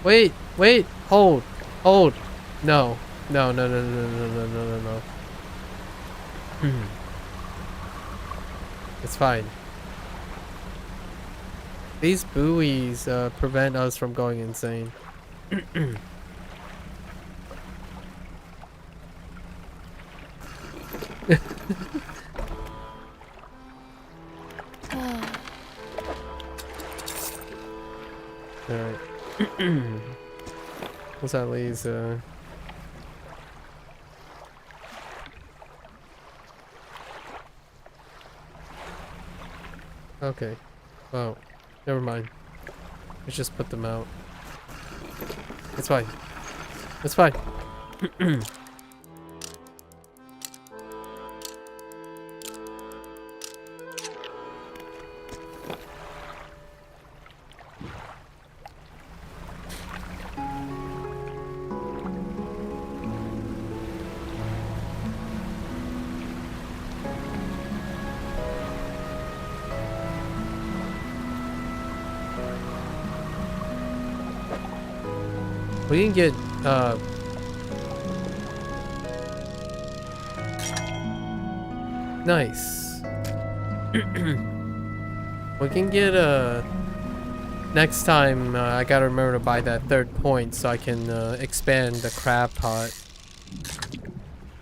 Wait, wait, hold. Hold. No. No, no, no, no, no, no, no, no, no. It's fine. These buoys prevent us from going insane. Alright. What's that leaves? Okay. Oh, never mind. Let's just put them out. It's fine. It's fine. We can get nice. We can get next time I gotta remember to buy that third point so I can expand the crab pot.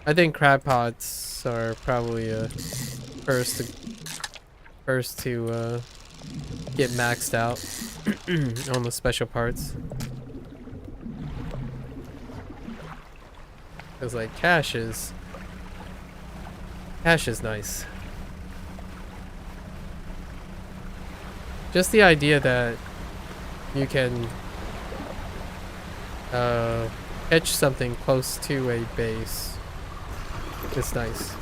I think crab pots are probably first to get maxed out on the special parts. Cause like cash is nice. Just the idea that you can catch something close to a base is nice.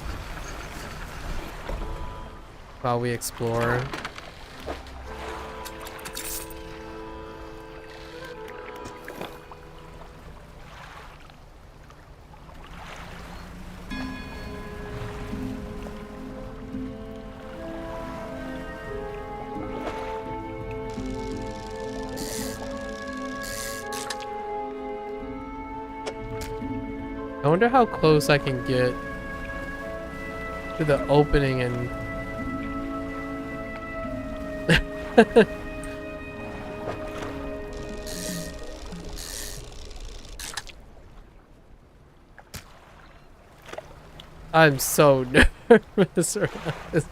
While we explore. I wonder how close I can get to the opening and I'm so nervous around this.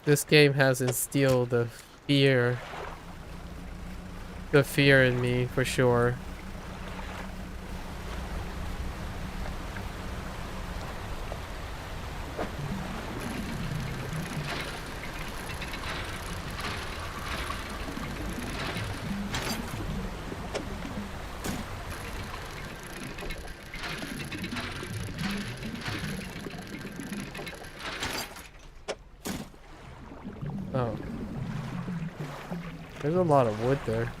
This game has instilled the fear in me for sure. Oh. There's a lot of wood there.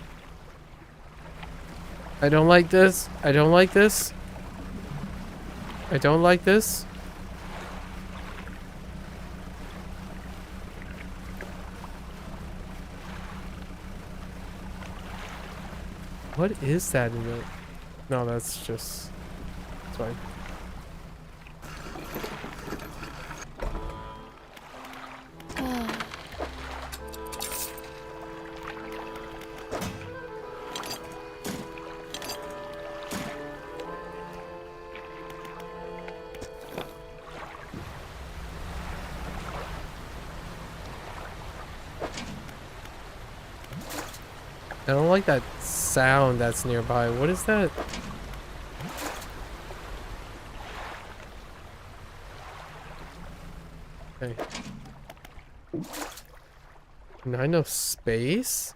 I don't like this. I don't like this. I don't like this. What is that in it? No, that's just... It's fine. I don't like that sound that's nearby. What is that? Okay. Not enough space?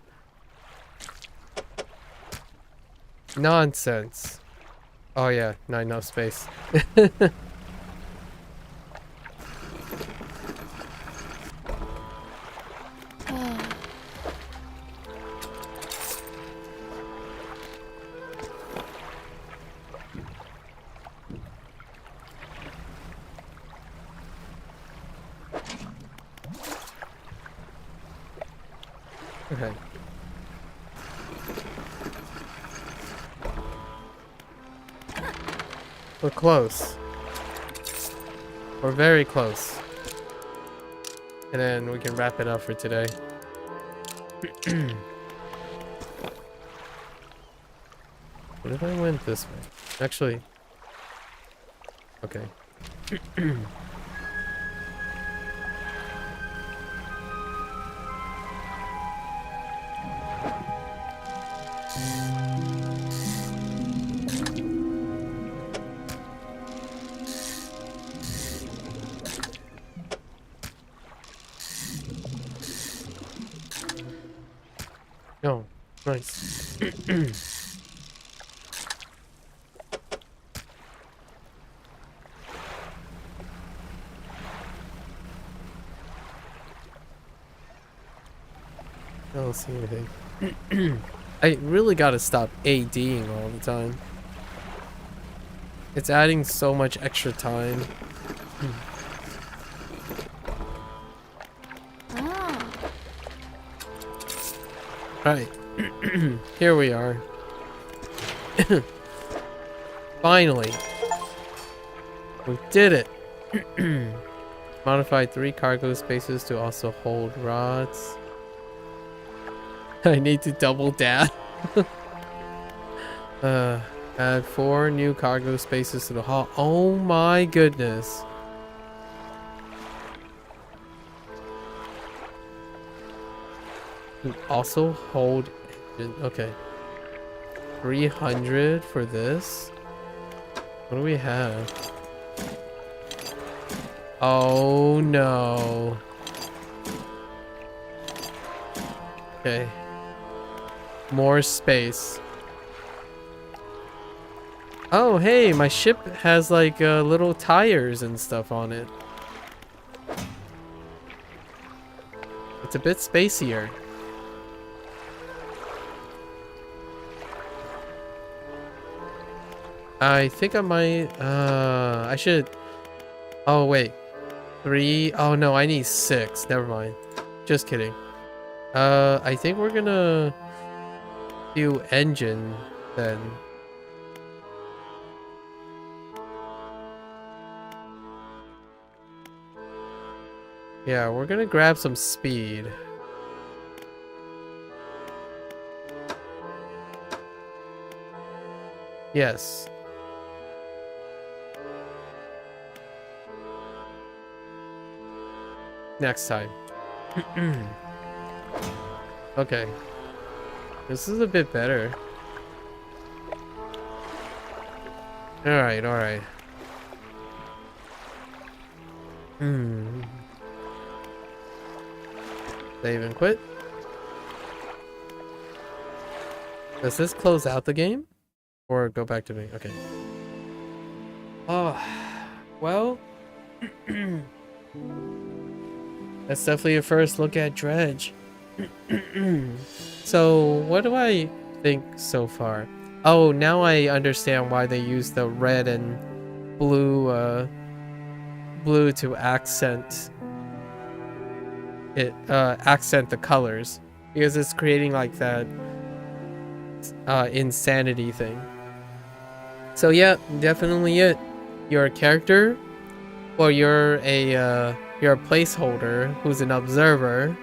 Nonsense. Oh yeah, not enough space. Okay. We're close. We're very close. And then we can wrap it up for today. What if I went this way? Actually. Okay. No. Nice. I don't see anything. I really gotta stop ADing all the time. It's adding so much extra time. Right. Here we are. Finally. We did it. Modified 3 cargo spaces to also hold rods. I need to double dash. Add 4 new cargo spaces to the hull. Oh my goodness. Also hold engine. Okay. 300 for this. What do we have? Oh no. Okay. More space. Oh hey, my ship has like little tires and stuff on it. It's a bit spacier. I think I might, I should, oh wait, 3, oh no, I need 6, never mind, just kidding. I think we're gonna do engine then. Yeah, we're gonna grab some speed. Yes. Next time. Okay. This is a bit better. Alright, alright. Save and quit. Does this close out the game? Or go back to me? Okay. Oh, well. That's definitely a first look at Dredge. So, what do I think so far? Oh, now I understand why they use the red and blue, blue to accent it, accent the colors. Because it's creating like that, insanity thing. So yeah, definitely it. You're a character, or you're a placeholder who's an observer.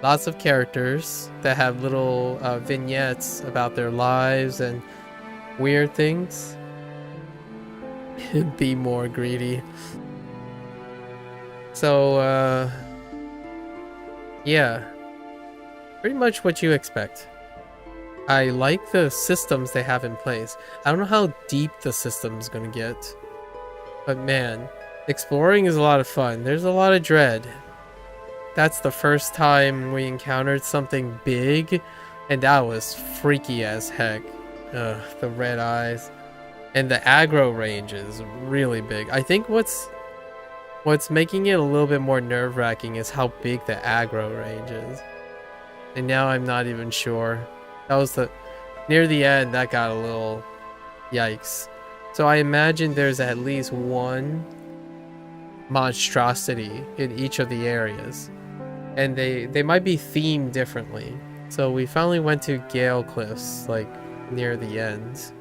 Lots of characters that have little vignettes about their lives and weird things. Be more greedy. So yeah, pretty much what you expect. I like the systems they have in place. I don't know how deep the system's gonna get, but man, Exploring is a lot of fun. There's a lot of dread. That's the first time we encountered something big, and that was freaky as heck. The red eyes. And the aggro range is really big. I think what's making it a little bit more nerve-wracking is how big the aggro range is. And now I'm not even sure. That was near the end, that got a little yikes. So I imagine there's at least one monstrosity in each of the areas. And they might be themed differently. So we finally went to Gale Cliffs, like near the end.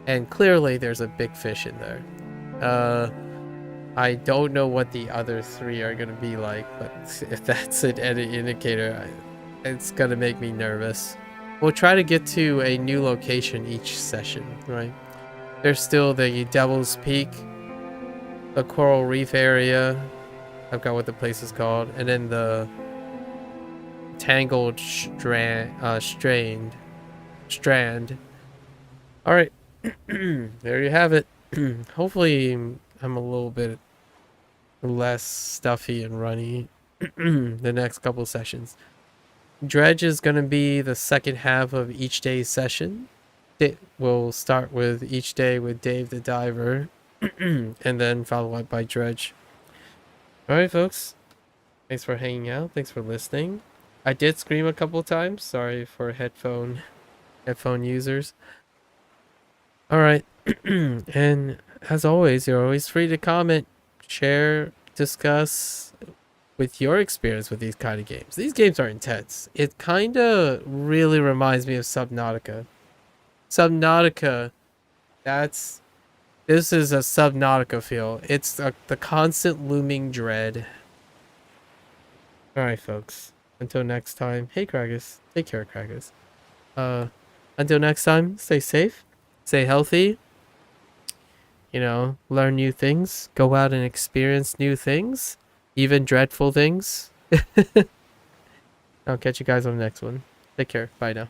And clearly there's a big fish in there. I don't know what the other three are going to be like, but if that's an indicator, it's going to make me nervous. We'll try to get to a new location each session, right? There's still the Devil's Peak, the Coral Reef area. I forgot what the place is called. And then the Tangled Strand. All right. There you have it. Hopefully I'm a little bit less stuffy and runny the next couple sessions. Dredge is going to be the second half of each day's session. We'll start with each day with Dave the Diver and then follow up by Dredge. Alright folks, thanks for hanging out, thanks for listening. I did scream a couple times, sorry for headphone users. Alright, and as always, you're always free to comment, share, discuss with your experience with these kind of games. These games are intense. It kind of really reminds me of Subnautica. This is a Subnautica feel. It's the constant looming dread. Alright, folks. Until next time. Hey, Kragus. Take care, Kragus. Until next time, stay safe. Stay healthy. You know, learn new things. Go out and experience new things. Even dreadful things. I'll catch you guys on the next one. Take care. Bye now.